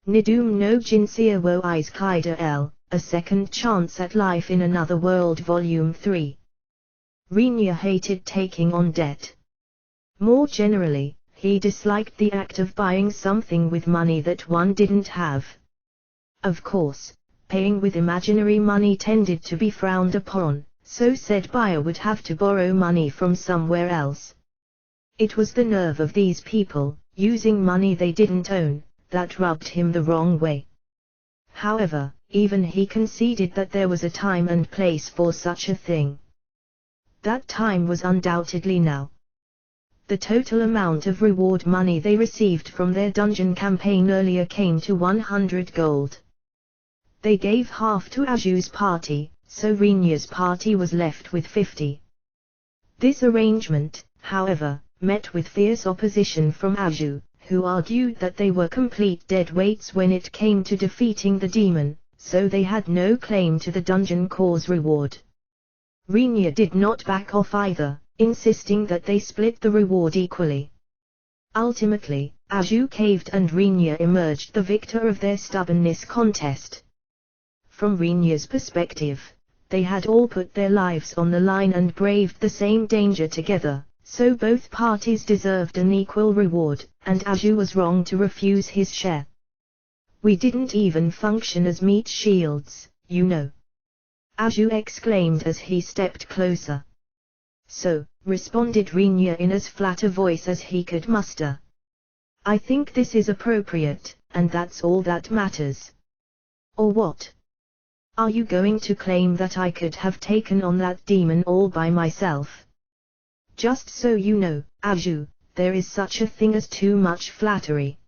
Nidoume no Jinsei wo Isekai de L, A Second Chance at Life in Another World Volume 3. Rinya hated taking on debt. More generally, he disliked the act of buying something with money that one didn't have. Of course, paying with imaginary money tended to be frowned upon, so said buyer would have to borrow money from somewhere else. It was the nerve of these people, using money they didn't own, that rubbed him the wrong way. However, even he conceded that there was a time and place for such a thing. That time was undoubtedly now. The total amount of reward money they received from their dungeon campaign earlier came to 100 gold. They gave half to Aju's party, so Rinya's party was left with 50. This arrangement, however, met with fierce opposition from Aju, who argued that they were complete deadweights when it came to defeating the demon, so they had no claim to the dungeon cause reward. Rinya did not back off either, insisting that they split the reward equally. Ultimately, Aju caved and Rinya emerged the victor of their stubbornness contest. From Rinya's perspective, they had all put their lives on the line and braved the same danger together, so both parties deserved an equal reward, and Aju was wrong to refuse his share. We didn't even function as meat shields, you know. Aju exclaimed as he stepped closer. So, responded Rinya in as flat a voice as he could muster. I think this is appropriate, and that's all that matters. Or what? Are you going to claim that I could have taken on that demon all by myself? Just so you know, Aju, there is such a thing as too much flattery.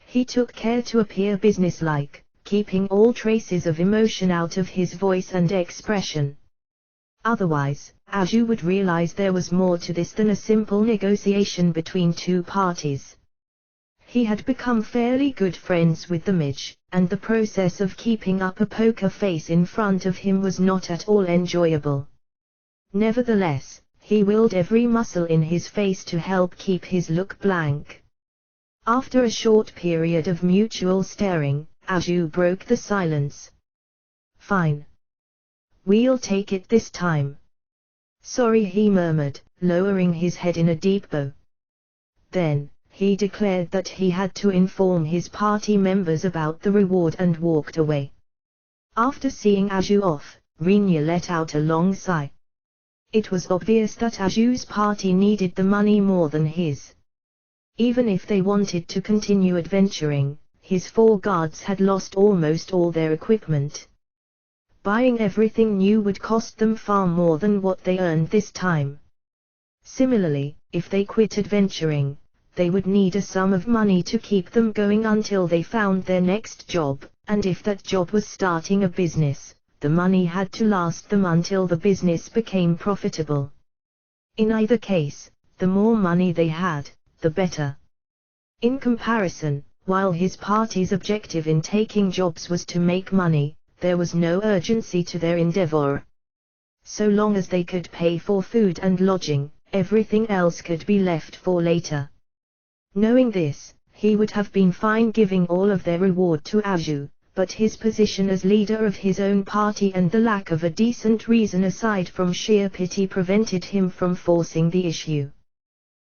He took care to appear businesslike, keeping all traces of emotion out of his voice and expression. Otherwise, Aju would realize there was more to this than a simple negotiation between two parties. He had become fairly good friends with the mage, and the process of keeping up a poker face in front of him was not at all enjoyable. Nevertheless, he willed every muscle in his face to help keep his look blank. After a short period of mutual staring, Aju broke the silence. Fine. We'll take it this time. Sorry, he murmured, lowering his head in a deep bow. Then, he declared that he had to inform his party members about the reward and walked away. After seeing Aju off, Rinya let out a long sigh. It was obvious that Aju's party needed the money more than his. Even if they wanted to continue adventuring, his 4 guards had lost almost all their equipment. Buying everything new would cost them far more than what they earned this time. Similarly, if they quit adventuring, they would need a sum of money to keep them going until they found their next job, and if that job was starting a business, the money had to last them until the business became profitable. In either case, the more money they had, the better. In comparison, while his party's objective in taking jobs was to make money, there was no urgency to their endeavor. So long as they could pay for food and lodging, everything else could be left for later. Knowing this, he would have been fine giving all of their reward to Aju, but his position as leader of his own party and the lack of a decent reason aside from sheer pity prevented him from forcing the issue.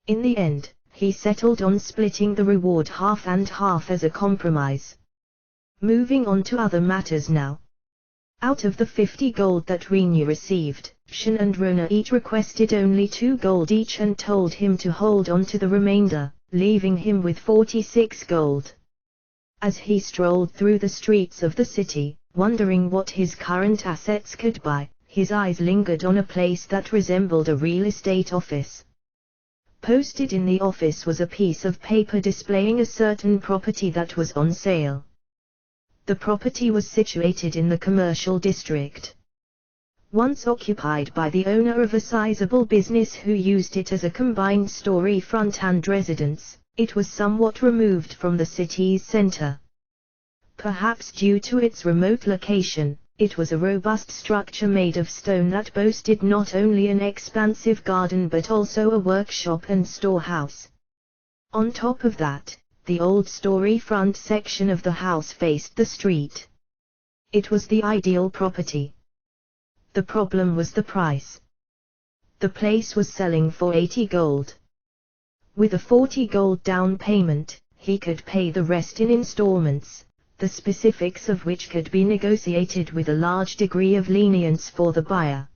In the end, he settled on splitting the reward half and half as a compromise. Moving on to other matters now. Out of the 50 gold that Rinya received, Shin and Rona each requested only 2 gold each and told him to hold on to the remainder, leaving him with 46 gold. As he strolled through the streets of the city, wondering what his current assets could buy, his eyes lingered on a place that resembled a real estate office. Posted in the office was a piece of paper displaying a certain property that was on sale. The property was situated in the commercial district. Once occupied by the owner of a sizable business who used it as a combined storefront and residence, it was somewhat removed from the city's center. Perhaps due to its remote location, it was a robust structure made of stone that boasted not only an expansive garden but also a workshop and storehouse. On top of that, the old story front section of the house faced the street. It was the ideal property. The problem was the price. The place was selling for 80 gold. With a 40 gold down payment, he could pay the rest in installments, the specifics of which could be negotiated with a large degree of lenience for the buyer.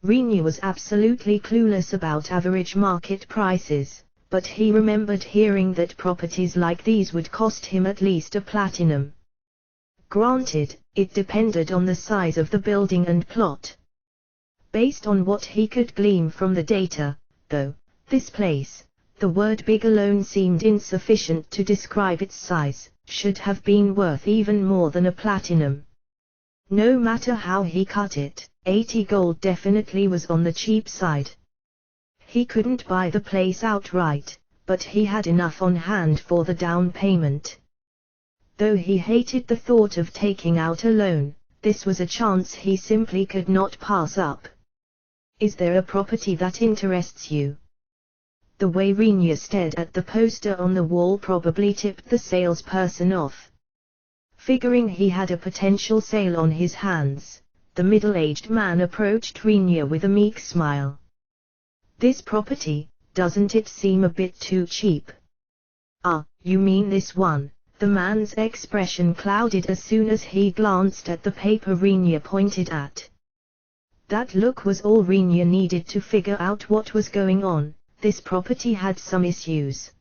Rinya was absolutely clueless about average market prices, but he remembered hearing that properties like these would cost him at least a platinum. Granted, it depended on the size of the building and plot. Based on what he could glean from the data, though, this place, the word big alone seemed insufficient to describe its size, should have been worth even more than a platinum. No matter how he cut it, 80 gold definitely was on the cheap side. He couldn't buy the place outright, but he had enough on hand for the down payment. Though he hated the thought of taking out a loan, this was a chance he simply could not pass up. Is there a property that interests you? The way Rinya stared at the poster on the wall probably tipped the salesperson off. Figuring he had a potential sale on his hands, the middle-aged man approached Rinya with a meek smile. This property, doesn't it seem a bit too cheap? Ah, you mean this one? The man's expression clouded as soon as he glanced at the paper Rinya pointed at. That look was all Rinya needed to figure out what was going on. This property had some issues.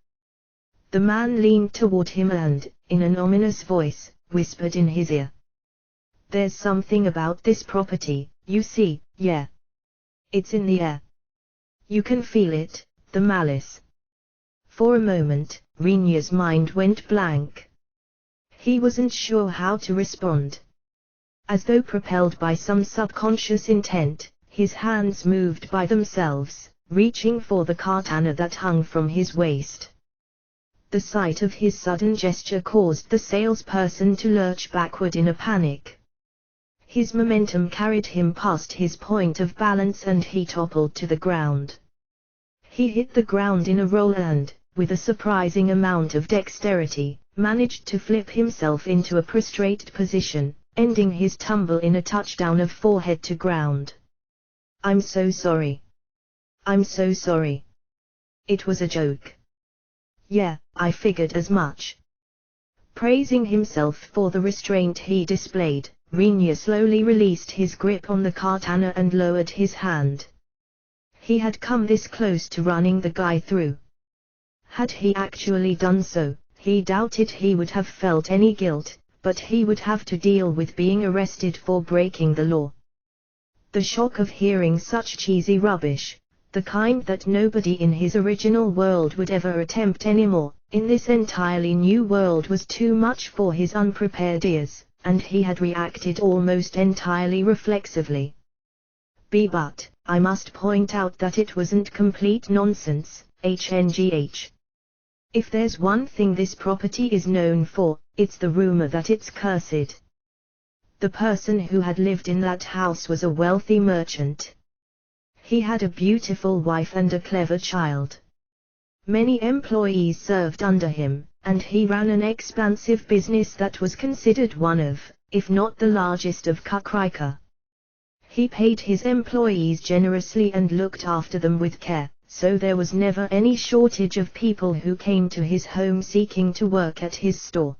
The man leaned toward him and, in an ominous voice, whispered in his ear. There's something about this property, you see, yeah. It's in the air. You can feel it, the malice. For a moment, Rinya's mind went blank. He wasn't sure how to respond. As though propelled by some subconscious intent, his hands moved by themselves, reaching for the katana that hung from his waist. The sight of his sudden gesture caused the salesperson to lurch backward in a panic. His momentum carried him past his point of balance and he toppled to the ground. He hit the ground in a roll and, with a surprising amount of dexterity, managed to flip himself into a prostrate position, ending his tumble in a touchdown of forehead to ground. I'm so sorry. I'm so sorry. It was a joke. Yeah, I figured as much. Praising himself for the restraint he displayed, Rinya slowly released his grip on the katana and lowered his hand. He had come this close to running the guy through. Had he actually done so, he doubted he would have felt any guilt, but he would have to deal with being arrested for breaking the law. The shock of hearing such cheesy rubbish, the kind that nobody in his original world would ever attempt anymore, in this entirely new world was too much for his unprepared ears, and he had reacted almost entirely reflexively. But, I must point out that it wasn't complete nonsense, HNGH. If there's one thing this property is known for, it's the rumor that it's cursed. The person who had lived in that house was a wealthy merchant. He had a beautiful wife and a clever child. Many employees served under him, and he ran an expansive business that was considered one of, if not the largest of Kakrika. He paid his employees generously and looked after them with care, so there was never any shortage of people who came to his home seeking to work at his store.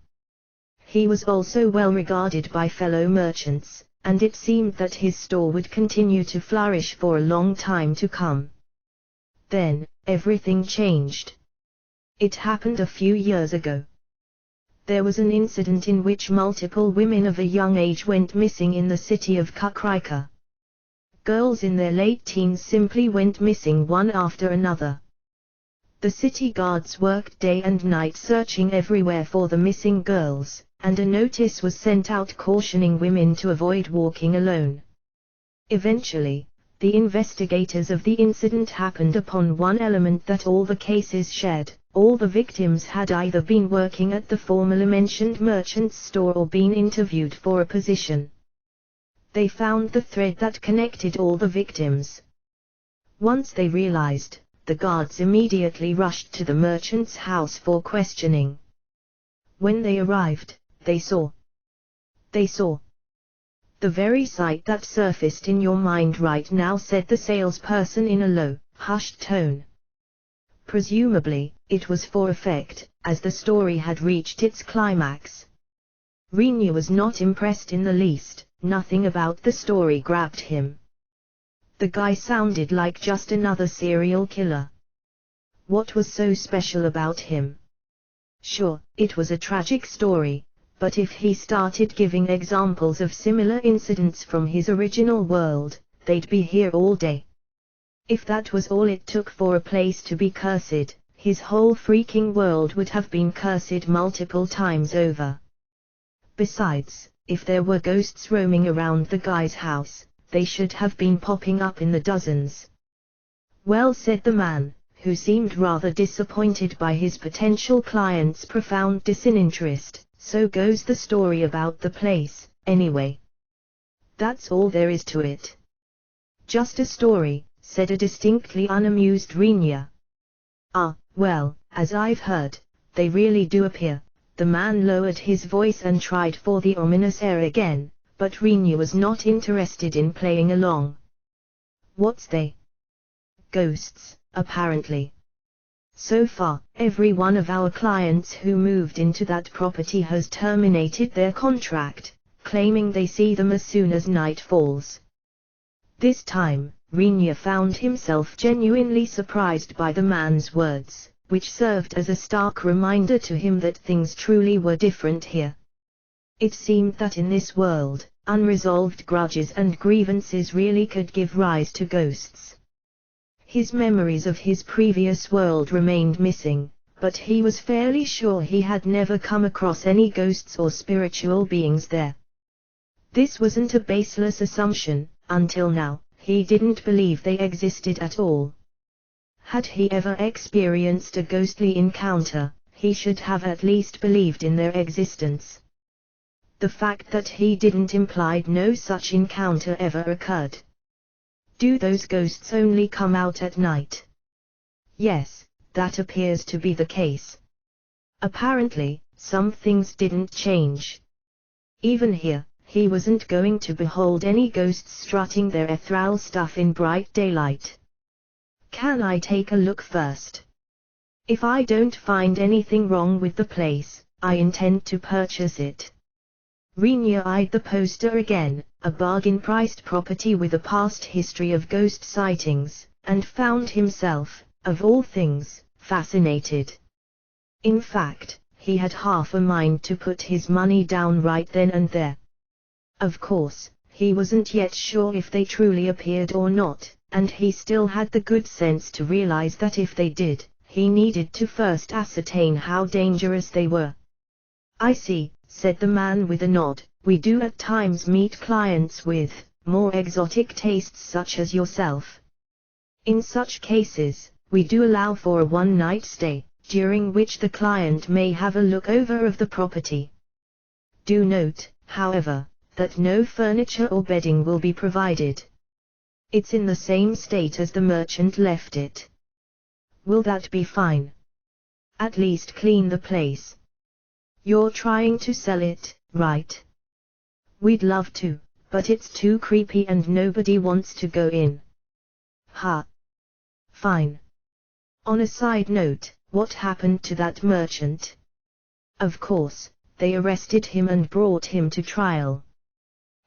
He was also well regarded by fellow merchants, and it seemed that his store would continue to flourish for a long time to come. Then, everything changed. It happened a few years ago. There was an incident in which multiple women of a young age went missing in the city of Kakrika. Girls in their late teens simply went missing one after another. The city guards worked day and night searching everywhere for the missing girls, and a notice was sent out cautioning women to avoid walking alone. Eventually, the investigators of the incident happened upon one element that all the cases shared: all the victims had either been working at the formerly mentioned merchant's store or been interviewed for a position. They found the thread that connected all the victims. Once they realized, the guards immediately rushed to the merchant's house for questioning, When they arrived, they saw the very sight that surfaced in your mind right now, said the salesperson in a low, hushed tone. Presumably, it was for effect, as the story had reached its climax. Rinya was not impressed in the least. Nothing about the story grabbed him. The guy sounded like just another serial killer. What was so special about him? Sure, it was a tragic story, but if he started giving examples of similar incidents from his original world, they'd be here all day. If that was all it took for a place to be cursed, his whole freaking world would have been cursed multiple times over. Besides, if there were ghosts roaming around the guy's house, they should have been popping up in the dozens. Well, said the man, who seemed rather disappointed by his potential client's profound disinterest, so goes the story about the place, anyway. That's all there is to it. Just a story, said a distinctly unamused Rinya. Ah, well, as I've heard, they really do appear. The man lowered his voice and tried for the ominous air again, but Rinya was not interested in playing along. What's they? Ghosts, apparently. So far, every one of our clients who moved into that property has terminated their contract, claiming they see them as soon as night falls. This time, Rinya found himself genuinely surprised by the man's words, which served as a stark reminder to him that things truly were different here. It seemed that in this world, unresolved grudges and grievances really could give rise to ghosts. His memories of his previous world remained missing, but he was fairly sure he had never come across any ghosts or spiritual beings there. This wasn't a baseless assumption. Until now, he didn't believe they existed at all. Had he ever experienced a ghostly encounter, he should have at least believed in their existence. The fact that he didn't implied no such encounter ever occurred. Do those ghosts only come out at night? Yes, that appears to be the case. Apparently, some things didn't change. Even here, he wasn't going to behold any ghosts strutting their ethereal stuff in bright daylight. Can I take a look first? If I don't find anything wrong with the place, I intend to purchase it. Rinya eyed the poster again, a bargain-priced property with a past history of ghost sightings, and found himself, of all things, fascinated. In fact, he had half a mind to put his money down right then and there. Of course, he wasn't yet sure if they truly appeared or not, and he still had the good sense to realize that if they did, he needed to first ascertain how dangerous they were. I see, said the man with a nod. We do at times meet clients with more exotic tastes such as yourself. In such cases, we do allow for a one-night stay, during which the client may have a look over of the property. Do note, however, that no furniture or bedding will be provided. It's in the same state as the merchant left it. Will that be fine? At least clean the place. You're trying to sell it, right? We'd love to, but it's too creepy and nobody wants to go in. Ha. Fine. On a side note, what happened to that merchant? Of course, they arrested him and brought him to trial.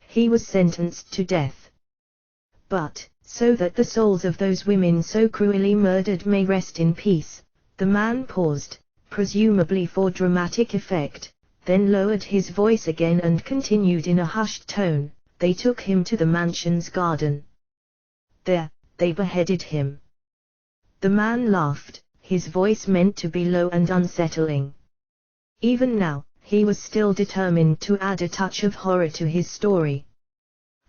He was sentenced to death. But, so that the souls of those women so cruelly murdered may rest in peace, the man paused, presumably for dramatic effect, then lowered his voice again and continued in a hushed tone, they took him to the mansion's garden. There, they beheaded him. The man laughed, his voice meant to be low and unsettling. Even now, he was still determined to add a touch of horror to his story.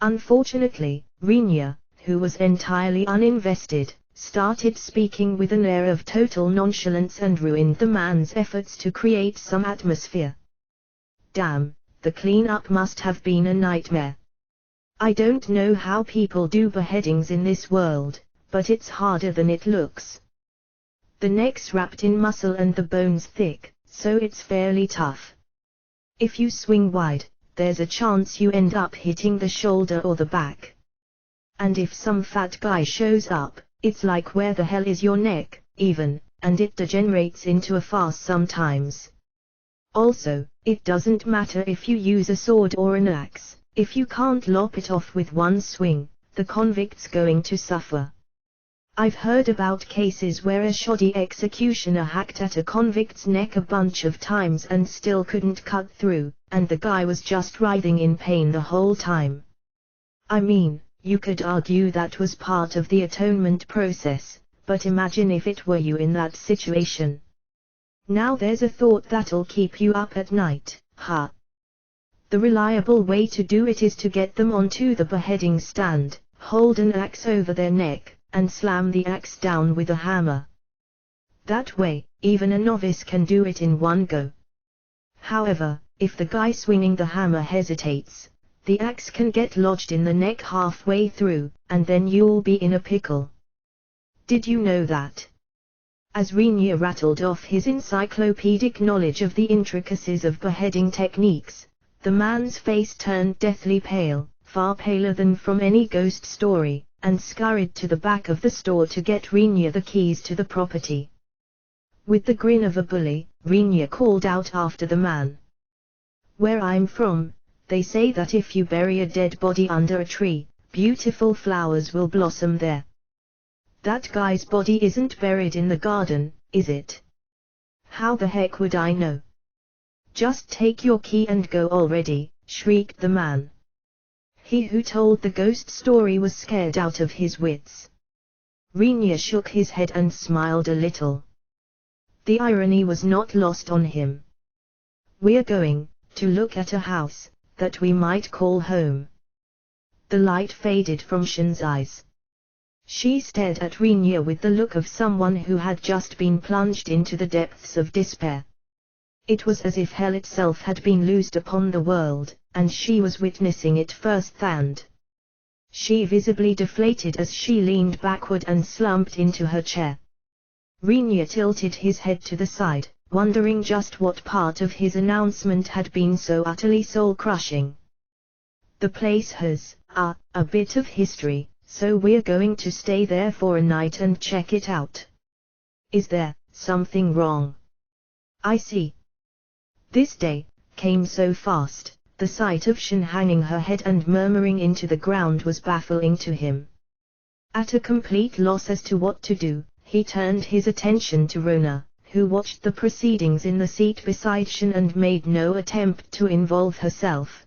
Unfortunately, Rinya, who was entirely uninvested, started speaking with an air of total nonchalance and ruined the man's efforts to create some atmosphere. Damn, the cleanup must have been a nightmare. I don't know how people do beheadings in this world, but it's harder than it looks. The neck's wrapped in muscle and the bones thick, so it's fairly tough. If you swing wide, there's a chance you end up hitting the shoulder or the back. And if some fat guy shows up, it's like where the hell is your neck, even, and it degenerates into a farce sometimes. Also, it doesn't matter if you use a sword or an axe, if you can't lop it off with one swing, the convict's going to suffer. I've heard about cases where a shoddy executioner hacked at a convict's neck a bunch of times and still couldn't cut through, and the guy was just writhing in pain the whole time. I mean, you could argue that was part of the atonement process, but imagine if it were you in that situation. Now there's a thought that'll keep you up at night, huh? The reliable way to do it is to get them onto the beheading stand, hold an axe over their neck, and slam the axe down with a hammer. That way, even a novice can do it in one go. However, if the guy swinging the hammer hesitates, the axe can get lodged in the neck halfway through, and then you'll be in a pickle. Did you know that? As Rainier rattled off his encyclopedic knowledge of the intricacies of beheading techniques, the man's face turned deathly pale, far paler than from any ghost story, and scurried to the back of the store to get Rainier the keys to the property. With the grin of a bully, Rainier called out after the man. "Where I'm from, they say that if you bury a dead body under a tree, beautiful flowers will blossom there. That guy's body isn't buried in the garden, is it?" "How the heck would I know?" "Just take your key and go already," shrieked the man. He who told the ghost story was scared out of his wits. Rainier shook his head and smiled a little. The irony was not lost on him. "We're going to look at a house that we might call home." The light faded from Shin's eyes. She stared at Rainier with the look of someone who had just been plunged into the depths of despair. It was as if hell itself had been loosed upon the world, and she was witnessing it firsthand. She visibly deflated as she leaned backward and slumped into her chair. Rainier tilted his head to the side, wondering just what part of his announcement had been so utterly soul-crushing. "The place has a bit of history, so we're going to stay there for a night and check it out." "Is there something wrong?" "I see." This day came so fast, the sight of Shin hanging her head and murmuring into the ground was baffling to him. At a complete loss as to what to do, he turned his attention to Rona, who watched the proceedings in the seat beside Shin and made no attempt to involve herself.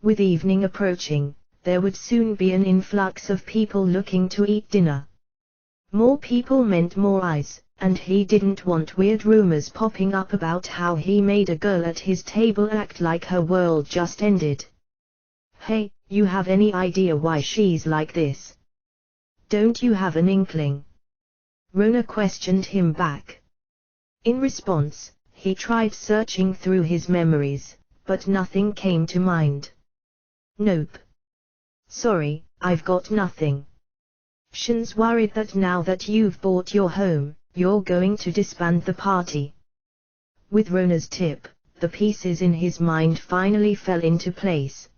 With evening approaching, there would soon be an influx of people looking to eat dinner. More people meant more eyes, and he didn't want weird rumors popping up about how he made a girl at his table act like her world just ended. "Hey, you have any idea why she's like this? Don't you have an inkling?" Rona questioned him back. In response, he tried searching through his memories, but nothing came to mind. "Nope. Sorry, I've got nothing." Shin's worried that now that you've bought your home, you're going to disband the party. With Rona's tip, the pieces in his mind finally fell into place.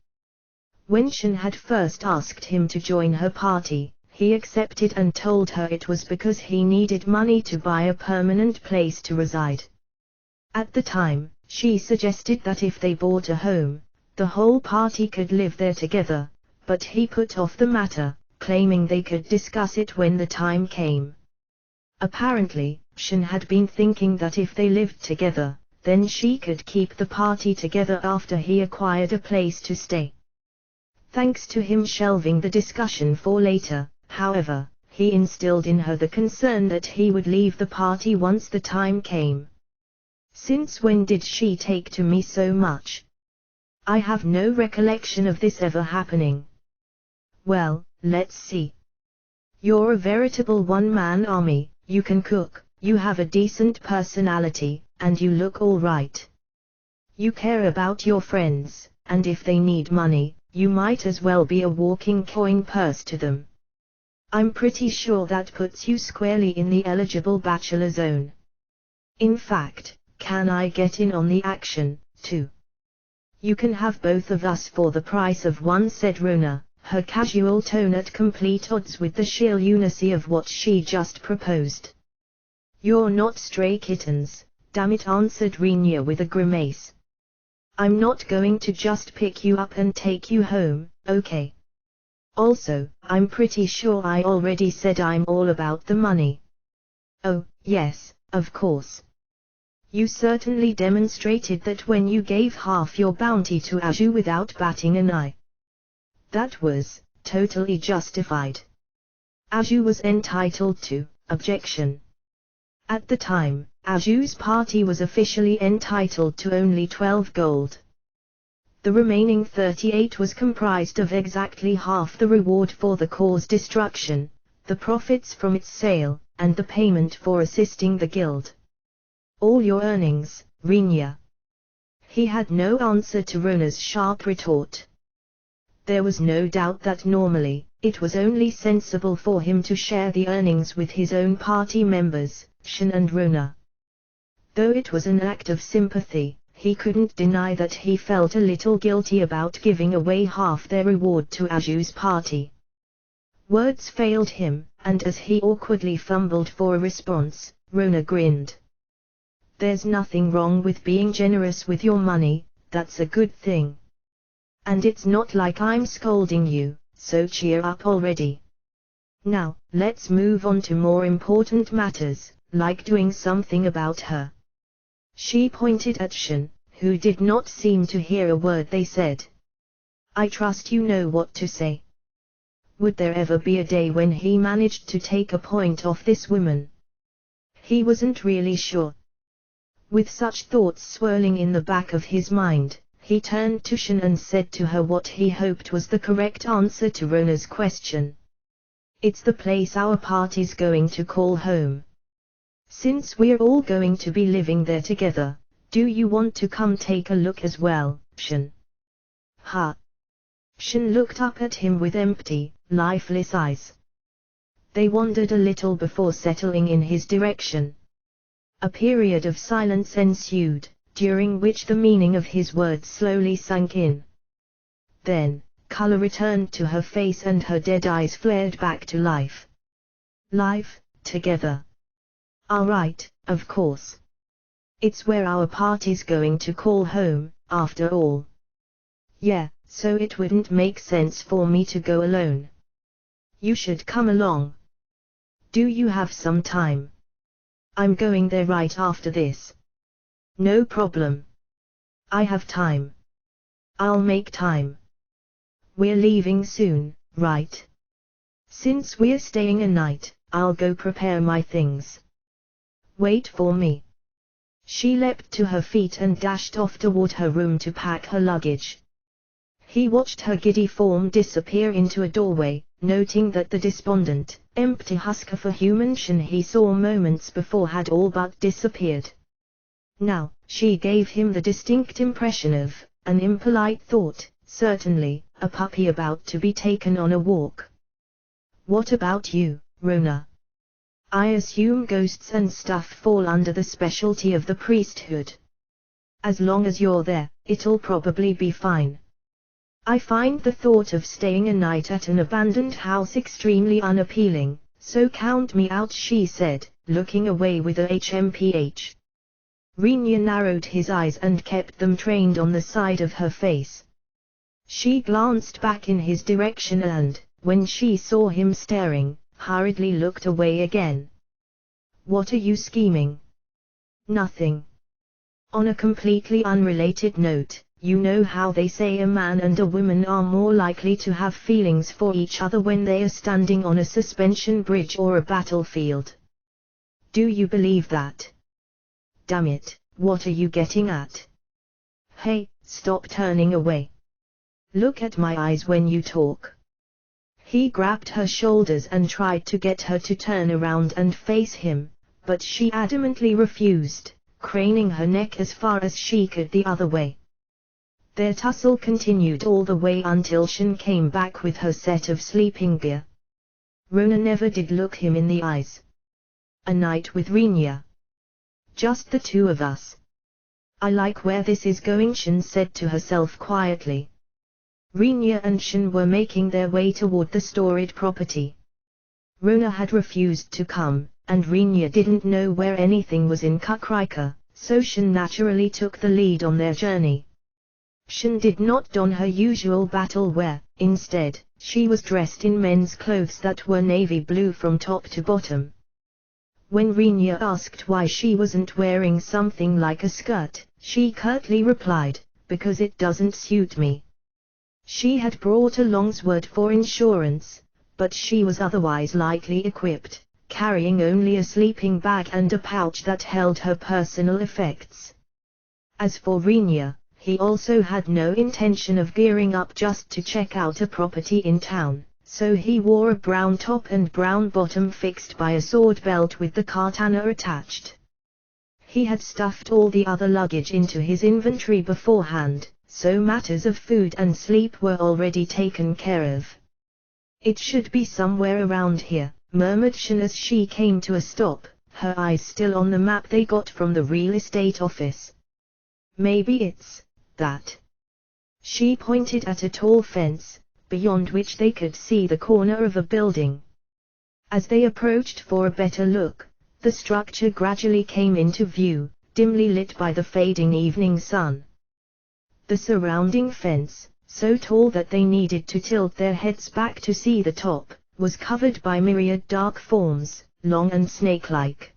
When Shin had first asked him to join her party, he accepted and told her it was because he needed money to buy a permanent place to reside. At the time, she suggested that if they bought a home, the whole party could live there together, but he put off the matter, claiming they could discuss it when the time came. Apparently, Shin had been thinking that if they lived together, then she could keep the party together after he acquired a place to stay. Thanks to him shelving the discussion for later, however, he instilled in her the concern that he would leave the party once the time came. "Since when did she take to me so much? I have no recollection of this ever happening." "Well, let's see. You're a veritable one-man army. You can cook, you have a decent personality, and you look all right. You care about your friends, and if they need money, you might as well be a walking coin purse to them. I'm pretty sure that puts you squarely in the eligible bachelor zone. In fact, can I get in on the action, too? You can have both of us for the price of one, said Rona, her casual tone at complete odds with the sheer lunacy of what she just proposed. You're not stray kittens, damn it, answered Rinya with a grimace. I'm not going to just pick you up and take you home, okay? Also, I'm pretty sure I already said I'm all about the money. Oh, yes, of course. You certainly demonstrated that when you gave half your bounty to Aju without batting an eye. That was totally justified. Aju was entitled to objection. At the time, Aju's party was officially entitled to only 12 gold. The remaining 38 was comprised of exactly half the reward for the cause destruction, the profits from its sale, and the payment for assisting the guild. All your earnings, Rinya. He had no answer to Rona's sharp retort. There was no doubt that normally, it was only sensible for him to share the earnings with his own party members, Shin and Rona. Though it was an act of sympathy, he couldn't deny that he felt a little guilty about giving away half their reward to Aju's party. Words failed him, and as he awkwardly fumbled for a response, Rona grinned. There's nothing wrong with being generous with your money, that's a good thing. And it's not like I'm scolding you, so cheer up already. Now, let's move on to more important matters, like doing something about her. She pointed at Shin, who did not seem to hear a word they said. I trust you know what to say. Would there ever be a day when he managed to take a point off this woman? He wasn't really sure. With such thoughts swirling in the back of his mind, he turned to Shin and said to her what he hoped was the correct answer to Rona's question. It's the place our party's going to call home. Since we're all going to be living there together, do you want to come take a look as well, Shin? Ha! Shin looked up at him with empty, lifeless eyes. They wandered a little before settling in his direction. A period of silence ensued, during which the meaning of his words slowly sank in. Then, color returned to her face and her dead eyes flared back to life. Life, together. Alright, of course. It's where our party's going to call home, after all. Yeah, so it wouldn't make sense for me to go alone. You should come along. Do you have some time? I'm going there right after this. No problem. I have time. I'll make time. We're leaving soon, right? Since we're staying a night, I'll go prepare my things. Wait for me. She leapt to her feet and dashed off toward her room to pack her luggage. He watched her giddy form disappear into a doorway, noting that the despondent, empty husk of a human Shin he saw moments before had all but disappeared. Now, she gave him the distinct impression of an impolite thought, certainly, a puppy about to be taken on a walk. What about you, Rona? I assume ghosts and stuff fall under the specialty of the priesthood. As long as you're there, it'll probably be fine. I find the thought of staying a night at an abandoned house extremely unappealing, so count me out, she said, looking away with a hmph. Rinya narrowed his eyes and kept them trained on the side of her face. She glanced back in his direction and, when she saw him staring, hurriedly looked away again. What are you scheming? Nothing. On a completely unrelated note, you know how they say a man and a woman are more likely to have feelings for each other when they are standing on a suspension bridge or a battlefield. Do you believe that? Damn it, what are you getting at? Hey, stop turning away. Look at my eyes when you talk. He grabbed her shoulders and tried to get her to turn around and face him, but she adamantly refused, craning her neck as far as she could the other way. Their tussle continued all the way until Shin came back with her set of sleeping gear. Rona never did look him in the eyes. A night with Rinya. Just the two of us, I like where this is going, Shin said to herself quietly. Rinya and Shin were making their way toward the storied property. Rona had refused to come, and Rinya didn't know where anything was in Kakrika, so Shin naturally took the lead on their journey. Shin did not don her usual battle wear, instead, she was dressed in men's clothes that were navy blue from top to bottom. When Rinya asked why she wasn't wearing something like a skirt, she curtly replied, "Because it doesn't suit me." She had brought a long sword for insurance, but she was otherwise lightly equipped, carrying only a sleeping bag and a pouch that held her personal effects. As for Rinya, he also had no intention of gearing up just to check out a property in town, so he wore a brown top and brown bottom fixed by a sword belt with the katana attached. He had stuffed all the other luggage into his inventory beforehand, so matters of food and sleep were already taken care of. "It should be somewhere around here," murmured Shin as she came to a stop, her eyes still on the map they got from the real estate office. "Maybe it's that." She pointed at a tall fence, beyond which they could see the corner of a building. As they approached for a better look, the structure gradually came into view, dimly lit by the fading evening sun. The surrounding fence, so tall that they needed to tilt their heads back to see the top, was covered by myriad dark forms, long and snake-like.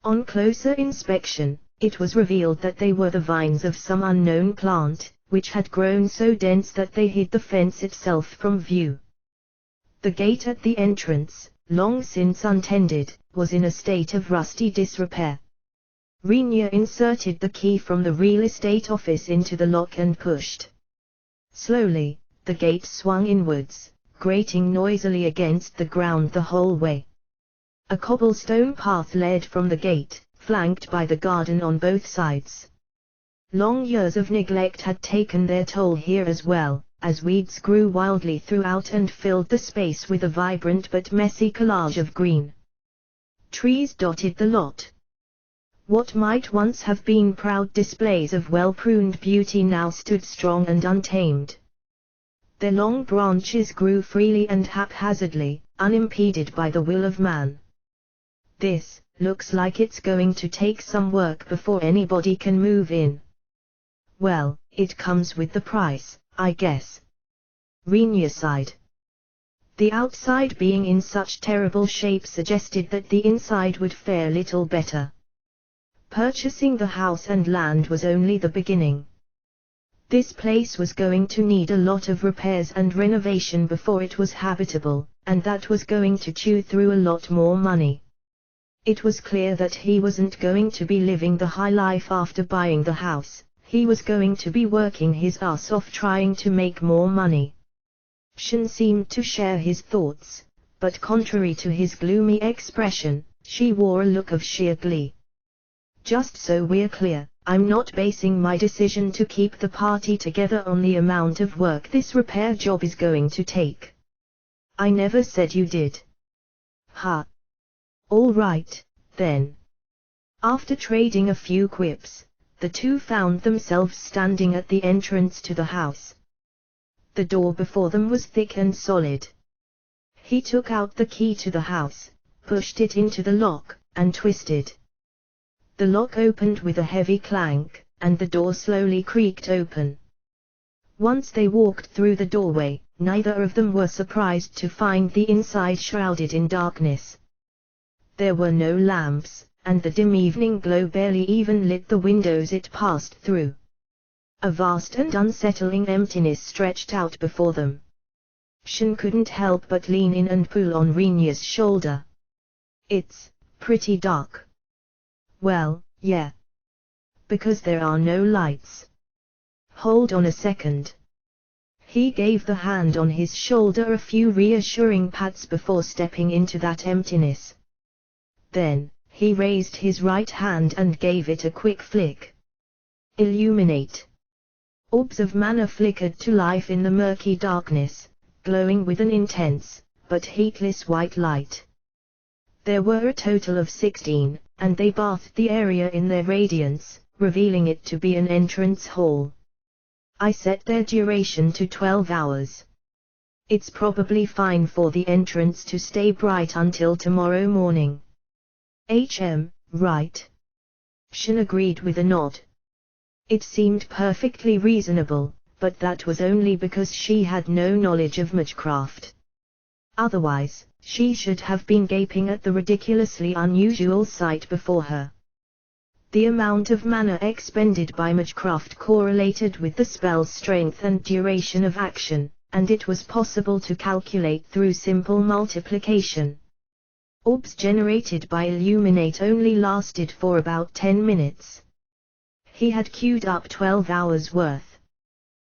On closer inspection, it was revealed that they were the vines of some unknown plant, which had grown so dense that they hid the fence itself from view. The gate at the entrance, long since untended, was in a state of rusty disrepair. Rinya inserted the key from the real estate office into the lock and pushed. Slowly, the gate swung inwards, grating noisily against the ground the whole way. A cobblestone path led from the gate, flanked by the garden on both sides. Long years of neglect had taken their toll here as well, as weeds grew wildly throughout and filled the space with a vibrant but messy collage of green. Trees dotted the lot. What might once have been proud displays of well-pruned beauty now stood strong and untamed. Their long branches grew freely and haphazardly, unimpeded by the will of man. "This looks like it's going to take some work before anybody can move in." "Well, it comes with the price, I guess." Rinya sighed. The outside being in such terrible shape suggested that the inside would fare little better. Purchasing the house and land was only the beginning. This place was going to need a lot of repairs and renovation before it was habitable, and that was going to chew through a lot more money. It was clear that he wasn't going to be living the high life after buying the house. He was going to be working his ass off trying to make more money. Shin seemed to share his thoughts, but contrary to his gloomy expression, she wore a look of sheer glee. "Just so we're clear, I'm not basing my decision to keep the party together on the amount of work this repair job is going to take." "I never said you did." "Ha. All right, then." After trading a few quips, the two found themselves standing at the entrance to the house. The door before them was thick and solid. He took out the key to the house, pushed it into the lock, and twisted. The lock opened with a heavy clank, and the door slowly creaked open. Once they walked through the doorway, neither of them were surprised to find the inside shrouded in darkness. There were no lamps, and the dim evening glow barely even lit the windows it passed through. A vast and unsettling emptiness stretched out before them. Shin couldn't help but lean in and pull on Rinya's shoulder. "It's pretty dark." "Well, yeah. Because there are no lights." "Hold on a second." He gave the hand on his shoulder a few reassuring pats before stepping into that emptiness. Then, he raised his right hand and gave it a quick flick. "Illuminate." Orbs of mana flickered to life in the murky darkness, glowing with an intense, but heatless white light. There were a total of 16, and they bathed the area in their radiance, revealing it to be an entrance hall. I set their duration to 12 hours. It's probably fine for the entrance to stay bright until tomorrow morning. Right. Shin agreed with a nod. It seemed perfectly reasonable, but that was only because she had no knowledge of magecraft. Otherwise, she should have been gaping at the ridiculously unusual sight before her. The amount of mana expended by magecraft correlated with the spell's strength and duration of action, and it was possible to calculate through simple multiplication. Orbs generated by Illuminate only lasted for about 10 minutes. He had queued up 12 hours worth.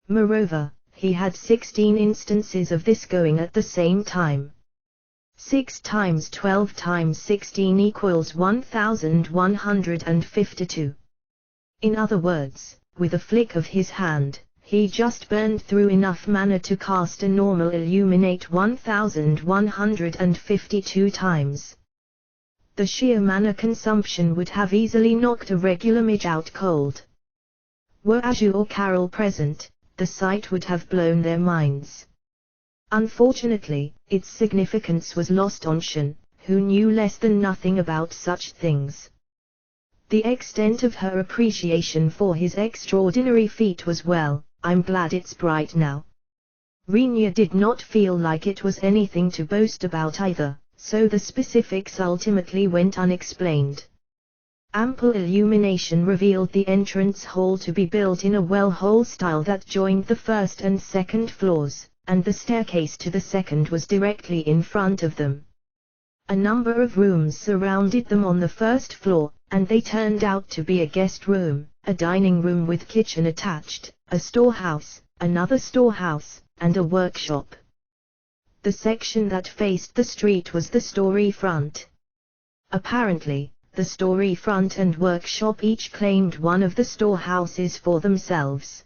Moreover, he had 16 instances of this going at the same time. 6 times 12 times 16 equals 1152. In other words, with a flick of his hand, he just burned through enough mana to cast a normal Illuminate 1152 times. The sheer mana consumption would have easily knocked a regular mage out cold. Were Azure or Carol present, the sight would have blown their minds. Unfortunately, its significance was lost on Shin, who knew less than nothing about such things. The extent of her appreciation for his extraordinary feat was, well, I'm glad it's bright now. Rinya did not feel like it was anything to boast about either, so the specifics ultimately went unexplained. Ample illumination revealed the entrance hall to be built in a well-hole style that joined the first and second floors, and the staircase to the second was directly in front of them. A number of rooms surrounded them on the first floor, and they turned out to be a guest room, a dining room with kitchen attached, a storehouse, another storehouse, and a workshop. The section that faced the street was the story front. Apparently, the story front and workshop each claimed one of the storehouses for themselves.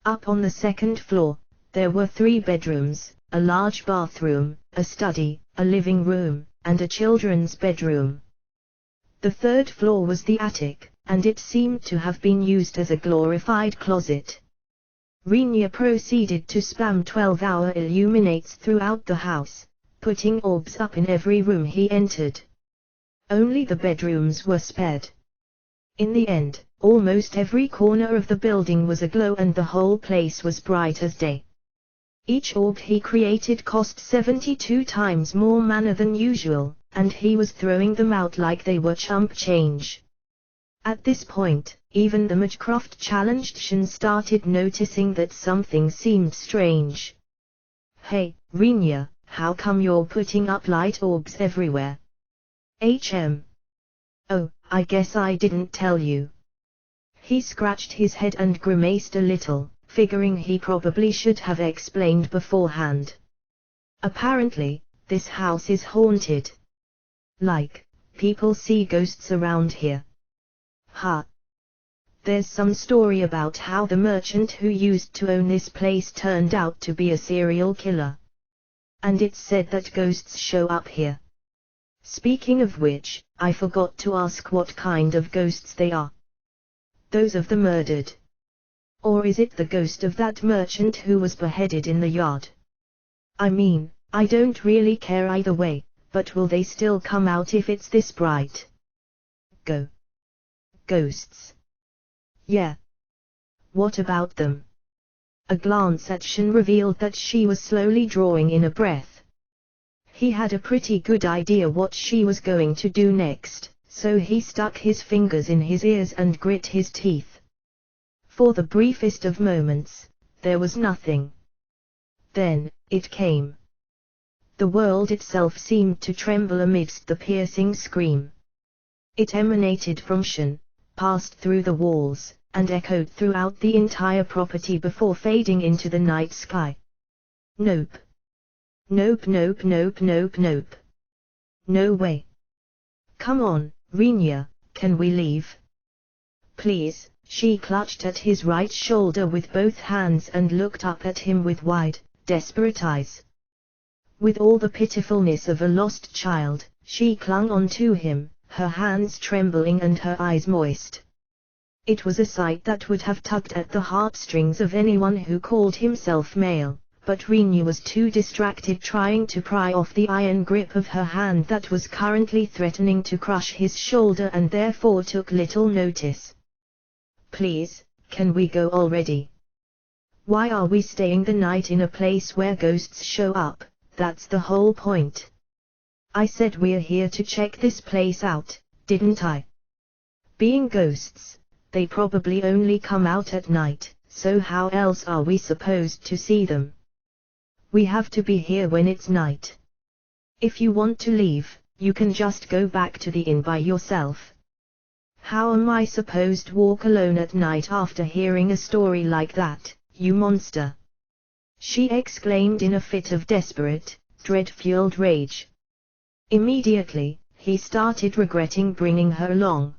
Up on the second floor, there were 3 bedrooms, a large bathroom, a study, a living room, and a children's bedroom. The third floor was the attic, and it seemed to have been used as a glorified closet. Rinya proceeded to spam 12-hour illuminates throughout the house, putting orbs up in every room he entered. Only the bedrooms were spared. In the end, almost every corner of the building was aglow and the whole place was bright as day. Each orb he created cost 72 times more mana than usual, and he was throwing them out like they were chump change. At this point, even the magecraft challenged Shin started noticing that something seemed strange. Hey, Rinya, how come you're putting up light orbs everywhere? Oh, I guess I didn't tell you. He scratched his head and grimaced a little, figuring he probably should have explained beforehand. Apparently, this house is haunted. Like, people see ghosts around here. Huh. There's some story about how the merchant who used to own this place turned out to be a serial killer. And it's said that ghosts show up here. Speaking of which, I forgot to ask what kind of ghosts they are. Those of the murdered. Or is it the ghost of that merchant who was beheaded in the yard? I mean, I don't really care either way, but will they still come out if it's this bright? Ghosts. Yeah. What about them? A glance at Shin revealed that she was slowly drawing in a breath. He had a pretty good idea what she was going to do next, so he stuck his fingers in his ears and grit his teeth. For the briefest of moments, there was nothing. Then, it came. The world itself seemed to tremble amidst the piercing scream. It emanated from Shin, passed through the walls, and echoed throughout the entire property before fading into the night sky. Nope. Nope. No way. Come on, Rinya, can we leave? Please. She clutched at his right shoulder with both hands and looked up at him with wide, desperate eyes. With all the pitifulness of a lost child, she clung on to him, her hands trembling and her eyes moist. It was a sight that would have tugged at the heartstrings of anyone who called himself male, but Rinyu was too distracted trying to pry off the iron grip of her hand that was currently threatening to crush his shoulder, and therefore took little notice. "Please, can we go already? Why are we staying the night in a place where ghosts show up? That's the whole point. I said we're here to check this place out, didn't I? Being ghosts, they probably only come out at night, so how else are we supposed to see them? We have to be here when it's night. If you want to leave, you can just go back to the inn by yourself. How am I supposed to walk alone at night after hearing a story like that, you monster?" she exclaimed in a fit of desperate, dread-fueled rage. Immediately, he started regretting bringing her along.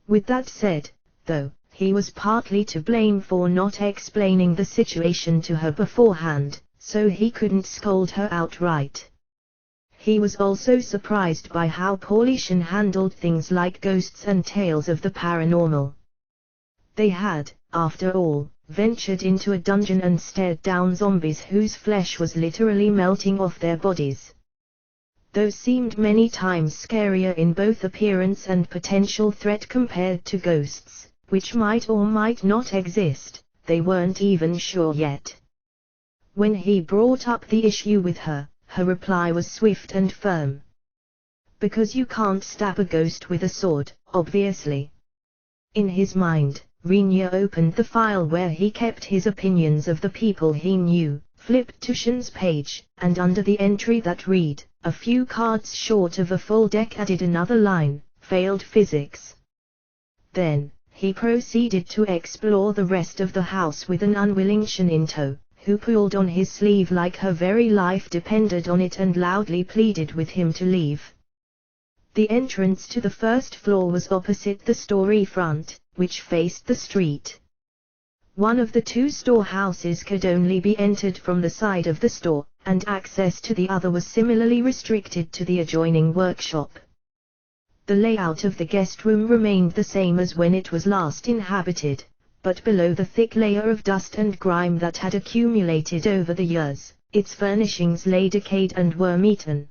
With that said, though, he was partly to blame for not explaining the situation to her beforehand, so he couldn't scold her outright. He was also surprised by how poorly Shin handled things like ghosts and tales of the paranormal. They had, after all, ventured into a dungeon and stared down zombies whose flesh was literally melting off their bodies. Those seemed many times scarier in both appearance and potential threat compared to ghosts, which might or might not exist. They weren't even sure yet. When he brought up the issue with her, her reply was swift and firm. "Because you can't stab a ghost with a sword, obviously." In his mind, Rinyu opened the file where he kept his opinions of the people he knew, flipped to Shin's page, and under the entry that read, "A few cards short of a full deck," added another line, "Failed physics." Then, he proceeded to explore the rest of the house with an unwilling Shin in tow, who pulled on his sleeve like her very life depended on it and loudly pleaded with him to leave. The entrance to the first floor was opposite the story front, which faced the street. One of the two storehouses could only be entered from the side of the store, and access to the other was similarly restricted to the adjoining workshop. The layout of the guest room remained the same as when it was last inhabited, but below the thick layer of dust and grime that had accumulated over the years, its furnishings lay decayed and worm-eaten.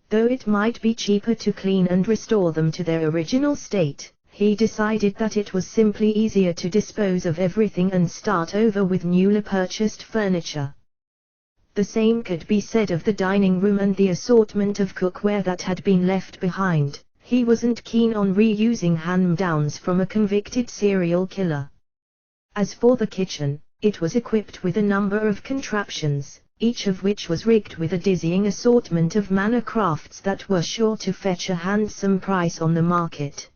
Though it might be cheaper to clean and restore them to their original state, he decided that it was simply easier to dispose of everything and start over with newly purchased furniture. The same could be said of the dining room and the assortment of cookware that had been left behind. He wasn't keen on reusing hand-me-downs from a convicted serial killer. As for the kitchen, it was equipped with a number of contraptions, each of which was rigged with a dizzying assortment of mana crafts that were sure to fetch a handsome price on the market.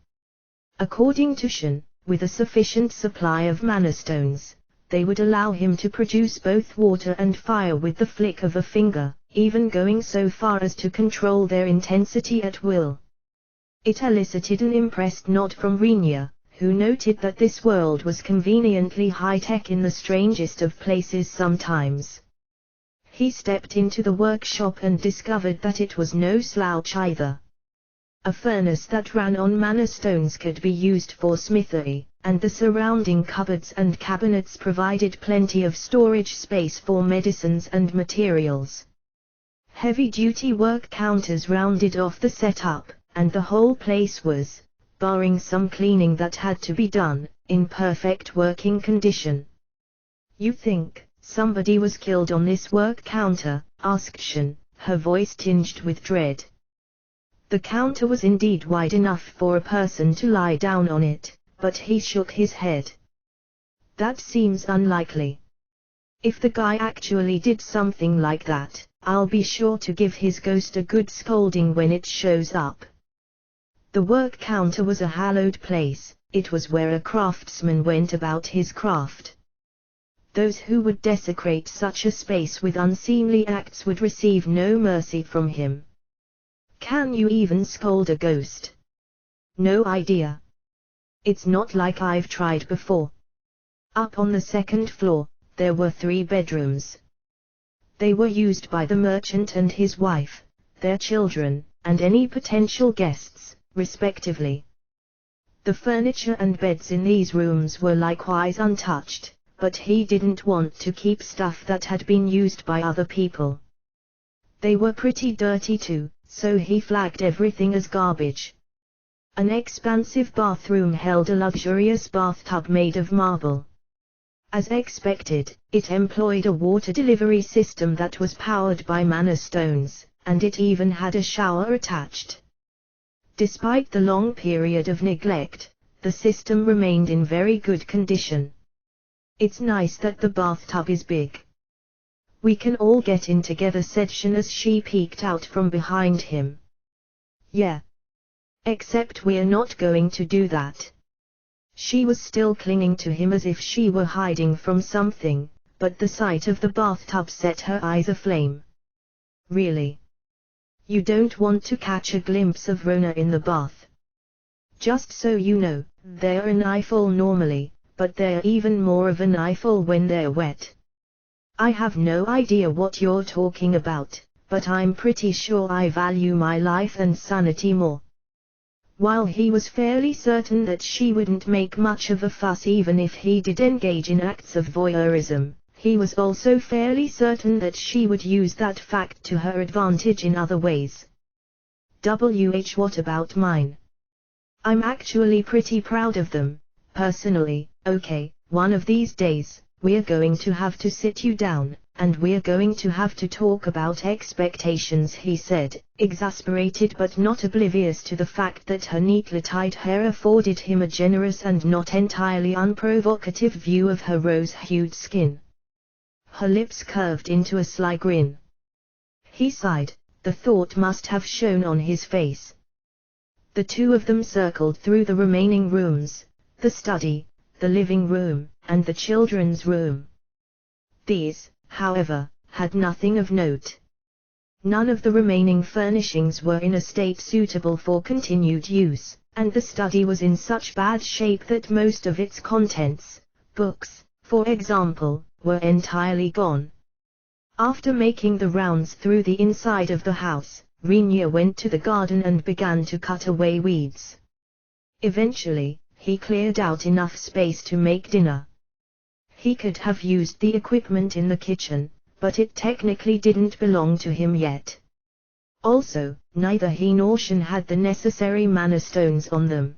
According to Shin, with a sufficient supply of mana stones, they would allow him to produce both water and fire with the flick of a finger, even going so far as to control their intensity at will. It elicited an impressed nod from Rinyu, who noted that this world was conveniently high-tech in the strangest of places sometimes. He stepped into the workshop and discovered that it was no slouch either. A furnace that ran on mana stones could be used for smithery, and the surrounding cupboards and cabinets provided plenty of storage space for medicines and materials. Heavy-duty work counters rounded off the setup, and the whole place was, barring some cleaning that had to be done, in perfect working condition. "You think somebody was killed on this work counter?" asked Shin, her voice tinged with dread. The counter was indeed wide enough for a person to lie down on it, but he shook his head. "That seems unlikely. If the guy actually did something like that, I'll be sure to give his ghost a good scolding when it shows up." The work counter was a hallowed place. It was where a craftsman went about his craft. Those who would desecrate such a space with unseemly acts would receive no mercy from him. "Can you even scold a ghost?" "No idea. It's not like I've tried before." Up on the second floor, there were 3 bedrooms. They were used by the merchant and his wife, their children, and any potential guests, respectively. The furniture and beds in these rooms were likewise untouched, but he didn't want to keep stuff that had been used by other people. They were pretty dirty too, so he flagged everything as garbage. An expansive bathroom held a luxurious bathtub made of marble. As expected, it employed a water delivery system that was powered by mana stones, and it even had a shower attached. Despite the long period of neglect, the system remained in very good condition. It's nice that the bathtub is big. We can all get in together, said Shin as she peeked out from behind him. Yeah. Except we're not going to do that. She was still clinging to him as if she were hiding from something, but the sight of the bathtub set her eyes aflame. Really? You don't want to catch a glimpse of Rona in the bath? Just so you know, they're an eyeful normally, but they're even more of an eyeful when they're wet. I have no idea what you're talking about, but I'm pretty sure I value my life and sanity more. While he was fairly certain that she wouldn't make much of a fuss even if he did engage in acts of voyeurism, he was also fairly certain that she would use that fact to her advantage in other ways. What about mine? I'm actually pretty proud of them, personally. Okay, one of these days, we're going to have to sit you down, and we're going to have to talk about expectations, he said, exasperated but not oblivious to the fact that her neatly tied hair afforded him a generous and not entirely unprovocative view of her rose-hued skin. Her lips curved into a sly grin. He sighed, the thought must have shown on his face. The two of them circled through the remaining rooms, the study, the living room, and the children's room. These, however, had nothing of note. None of the remaining furnishings were in a state suitable for continued use, and the study was in such bad shape that most of its contents, books, for example, were entirely gone. After making the rounds through the inside of the house, Rinya went to the garden and began to cut away weeds. Eventually, he cleared out enough space to make dinner. He could have used the equipment in the kitchen, but it technically didn't belong to him yet. Also, neither he nor Shin had the necessary mana stones on them.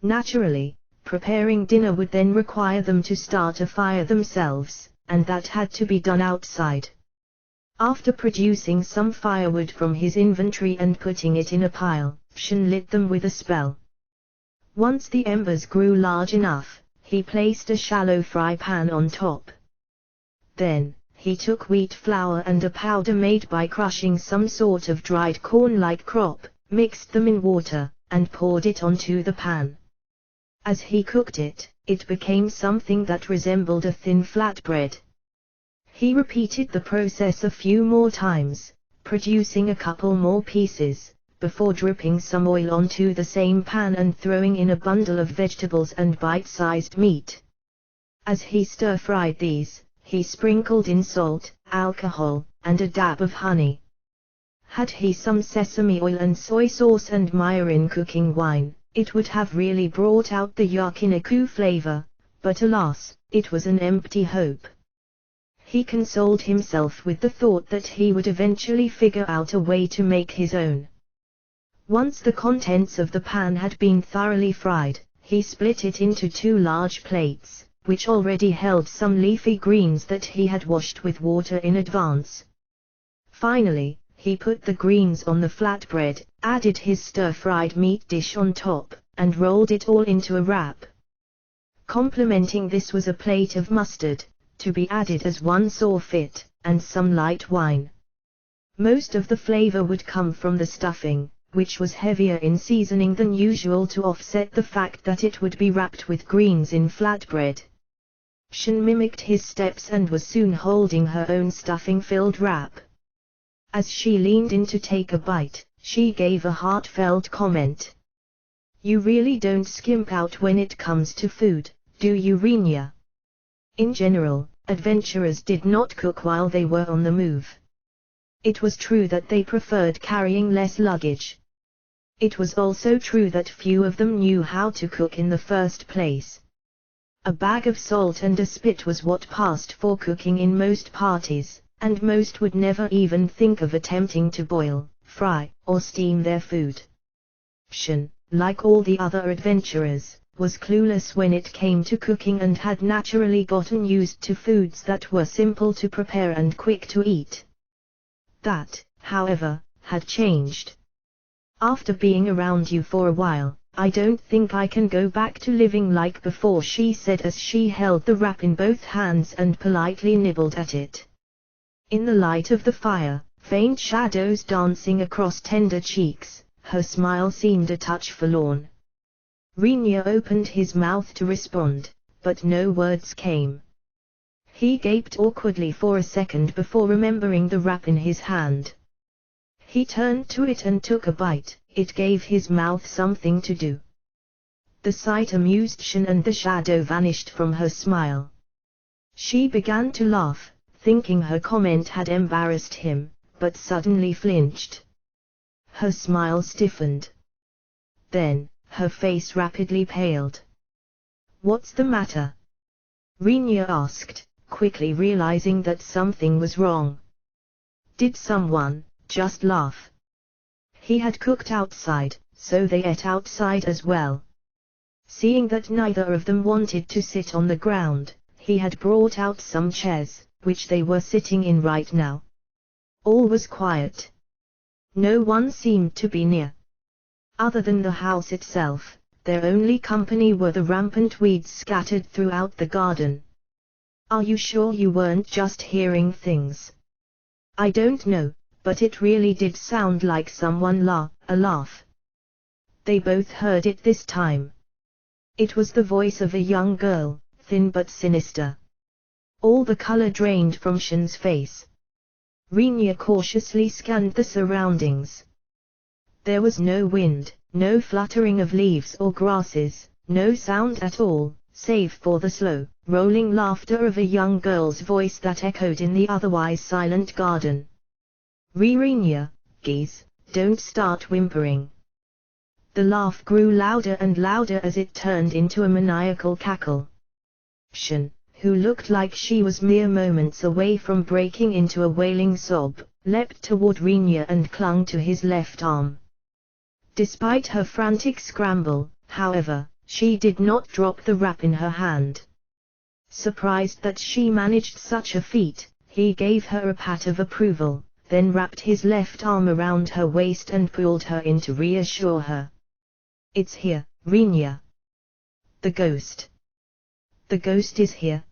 Naturally, preparing dinner would then require them to start a fire themselves, and that had to be done outside. After producing some firewood from his inventory and putting it in a pile, Shin lit them with a spell. Once the embers grew large enough, he placed a shallow fry pan on top. Then, he took wheat flour and a powder made by crushing some sort of dried corn-like crop, mixed them in water, and poured it onto the pan. As he cooked it, it became something that resembled a thin flatbread. He repeated the process a few more times, producing a couple more pieces, before dripping some oil onto the same pan and throwing in a bundle of vegetables and bite-sized meat. As he stir-fried these, he sprinkled in salt, alcohol, and a dab of honey. Had he some sesame oil and soy sauce and mirin cooking wine, it would have really brought out the yakiniku flavor, but alas, it was an empty hope. He consoled himself with the thought that he would eventually figure out a way to make his own. Once the contents of the pan had been thoroughly fried, he split it into two large plates, which already held some leafy greens that he had washed with water in advance. Finally, he put the greens on the flatbread, added his stir-fried meat dish on top, and rolled it all into a wrap. Complementing this was a plate of mustard, to be added as one saw fit, and some light wine. Most of the flavor would come from the stuffing, which was heavier in seasoning than usual to offset the fact that it would be wrapped with greens in flatbread. Shin mimicked his steps and was soon holding her own stuffing-filled wrap. As she leaned in to take a bite, she gave a heartfelt comment. "You really don't skimp out when it comes to food, do you, Rinya?" In general, adventurers did not cook while they were on the move. It was true that they preferred carrying less luggage. It was also true that few of them knew how to cook in the first place. A bag of salt and a spit was what passed for cooking in most parties, and most would never even think of attempting to boil, fry, or steam their food. Shen, like all the other adventurers, was clueless when it came to cooking and had naturally gotten used to foods that were simple to prepare and quick to eat. That, however, had changed. After being around you for a while, I don't think I can go back to living like before, she said as she held the wrap in both hands and politely nibbled at it. In the light of the fire, faint shadows dancing across tender cheeks, her smile seemed a touch forlorn. Rinya opened his mouth to respond, but no words came. He gaped awkwardly for a second before remembering the wrap in his hand. He turned to it and took a bite. It gave his mouth something to do. The sight amused Shen and the shadow vanished from her smile. She began to laugh, thinking her comment had embarrassed him, but suddenly flinched. Her smile stiffened. Then, her face rapidly paled. "What's the matter?" Rinya asked, quickly realizing that something was wrong. Did someone just laugh? He had cooked outside, so they ate outside as well. Seeing that neither of them wanted to sit on the ground, he had brought out some chairs, which they were sitting in right now. All was quiet. No one seemed to be near. Other than the house itself, their only company were the rampant weeds scattered throughout the garden. "Are you sure you weren't just hearing things?" "I don't know, but it really did sound like someone a laugh." They both heard it this time. It was the voice of a young girl, thin but sinister. All the color drained from Shen's face. Rinya cautiously scanned the surroundings. There was no wind, no fluttering of leaves or grasses, no sound at all, save for the slow, rolling laughter of a young girl's voice that echoed in the otherwise silent garden. "Rinya, geez, don't start whimpering." The laugh grew louder and louder as it turned into a maniacal cackle. Shen, who looked like she was mere moments away from breaking into a wailing sob, leapt toward Rinya and clung to his left arm. Despite her frantic scramble, however, she did not drop the wrap in her hand. Surprised that she managed such a feat, he gave her a pat of approval, then wrapped his left arm around her waist and pulled her in to reassure her. "It's here, Rinya. The ghost. The ghost is here."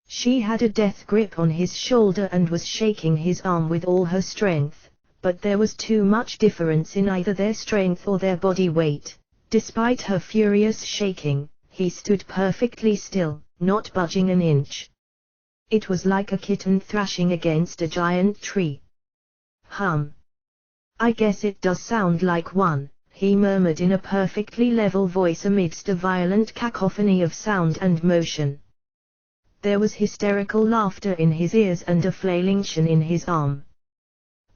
She had a death grip on his shoulder and was shaking his arm with all her strength, but there was too much difference in either their strength or their body weight. Despite her furious shaking, he stood perfectly still, not budging an inch. It was like a kitten thrashing against a giant tree. "I guess it does sound like one," he murmured in a perfectly level voice amidst a violent cacophony of sound and motion. There was hysterical laughter in his ears and a flailing Shen in his arm.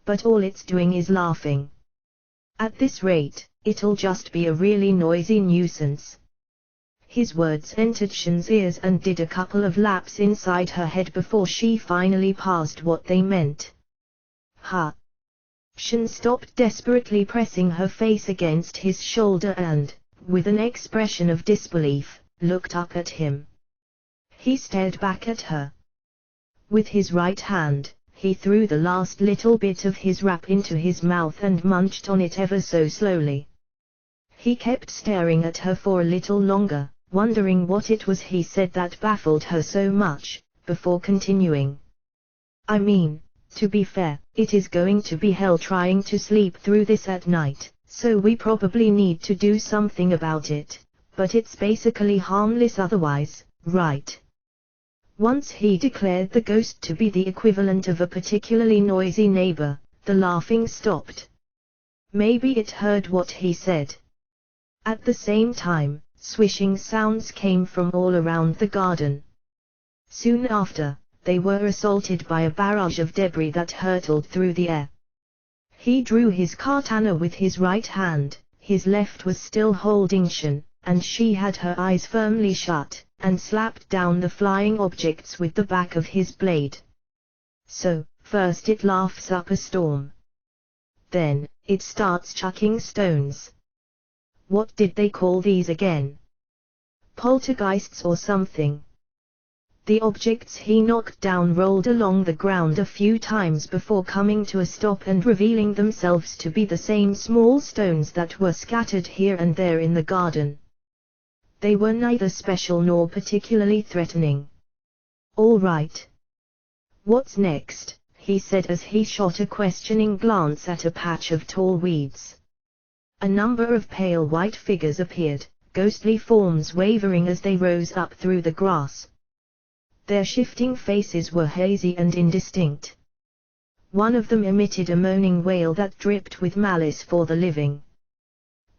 "But all it's doing is laughing. At this rate, it'll just be a really noisy nuisance." His words entered Shen's ears and did a couple of laps inside her head before she finally passed what they meant. Shen stopped desperately pressing her face against his shoulder and, with an expression of disbelief, looked up at him. He stared back at her. With his right hand, he threw the last little bit of his wrap into his mouth and munched on it ever so slowly. He kept staring at her for a little longer, wondering what it was he said that baffled her so much, before continuing. "I mean, to be fair, it is going to be hell trying to sleep through this at night, so we probably need to do something about it, but it's basically harmless otherwise, right?" Once he declared the ghost to be the equivalent of a particularly noisy neighbor, the laughing stopped. Maybe it heard what he said. At the same time, swishing sounds came from all around the garden. Soon after, they were assaulted by a barrage of debris that hurtled through the air. He drew his katana with his right hand, his left was still holding Shin, and she had her eyes firmly shut, and slapped down the flying objects with the back of his blade. So, first it laughs up a storm. Then, it starts chucking stones. What did they call these again? Poltergeists or something. The objects he knocked down rolled along the ground a few times before coming to a stop and revealing themselves to be the same small stones that were scattered here and there in the garden. They were neither special nor particularly threatening. "All right. What's next?" he said as he shot a questioning glance at a patch of tall weeds. A number of pale white figures appeared, ghostly forms wavering as they rose up through the grass. Their shifting faces were hazy and indistinct. One of them emitted a moaning wail that dripped with malice for the living.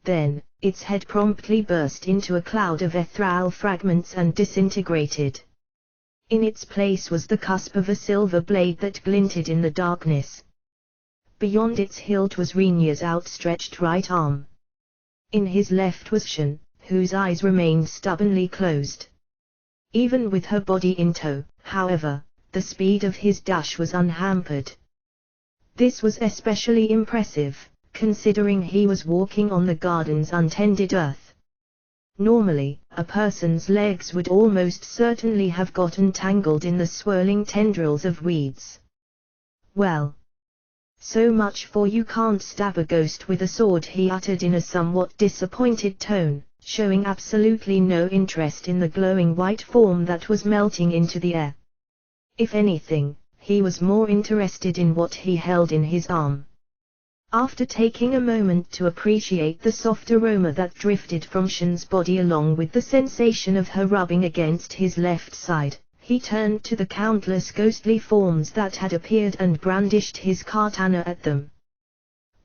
Then, its head promptly burst into a cloud of ethereal fragments and disintegrated. In its place was the cusp of a silver blade that glinted in the darkness. Beyond its hilt was Rinya's outstretched right arm. In his left was Shin, whose eyes remained stubbornly closed. Even with her body in tow, however, the speed of his dash was unhampered. This was especially impressive, considering he was walking on the garden's untended earth. Normally, a person's legs would almost certainly have gotten tangled in the swirling tendrils of weeds. "Well, so much for you can't stab a ghost with a sword," he uttered in a somewhat disappointed tone, showing absolutely no interest in the glowing white form that was melting into the air. If anything, he was more interested in what he held in his arm. After taking a moment to appreciate the soft aroma that drifted from Shin's body along with the sensation of her rubbing against his left side, he turned to the countless ghostly forms that had appeared and brandished his katana at them.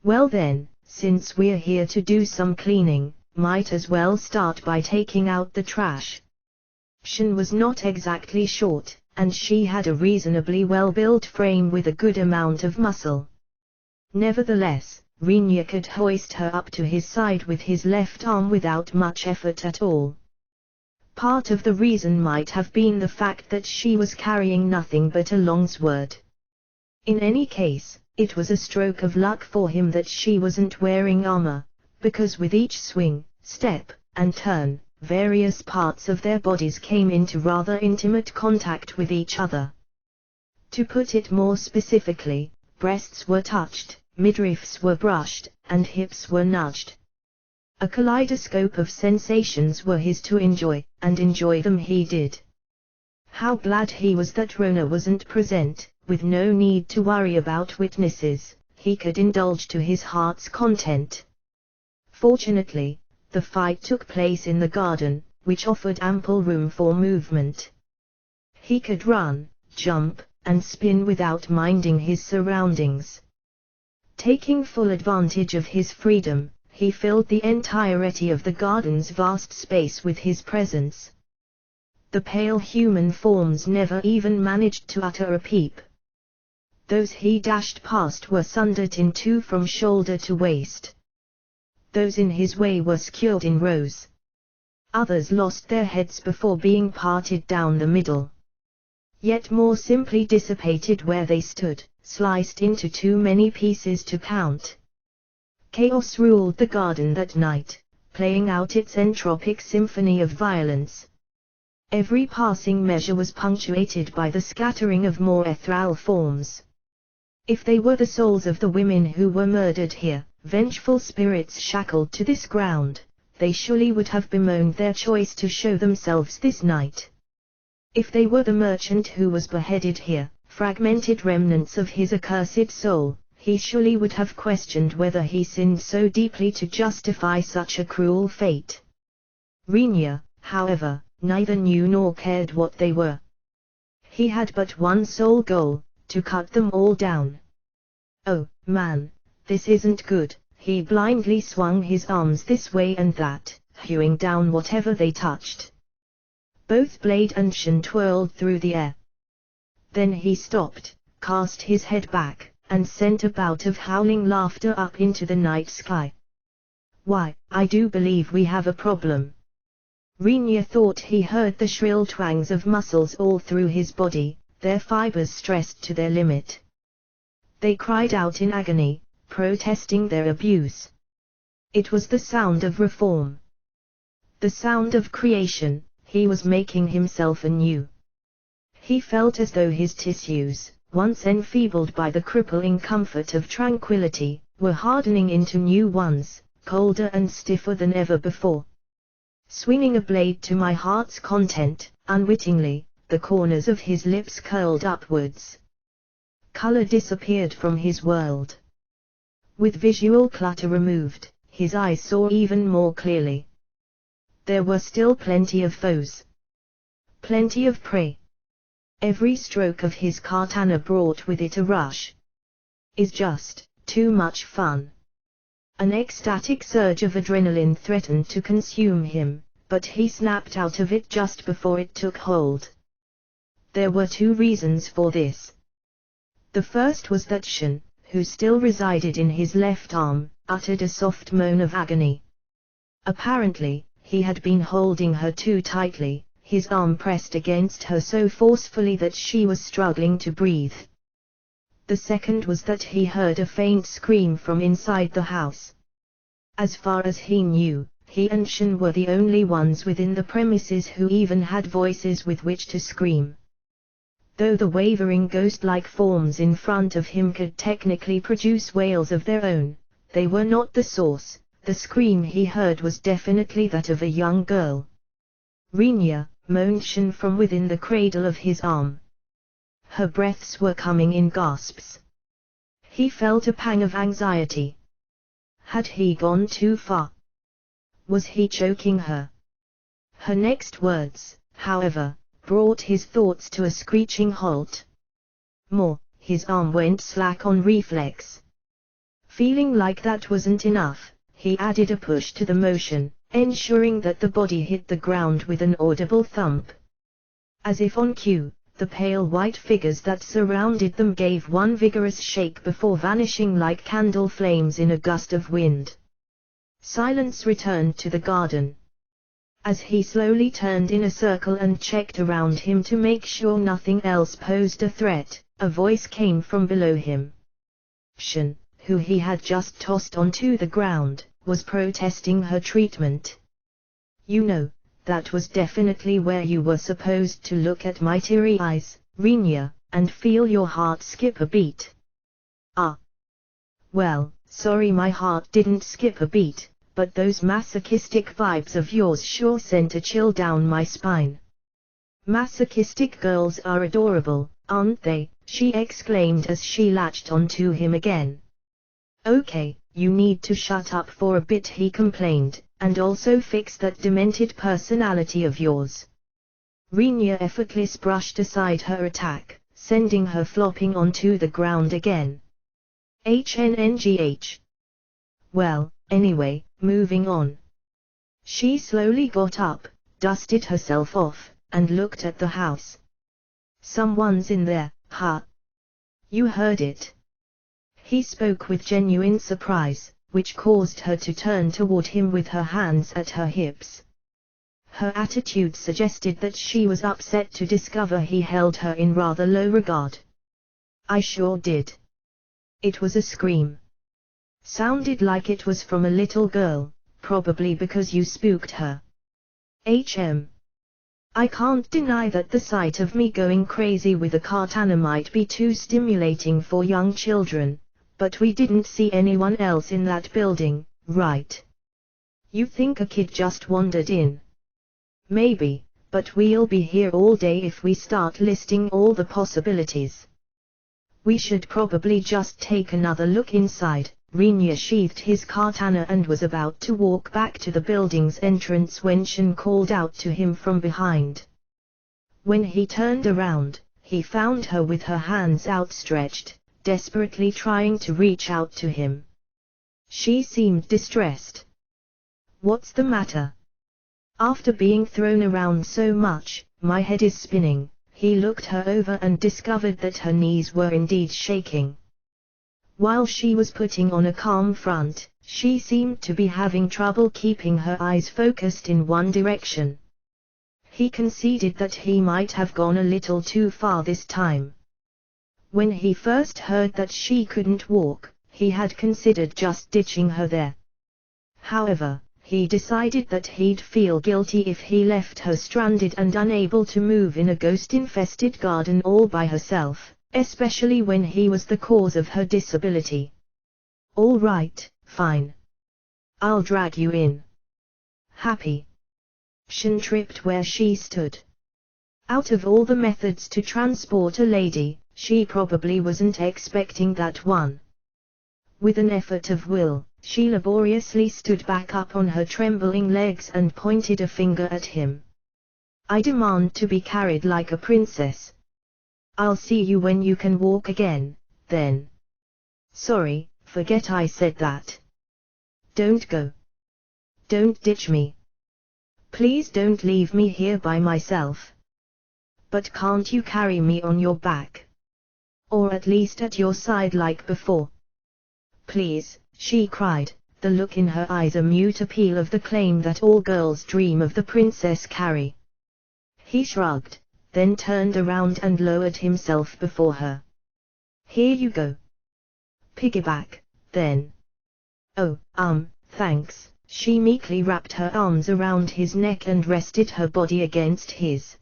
"Well then, since we're here to do some cleaning, might as well start by taking out the trash." Shin was not exactly short, and she had a reasonably well-built frame with a good amount of muscle. Nevertheless, Rinya could hoist her up to his side with his left arm without much effort at all. Part of the reason might have been the fact that she was carrying nothing but a longsword. In any case, it was a stroke of luck for him that she wasn't wearing armor, because with each swing, step, and turn, various parts of their bodies came into rather intimate contact with each other. To put it more specifically, breasts were touched, midriffs were brushed, and hips were nudged. A kaleidoscope of sensations were his to enjoy, and enjoy them he did. How glad he was that Rona wasn't present. With no need to worry about witnesses, he could indulge to his heart's content. Fortunately, the fight took place in the garden, which offered ample room for movement. He could run, jump, and spin without minding his surroundings. Taking full advantage of his freedom, he filled the entirety of the garden's vast space with his presence. The pale human forms never even managed to utter a peep. Those he dashed past were sundered in two from shoulder to waist. Those in his way were skewered in rows. Others lost their heads before being parted down the middle. Yet more simply dissipated where they stood, sliced into too many pieces to count. Chaos ruled the garden that night, playing out its entropic symphony of violence. Every passing measure was punctuated by the scattering of more ethereal forms. If they were the souls of the women who were murdered here, vengeful spirits shackled to this ground, they surely would have bemoaned their choice to show themselves this night. If they were the merchant who was beheaded here, fragmented remnants of his accursed soul, he surely would have questioned whether he sinned so deeply to justify such a cruel fate. Rinya, however, neither knew nor cared what they were. He had but one sole goal: to cut them all down. "Oh, man, this isn't good." He blindly swung his arms this way and that, hewing down whatever they touched. Both blade and Shin twirled through the air. Then he stopped, cast his head back, and sent a bout of howling laughter up into the night sky. Why, I do believe we have a problem. Rinya thought he heard the shrill twangs of muscles all through his body, their fibers stressed to their limit. They cried out in agony, protesting their abuse. It was the sound of reform. The sound of creation. He was making himself anew. He felt as though his tissues, once enfeebled by the crippling comfort of tranquility, were hardening into new ones, colder and stiffer than ever before. Swinging a blade to my heart's content, unwittingly, the corners of his lips curled upwards. Color disappeared from his world. With visual clutter removed, his eyes saw even more clearly. There were still plenty of foes. Plenty of prey. Every stroke of his katana brought with it a rush. Is just too much fun. An ecstatic surge of adrenaline threatened to consume him, but he snapped out of it just before it took hold. There were two reasons for this. The first was that Shin, who still resided in his left arm, uttered a soft moan of agony. Apparently, he had been holding her too tightly, his arm pressed against her so forcefully that she was struggling to breathe. The second was that he heard a faint scream from inside the house. As far as he knew, he and Shin were the only ones within the premises who even had voices with which to scream. Though the wavering ghost-like forms in front of him could technically produce wails of their own, they were not the source. The scream he heard was definitely that of a young girl. Rinya, moaned Shin from within the cradle of his arm. Her breaths were coming in gasps. He felt a pang of anxiety. Had he gone too far? Was he choking her? Her next words, however, brought his thoughts to a screeching halt. More, his arm went slack on reflex. Feeling like that wasn't enough, he added a push to the motion, ensuring that the body hit the ground with an audible thump. As if on cue, the pale white figures that surrounded them gave one vigorous shake before vanishing like candle flames in a gust of wind. Silence returned to the garden. As he slowly turned in a circle and checked around him to make sure nothing else posed a threat, a voice came from below him. Shin, who he had just tossed onto the ground, was protesting her treatment. You know, that was definitely where you were supposed to look at my teary eyes, Rinya, and feel your heart skip a beat. Ah. Well, sorry my heart didn't skip a beat, but those masochistic vibes of yours sure sent a chill down my spine. Masochistic girls are adorable, aren't they? She exclaimed as she latched onto him again. Okay, you need to shut up for a bit, he complained, and also fix that demented personality of yours. Rinya effortlessly brushed aside her attack, sending her flopping onto the ground again. HNNGH. Well, anyway, moving on. She slowly got up, dusted herself off, and looked at the house. Someone's in there, huh? You heard it. He spoke with genuine surprise, which caused her to turn toward him with her hands at her hips. Her attitude suggested that she was upset to discover he held her in rather low regard. I sure did. It was a scream. Sounded like it was from a little girl, probably because you spooked her. I can't deny that the sight of me going crazy with a katana might be too stimulating for young children, but we didn't see anyone else in that building, right? You think a kid just wandered in? Maybe, but we'll be here all day if we start listing all the possibilities. We should probably just take another look inside. Rinya sheathed his katana and was about to walk back to the building's entrance when Shin called out to him from behind. When he turned around, he found her with her hands outstretched, desperately trying to reach out to him. She seemed distressed. What's the matter? After being thrown around so much, my head is spinning. He looked her over and discovered that her knees were indeed shaking. While she was putting on a calm front, She seemed to be having trouble keeping her eyes focused in one direction. He conceded that he might have gone a little too far this time. When he first heard that she couldn't walk, he had considered just ditching her there. However, he decided that he'd feel guilty if he left her stranded and unable to move in a ghost-infested garden all by herself, especially when he was the cause of her disability. "All right, fine. I'll drag you in." Happy. Shin tripped where she stood. Out of all the methods to transport a lady, she probably wasn't expecting that one. With an effort of will, she laboriously stood back up on her trembling legs and pointed a finger at him. "I demand to be carried like a princess. I'll see you when you can walk again, then." "Sorry, forget I said that. Don't go. Don't ditch me. Please don't leave me here by myself. But can't you carry me on your back? Or at least at your side like before?" "Please," she cried, the look in her eyes a mute appeal of the claim that all girls dream of the princess carry. He shrugged, then turned around and lowered himself before her. "Here you go. Piggyback, then." "Oh, thanks." She meekly wrapped her arms around his neck and rested her body against his.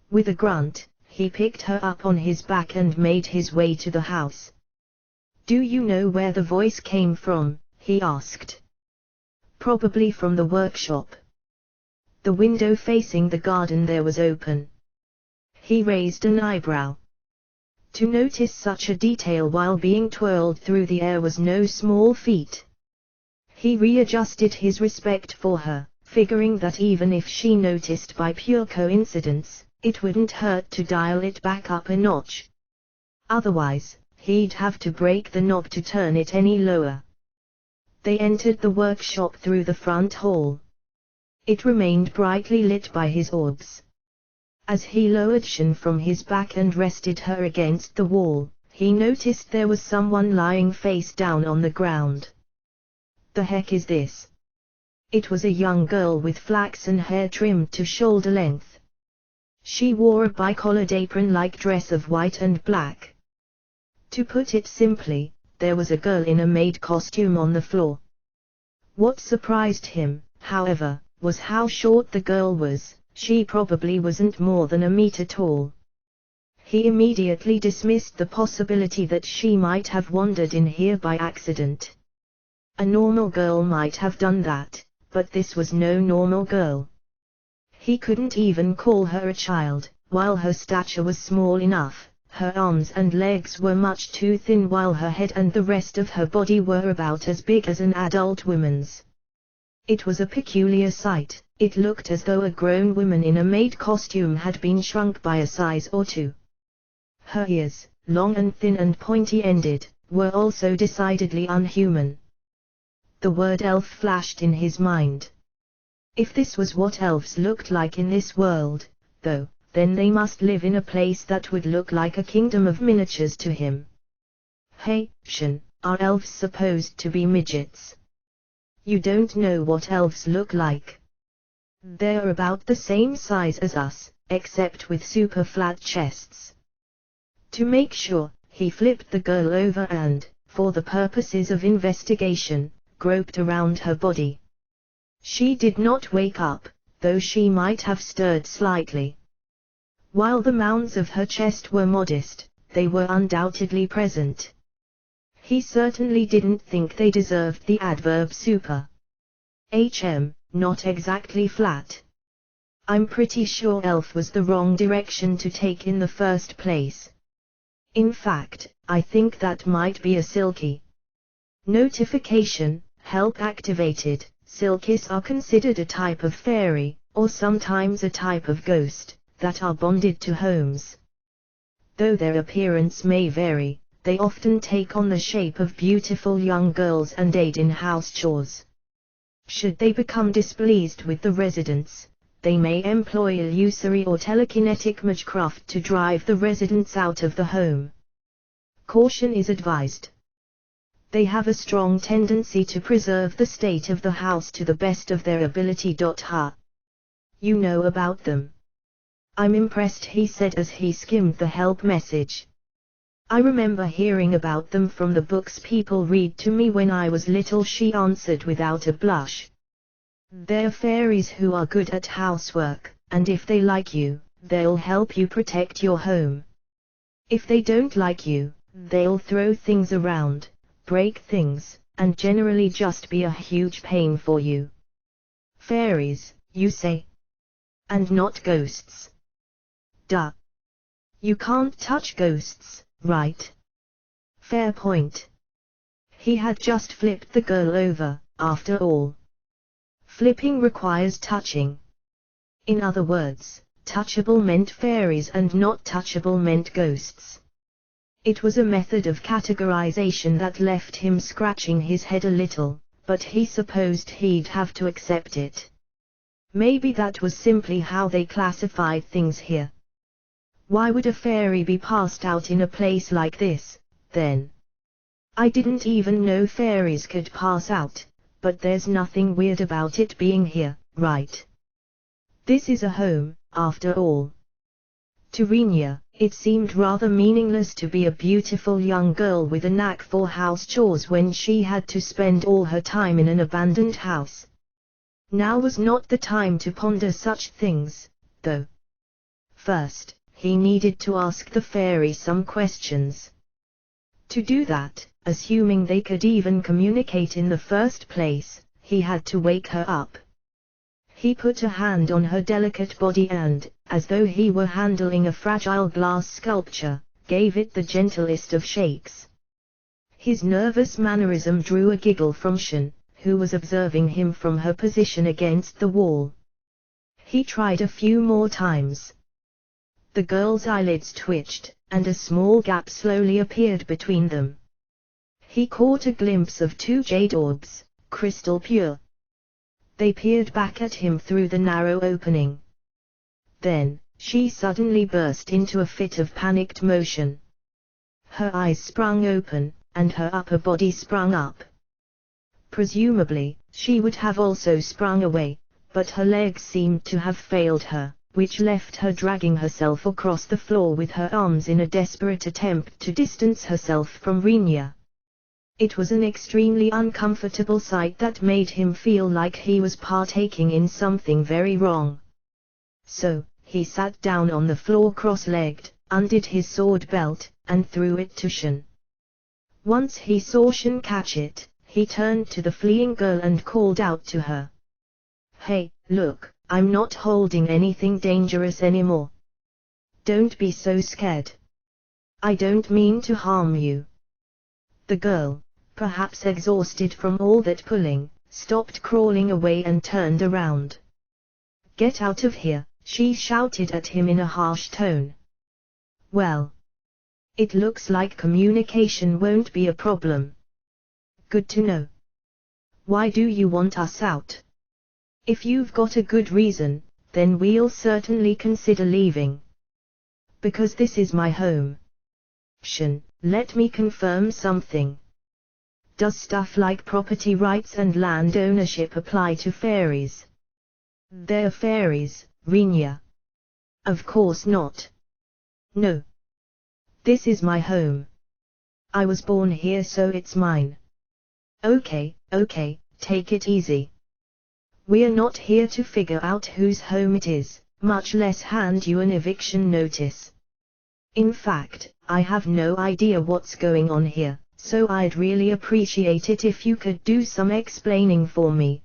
With a grunt, he picked her up on his back and made his way to the house. "Do you know where the voice came from?" he asked. "Probably from the workshop." The window facing the garden there was open. He raised an eyebrow. To notice such a detail while being twirled through the air was no small feat. He readjusted his respect for her, figuring that even if she noticed by pure coincidence, it wouldn't hurt to dial it back up a notch. Otherwise, he'd have to break the knob to turn it any lower. They entered the workshop through the front hall. It remained brightly lit by his orbs. As he lowered Shin from his back and rested her against the wall, he noticed there was someone lying face down on the ground. "The heck is this?" It was a young girl with flaxen hair trimmed to shoulder length. She wore a bi-collared apron-like dress of white and black. To put it simply, there was a girl in a maid costume on the floor. What surprised him, however, was how short the girl was. She probably wasn't more than a meter tall. He immediately dismissed the possibility that she might have wandered in here by accident. A normal girl might have done that, but this was no normal girl. He couldn't even call her a child. While her stature was small enough, her arms and legs were much too thin, while her head and the rest of her body were about as big as an adult woman's. It was a peculiar sight. It looked as though a grown woman in a maid costume had been shrunk by a size or two. Her ears, long and thin and pointy-ended, were also decidedly unhuman. The word elf flashed in his mind. If this was what elves looked like in this world, though, then they must live in a place that would look like a kingdom of miniatures to him. "Hey, Shin, are elves supposed to be midgets?" "You don't know what elves look like. They're about the same size as us, except with super flat chests." To make sure, he flipped the girl over and, for the purposes of investigation, groped around her body. She did not wake up, though she might have stirred slightly. While the mounds of her chest were modest, they were undoubtedly present. He certainly didn't think they deserved the adverb super. Not exactly flat. I'm pretty sure elf was the wrong direction to take in the first place. In fact, I think that might be a silky. Notification, help activated. Silkies are considered a type of fairy, or sometimes a type of ghost, that are bonded to homes. Though their appearance may vary, they often take on the shape of beautiful young girls and aid in house chores. Should they become displeased with the residents, they may employ illusory or telekinetic magecraft to drive the residents out of the home. Caution is advised. They have a strong tendency to preserve the state of the house to the best of their ability. Ha! You know about them. I'm impressed, he said as he skimmed the help message. I remember hearing about them from the books people read to me when I was little, she answered without a blush. They're fairies who are good at housework, and if they like you, they'll help you protect your home. If they don't like you, they'll throw things around, break things, and generally just be a huge pain for you. Fairies, you say? And not ghosts. Duh. You can't touch ghosts, right? Fair point. He had just flipped the girl over, after all. Flipping requires touching. In other words, touchable meant fairies and not touchable meant ghosts. It was a method of categorization that left him scratching his head a little, but he supposed he'd have to accept it. Maybe that was simply how they classified things here. Why would a fairy be passed out in a place like this, then? I didn't even know fairies could pass out, but there's nothing weird about it being here, right? This is a home, after all. To Rinya, it seemed rather meaningless to be a beautiful young girl with a knack for house chores when she had to spend all her time in an abandoned house. Now was not the time to ponder such things, though. First, he needed to ask the fairy some questions. To do that, assuming they could even communicate in the first place, he had to wake her up. He put a hand on her delicate body and, as though he were handling a fragile glass sculpture, gave it the gentlest of shakes. His nervous mannerism drew a giggle from Shin, who was observing him from her position against the wall. He tried a few more times. The girl's eyelids twitched, and a small gap slowly appeared between them. He caught a glimpse of two jade orbs, crystal pure. They peered back at him through the narrow opening. Then, she suddenly burst into a fit of panicked motion. Her eyes sprung open, and her upper body sprung up. Presumably, she would have also sprung away, but her legs seemed to have failed her, which left her dragging herself across the floor with her arms in a desperate attempt to distance herself from Rinya. It was an extremely uncomfortable sight that made him feel like he was partaking in something very wrong. So, he sat down on the floor cross-legged, undid his sword belt, and threw it to Shin. Once he saw Shin catch it, he turned to the fleeing girl and called out to her. Hey, look, I'm not holding anything dangerous anymore. Don't be so scared. I don't mean to harm you. The girl, perhaps exhausted from all that pulling, stopped crawling away and turned around. Get out of here, she shouted at him in a harsh tone. Well. It looks like communication won't be a problem. Good to know. Why do you want us out? If you've got a good reason, then we'll certainly consider leaving. Because this is my home. Shin, let me confirm something. Does stuff like property rights and land ownership apply to fairies? They're fairies, Rinya. Of course not. No. This is my home. I was born here, so it's mine. Okay, take it easy. We're not here to figure out whose home it is, much less hand you an eviction notice. In fact, I have no idea what's going on here, so I'd really appreciate it if you could do some explaining for me.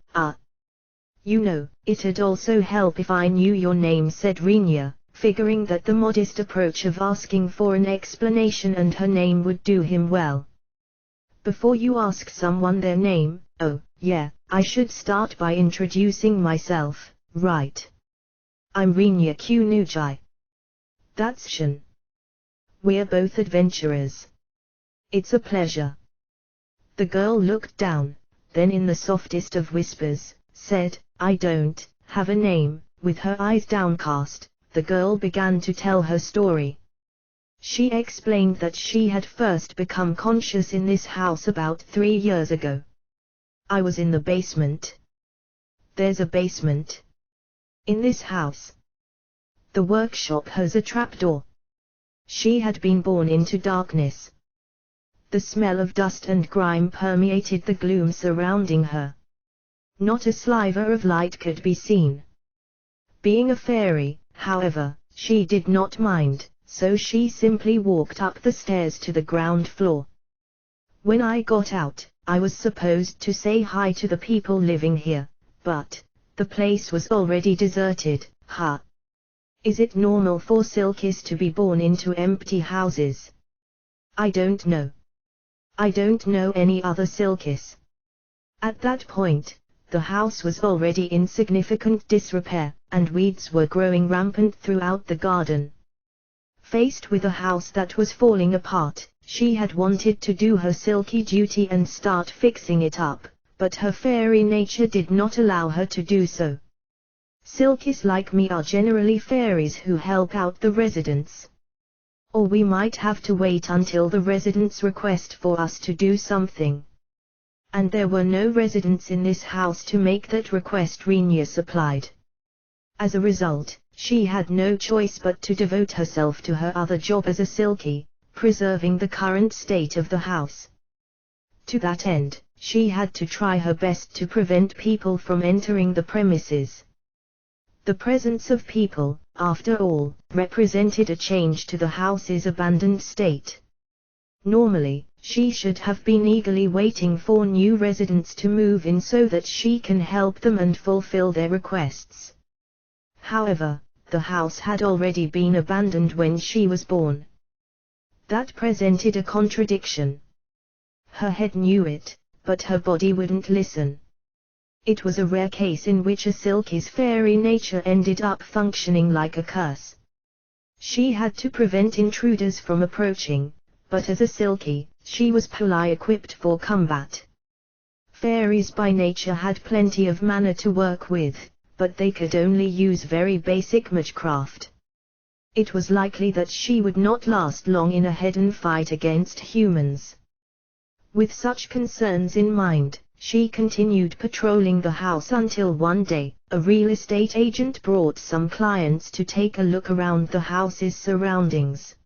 You know, it'd also help if I knew your name, said Rinya, figuring that the modest approach of asking for an explanation and her name would do him well. Before you ask someone their name, oh, yeah, I should start by introducing myself, right? I'm Rinya Kunujai. That's Shin. We're both adventurers. It's a pleasure. The girl looked down, then in the softest of whispers, said, I don't have a name. With her eyes downcast, the girl began to tell her story. She explained that she had first become conscious in this house about 3 years ago. I was in the basement. There's a basement in this house. The workshop has a trapdoor. She had been born into darkness. The smell of dust and grime permeated the gloom surrounding her. Not a sliver of light could be seen. Being a fairy, however, she did not mind, so she simply walked up the stairs to the ground floor. When I got out, I was supposed to say hi to the people living here, but the place was already deserted. Huh? Is it normal for Silkies to be born into empty houses? I don't know. I don't know any other Silkies. At that point, the house was already in significant disrepair, and weeds were growing rampant throughout the garden. Faced with a house that was falling apart, she had wanted to do her silky duty and start fixing it up, but her fairy nature did not allow her to do so. Silkies like me are generally fairies who help out the residents. Or we might have to wait until the residents request for us to do something. And there were no residents in this house to make that request. Renia supplied. As a result, she had no choice but to devote herself to her other job as a Silkie, preserving the current state of the house. To that end, she had to try her best to prevent people from entering the premises. The presence of people, after all, represented a change to the house's abandoned state. Normally, she should have been eagerly waiting for new residents to move in so that she can help them and fulfill their requests. However, the house had already been abandoned when she was born. That presented a contradiction. Her head knew it, but her body wouldn't listen. It was a rare case in which a Silkie's fairy nature ended up functioning like a curse. She had to prevent intruders from approaching, but as a Silkie, she was poorly equipped for combat. Fairies by nature had plenty of mana to work with, but they could only use very basic magecraft. It was likely that she would not last long in a head-on fight against humans. With such concerns in mind, she continued patrolling the house until one day, a real estate agent brought some clients to take a look around the house's surroundings.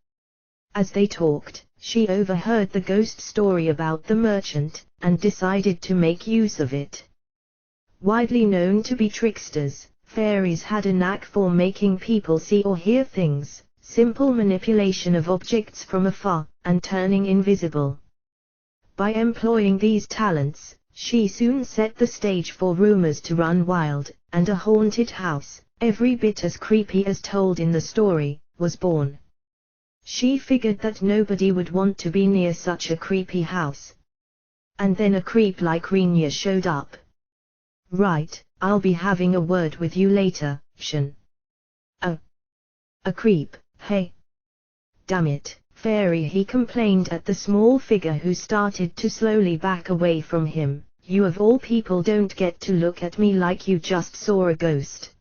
As they talked, she overheard the ghost story about the merchant, and decided to make use of it. Widely known to be tricksters, fairies had a knack for making people see or hear things, simple manipulation of objects from afar, and turning invisible. By employing these talents, she soon set the stage for rumors to run wild, and a haunted house, every bit as creepy as told in the story, was born. She figured that nobody would want to be near such a creepy house. And then a creep like Renia showed up. Right, I'll be having a word with you later, Shen. A creep, hey. Damn it, fairy, he complained at the small figure who started to slowly back away from him. You of all people don't get to look at me like you just saw a ghost.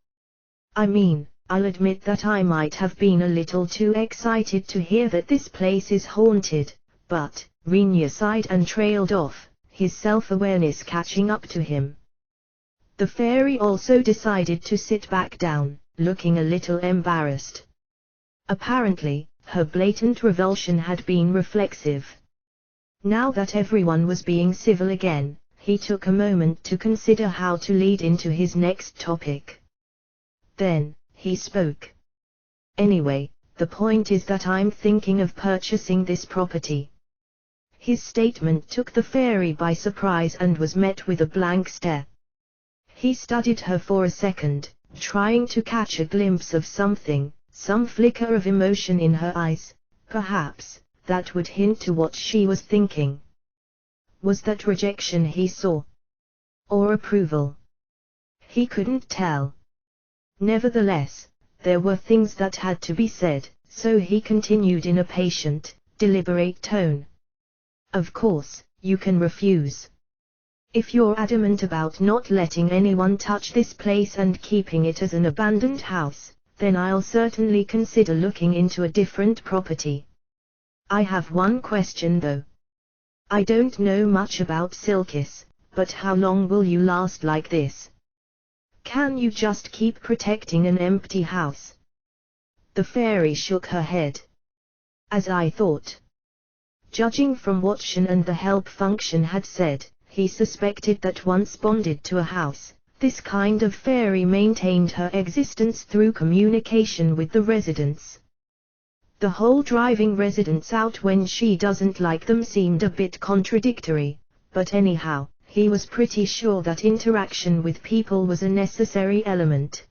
I mean, I'll admit that I might have been a little too excited to hear that this place is haunted, but, Renia sighed and trailed off, his self-awareness catching up to him. The fairy also decided to sit back down, looking a little embarrassed. Apparently, her blatant revulsion had been reflexive. Now that everyone was being civil again, he took a moment to consider how to lead into his next topic. Then, he spoke. Anyway, the point is that I'm thinking of purchasing this property. His statement took the fairy by surprise and was met with a blank stare. He studied her for a second, trying to catch a glimpse of something, some flicker of emotion in her eyes, perhaps, that would hint to what she was thinking. Was that rejection he saw? Or approval? He couldn't tell. Nevertheless, there were things that had to be said, so he continued in a patient, deliberate tone. Of course, you can refuse. If you're adamant about not letting anyone touch this place and keeping it as an abandoned house, then I'll certainly consider looking into a different property. I have one question though. I don't know much about Silkis, but how long will you last like this? Can you just keep protecting an empty house? The fairy shook her head. As I thought. Judging from what Shin and the help function had said, he suspected that once bonded to a house, this kind of fairy maintained her existence through communication with the residents. The whole driving residents out when she doesn't like them seemed a bit contradictory, but anyhow, he was pretty sure that interaction with people was a necessary element.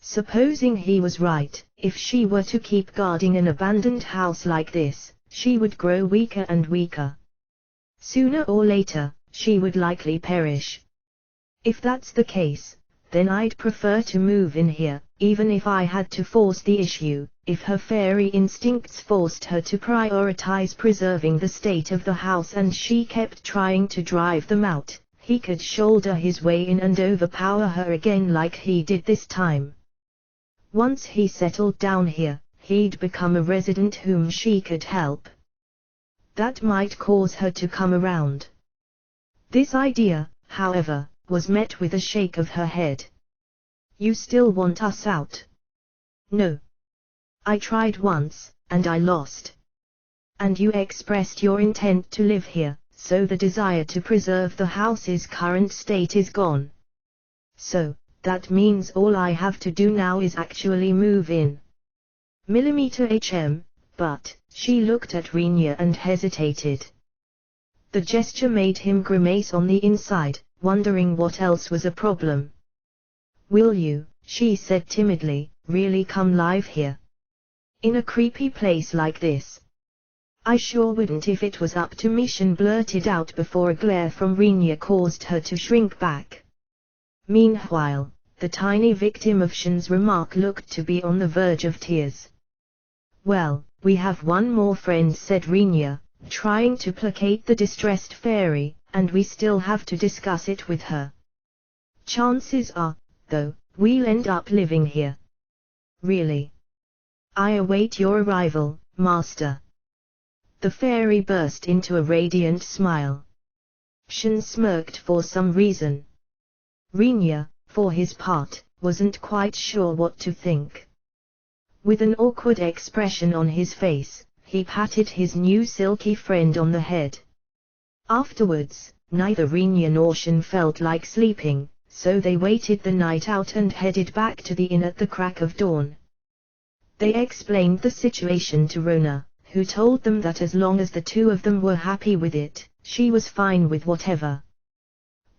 Supposing he was right, if she were to keep guarding an abandoned house like this, she would grow weaker and weaker. Sooner or later, she would likely perish. If that's the case, then I'd prefer to move in here, even if I had to force the issue. If her fairy instincts forced her to prioritize preserving the state of the house and she kept trying to drive them out, he could shoulder his way in and overpower her again like he did this time. Once he settled down here, he'd become a resident whom she could help. That might cause her to come around. This idea, however, was met with a shake of her head. You still want us out? No. I tried once, and I lost. And you expressed your intent to live here, so the desire to preserve the house's current state is gone. So, that means all I have to do now is actually move in. But, she looked at Rinya and hesitated. The gesture made him grimace on the inside, wondering what else was a problem. Will you, she said timidly, really come live here? In a creepy place like this? I sure wouldn't if it was up to me, Shin blurted out before a glare from Rinya caused her to shrink back. Meanwhile, the tiny victim of Shin's remark looked to be on the verge of tears. Well, we have one more friend, said Rinya, trying to placate the distressed fairy, and we still have to discuss it with her. Chances are, though, we'll end up living here. Really? I await your arrival, Master. The fairy burst into a radiant smile. Shin smirked for some reason. Rinya, for his part, wasn't quite sure what to think. With an awkward expression on his face, he patted his new silky friend on the head. Afterwards, neither Rinya nor Shin felt like sleeping, so they waited the night out and headed back to the inn at the crack of dawn. They explained the situation to Rona, who told them that as long as the two of them were happy with it, she was fine with whatever.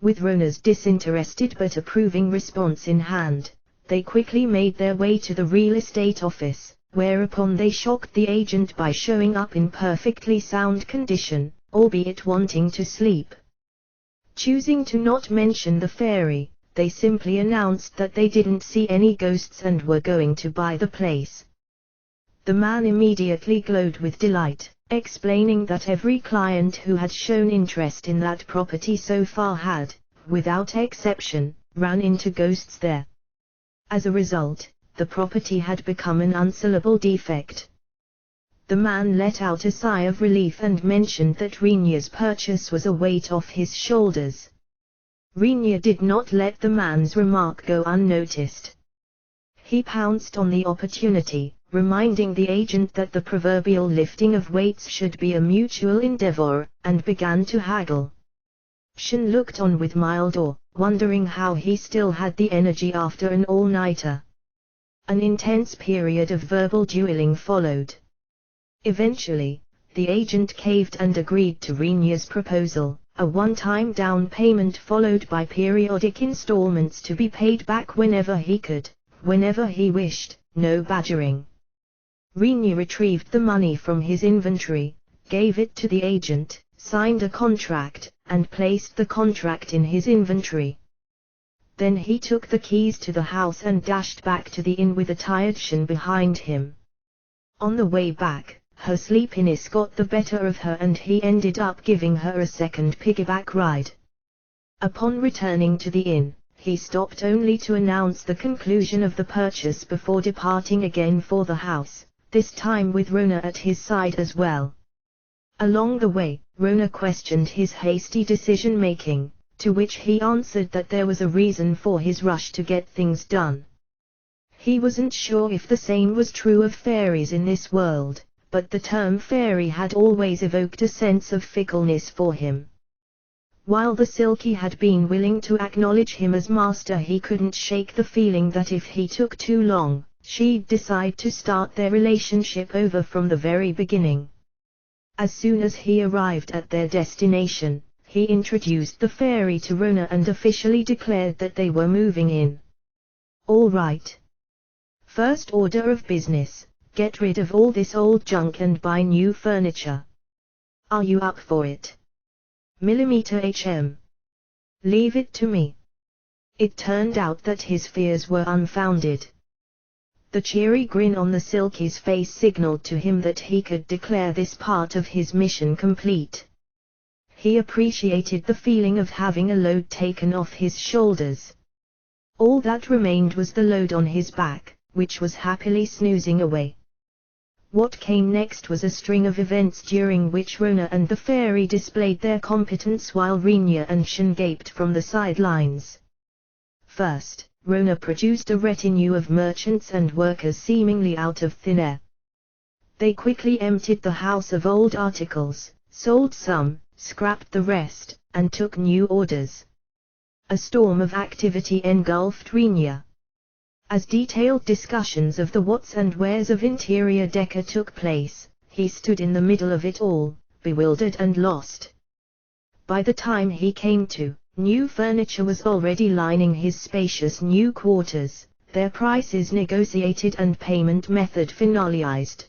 With Rona's disinterested but approving response in hand, they quickly made their way to the real estate office, whereupon they shocked the agent by showing up in perfectly sound condition, albeit wanting to sleep. Choosing to not mention the fairy, they simply announced that they didn't see any ghosts and were going to buy the place. The man immediately glowed with delight, explaining that every client who had shown interest in that property so far had, without exception, run into ghosts there. As a result, the property had become an unsellable defect. The man let out a sigh of relief and mentioned that Rinya's purchase was a weight off his shoulders. Rinya did not let the man's remark go unnoticed. He pounced on the opportunity, reminding the agent that the proverbial lifting of weights should be a mutual endeavor, and began to haggle. Shin looked on with mild awe, wondering how he still had the energy after an all-nighter. An intense period of verbal dueling followed. Eventually, the agent caved and agreed to Rinya's proposal, a one-time down payment followed by periodic installments to be paid back whenever he could, whenever he wished, no badgering. Rinya retrieved the money from his inventory, gave it to the agent, signed a contract, and placed the contract in his inventory. Then he took the keys to the house and dashed back to the inn with a tired Shin behind him. On the way back, her sleepiness got the better of her and he ended up giving her a second piggyback ride. Upon returning to the inn, he stopped only to announce the conclusion of the purchase before departing again for the house, this time with Rona at his side as well. Along the way, Rona questioned his hasty decision-making, to which he answered that there was a reason for his rush to get things done. He wasn't sure if the same was true of fairies in this world, but the term fairy had always evoked a sense of fickleness for him. While the Silky had been willing to acknowledge him as master, he couldn't shake the feeling that if he took too long, she'd decide to start their relationship over from the very beginning. As soon as he arrived at their destination, he introduced the fairy to Rona and officially declared that they were moving in. All right. First order of business, get rid of all this old junk and buy new furniture. Are you up for it? Leave it to me. It turned out that his fears were unfounded. The cheery grin on the Silky's face signaled to him that he could declare this part of his mission complete. He appreciated the feeling of having a load taken off his shoulders. All that remained was the load on his back, which was happily snoozing away. What came next was a string of events during which Rona and the fairy displayed their competence while Rinya and Shen gaped from the sidelines. First, Rona produced a retinue of merchants and workers seemingly out of thin air. They quickly emptied the house of old articles, sold some, scrapped the rest, and took new orders. A storm of activity engulfed Rinya. As detailed discussions of the whats and wheres of interior decor took place, he stood in the middle of it all, bewildered and lost. By the time he came to, new furniture was already lining his spacious new quarters, their prices negotiated and payment method finalized.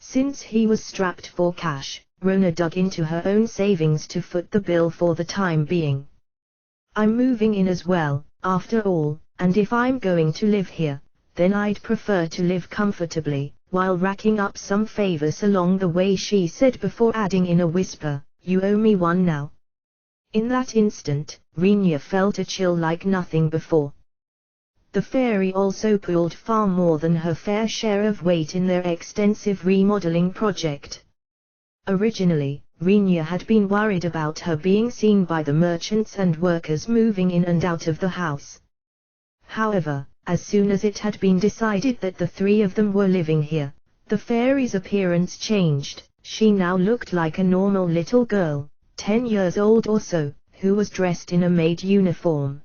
Since he was strapped for cash, Rona dug into her own savings to foot the bill for the time being. I'm moving in as well, after all, and if I'm going to live here, then I'd prefer to live comfortably, while racking up some favors along the way, she said before adding in a whisper, you owe me one now. In that instant, Rinya felt a chill like nothing before. The fairy also pulled far more than her fair share of weight in their extensive remodeling project. Originally, Rinya had been worried about her being seen by the merchants and workers moving in and out of the house. However, as soon as it had been decided that the three of them were living here, the fairy's appearance changed. She now looked like a normal little girl, 10 years old or so, who was dressed in a maid uniform.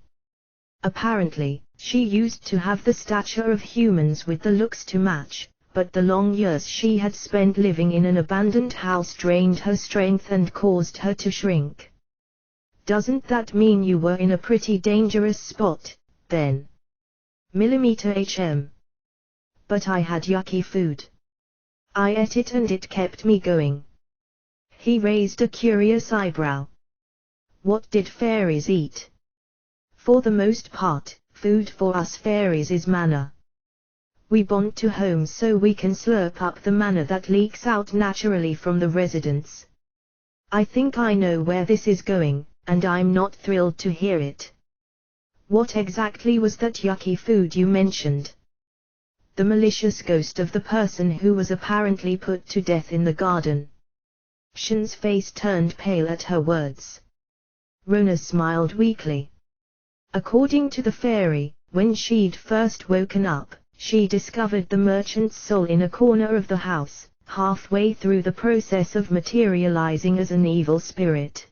Apparently, she used to have the stature of humans with the looks to match, but the long years she had spent living in an abandoned house drained her strength and caused her to shrink. Doesn't that mean you were in a pretty dangerous spot, then? But I had yucky food. I ate it and it kept me going. He raised a curious eyebrow. What did fairies eat? For the most part, food for us fairies is manna. We bond to homes so we can slurp up the manna that leaks out naturally from the residents. I think I know where this is going, and I'm not thrilled to hear it. What exactly was that yucky food you mentioned? The malicious ghost of the person who was apparently put to death in the garden. Shen's face turned pale at her words. Rona smiled weakly. According to the fairy, when she'd first woken up, she discovered the merchant's soul in a corner of the house, halfway through the process of materializing as an evil spirit.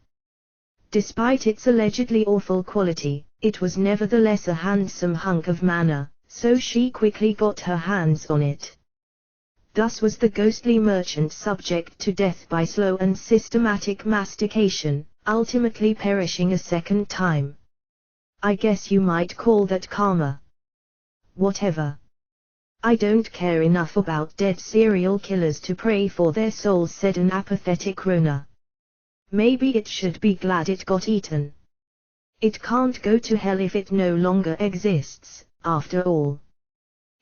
Despite its allegedly awful quality, it was nevertheless a handsome hunk of manna, so she quickly got her hands on it. Thus was the ghostly merchant subject to death by slow and systematic mastication, ultimately perishing a second time. I guess you might call that karma. Whatever. I don't care enough about dead serial killers to pray for their souls, said an apathetic Rona. Maybe it should be glad it got eaten. It can't go to hell if it no longer exists, after all.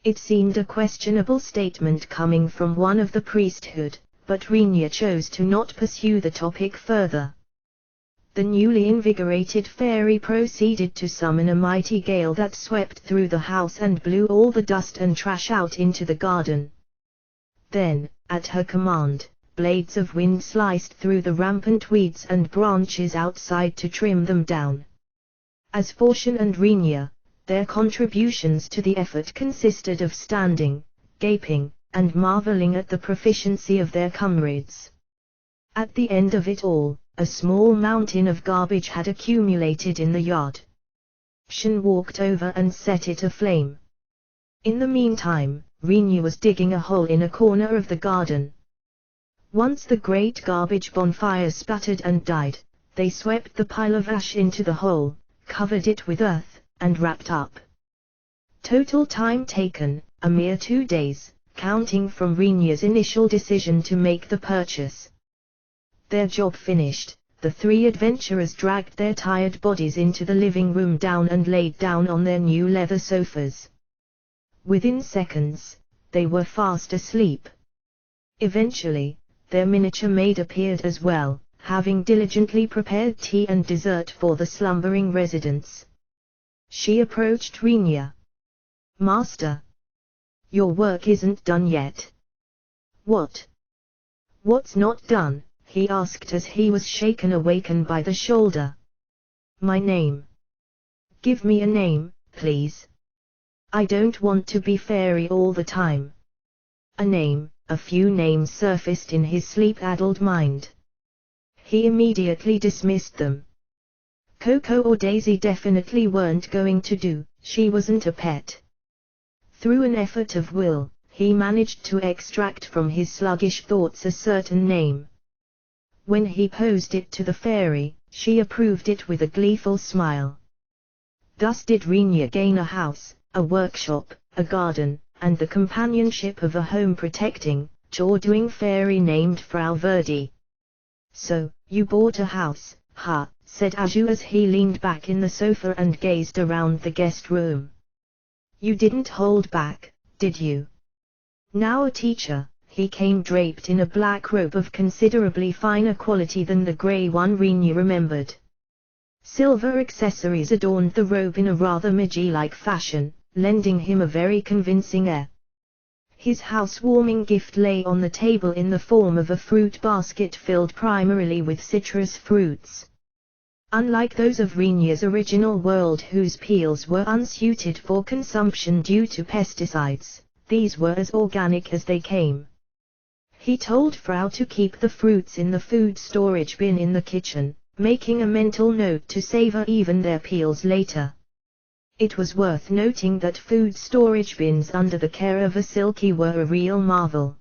It seemed a questionable statement coming from one of the priesthood, but Rinya chose to not pursue the topic further. The newly invigorated fairy proceeded to summon a mighty gale that swept through the house and blew all the dust and trash out into the garden. Then, at her command, blades of wind sliced through the rampant weeds and branches outside to trim them down. As for Shen and Rinya, their contributions to the effort consisted of standing, gaping, and marveling at the proficiency of their comrades. At the end of it all, a small mountain of garbage had accumulated in the yard. Shen walked over and set it aflame. In the meantime, Rinya was digging a hole in a corner of the garden. Once the great garbage bonfire sputtered and died, they swept the pile of ash into the hole, covered it with earth, and wrapped up. Total time taken, a mere 2 days, counting from Rinya's initial decision to make the purchase. Their job finished, the 3 adventurers dragged their tired bodies into the living room and laid down on their new leather sofas. Within seconds, they were fast asleep. Eventually, their miniature maid appeared as well, having diligently prepared tea and dessert for the slumbering residents. She approached Rinya. "Master, your work isn't done yet." "What? What's not done?" he asked as he was shaken awake by the shoulder. "My name. Give me a name, please. I don't want to be fairy all the time." A name. A few names surfaced in his sleep-addled mind. He immediately dismissed them. Coco or Daisy definitely weren't going to do, she wasn't a pet. Through an effort of will, he managed to extract from his sluggish thoughts a certain name. When he posed it to the fairy, she approved it with a gleeful smile. Thus did Rinya gain a house, a workshop, a garden, and the companionship of a home-protecting, chore-doing fairy named Frau Verdi. "So, you bought a house, huh?" said Aju as he leaned back in the sofa and gazed around the guest room. "You didn't hold back, did you?" Now a teacher, he came draped in a black robe of considerably finer quality than the grey one Rinya remembered. Silver accessories adorned the robe in a rather Meiji-like fashion, lending him a very convincing air. His housewarming gift lay on the table in the form of a fruit basket filled primarily with citrus fruits. Unlike those of Rinya's original world whose peels were unsuited for consumption due to pesticides, these were as organic as they came. He told Frau to keep the fruits in the food storage bin in the kitchen, making a mental note to savor even their peels later. It was worth noting that food storage bins under the care of a Silky were a real marvel.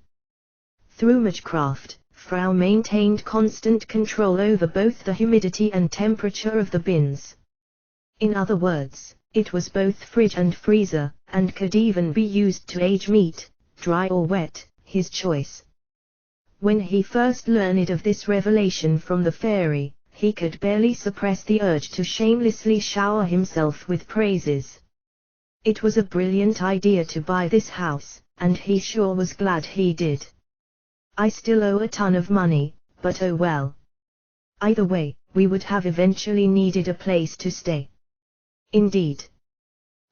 Through Magecraft, Frau maintained constant control over both the humidity and temperature of the bins. In other words, it was both fridge and freezer, and could even be used to age meat, dry or wet, his choice. When he first learned of this revelation from the fairy, he could barely suppress the urge to shamelessly shower himself with praises. It was a brilliant idea to buy this house, and he sure was glad he did. "I still owe a ton of money, but oh well. Either way, we would have eventually needed a place to stay." "Indeed.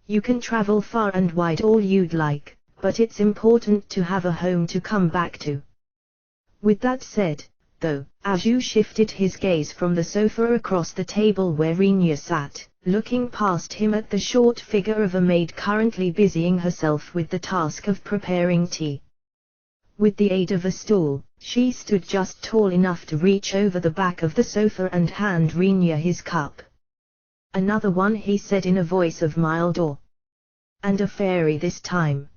You can travel far and wide all you'd like, but it's important to have a home to come back to." With that said, though, Aju shifted his gaze from the sofa across the table where Rinya sat, looking past him at the short figure of a maid currently busying herself with the task of preparing tea. With the aid of a stool, she stood just tall enough to reach over the back of the sofa and hand Rinya his cup. "Another one," he said in a voice of mild awe. "And a fairy this time.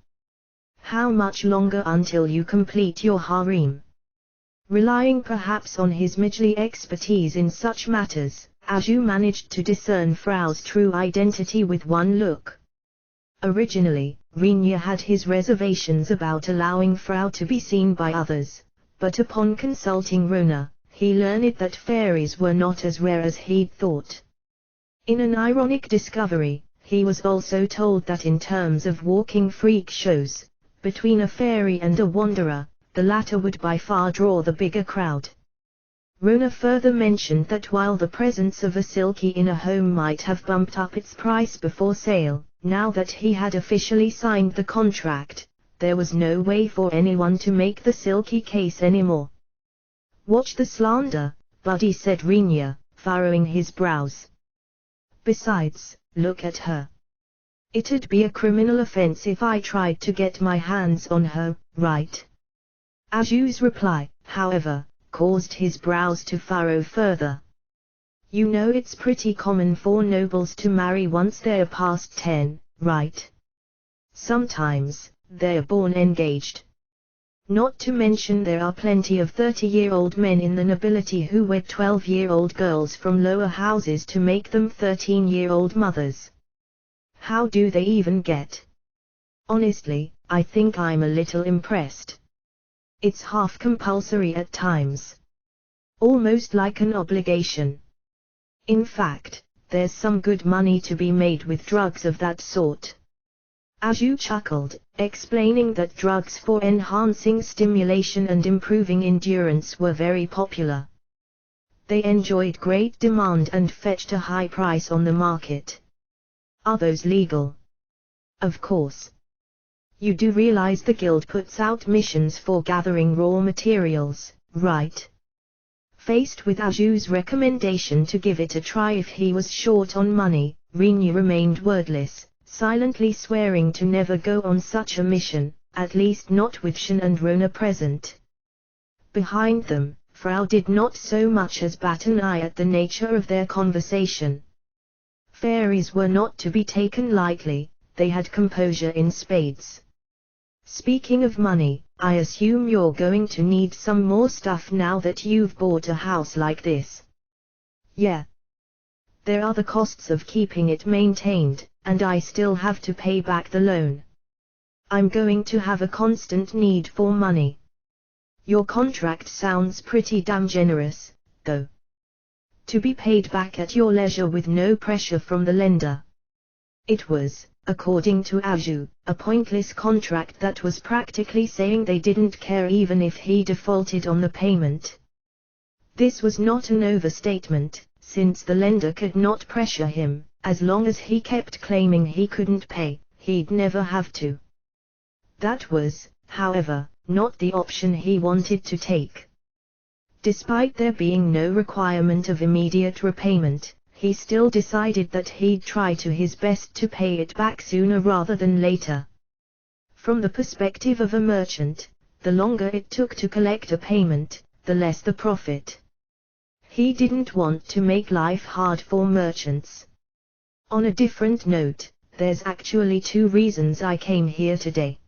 How much longer until you complete your harem?" Relying perhaps on his Midgley expertise in such matters, Aju managed to discern Frau's true identity with one look. Originally, Rinya had his reservations about allowing Frau to be seen by others, but upon consulting Rona, he learned that fairies were not as rare as he'd thought. In an ironic discovery, he was also told that in terms of walking freak shows, between a fairy and a wanderer, the latter would by far draw the bigger crowd. Rona further mentioned that while the presence of a Silky in a home might have bumped up its price before sale, now that he had officially signed the contract, there was no way for anyone to make the silky case anymore. Watch the slander, buddy, said Rinya, furrowing his brows. Besides, look at her. It'd be a criminal offense if I tried to get my hands on her, right? Aju's reply, however, caused his brows to furrow further. You know it's pretty common for nobles to marry once they're past 10, right? Sometimes, they're born engaged. Not to mention there are plenty of 30-year-old men in the nobility who wed 12-year-old girls from lower houses to make them 13-year-old mothers. How do they even get? Honestly, I think I'm a little impressed. It's half compulsory at times. Almost like an obligation. In fact, there's some good money to be made with drugs of that sort. Aju chuckled, explaining that drugs for enhancing stimulation and improving endurance were very popular. They enjoyed great demand and fetched a high price on the market. Are those legal? Of course. You do realize the guild puts out missions for gathering raw materials, right? Faced with Aju's recommendation to give it a try if he was short on money, Rinya remained wordless, silently swearing to never go on such a mission, at least not with Shen and Rona present. Behind them, Frau did not so much as bat an eye at the nature of their conversation. Fairies were not to be taken lightly, they had composure in spades. Speaking of money, I assume you're going to need some more stuff now that you've bought a house like this. Yeah. There are the costs of keeping it maintained, and I still have to pay back the loan. I'm going to have a constant need for money. Your contract sounds pretty damn generous, though. To be paid back at your leisure with no pressure from the lender. It was, according to Aju, a pointless contract that was practically saying they didn't care even if he defaulted on the payment. This was not an overstatement, since the lender could not pressure him. As long as he kept claiming he couldn't pay, he'd never have to. That was, however, not the option he wanted to take. Despite there being no requirement of immediate repayment, he still decided that he'd try to his best to pay it back sooner rather than later. From the perspective of a merchant, the longer it took to collect a payment, the less the profit. He didn't want to make life hard for merchants. On a different note, there's actually 2 reasons I came here today.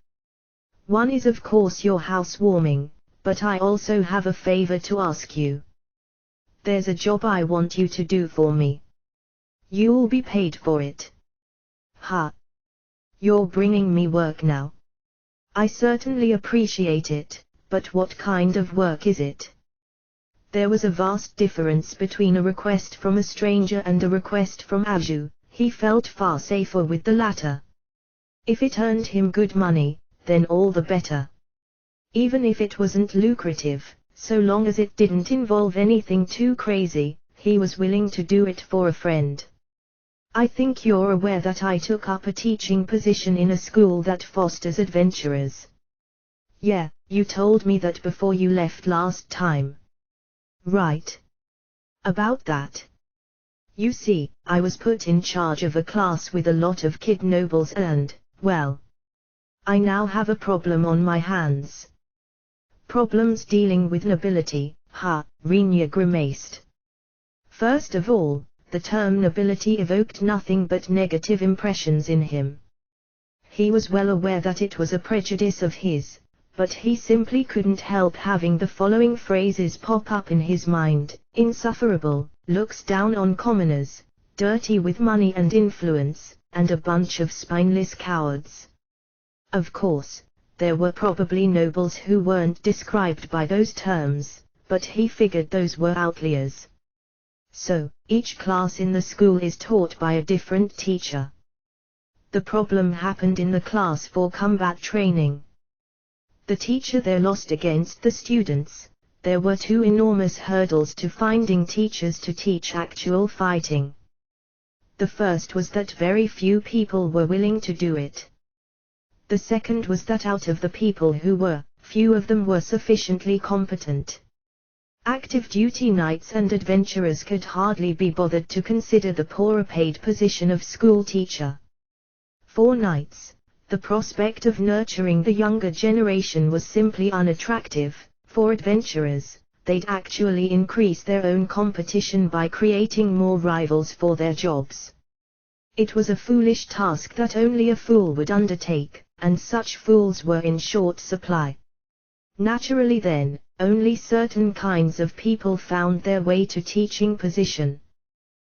One is of course your housewarming, but I also have a favor to ask you. There's a job I want you to do for me. You'll be paid for it. Ha! You're bringing me work now. I certainly appreciate it, but what kind of work is it? There was a vast difference between a request from a stranger and a request from Aju. He felt far safer with the latter. If it earned him good money, then all the better. Even if it wasn't lucrative, so long as it didn't involve anything too crazy, he was willing to do it for a friend. I think you're aware that I took up a teaching position in a school that fosters adventurers. Yeah, you told me that before you left last time. Right. About that. You see, I was put in charge of a class with a lot of kid nobles and, well, I now have a problem on my hands. Problems dealing with nobility, ha, Rinya grimaced. First of all, the term nobility evoked nothing but negative impressions in him. He was well aware that it was a prejudice of his, but he simply couldn't help having the following phrases pop up in his mind: insufferable, looks down on commoners, dirty with money and influence, and a bunch of spineless cowards. Of course, there were probably nobles who weren't described by those terms, but he figured those were outliers. So, each class in the school is taught by a different teacher. The problem happened in the class for combat training. The teacher there lost against the students. There were 2 enormous hurdles to finding teachers to teach actual fighting. The first was that very few people were willing to do it. The second was that out of the people who were, few of them were sufficiently competent. Active duty knights and adventurers could hardly be bothered to consider the poorer paid position of school teacher. For knights, the prospect of nurturing the younger generation was simply unattractive. For adventurers, they'd actually increase their own competition by creating more rivals for their jobs. It was a foolish task that only a fool would undertake, and such fools were in short supply. Naturally then, only certain kinds of people found their way to teaching position.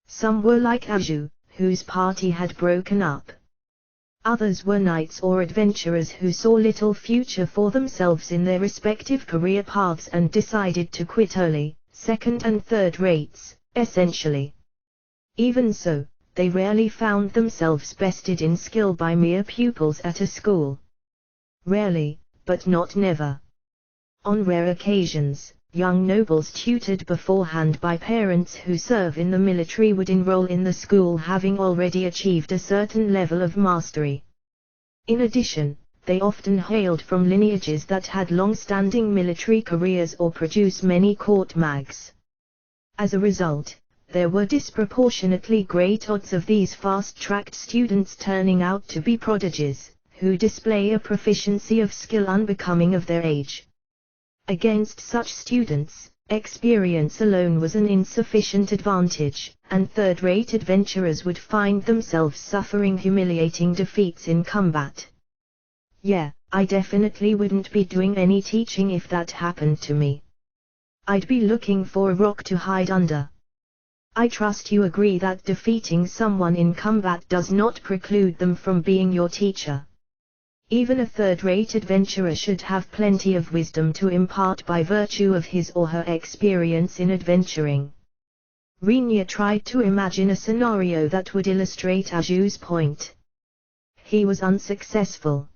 Some were like Aju, whose party had broken up. Others were knights or adventurers who saw little future for themselves in their respective career paths and decided to quit early, second and third rates, essentially. Even so, they rarely found themselves bested in skill by mere pupils at a school. Rarely, but not never. On rare occasions, young nobles tutored beforehand by parents who serve in the military would enroll in the school having already achieved a certain level of mastery. In addition, they often hailed from lineages that had long-standing military careers or produced many court mags. As a result, there were disproportionately great odds of these fast-tracked students turning out to be prodigies, who display a proficiency of skill unbecoming of their age. Against such students, experience alone was an insufficient advantage, and third-rate adventurers would find themselves suffering humiliating defeats in combat. Yeah, I definitely wouldn't be doing any teaching if that happened to me. I'd be looking for a rock to hide under. I trust you agree that defeating someone in combat does not preclude them from being your teacher. Even a third-rate adventurer should have plenty of wisdom to impart by virtue of his or her experience in adventuring. Rinya tried to imagine a scenario that would illustrate Aju's point. He was unsuccessful.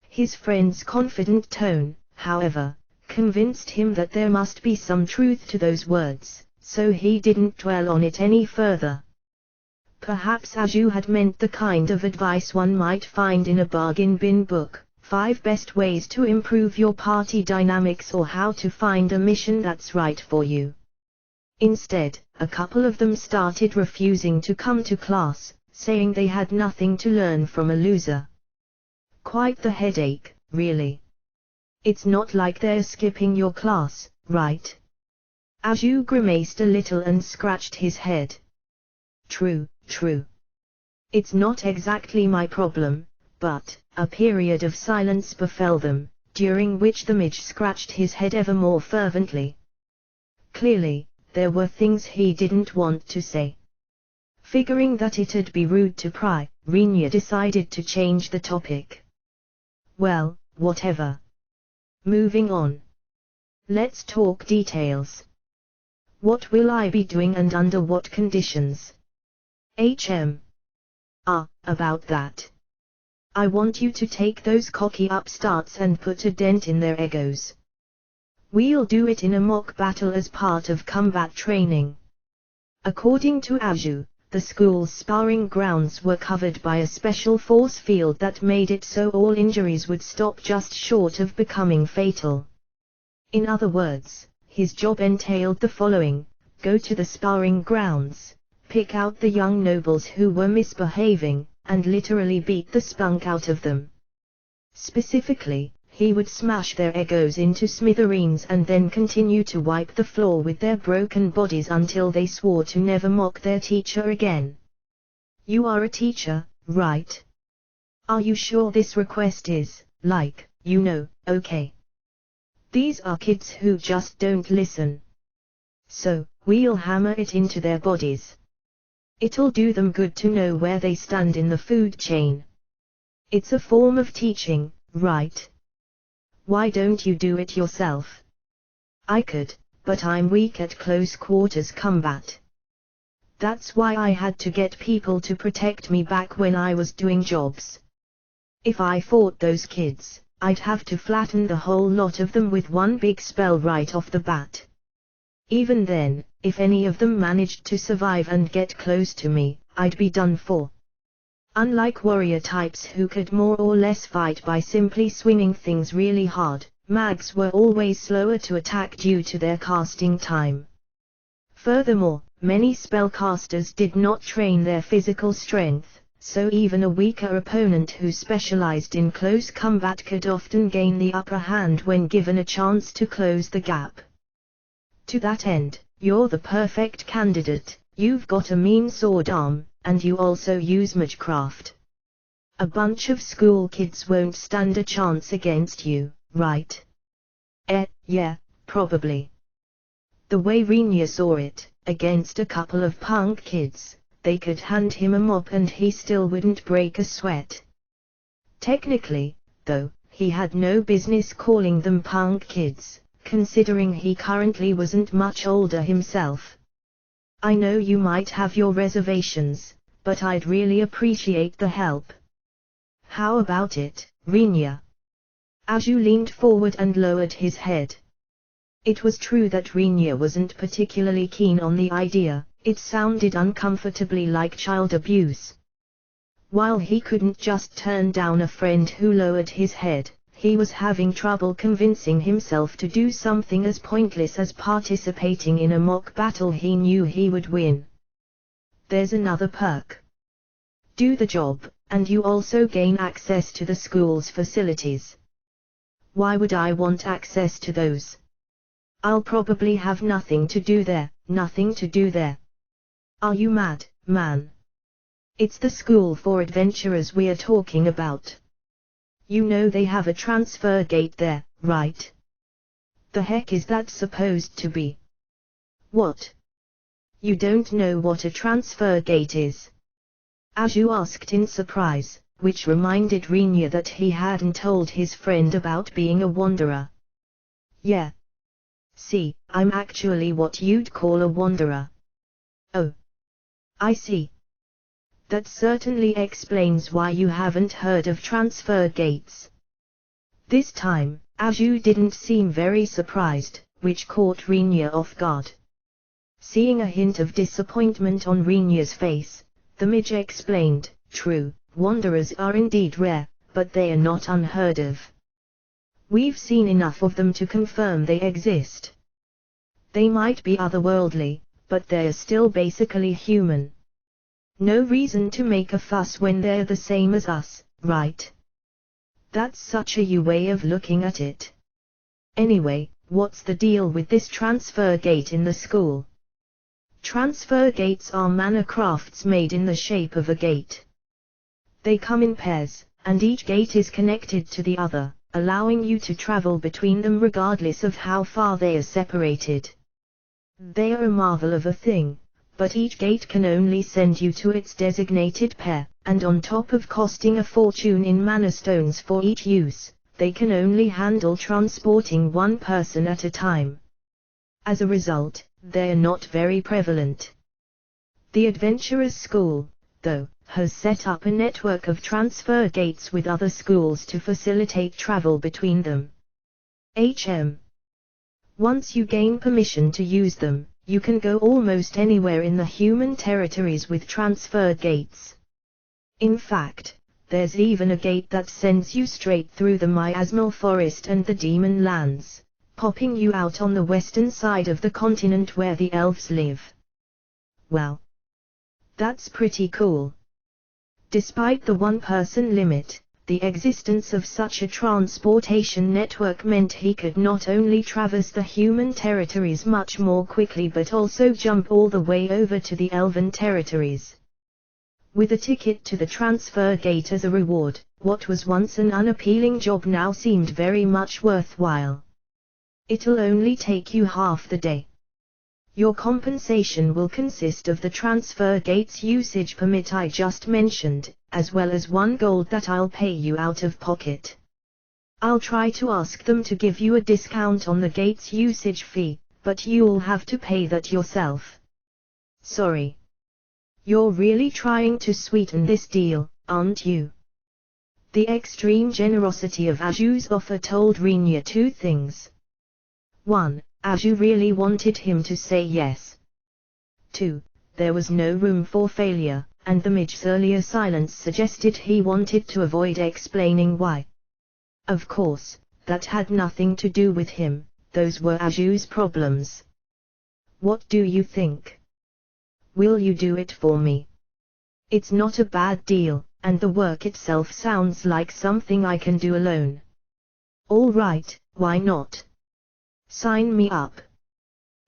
His friend's confident tone, however, convinced him that there must be some truth to those words, so he didn't dwell on it any further. Perhaps Aju had meant the kind of advice one might find in a bargain bin book, 5 best ways to improve your party dynamics or how to find a mission that's right for you. Instead, a couple of them started refusing to come to class, saying they had nothing to learn from a loser. Quite the headache, really. It's not like they're skipping your class, right? Aju grimaced a little and scratched his head. True. It's not exactly my problem, but, a period of silence befell them, during which the midge scratched his head ever more fervently. Clearly, there were things he didn't want to say. Figuring that it'd be rude to pry, Rinya decided to change the topic. Well, whatever. Moving on. Let's talk details. What will I be doing and under what conditions? About that. I want you to take those cocky upstarts and put a dent in their egos. We'll do it in a mock battle as part of combat training. According to Aju, the school's sparring grounds were covered by a special force field that made it so all injuries would stop just short of becoming fatal. In other words, his job entailed the following: go to the sparring grounds, pick out the young nobles who were misbehaving, and literally beat the spunk out of them. Specifically, he would smash their egos into smithereens and then continue to wipe the floor with their broken bodies until they swore to never mock their teacher again. You are a teacher, right? Are you sure this request is, okay? These are kids who just don't listen. So, we'll hammer it into their bodies. It'll do them good to know where they stand in the food chain. It's a form of teaching, right? Why don't you do it yourself? I could, but I'm weak at close quarters combat. That's why I had to get people to protect me back when I was doing jobs. If I fought those kids, I'd have to flatten the whole lot of them with one big spell right off the bat. Even then, if any of them managed to survive and get close to me, I'd be done for. Unlike warrior types who could more or less fight by simply swinging things really hard, mags were always slower to attack due to their casting time. Furthermore, many spellcasters did not train their physical strength, so even a weaker opponent who specialized in close combat could often gain the upper hand when given a chance to close the gap. To that end, you're the perfect candidate. You've got a mean sword arm, and you also use magecraft. A bunch of school kids won't stand a chance against you, right? Yeah, probably. The way Rinya saw it, against a couple of punk kids, they could hand him a mop and he still wouldn't break a sweat. Technically, though, he had no business calling them punk kids, considering he currently wasn't much older himself. I know you might have your reservations, but I'd really appreciate the help. How about it, Rinya? Aju leaned forward and lowered his head. It was true that Rinya wasn't particularly keen on the idea. It sounded uncomfortably like child abuse. While he couldn't just turn down a friend who lowered his head, he was having trouble convincing himself to do something as pointless as participating in a mock battle he knew he would win. There's another perk. Do the job, and you also gain access to the school's facilities. Why would I want access to those? I'll probably have nothing to do there. Are you mad, man? It's the school for adventurers we're talking about. You know they have a transfer gate there, right? The heck is that supposed to be? What? You don't know what a transfer gate is? Aju asked in surprise, which reminded Rinya that he hadn't told his friend about being a wanderer. Yeah. See, I'm actually what you'd call a wanderer. Oh. I see. That certainly explains why you haven't heard of transfer gates. This time, Aju didn't seem very surprised, which caught Rinya off guard. Seeing a hint of disappointment on Rinya's face, the mage explained, true, wanderers are indeed rare, but they are not unheard of. We've seen enough of them to confirm they exist. They might be otherworldly, but they're still basically human. No reason to make a fuss when they're the same as us, right? That's such a you way of looking at it. Anyway, what's the deal with this transfer gate in the school? Transfer gates are mana crafts made in the shape of a gate. They come in pairs, and each gate is connected to the other, allowing you to travel between them regardless of how far they are separated. They are a marvel of a thing, but each gate can only send you to its designated pair, and on top of costing a fortune in mana stones for each use, they can only handle transporting one person at a time. As a result, they are not very prevalent. The Adventurers School, though, has set up a network of transfer gates with other schools to facilitate travel between them. Once you gain permission to use them, you can go almost anywhere in the human territories with transfer gates. In fact, there's even a gate that sends you straight through the miasmal forest and the demon lands, popping you out on the western side of the continent where the elves live. Well, that's pretty cool. Despite the one-person limit, the existence of such a transportation network meant he could not only traverse the human territories much more quickly but also jump all the way over to the elven territories. With a ticket to the transfer gate as a reward, what was once an unappealing job now seemed very much worthwhile. It'll only take you half the day. Your compensation will consist of the transfer gate's usage permit I just mentioned, as well as 1 gold that I'll pay you out of pocket. I'll try to ask them to give you a discount on the gate's usage fee, but you'll have to pay that yourself. Sorry. You're really trying to sweeten this deal, aren't you? The extreme generosity of Aju's offer told Rinya 2 things. 1. Aju really wanted him to say yes. 2. There was no room for failure, and the mid's earlier silence suggested he wanted to avoid explaining why. Of course, that had nothing to do with him, those were Aju's problems. What do you think? Will you do it for me? It's not a bad deal, and the work itself sounds like something I can do alone. All right, why not? Sign me up.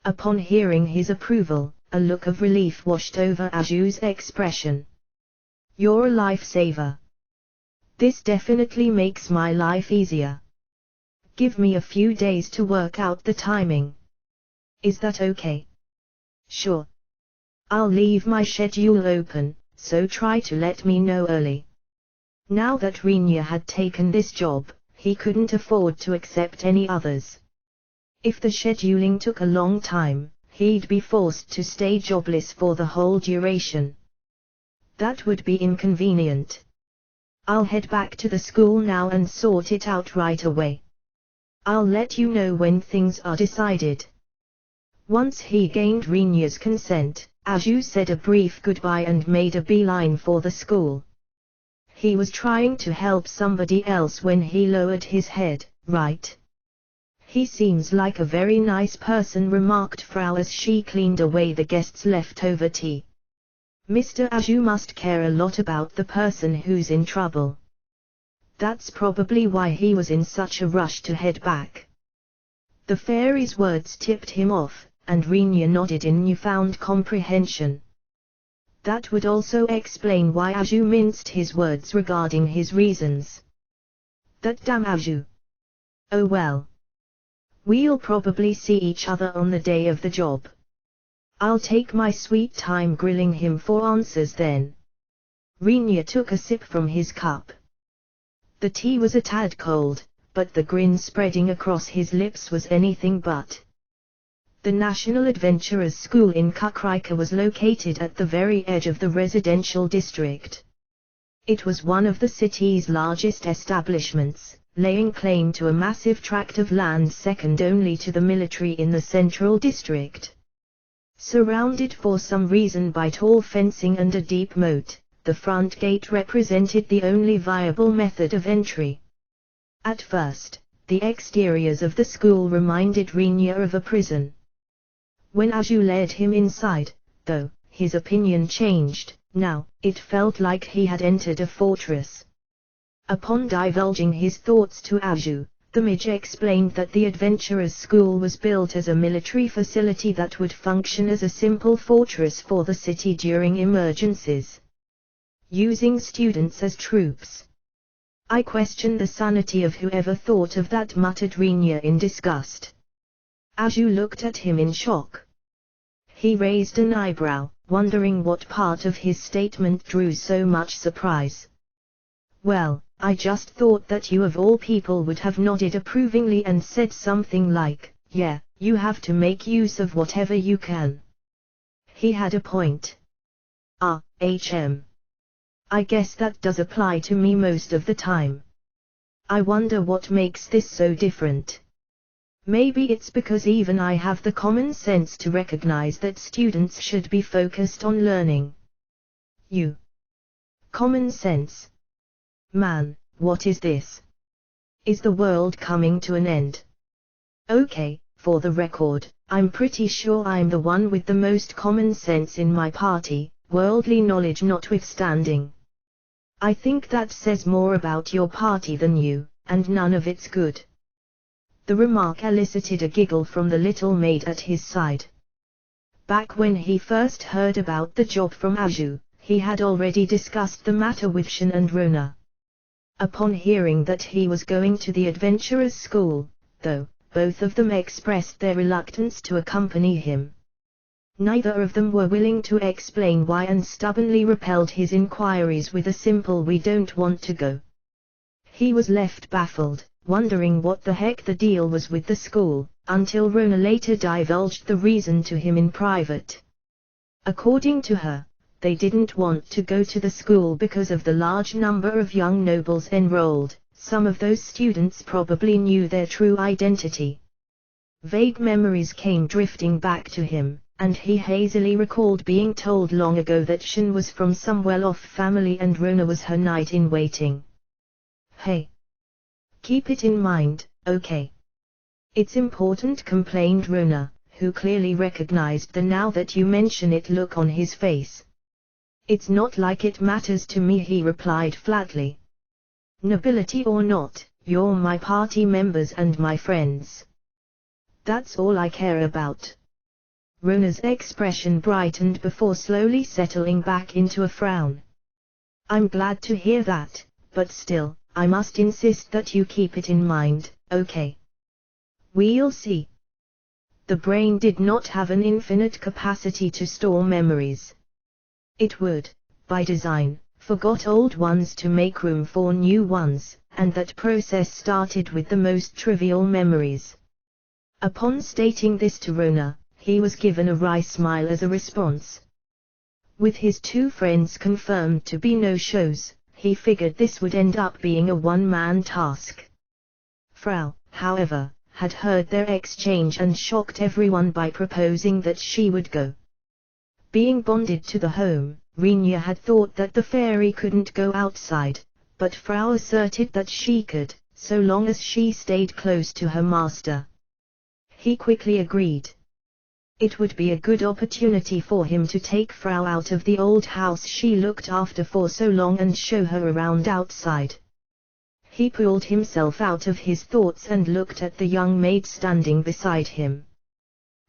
Upon hearing his approval, a look of relief washed over Aju's expression. You're a lifesaver. This definitely makes my life easier. Give me a few days to work out the timing. Is that okay? Sure. I'll leave my schedule open, so try to let me know early. Now that Rinya had taken this job, he couldn't afford to accept any others. If the scheduling took a long time, he'd be forced to stay jobless for the whole duration. That would be inconvenient. I'll head back to the school now and sort it out right away. I'll let you know when things are decided. Once he gained Rinya's consent, Aju said a brief goodbye and made a beeline for the school. He was trying to help somebody else when he lowered his head, right? He seems like a very nice person, remarked Frau as she cleaned away the guests' leftover tea. Mr. Aju must care a lot about the person who's in trouble. That's probably why he was in such a rush to head back. The fairy's words tipped him off, and Rinya nodded in newfound comprehension. That would also explain why Aju minced his words regarding his reasons. That damn Aju. Oh well. We'll probably see each other on the day of the job. I'll take my sweet time grilling him for answers then. Rinya took a sip from his cup. The tea was a tad cold, but the grin spreading across his lips was anything but. The National Adventurers School in Kakrika was located at the very edge of the residential district. It was one of the city's largest establishments, laying claim to a massive tract of land second only to the military in the central district. Surrounded for some reason by tall fencing and a deep moat, the front gate represented the only viable method of entry. At first, the exteriors of the school reminded Rinya of a prison. When Aju led him inside, though, his opinion changed. Now, it felt like he had entered a fortress. Upon divulging his thoughts to Aju, the mage explained that the Adventurers' School was built as a military facility that would function as a simple fortress for the city during emergencies, using students as troops. I question the sanity of whoever thought of that, muttered Rinya in disgust. Aju looked at him in shock. He raised an eyebrow, wondering what part of his statement drew so much surprise. Well, I just thought that you of all people would have nodded approvingly and said something like, yeah, you have to make use of whatever you can. He had a point. I guess that does apply to me most of the time. I wonder what makes this so different. Maybe it's because even I have the common sense to recognize that students should be focused on learning. You. Common sense. Man, what is this? Is the world coming to an end? Okay, for the record, I'm pretty sure I'm the one with the most common sense in my party, worldly knowledge notwithstanding. I think that says more about your party than you, and none of it's good. The remark elicited a giggle from the little maid at his side. Back when he first heard about the job from Aju, he had already discussed the matter with Shin and Rona. Upon hearing that he was going to the Adventurers' School, though, both of them expressed their reluctance to accompany him. Neither of them were willing to explain why and stubbornly repelled his inquiries with a simple "we don't want to go." He was left baffled, wondering what the heck the deal was with the school, until Rona later divulged the reason to him in private. According to her, they didn't want to go to the school because of the large number of young nobles enrolled. Some of those students probably knew their true identity. Vague memories came drifting back to him, and he hazily recalled being told long ago that Shin was from some well-off family and Rona was her knight-in-waiting. Hey! Keep it in mind, okay? It's important, complained Rona, who clearly recognized the now that you mention it look on his face. It's not like it matters to me, he replied flatly. Nobility or not, you're my party members and my friends. That's all I care about. Rona's expression brightened before slowly settling back into a frown. I'm glad to hear that, but still, I must insist that you keep it in mind, okay? We'll see. The brain did not have an infinite capacity to store memories. It would, by design, forgot old ones to make room for new ones, and that process started with the most trivial memories. Upon stating this to Rona, he was given a wry smile as a response. With his two friends confirmed to be no-shows, he figured this would end up being a one-man task. Frau, however, had heard their exchange and shocked everyone by proposing that she would go. Being bonded to the home, Renia had thought that the fairy couldn't go outside, but Frau asserted that she could, so long as she stayed close to her master. He quickly agreed. It would be a good opportunity for him to take Frau out of the old house she looked after for so long and show her around outside. He pulled himself out of his thoughts and looked at the young maid standing beside him.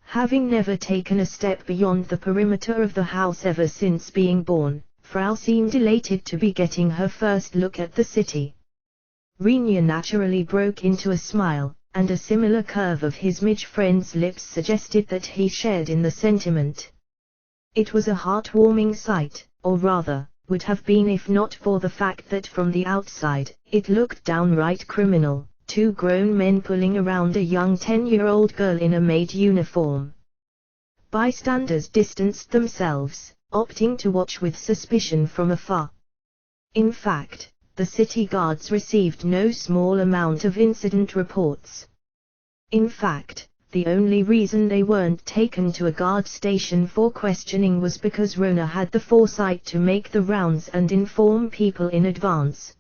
Having never taken a step beyond the perimeter of the house ever since being born, Frau seemed elated to be getting her first look at the city. Renia naturally broke into a smile, and a similar curve of his midge friend's lips suggested that he shared in the sentiment. It was a heartwarming sight, or rather, would have been if not for the fact that from the outside, it looked downright criminal, two grown men pulling around a young 10-year-old girl in a maid uniform. Bystanders distanced themselves, opting to watch with suspicion from afar. In fact, the city guards received no small amount of incident reports. In fact, the only reason they weren't taken to a guard station for questioning was because Rona had the foresight to make the rounds and inform people in advance.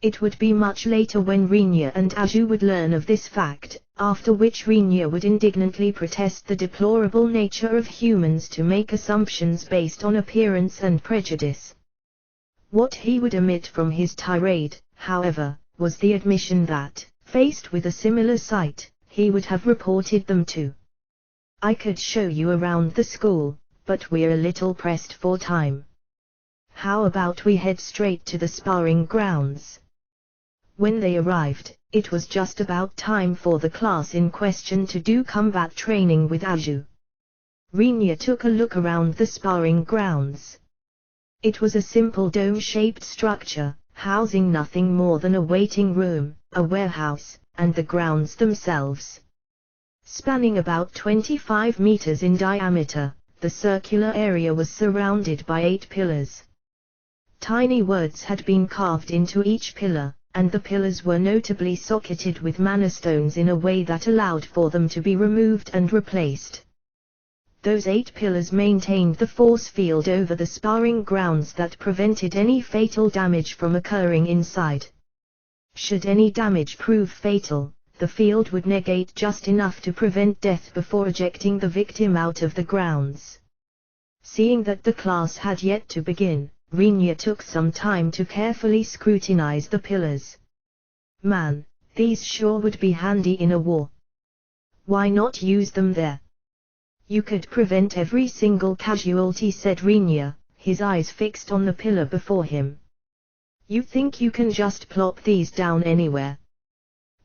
It would be much later when Renia and Aju would learn of this fact, after which Renia would indignantly protest the deplorable nature of humans to make assumptions based on appearance and prejudice. What he would omit from his tirade, however, was the admission that, faced with a similar sight, he would have reported them too. I could show you around the school, but we're a little pressed for time. How about we head straight to the sparring grounds? When they arrived, it was just about time for the class in question to do combat training with Aju. Renia took a look around the sparring grounds. It was a simple dome-shaped structure, housing nothing more than a waiting room, a warehouse, and the grounds themselves. Spanning about 25 meters in diameter, the circular area was surrounded by 8 pillars. Tiny words had been carved into each pillar, and the pillars were notably socketed with mana stones in a way that allowed for them to be removed and replaced. Those 8 pillars maintained the force field over the sparring grounds that prevented any fatal damage from occurring inside. Should any damage prove fatal, the field would negate just enough to prevent death before ejecting the victim out of the grounds. Seeing that the class had yet to begin, Renia took some time to carefully scrutinize the pillars. Man, these sure would be handy in a war. Why not use them there? You could prevent every single casualty, said Renia, his eyes fixed on the pillar before him. You think you can just plop these down anywhere?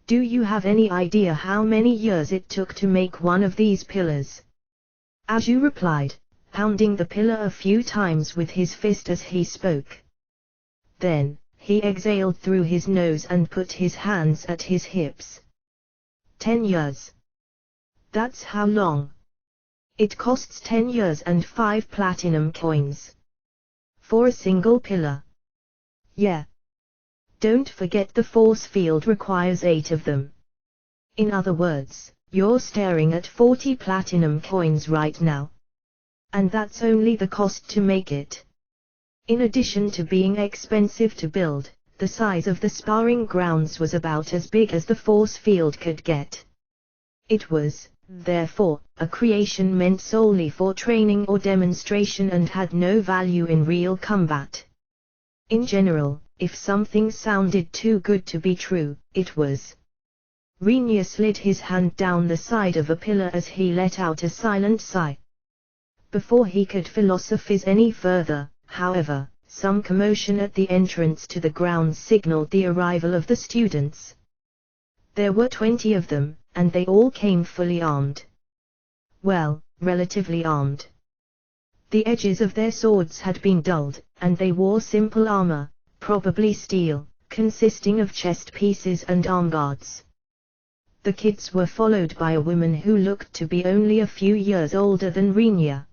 Do you have any idea how many years it took to make one of these pillars? Aju replied, pounding the pillar a few times with his fist as he spoke. Then, he exhaled through his nose and put his hands at his hips. 10 years. That's how long. It costs 10 years and 5 platinum coins. For a single pillar. Yeah. Don't forget the force field requires 8 of them. In other words, you're staring at 40 platinum coins right now, And that's only the cost to make it. In addition to being expensive to build, the size of the sparring grounds was about as big as the force field could get. It was, therefore, a creation meant solely for training or demonstration and had no value in real combat. In general, if something sounded too good to be true, it was. Rinya slid his hand down the side of a pillar as he let out a silent sigh. Before he could philosophize any further, however, some commotion at the entrance to the grounds signaled the arrival of the students. There were 20 of them, and they all came fully armed. Well, relatively armed. The edges of their swords had been dulled, and they wore simple armor, probably steel, consisting of chest pieces and arm guards. The kids were followed by a woman who looked to be only a few years older than Rinya.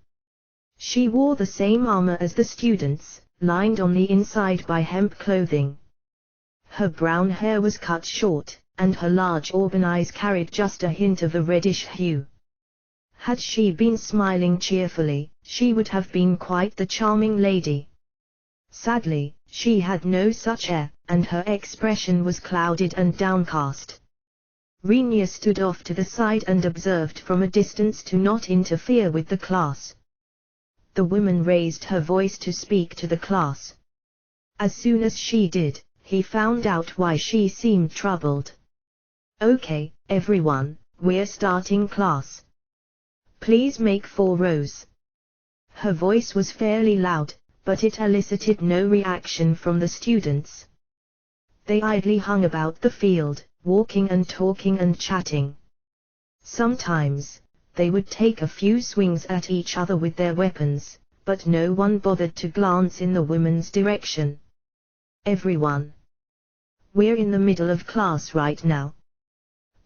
She wore the same armor as the students, lined on the inside by hemp clothing. Her brown hair was cut short, and her large auburn eyes carried just a hint of a reddish hue. Had she been smiling cheerfully, she would have been quite the charming lady. Sadly, she had no such air, and her expression was clouded and downcast. Rinya stood off to the side and observed from a distance to not interfere with the class. The woman raised her voice to speak to the class. As soon as she did, he found out why she seemed troubled. "Okay, everyone, we're starting class. Please make 4 rows." Her voice was fairly loud, but it elicited no reaction from the students. They idly hung about the field, walking and talking and chatting. Sometimes, they would take a few swings at each other with their weapons, but no one bothered to glance in the woman's direction. "Everyone. We're in the middle of class right now.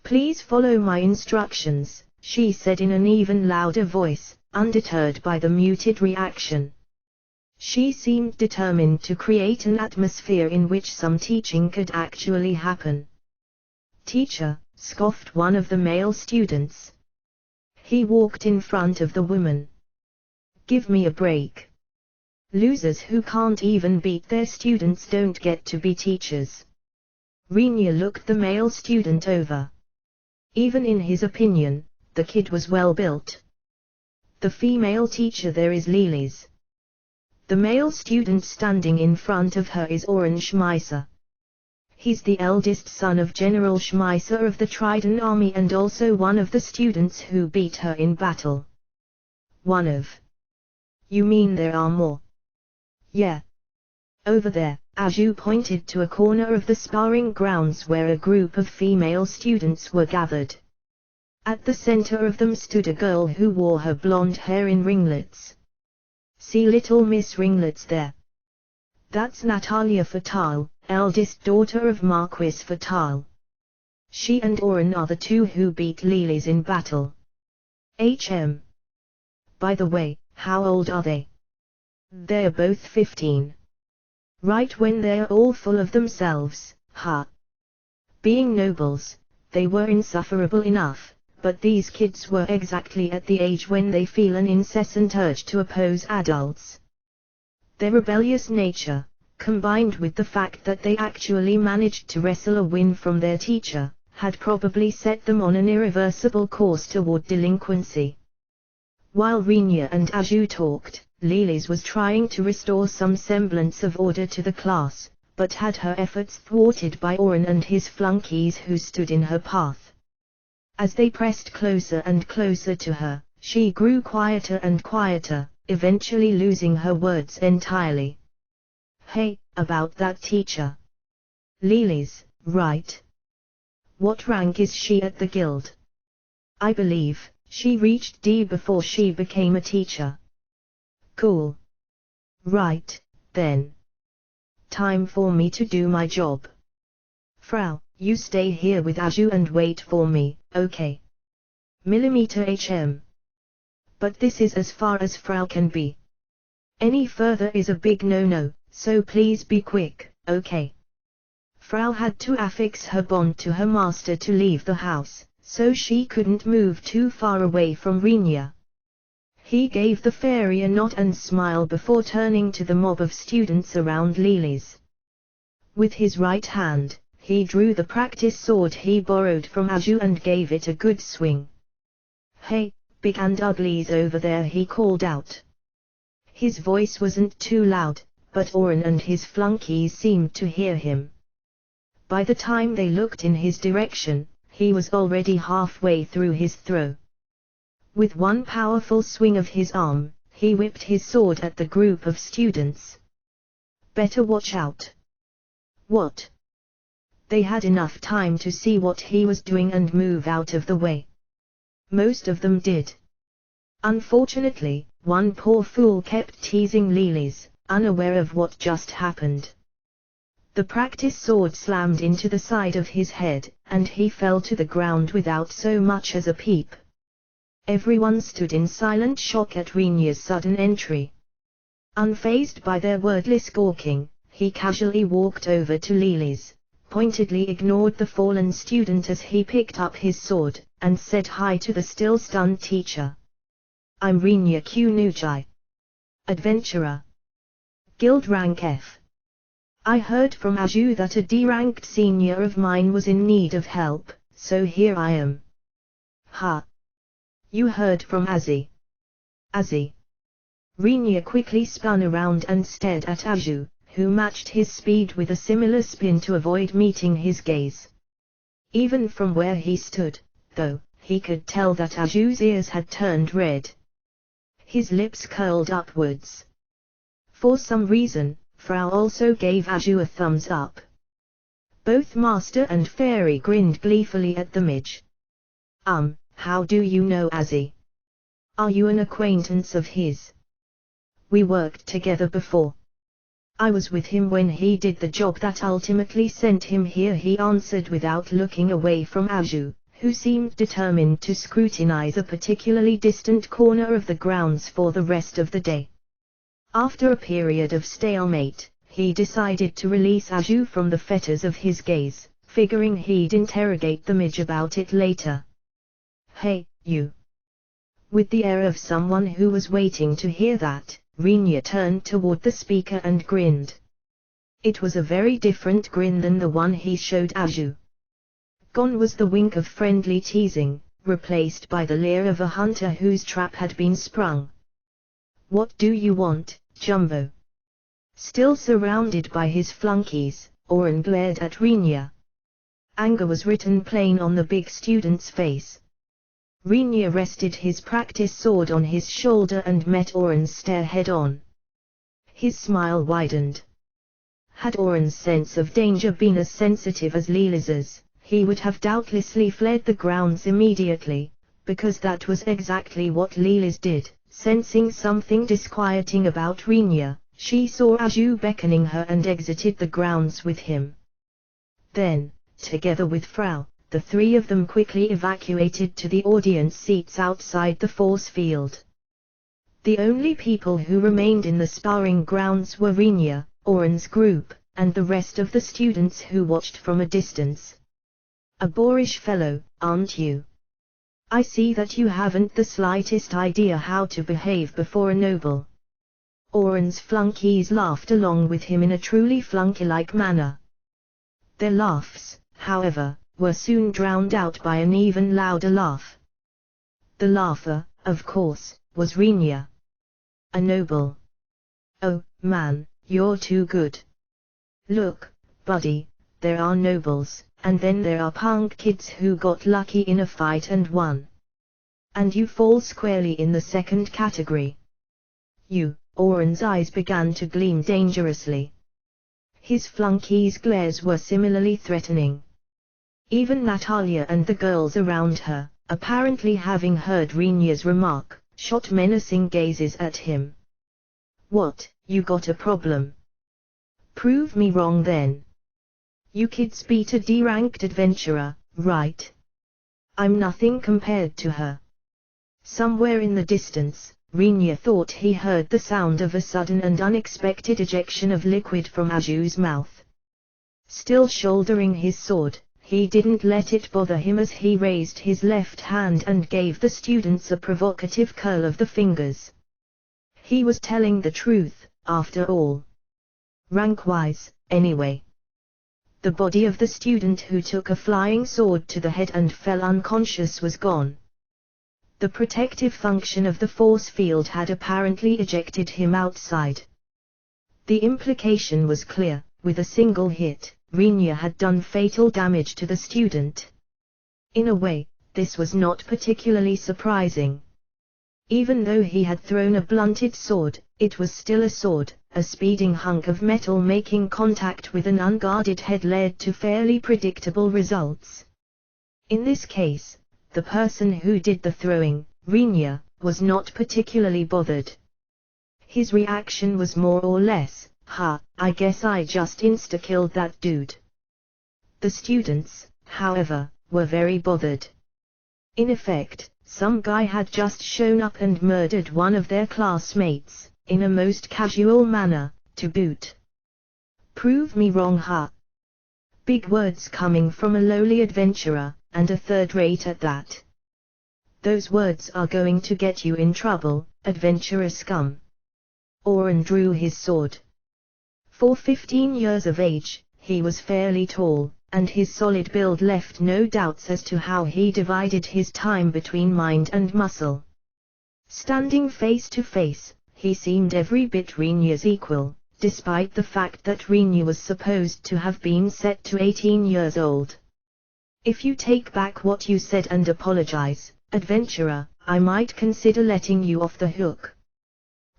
Please follow my instructions," she said in an even louder voice, undeterred by the muted reaction. She seemed determined to create an atmosphere in which some teaching could actually happen. "Teacher," scoffed one of the male students. He walked in front of the woman. "Give me a break. Losers who can't even beat their students don't get to be teachers." Rinya looked the male student over. Even in his opinion, the kid was well built. The female teacher there is Lily's. The male student standing in front of her is Oren Schmeisser. He's the eldest son of General Schmeisser of the Trident Army and also one of the students who beat her in battle. "One of? You mean there are more?" "Yeah. Over there." Aju pointed to a corner of the sparring grounds where a group of female students were gathered. At the center of them stood a girl who wore her blonde hair in ringlets. "See little Miss Ringlets there? That's Natalia Fatale, eldest daughter of Marquis Fatale. She and Oren are the two who beat Lily's in battle. By the way, how old are they?" "They're both 15. Right when they're all full of themselves, huh? Being nobles, they were insufferable enough, but these kids were exactly at the age when they feel an incessant urge to oppose adults. Their rebellious nature, combined with the fact that they actually managed to wrestle a win from their teacher, had probably set them on an irreversible course toward delinquency." While Rinya and Aju talked, Lily's was trying to restore some semblance of order to the class, but had her efforts thwarted by Oren and his flunkies who stood in her path. As they pressed closer and closer to her, she grew quieter and quieter, eventually losing her words entirely. "Hey, about that teacher. Lily's, right? What rank is she at the guild?" "I believe she reached D before she became a teacher." "Cool. Right, then. Time for me to do my job. Frau, you stay here with Aju and wait for me, okay? But this is as far as Frau can be. Any further is a big no-no, so please be quick, okay?" Frau had to affix her bond to her master to leave the house, so she couldn't move too far away from Rinya. He gave the fairy a nod and smile before turning to the mob of students around Lily's. With his right hand, he drew the practice sword he borrowed from Aju and gave it a good swing. "Hey, big and uglies over there," he called out. His voice wasn't too loud, but Oren and his flunkies seemed to hear him. By the time they looked in his direction, he was already halfway through his throw. With one powerful swing of his arm, he whipped his sword at the group of students. "Better watch out." "What?" They had enough time to see what he was doing and move out of the way. Most of them did. Unfortunately, one poor fool kept teasing Lily's, unaware of what just happened. The practice sword slammed into the side of his head, and he fell to the ground without so much as a peep. Everyone stood in silent shock at Rinya's sudden entry. Unfazed by their wordless gawking, he casually walked over to Lily's, pointedly ignored the fallen student as he picked up his sword, and said hi to the still stunned teacher. "I'm Rinya Kunuchai. Adventurer. Guild rank F. I heard from Aju that a D-ranked senior of mine was in need of help, so here I am." "Ha! You heard from Azzy?" "Azzy?" Rinya quickly spun around and stared at Aju, who matched his speed with a similar spin to avoid meeting his gaze. Even from where he stood, though, he could tell that Aju's ears had turned red. His lips curled upwards. For some reason, Frau also gave Aju a thumbs up. Both Master and Fairy grinned gleefully at the midge. How do you know Azzy? Are you an acquaintance of his?" "We worked together before. I was with him when he did the job that ultimately sent him here," he answered without looking away from Aju, who seemed determined to scrutinize a particularly distant corner of the grounds for the rest of the day. After a period of stalemate, he decided to release Aju from the fetters of his gaze, figuring he'd interrogate the midge about it later. "Hey, you!" With the air of someone who was waiting to hear that, Rinya turned toward the speaker and grinned. It was a very different grin than the one he showed Aju. Gone was the wink of friendly teasing, replaced by the leer of a hunter whose trap had been sprung. "What do you want, Jumbo?" Still surrounded by his flunkies, Oren glared at Rinya. Anger was written plain on the big student's face. Rinya rested his practice sword on his shoulder and met Oren's stare head-on. His smile widened. Had Oren's sense of danger been as sensitive as Lily's, he would have doubtlessly fled the grounds immediately, because that was exactly what Lily's did. Sensing something disquieting about Rinya, she saw Aju beckoning her and exited the grounds with him. Then, together with Frau, the three of them quickly evacuated to the audience seats outside the force field. The only people who remained in the sparring grounds were Rinya, Oren's group, and the rest of the students who watched from a distance. "A boorish fellow, aren't you? I see that you haven't the slightest idea how to behave before a noble." Oren's flunkies laughed along with him in a truly flunky-like manner. Their laughs, however, were soon drowned out by an even louder laugh. The laugher, of course, was Rinya. "A noble? Oh, man, you're too good. Look, buddy, there are nobles, and then there are punk kids who got lucky in a fight and won. And you fall squarely in the second category. You." Oren's eyes began to gleam dangerously. His flunkies' glares were similarly threatening. Even Natalia and the girls around her, apparently having heard Rinya's remark, shot menacing gazes at him. "What, you got a problem? Prove me wrong then. You kids beat a D-ranked adventurer, right? I'm nothing compared to her." Somewhere in the distance, Rinya thought he heard the sound of a sudden and unexpected ejection of liquid from Aju's mouth. Still shouldering his sword, he didn't let it bother him as he raised his left hand and gave the students a provocative curl of the fingers. He was telling the truth, after all. Rank-wise, anyway. The body of the student who took a flying sword to the head and fell unconscious was gone. The protective function of the force field had apparently ejected him outside. The implication was clear: with a single hit, Rinya had done fatal damage to the student. In a way, this was not particularly surprising. Even though he had thrown a blunted sword, it was still a sword. A speeding hunk of metal making contact with an unguarded head led to fairly predictable results. In this case, the person who did the throwing, Rinya, was not particularly bothered. His reaction was more or less, "Ha, I guess I just insta-killed that dude." The students, however, were very bothered. In effect, some guy had just shown up and murdered one of their classmates, in a most casual manner, to boot. Prove me wrong, huh? Big words coming from a lowly adventurer, and a third-rate at that. Those words are going to get you in trouble, adventurer scum. Oren drew his sword. For 15 years of age, he was fairly tall, and his solid build left no doubts as to how he divided his time between mind and muscle. Standing face to face, he seemed every bit Rinya's equal, despite the fact that Rinya was supposed to have been set to 18 years old. "If you take back what you said and apologize, adventurer, I might consider letting you off the hook."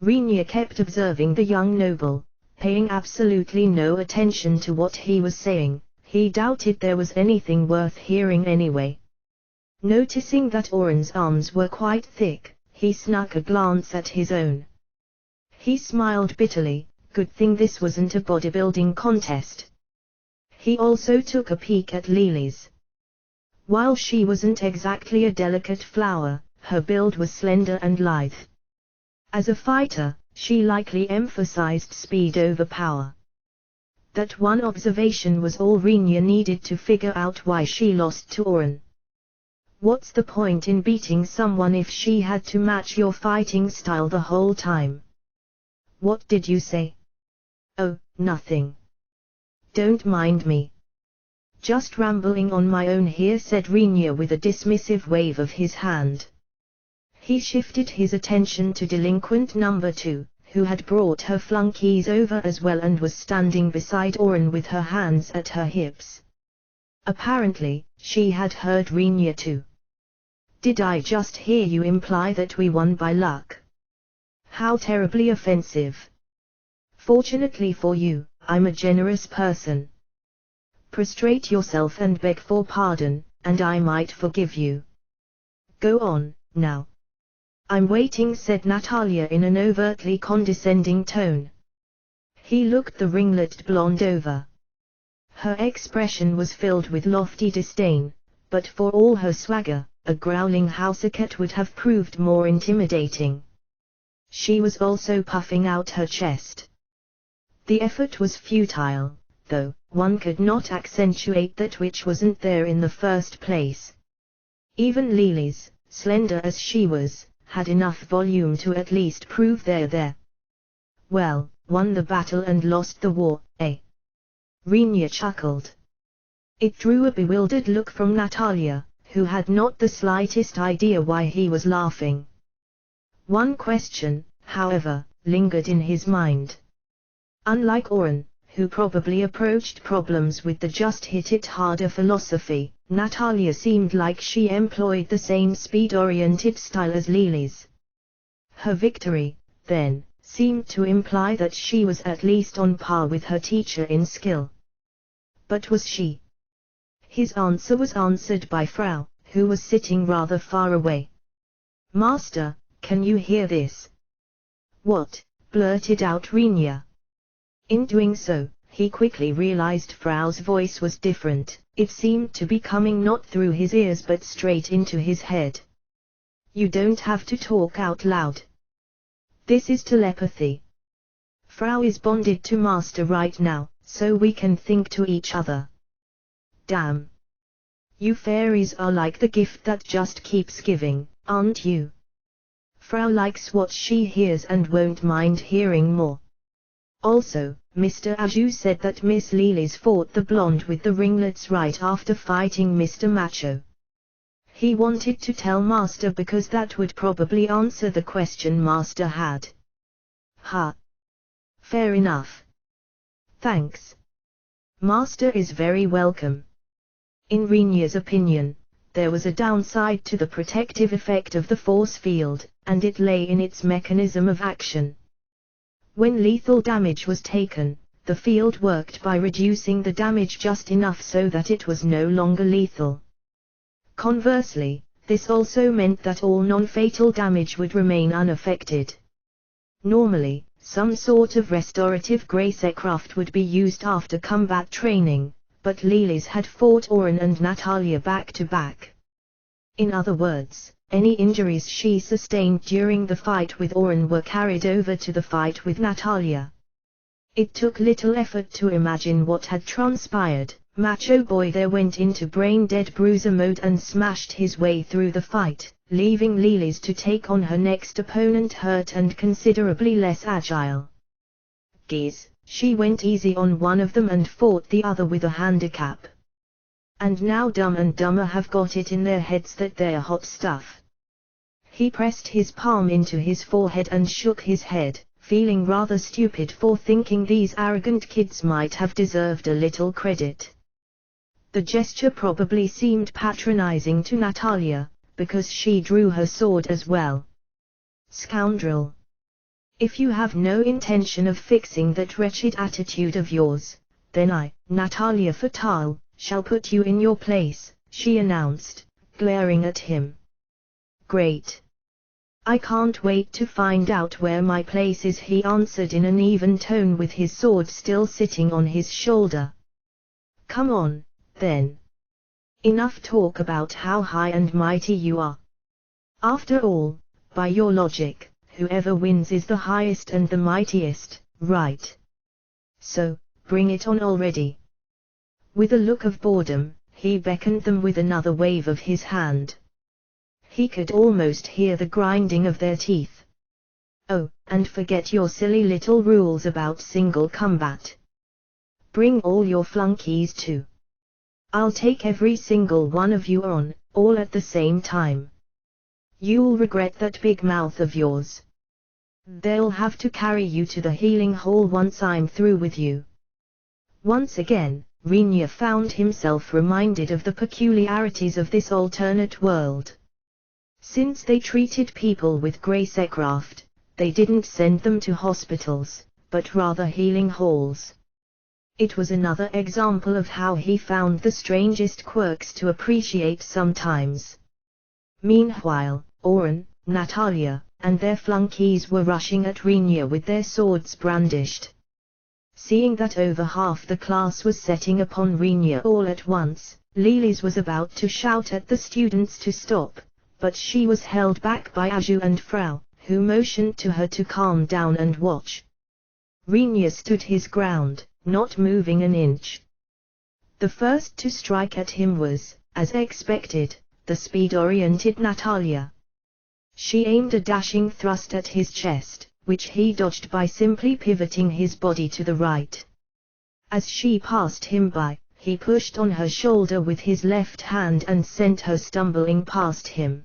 Rinya kept observing the young noble, paying absolutely no attention to what he was saying. He doubted there was anything worth hearing anyway. Noticing that Oren's arms were quite thick, he snuck a glance at his own. He smiled bitterly. Good thing this wasn't a bodybuilding contest. He also took a peek at Lily's. While she wasn't exactly a delicate flower, her build was slender and lithe. As a fighter, she likely emphasized speed over power. That one observation was all Rinya needed to figure out why she lost to Oren. What's the point in beating someone if she had to match your fighting style the whole time? What did you say? Oh, nothing. Don't mind me. Just rambling on my own here, said Rinya with a dismissive wave of his hand. He shifted his attention to delinquent number 2, who had brought her flunkies over as well and was standing beside Oren with her hands at her hips. Apparently, she had heard Rinya too. "Did I just hear you imply that we won by luck? How terribly offensive. Fortunately for you, I'm a generous person. Prostrate yourself and beg for pardon, and I might forgive you. Go on, now. I'm waiting," said Natalia in an overtly condescending tone. He looked the ringlet blonde over. Her expression was filled with lofty disdain, but for all her swagger, a growling housecat would have proved more intimidating. She was also puffing out her chest. The effort was futile, though one could not accentuate that which wasn't there in the first place. Even Lily's, slender as she was, had enough volume to at least prove they're there. "Well, won the battle and lost the war, eh?" Rinya chuckled. It drew a bewildered look from Natalia, who had not the slightest idea why he was laughing. One question, however, lingered in his mind. Unlike Oren, who probably approached problems with the just hit it harder philosophy, Natalia seemed like she employed the same speed-oriented style as Lily's. Her victory, then, seemed to imply that she was at least on par with her teacher in skill. But was she? His answer was answered by Frau, who was sitting rather far away. "Master, can you hear this?" "What?" blurted out Rinya. In doing so, he quickly realized Frau's voice was different. It seemed to be coming not through his ears but straight into his head. "You don't have to talk out loud. This is telepathy. Frau is bonded to Master right now, so we can think to each other." "Damn. You fairies are like the gift that just keeps giving, aren't you? Frau likes what she hears and won't mind hearing more. Also, Mr. Aju said that Miss Lily's fought the blonde with the ringlets right after fighting Mr. Macho. He wanted to tell Master because that would probably answer the question Master had. Ha! Fair enough. Thanks. Master is very welcome. In Rinya's opinion, there was a downside to the protective effect of the force field, and it lay in its mechanism of action. When lethal damage was taken, the field worked by reducing the damage just enough so that it was no longer lethal. Conversely, this also meant that all non-fatal damage would remain unaffected. Normally, some sort of restorative grace aircraft would be used after combat training, but Lily's had fought Oren and Natalia back to back. In other words, any injuries she sustained during the fight with Oren were carried over to the fight with Natalia. It took little effort to imagine what had transpired. Macho Boy there went into brain-dead bruiser mode and smashed his way through the fight, leaving Lily's to take on her next opponent hurt and considerably less agile. Geez, she went easy on one of them and fought the other with a handicap. And now Dumb and Dumber have got it in their heads that they're hot stuff. He pressed his palm into his forehead and shook his head, feeling rather stupid for thinking these arrogant kids might have deserved a little credit. The gesture probably seemed patronizing to Natalia, because she drew her sword as well. Scoundrel! If you have no intention of fixing that wretched attitude of yours, then I, Natalia Fatale, shall put you in your place, she announced, glaring at him. Great! I can't wait to find out where my place is, he answered in an even tone with his sword still sitting on his shoulder. Come on, then. Enough talk about how high and mighty you are. After all, by your logic, whoever wins is the highest and the mightiest, right? So, bring it on already. With a look of boredom, he beckoned them with another wave of his hand. He could almost hear the grinding of their teeth. Oh, and forget your silly little rules about single combat. Bring all your flunkies too. I'll take every single one of you on, all at the same time. You'll regret that big mouth of yours. They'll have to carry you to the healing hole once I'm through with you. Once again, Rinya found himself reminded of the peculiarities of this alternate world. Since they treated people with grace aircraft, they didn't send them to hospitals, but rather healing halls. It was another example of how he found the strangest quirks to appreciate sometimes. Meanwhile, Oren, Natalia, and their flunkies were rushing at Rinya with their swords brandished. Seeing that over half the class was setting upon Rinya all at once, Lily's was about to shout at the students to stop, but she was held back by Aju and Frau, who motioned to her to calm down and watch. Rinya stood his ground, not moving an inch. The first to strike at him was, as expected, the speed-oriented Natalia. She aimed a dashing thrust at his chest, which he dodged by simply pivoting his body to the right. As she passed him by, he pushed on her shoulder with his left hand and sent her stumbling past him.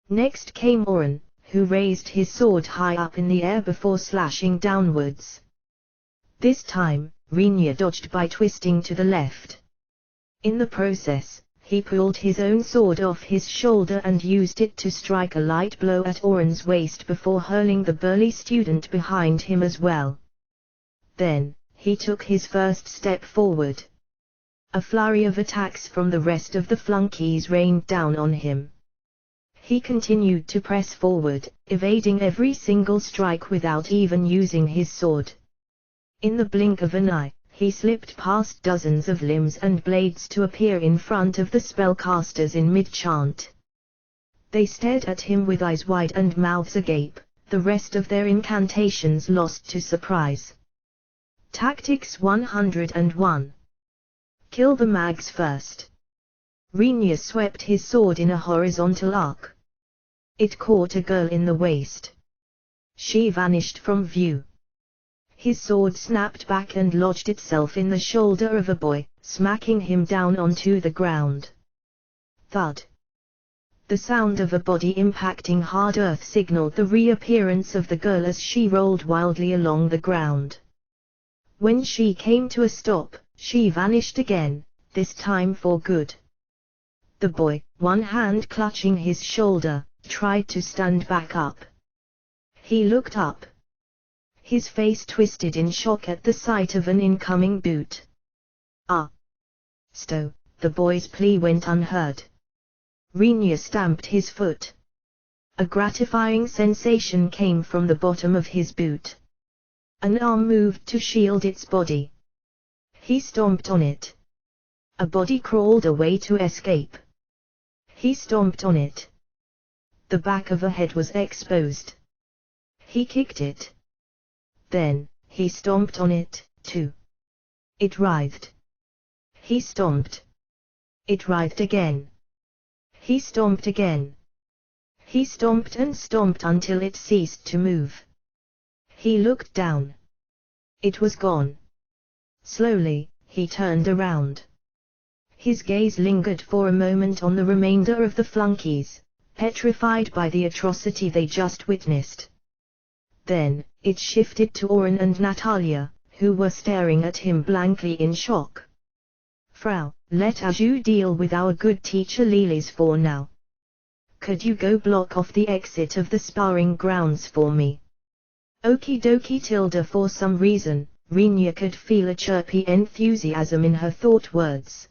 Next came Oren, who raised his sword high up in the air before slashing downwards. This time, Rinya dodged by twisting to the left. In the process, he pulled his own sword off his shoulder and used it to strike a light blow at Oren's waist before hurling the burly student behind him as well. Then, he took his first step forward. A flurry of attacks from the rest of the flunkies rained down on him. He continued to press forward, evading every single strike without even using his sword. In the blink of an eye, he slipped past dozens of limbs and blades to appear in front of the spellcasters in mid-chant. They stared at him with eyes wide and mouths agape, the rest of their incantations lost to surprise. Tactics 101. Kill the mags first. Rinya swept his sword in a horizontal arc. It caught a girl in the waist. She vanished from view. His sword snapped back and lodged itself in the shoulder of a boy, smacking him down onto the ground. Thud. The sound of a body impacting hard earth signaled the reappearance of the girl as she rolled wildly along the ground. When she came to a stop, she vanished again, this time for good. The boy, one hand clutching his shoulder, tried to stand back up. He looked up. His face twisted in shock at the sight of an incoming boot. Ah! Stow, the boy's plea went unheard. Rinya stamped his foot. A gratifying sensation came from the bottom of his boot. An arm moved to shield its body. He stomped on it. A body crawled away to escape. He stomped on it. The back of a head was exposed. He kicked it. Then, he stomped on it, too. It writhed. He stomped. It writhed again. He stomped again. He stomped and stomped until it ceased to move. He looked down. It was gone. Slowly, he turned around. His gaze lingered for a moment on the remainder of the flunkies, petrified by the atrocity they just witnessed. Then, it shifted to Oren and Natalia, who were staring at him blankly in shock. Frau, let us you deal with our good teacher Lilis for now. Could you go block off the exit of the sparring grounds for me? Okie dokie tilde. For some reason, Rinya could feel a chirpy enthusiasm in her thought words.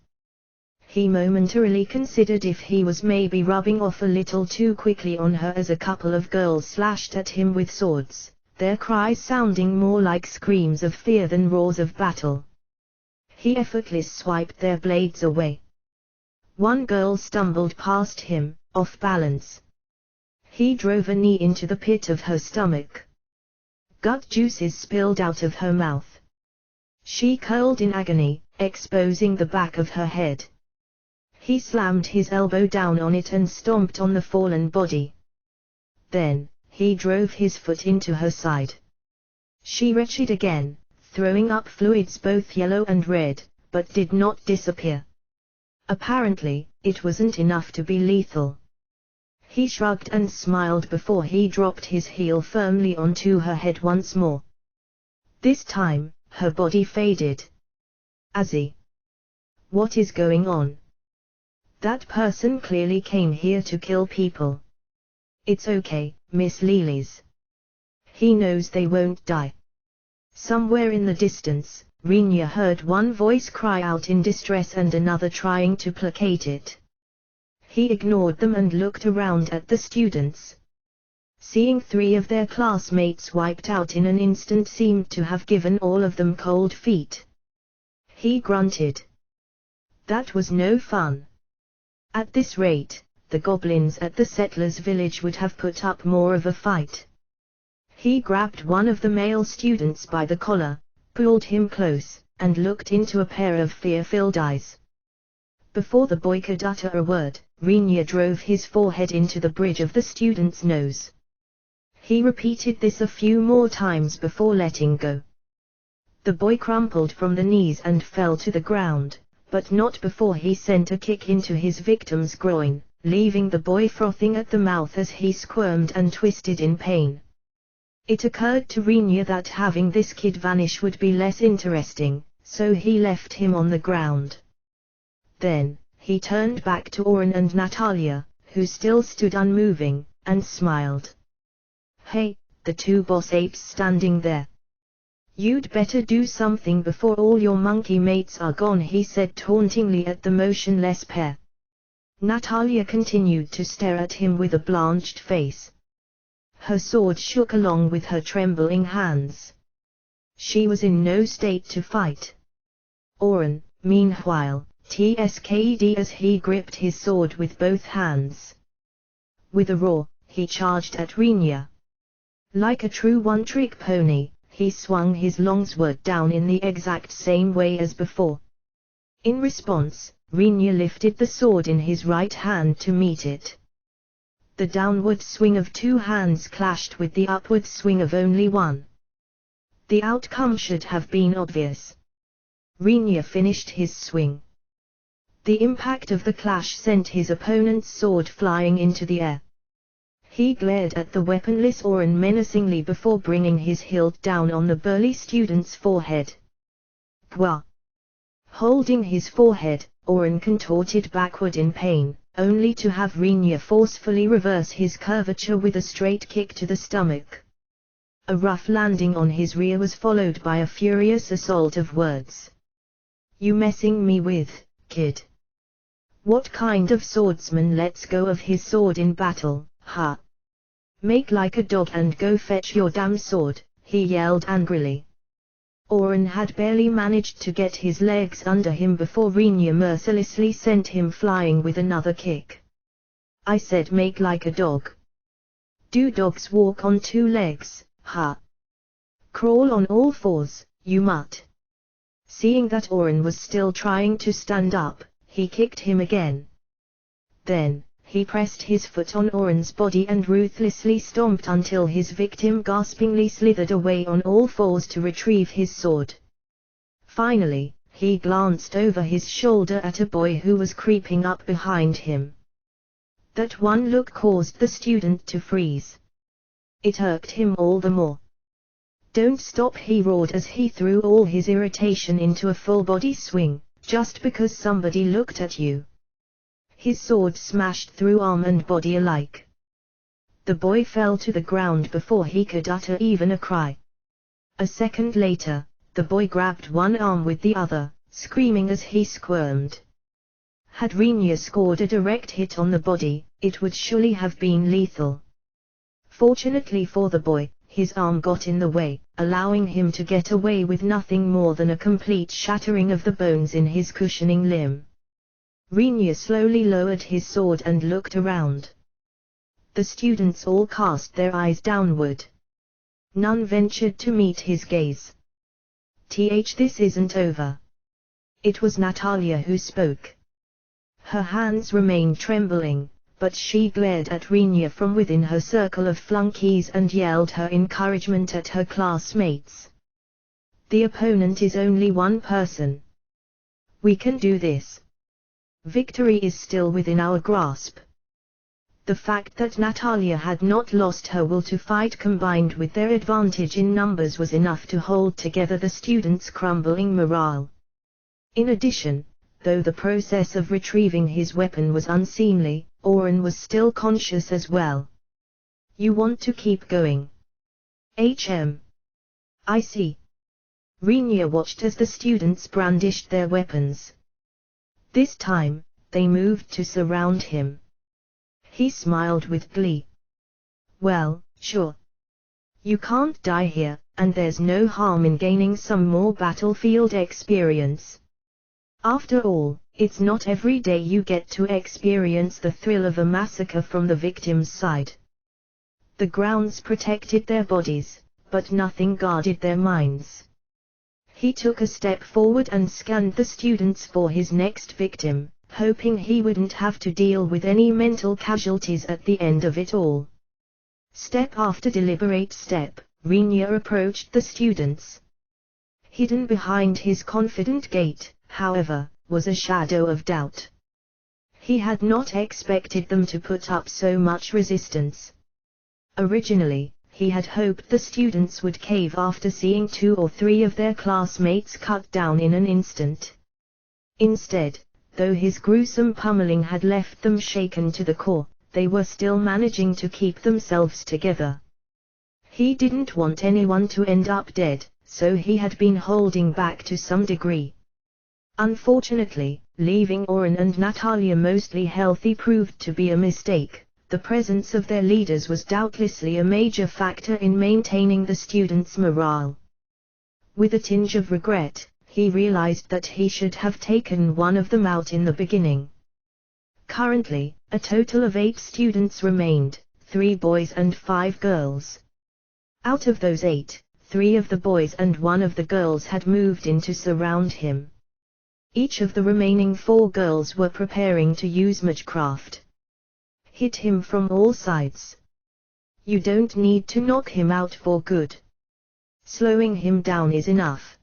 He momentarily considered if he was maybe rubbing off a little too quickly on her as a couple of girls slashed at him with swords, their cries sounding more like screams of fear than roars of battle. He effortlessly swiped their blades away. One girl stumbled past him, off balance. He drove a knee into the pit of her stomach. Gut juices spilled out of her mouth. She curled in agony, exposing the back of her head. He slammed his elbow down on it and stomped on the fallen body. Then, he drove his foot into her side. She retched again, throwing up fluids both yellow and red, but did not disappear. Apparently, it wasn't enough to be lethal. He shrugged and smiled before he dropped his heel firmly onto her head once more. This time, her body faded. Azzy. What is going on? That person clearly came here to kill people. It's okay, Miss Lilis. He knows they won't die. Somewhere in the distance, Rinya heard one voice cry out in distress and another trying to placate it. He ignored them and looked around at the students. Seeing 3 of their classmates wiped out in an instant seemed to have given all of them cold feet. He grunted. That was no fun. At this rate, the goblins at the settlers' village would have put up more of a fight. He grabbed one of the male students by the collar, pulled him close, and looked into a pair of fear-filled eyes. Before the boy could utter a word, Rinya drove his forehead into the bridge of the student's nose. He repeated this a few more times before letting go. The boy crumpled from the knees and fell to the ground, but not before he sent a kick into his victim's groin, leaving the boy frothing at the mouth as he squirmed and twisted in pain. It occurred to Rinya that having this kid vanish would be less interesting, so he left him on the ground. Then, he turned back to Oren and Natalia, who still stood unmoving, and smiled. Hey, the 2 boss apes standing there. You'd better do something before all your monkey mates are gone, he said tauntingly at the motionless pair. Natalia continued to stare at him with a blanched face. Her sword shook along with her trembling hands. She was in no state to fight. Oren, meanwhile, tsked as he gripped his sword with both hands. With a roar, he charged at Rinya. Like a true one-trick pony, he swung his longsword down in the exact same way as before. In response, Rinya lifted the sword in his right hand to meet it. The downward swing of two hands clashed with the upward swing of only one. The outcome should have been obvious. Rinya finished his swing. The impact of the clash sent his opponent's sword flying into the air. He glared at the weaponless Oren menacingly before bringing his hilt down on the burly student's forehead. Gwa! Holding his forehead, Oren contorted backward in pain, only to have Rinya forcefully reverse his curvature with a straight kick to the stomach. A rough landing on his rear was followed by a furious assault of words. "You messing me with, kid? What kind of swordsman lets go of his sword in battle, huh? Make like a dog and go fetch your damn sword," he yelled angrily. Oren had barely managed to get his legs under him before Rinya mercilessly sent him flying with another kick. "I said make like a dog. Do dogs walk on two legs, huh? Crawl on all fours, you mutt." Seeing that Oren was still trying to stand up, he kicked him again. Then, he pressed his foot on Oren's body and ruthlessly stomped until his victim gaspingly slithered away on all fours to retrieve his sword. Finally, he glanced over his shoulder at a boy who was creeping up behind him. That one look caused the student to freeze. It irked him all the more. "Don't stop," he roared as he threw all his irritation into a full-body swing, "just because somebody looked at you." His sword smashed through arm and body alike. The boy fell to the ground before he could utter even a cry. A second later, the boy grabbed one arm with the other, screaming as he squirmed. Had Rinya scored a direct hit on the body, it would surely have been lethal. Fortunately for the boy, his arm got in the way, allowing him to get away with nothing more than a complete shattering of the bones in his cushioning limb. Rinya slowly lowered his sword and looked around. The students all cast their eyes downward. None ventured to meet his gaze. This isn't over." It was Natalia who spoke. Her hands remained trembling, but she glared at Rinya from within her circle of flunkies and yelled her encouragement at her classmates. "The opponent is only one person. We can do this. Victory is still within our grasp." The fact that Natalia had not lost her will to fight combined with their advantage in numbers was enough to hold together the students' crumbling morale. In addition, though the process of retrieving his weapon was unseemly, Oren was still conscious as well. "You want to keep going? I see." Rinya watched as the students brandished their weapons. This time, they moved to surround him. He smiled with glee. "Well, sure. You can't die here, and there's no harm in gaining some more battlefield experience. After all, it's not every day you get to experience the thrill of a massacre from the victim's side." The grounds protected their bodies, but nothing guarded their minds. He took a step forward and scanned the students for his next victim, hoping he wouldn't have to deal with any mental casualties at the end of it all. Step after deliberate step, Rinya approached the students. Hidden behind his confident gait, however, was a shadow of doubt. He had not expected them to put up so much resistance. Originally, he had hoped the students would cave after seeing 2 or 3 of their classmates cut down in an instant. Instead, though his gruesome pummeling had left them shaken to the core, they were still managing to keep themselves together. He didn't want anyone to end up dead, so he had been holding back to some degree. Unfortunately, leaving Oren and Natalia mostly healthy proved to be a mistake. The presence of their leaders was doubtlessly a major factor in maintaining the students' morale. With a tinge of regret, he realized that he should have taken one of them out in the beginning. Currently, a total of 8 students remained, 3 boys and 5 girls. Out of those 8, 3 of the boys and 1 of the girls had moved in to surround him. Each of the remaining 4 girls were preparing to use magecraft. Hit him from all sides. You don't need to knock him out for good. Slowing him down is enough.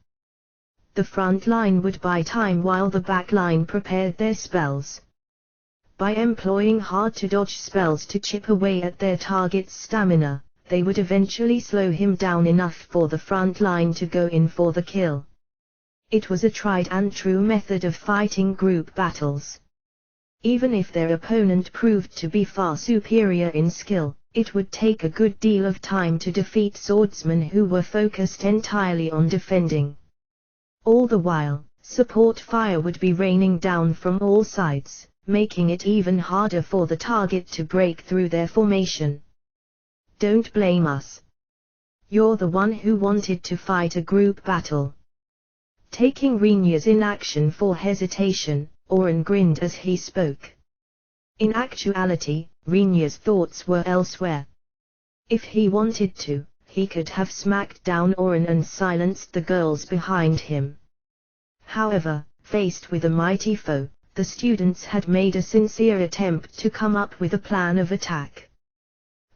The front line would buy time while the back line prepared their spells. By employing hard-to-dodge spells to chip away at their target's stamina, they would eventually slow him down enough for the front line to go in for the kill. It was a tried-and-true method of fighting group battles. Even if their opponent proved to be far superior in skill, it would take a good deal of time to defeat swordsmen who were focused entirely on defending. All the while, support fire would be raining down from all sides, making it even harder for the target to break through their formation. Don't blame us. You're the one who wanted to fight a group battle. Taking Rinya's inaction for hesitation, Oren grinned as he spoke. In actuality, Rinya's thoughts were elsewhere. If he wanted to, he could have smacked down Oren and silenced the girls behind him. However, faced with a mighty foe, the students had made a sincere attempt to come up with a plan of attack.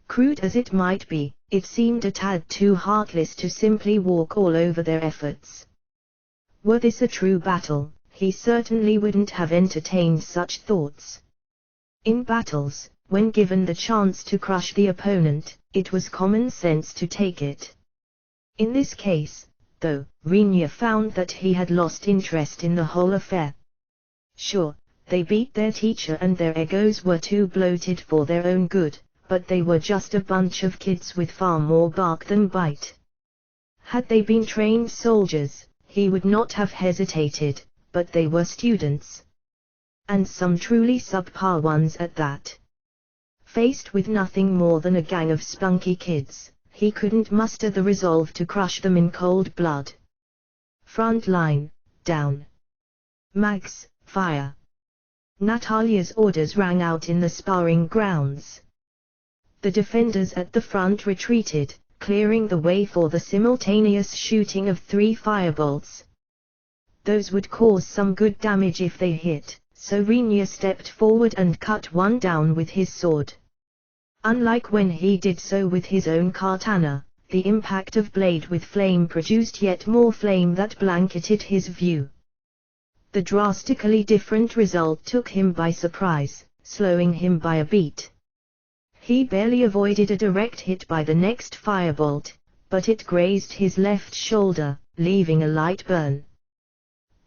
Crude as it might be, it seemed a tad too heartless to simply walk all over their efforts. Were this a true battle, he certainly wouldn't have entertained such thoughts. In battles, when given the chance to crush the opponent, it was common sense to take it. In this case, though, Rinya found that he had lost interest in the whole affair. Sure, they beat their teacher and their egos were too bloated for their own good, but they were just a bunch of kids with far more bark than bite. Had they been trained soldiers, he would not have hesitated, but they were students. And some truly subpar ones at that. Faced with nothing more than a gang of spunky kids, he couldn't muster the resolve to crush them in cold blood. Front line, down. Mags, fire. Natalia's orders rang out in the sparring grounds. The defenders at the front retreated, clearing the way for the simultaneous shooting of 3 firebolts. Those would cause some good damage if they hit, so Rinya stepped forward and cut one down with his sword. Unlike when he did so with his own katana, the impact of blade with flame produced yet more flame that blanketed his view. The drastically different result took him by surprise, slowing him by a beat. He barely avoided a direct hit by the next firebolt, but it grazed his left shoulder, leaving a light burn.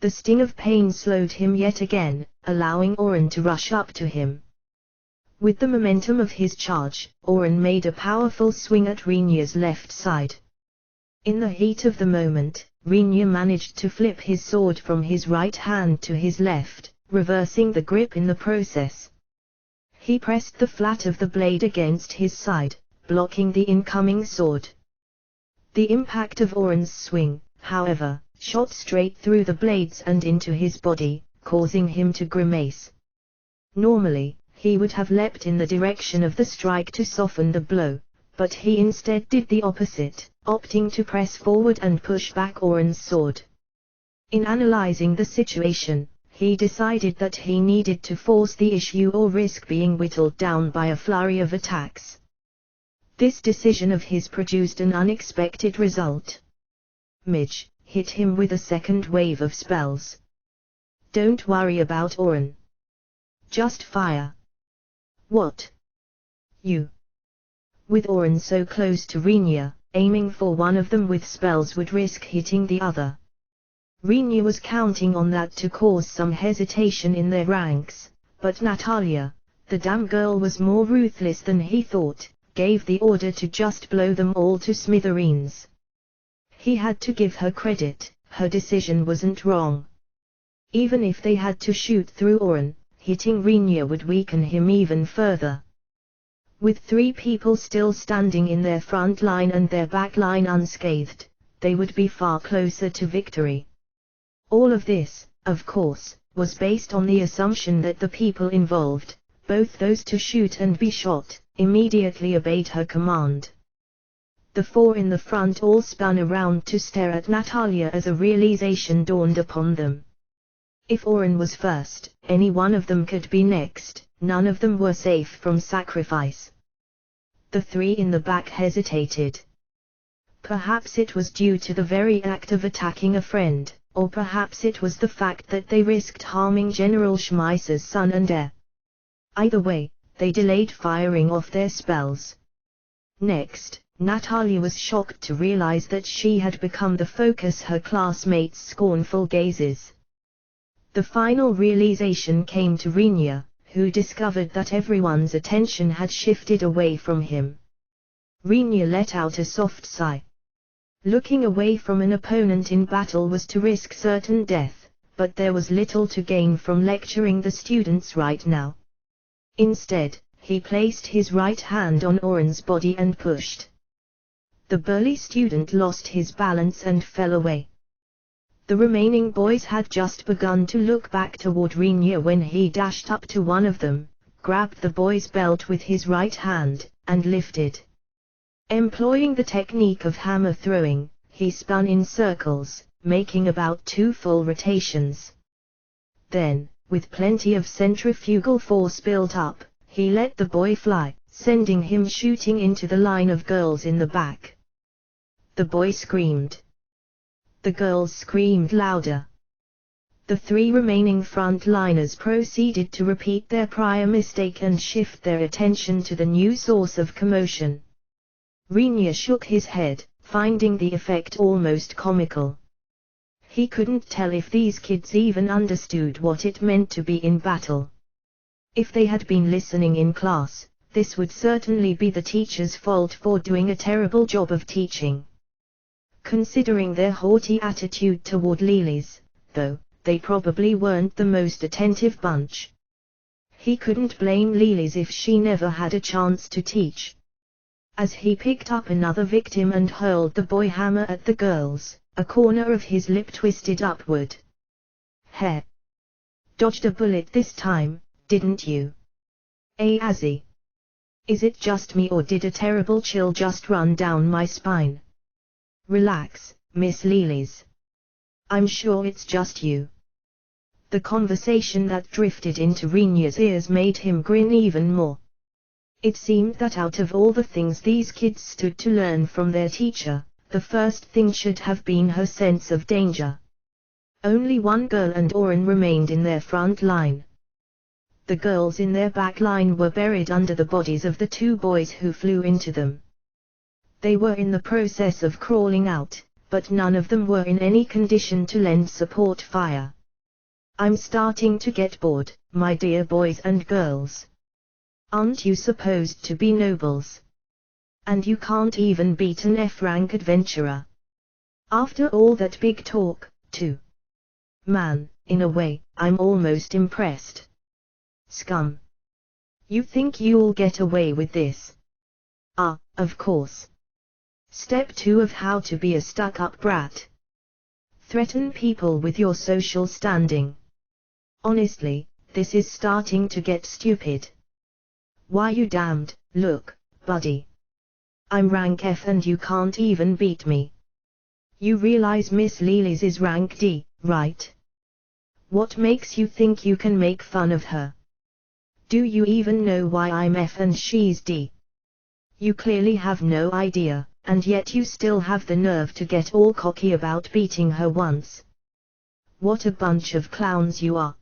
The sting of pain slowed him yet again, allowing Oren to rush up to him. With the momentum of his charge, Oren made a powerful swing at Rinya's left side. In the heat of the moment, Rinya managed to flip his sword from his right hand to his left, reversing the grip in the process. He pressed the flat of the blade against his side, blocking the incoming sword. The impact of Oren's swing, however, shot straight through the blades and into his body, causing him to grimace. Normally, he would have leapt in the direction of the strike to soften the blow, but he instead did the opposite, opting to press forward and push back Oren's sword. In analyzing the situation, he decided that he needed to force the issue or risk being whittled down by a flurry of attacks. This decision of his produced an unexpected result. Midge hit him with a second wave of spells. Don't worry about Oren. Just fire. What? You? With Oren so close to Rinya, aiming for one of them with spells would risk hitting the other. Rinya was counting on that to cause some hesitation in their ranks, but Natalia, the damn girl, was more ruthless than he thought, gave the order to just blow them all to smithereens. He had to give her credit, her decision wasn't wrong. Even if they had to shoot through Oren, hitting Rinya would weaken him even further. With 3 people still standing in their front line and their back line unscathed, they would be far closer to victory. All of this, of course, was based on the assumption that the people involved, both those to shoot and be shot, immediately obeyed her command. The 4 in the front all spun around to stare at Natalia as a realization dawned upon them. If Oren was first, any one of them could be next, none of them were safe from sacrifice. The three in the back hesitated. Perhaps it was due to the very act of attacking a friend, or perhaps it was the fact that they risked harming General Schmeisser's son and heir. Either way, they delayed firing off their spells. Next, Natalia was shocked to realize that she had become the focus her classmates' scornful gazes. The final realization came to Rinya, who discovered that everyone's attention had shifted away from him. Rinya let out a soft sigh. Looking away from an opponent in battle was to risk certain death, but there was little to gain from lecturing the students right now. Instead, he placed his right hand on Oren's body and pushed. The burly student lost his balance and fell away. The remaining boys had just begun to look back toward Rinya when he dashed up to one of them, grabbed the boy's belt with his right hand, and lifted. Employing the technique of hammer throwing, he spun in circles, making about 2 full rotations. Then, with plenty of centrifugal force built up, he let the boy fly, sending him shooting into the line of girls in the back. The boy screamed. The girls screamed louder. The 3 remaining frontliners proceeded to repeat their prior mistake and shift their attention to the new source of commotion. Rinya shook his head, finding the effect almost comical. He couldn't tell if these kids even understood what it meant to be in battle. If they had been listening in class, this would certainly be the teacher's fault for doing a terrible job of teaching. Considering their haughty attitude toward Lily's, though, they probably weren't the most attentive bunch. He couldn't blame Lily's if she never had a chance to teach. As he picked up another victim and hurled the boy hammer at the girls, a corner of his lip twisted upward. "Heh! Dodged a bullet this time, didn't you? Azzy. Is it just me or did a terrible chill just run down my spine? Relax, Miss Lily's. I'm sure it's just you." The conversation that drifted into Rinya's ears made him grin even more. It seemed that out of all the things these kids stood to learn from their teacher, the first thing should have been her sense of danger. Only one girl and Oren remained in their front line. The girls in their back line were buried under the bodies of the 2 boys who flew into them. They were in the process of crawling out, but none of them were in any condition to lend support fire. "I'm starting to get bored, my dear boys and girls. Aren't you supposed to be nobles? And you can't even beat an F-rank adventurer. After all that big talk, too. Man, in a way, I'm almost impressed. Scum. You think you'll get away with this? Ah, of course. Step 2 of how to be a stuck-up brat. Threaten people with your social standing. Honestly, this is starting to get stupid. Why you damned, look, buddy. I'm rank F and you can't even beat me. You realize Miss Lily's is rank D, right? What makes you think you can make fun of her? Do you even know why I'm F and she's D? You clearly have no idea, and yet you still have the nerve to get all cocky about beating her once. What a bunch of clowns you are.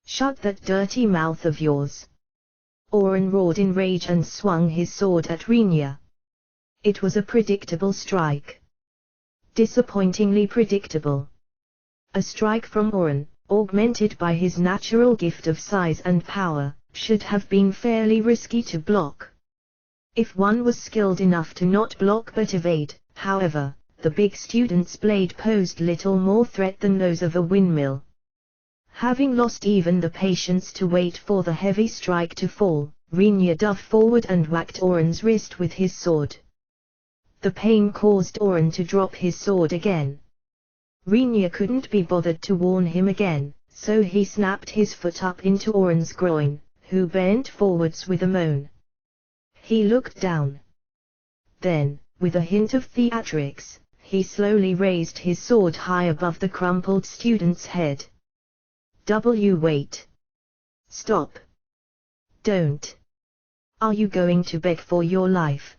Shut that dirty mouth of yours. Oren roared in rage and swung his sword at Rinya. It was a predictable strike. Disappointingly predictable. A strike from Oren, augmented by his natural gift of size and power, should have been fairly risky to block. If one was skilled enough to not block but evade, however, the big student's blade posed little more threat than those of a windmill. Having lost even the patience to wait for the heavy strike to fall, Rinya dove forward and whacked Oren's wrist with his sword. The pain caused Oren to drop his sword again. Rinya couldn't be bothered to warn him again, so he snapped his foot up into Oren's groin, who bent forwards with a moan. He looked down. Then, with a hint of theatrics, he slowly raised his sword high above the crumpled student's head. Wait. Stop. Don't. Are you going to beg for your life?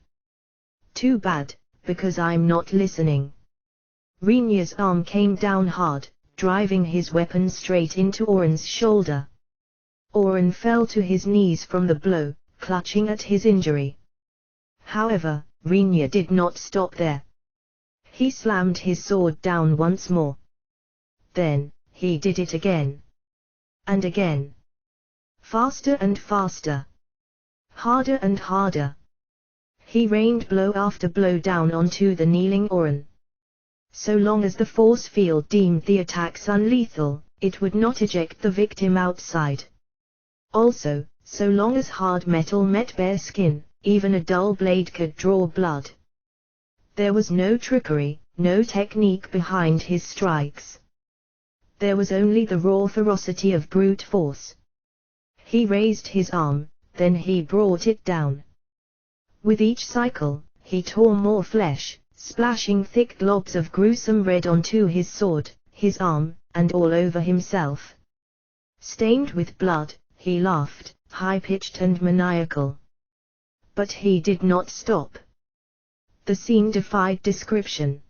Too bad, because I'm not listening. Rinya's arm came down hard, driving his weapon straight into Oren's shoulder. Oren fell to his knees from the blow, clutching at his injury. However, Rinya did not stop there. He slammed his sword down once more. Then, he did it again. And again. Faster and faster. Harder and harder. He rained blow after blow down onto the kneeling Oren. So long as the force field deemed the attacks unlethal, it would not eject the victim outside. Also, so long as hard metal met bare skin, even a dull blade could draw blood. There was no trickery, no technique behind his strikes. There was only the raw ferocity of brute force. He raised his arm, then he brought it down. With each cycle, he tore more flesh, splashing thick globs of gruesome red onto his sword, his arm, and all over himself. Stained with blood, he laughed, high-pitched and maniacal. But he did not stop. The scene defied description.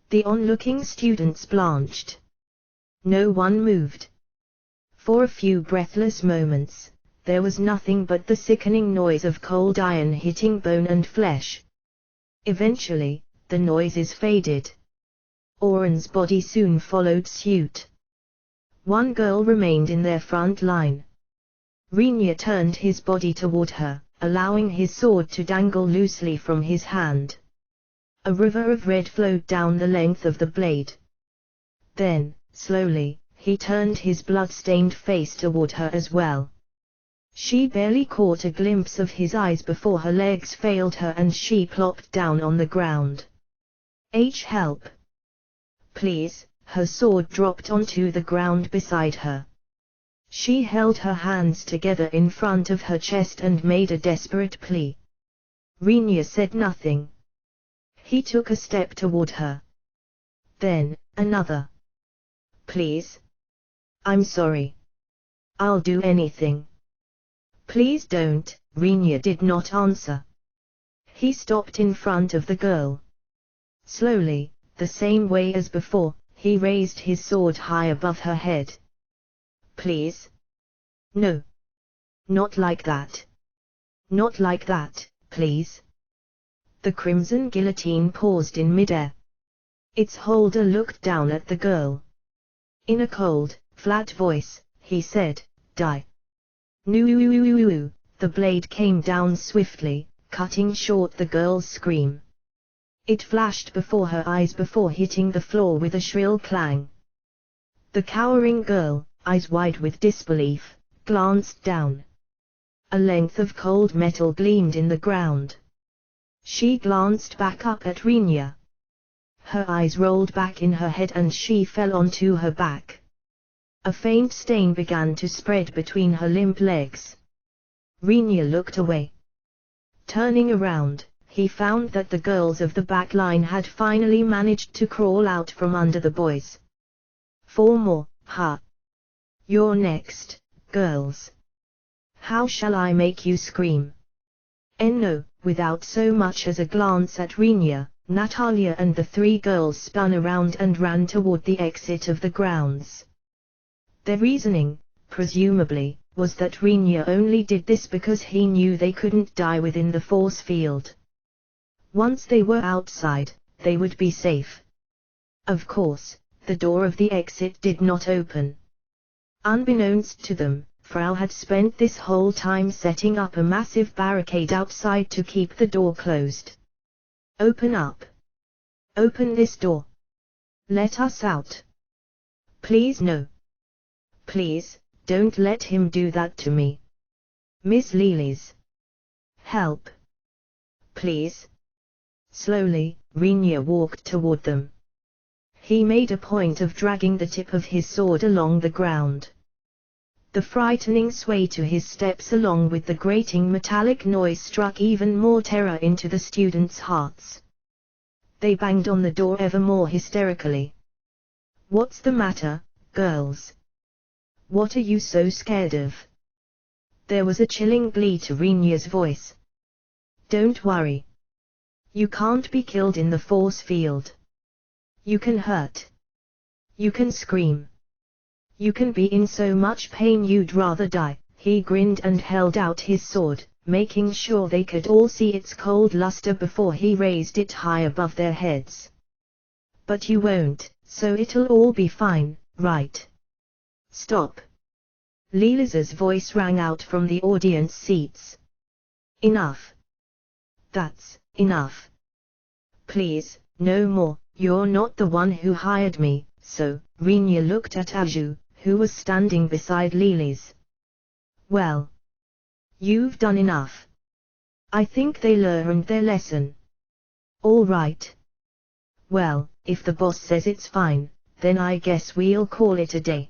The onlooking students blanched. No one moved. For a few breathless moments, there was nothing but the sickening noise of cold iron hitting bone and flesh. Eventually, the noises faded. Oren's body soon followed suit. One girl remained in their front line. Rinya turned his body toward her, allowing his sword to dangle loosely from his hand. A river of red flowed down the length of the blade. Then, slowly, he turned his blood-stained face toward her as well. She barely caught a glimpse of his eyes before her legs failed her and she plopped down on the ground. Help! Please, her sword dropped onto the ground beside her. She held her hands together in front of her chest and made a desperate plea. Rinya said nothing. He took a step toward her. Then, another. Please? I'm sorry. I'll do anything. Please don't, Rinya did not answer. He stopped in front of the girl. Slowly, the same way as before, he raised his sword high above her head. Please? No. Not like that. Not like that, please. The crimson guillotine paused in midair. Its holder looked down at the girl. In a cold, flat voice, he said, Die. No. The blade came down swiftly, cutting short the girl's scream. It flashed before her eyes before hitting the floor with a shrill clang. The cowering girl, eyes wide with disbelief, glanced down. A length of cold metal gleamed in the ground. She glanced back up at Rinya. Her eyes rolled back in her head and she fell onto her back. A faint stain began to spread between her limp legs. Rinya looked away. Turning around, he found that the girls of the back line had finally managed to crawl out from under the boys. 4 more, ha! You're next, girls. How shall I make you scream? No, without so much as a glance at Rinya, Natalia and the 3 girls spun around and ran toward the exit of the grounds. Their reasoning, presumably, was that Rinya only did this because he knew they couldn't die within the force field. Once they were outside, they would be safe. Of course, the door of the exit did not open. Unbeknownst to them, Frau had spent this whole time setting up a massive barricade outside to keep the door closed. Open up. Open this door. Let us out. Please no. Please, don't let him do that to me. Miss Lilies. Help. Please. Slowly, Rinya walked toward them. He made a point of dragging the tip of his sword along the ground. The frightening sway to his steps along with the grating metallic noise struck even more terror into the students' hearts. They banged on the door ever more hysterically. What's the matter, girls? What are you so scared of? There was a chilling glee to Rinya's voice. Don't worry. You can't be killed in the force field. You can hurt. You can scream. You can be in so much pain you'd rather die. He grinned and held out his sword, making sure they could all see its cold luster before he raised it high above their heads. But you won't, so it'll all be fine, right? Stop. Lila's voice rang out from the audience seats. Enough. That's enough. Please, no more. You're not the one who hired me, so. Rinya looked at Aju, who was standing beside Lily's. Well. You've done enough. I think they learned their lesson. All right. Well, if the boss says it's fine, then I guess we'll call it a day.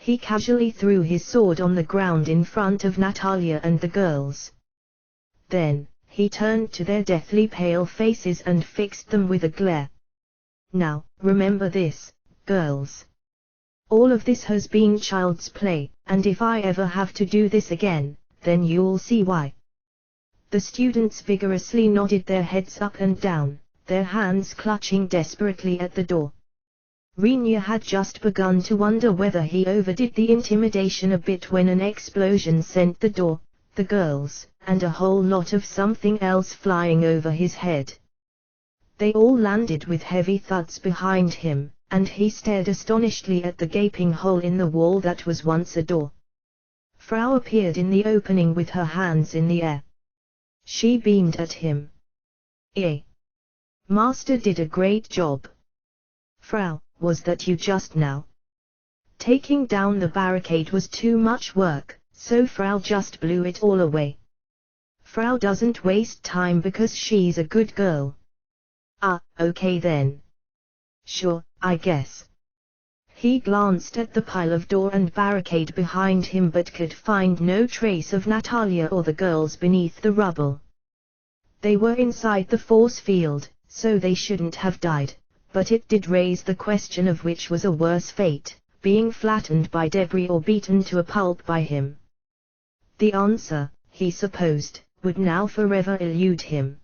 He casually threw his sword on the ground in front of Natalia and the girls. Then, he turned to their deathly pale faces and fixed them with a glare. Now, remember this, girls. All of this has been child's play, and if I ever have to do this again, then you'll see why. The students vigorously nodded their heads up and down, their hands clutching desperately at the door. Rinya had just begun to wonder whether he overdid the intimidation a bit when an explosion sent the door, the girls, and a whole lot of something else flying over his head. They all landed with heavy thuds behind him, and he stared astonishedly at the gaping hole in the wall that was once a door. Frau appeared in the opening with her hands in the air. She beamed at him. Master did a great job. Frau, was that you just now? Taking down the barricade was too much work, so Frau just blew it all away. Frau doesn't waste time because she's a good girl. Ah, okay then. Sure, I guess. He glanced at the pile of door and barricade behind him but could find no trace of Natalia or the girls beneath the rubble. They were inside the force field, so they shouldn't have died, but it did raise the question of which was a worse fate, being flattened by debris or beaten to a pulp by him. The answer, he supposed, would now forever elude him.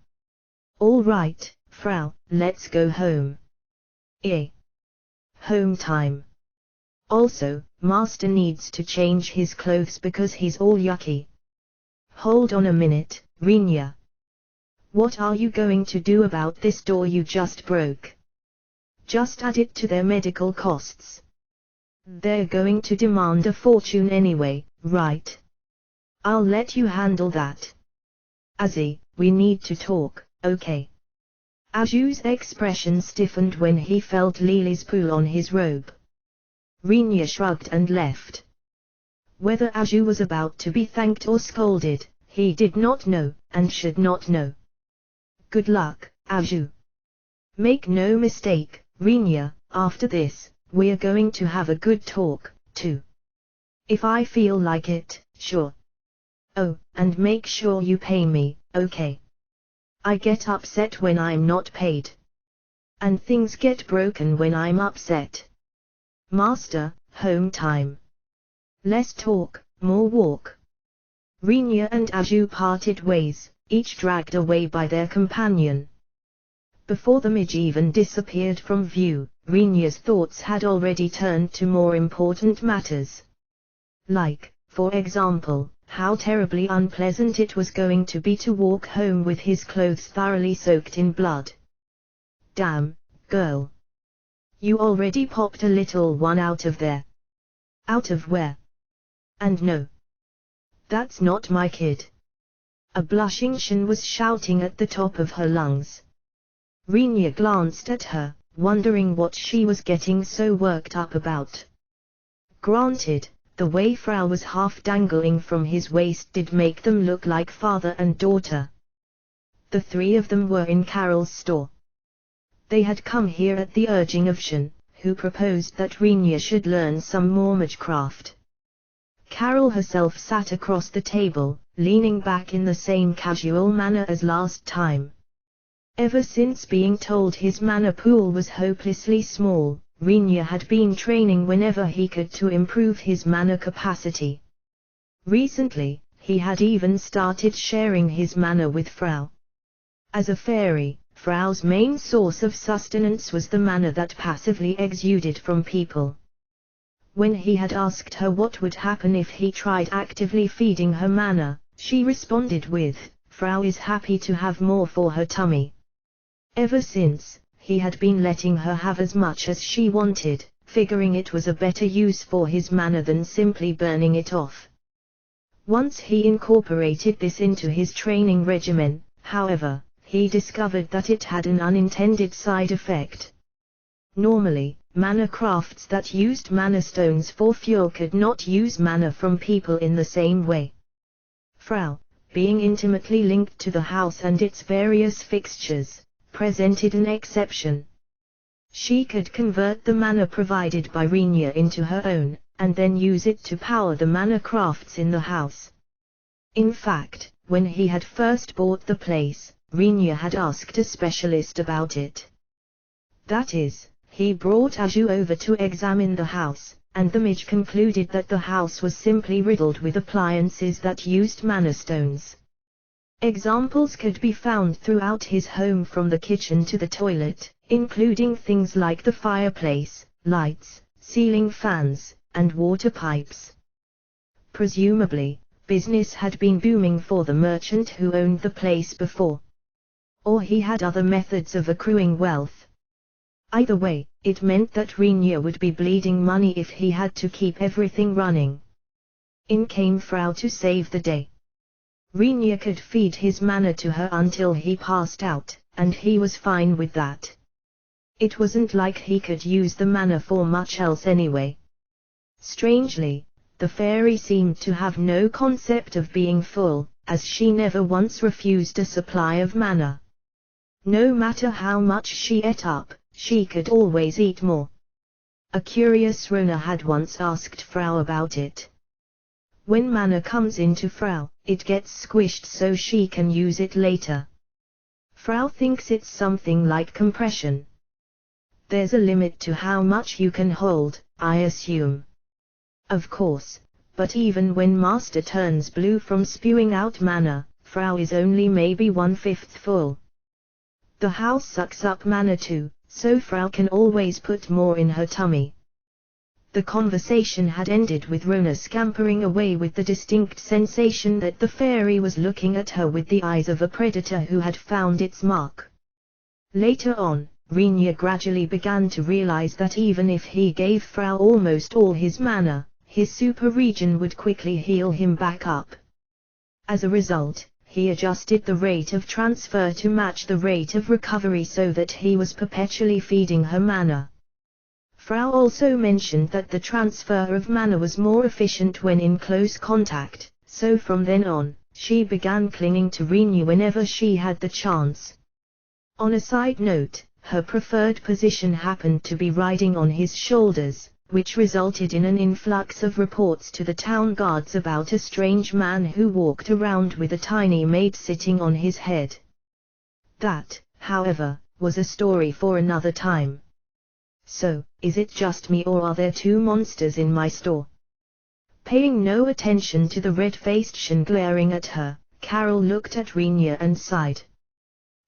All right, Frau, let's go home. Home time. Also, Master needs to change his clothes because he's all yucky. Hold on a minute, Rinya. What are you going to do about this door you just broke? Just add it to their medical costs. They're going to demand a fortune anyway, right? I'll let you handle that. Azzy, we need to talk, okay? Aju's expression stiffened when he felt Lily's pull on his robe. Rinya shrugged and left. Whether Aju was about to be thanked or scolded, he did not know, and should not know. Good luck, Aju. Make no mistake, Rinya, after this, we're going to have a good talk, too. If I feel like it, sure. Oh, and make sure you pay me, okay? I get upset when I'm not paid. And things get broken when I'm upset. Master, home time. Less talk, more walk. Rinya and Aju parted ways, each dragged away by their companion. Before the midge even disappeared from view, Rinya's thoughts had already turned to more important matters. Like, for example, how terribly unpleasant it was going to be to walk home with his clothes thoroughly soaked in blood. Damn, girl. You already popped a little one out of there. Out of where? And no. That's not my kid. A blushing Shin was shouting at the top of her lungs. Rinya glanced at her, wondering what she was getting so worked up about. Granted, the way Frau was half dangling from his waist did make them look like father and daughter. The three of them were in Carol's store. They had come here at the urging of Shin, who proposed that Rinya should learn some more magecraft. Carol herself sat across the table, leaning back in the same casual manner as last time. Ever since being told his mana pool was hopelessly small, Rinya had been training whenever he could to improve his mana capacity. Recently, he had even started sharing his mana with Frau. As a fairy, Frau's main source of sustenance was the mana that passively exuded from people. When he had asked her what would happen if he tried actively feeding her mana, she responded with, "Frau is happy to have more for her tummy." Ever since, he had been letting her have as much as she wanted, figuring it was a better use for his mana than simply burning it off. Once he incorporated this into his training regimen, however, he discovered that it had an unintended side effect. Normally, mana crafts that used mana stones for fuel could not use mana from people in the same way. Frau, being intimately linked to the house and its various fixtures, presented an exception. She could convert the mana provided by Rinya into her own, and then use it to power the mana crafts in the house. In fact, when he had first bought the place, Rinya had asked a specialist about it. That is, he brought Aju over to examine the house, and the mage concluded that the house was simply riddled with appliances that used mana stones. Examples could be found throughout his home from the kitchen to the toilet, including things like the fireplace, lights, ceiling fans, and water pipes. Presumably, business had been booming for the merchant who owned the place before. Or he had other methods of accruing wealth. Either way, it meant that Rinya would be bleeding money if he had to keep everything running. In came Frau to save the day. Rinya could feed his mana to her until he passed out, and he was fine with that. It wasn't like he could use the mana for much else anyway. Strangely, the fairy seemed to have no concept of being full, as she never once refused a supply of mana. No matter how much she ate up, she could always eat more. A curious Rona had once asked Frau about it. When mana comes into Frau, it gets squished so she can use it later. Frau thinks it's something like compression. There's a limit to how much you can hold, I assume. Of course, but even when Master turns blue from spewing out mana, Frau is only maybe 1/5 full. The house sucks up mana too, so Frau can always put more in her tummy. The conversation had ended with Rona scampering away with the distinct sensation that the fairy was looking at her with the eyes of a predator who had found its mark. Later on, Rinya gradually began to realize that even if he gave Frau almost all his mana, his super region would quickly heal him back up. As a result, he adjusted the rate of transfer to match the rate of recovery so that he was perpetually feeding her mana. Frau also mentioned that the transfer of mana was more efficient when in close contact, so from then on, she began clinging to Rinya whenever she had the chance. On a side note, her preferred position happened to be riding on his shoulders, which resulted in an influx of reports to the town guards about a strange man who walked around with a tiny maid sitting on his head. That, however, was a story for another time. So, is it just me or are there two monsters in my store? Paying no attention to the red-faced Shin glaring at her, Carol looked at Rinya and sighed.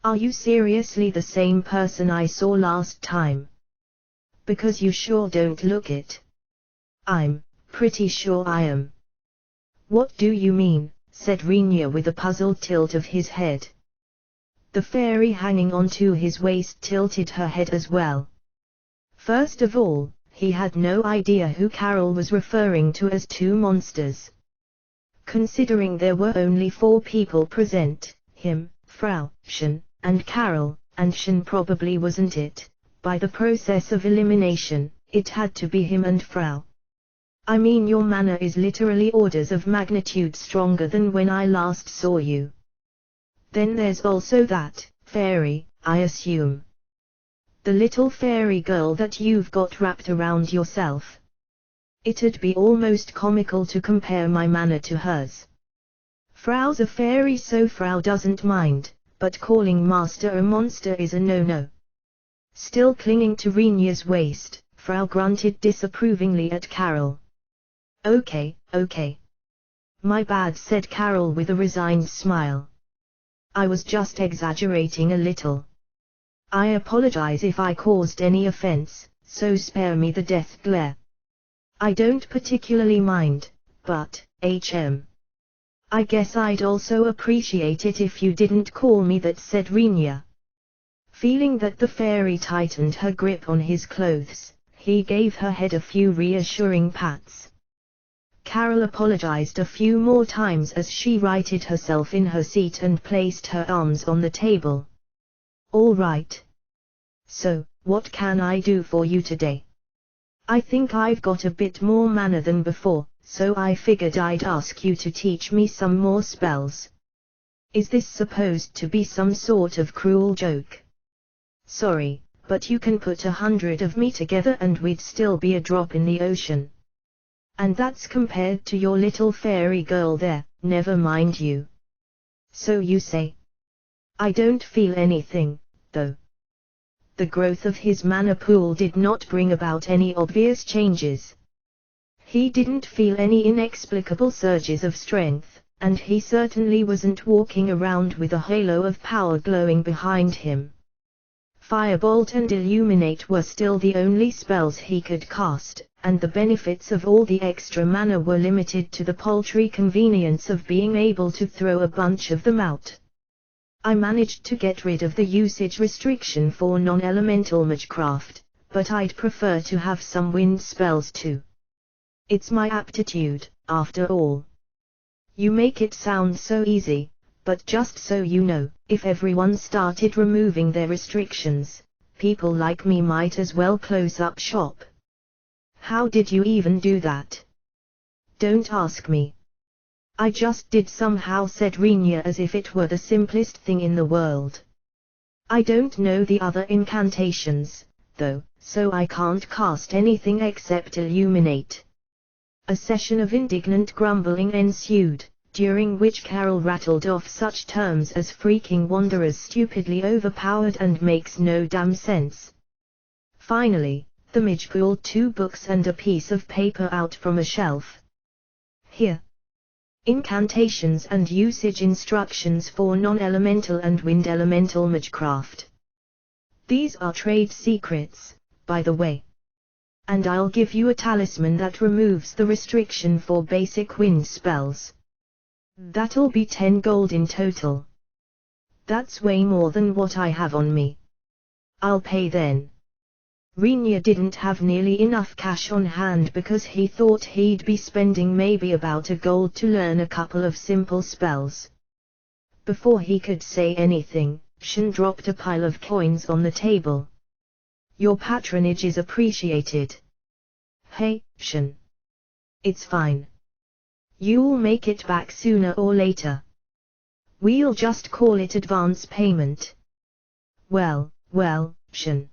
Are you seriously the same person I saw last time? Because you sure don't look it. I'm pretty sure I am. What do you mean? Said Rinya with a puzzled tilt of his head. The fairy hanging onto his waist tilted her head as well. First of all, he had no idea who Carol was referring to as two monsters. Considering there were only 4 people present, him, Frau, Shin, and Carol, and Shin probably wasn't it. By the process of elimination, it had to be him and Frau. I mean, your mana is literally orders of magnitude stronger than when I last saw you. Then there's also that fairy, I assume. The little fairy girl that you've got wrapped around yourself. It'd be almost comical to compare my mana to hers. Frau's a fairy, so Frau doesn't mind, but calling Master a monster is a no-no. Still clinging to Rinya's waist, Frau Frau grunted disapprovingly at Carol. Okay, okay. My bad, said Carol with a resigned smile. I was just exaggerating a little. I apologize if I caused any offense, so spare me the death glare. I don't particularly mind, but, I guess I'd also appreciate it if you didn't call me that, said Rinya. Feeling that the fairy tightened her grip on his clothes, he gave her head a few reassuring pats. Carol apologized a few more times as she righted herself in her seat and placed her arms on the table. All right. So, what can I do for you today? I think I've got a bit more manner than before, so I figured I'd ask you to teach me some more spells. Is this supposed to be some sort of cruel joke? Sorry, but you can put 100 of me together and we'd still be a drop in the ocean. And that's compared to your little fairy girl there, never mind you. So you say. I don't feel anything, though. The growth of his mana pool did not bring about any obvious changes. He didn't feel any inexplicable surges of strength, and he certainly wasn't walking around with a halo of power glowing behind him. Firebolt and Illuminate were still the only spells he could cast, and the benefits of all the extra mana were limited to the paltry convenience of being able to throw a bunch of them out. I managed to get rid of the usage restriction for non-elemental magecraft, but I'd prefer to have some wind spells too. It's my aptitude, after all. You make it sound so easy, but just so you know, if everyone started removing their restrictions, people like me might as well close up shop. How did you even do that? Don't ask me. I just did somehow, said Rinya as if it were the simplest thing in the world. I don't know the other incantations, though, so I can't cast anything except Illuminate. A session of indignant grumbling ensued, during which Carol rattled off such terms as freaking wanderers, stupidly overpowered, and makes no damn sense. Finally, the mage pulled 2 books and a piece of paper out from a shelf. Here. Incantations and usage instructions for non-elemental and wind elemental magecraft. These are trade secrets, by the way. And I'll give you a talisman that removes the restriction for basic wind spells. That'll be 10 gold in total. That's way more than what I have on me. I'll pay then. Rinya didn't have nearly enough cash on hand because he thought he'd be spending maybe about a gold to learn a couple of simple spells. Before he could say anything, Shen dropped a pile of coins on the table. Your patronage is appreciated. Hey, Shen. It's fine. You'll make it back sooner or later. We'll just call it advance payment. Well, Shen.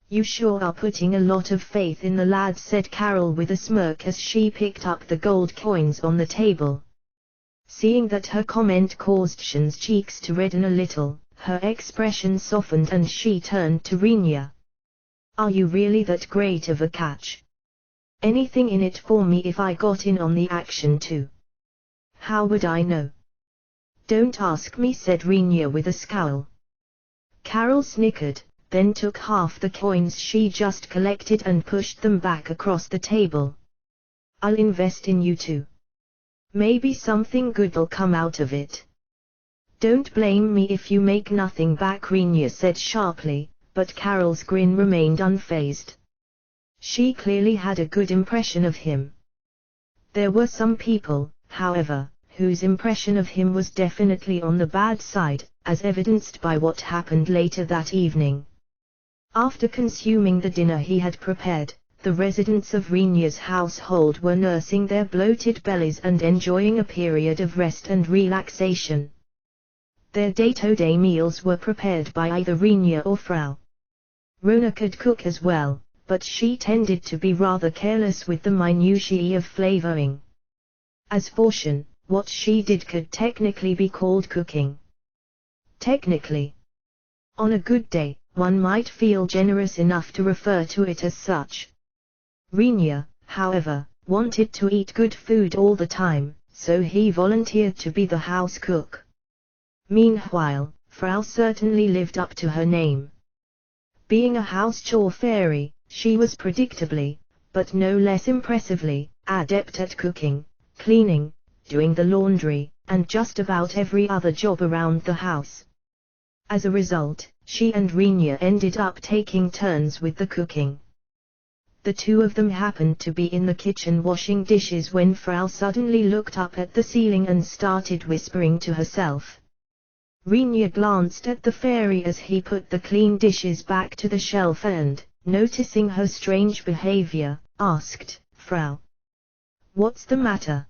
You sure are putting a lot of faith in the lad, said Carol with a smirk as she picked up the gold coins on the table. Seeing that her comment caused Shen's cheeks to redden a little, her expression softened and she turned to Rinya. Are you really that great of a catch? Anything in it for me if I got in on the action too? How would I know? Don't ask me, said Rinya with a scowl. Carol snickered, then took half the coins she just collected and pushed them back across the table. I'll invest in you too. Maybe something good'll come out of it. Don't blame me if you make nothing back, Rinya said sharply, but Carol's grin remained unfazed. She clearly had a good impression of him. There were some people, however, whose impression of him was definitely on the bad side, as evidenced by what happened later that evening. After consuming the dinner he had prepared, the residents of Rinya's household were nursing their bloated bellies and enjoying a period of rest and relaxation. Their day-to-day meals were prepared by either Rinya or Frau. Rona could cook as well, but she tended to be rather careless with the minutiae of flavoring. As for Shen, what she did could technically be called cooking. Technically. On a good day, one might feel generous enough to refer to it as such. Rinya, however, wanted to eat good food all the time, so he volunteered to be the house cook. Meanwhile, Frau certainly lived up to her name. Being a house chore fairy, she was predictably, but no less impressively, adept at cooking, cleaning, doing the laundry, and just about every other job around the house. As a result, she and Rinya ended up taking turns with the cooking. The two of them happened to be in the kitchen washing dishes when Frau suddenly looked up at the ceiling and started whispering to herself. Rinya glanced at the fairy as he put the clean dishes back to the shelf and, noticing her strange behavior, asked, "Frau, what's the matter?"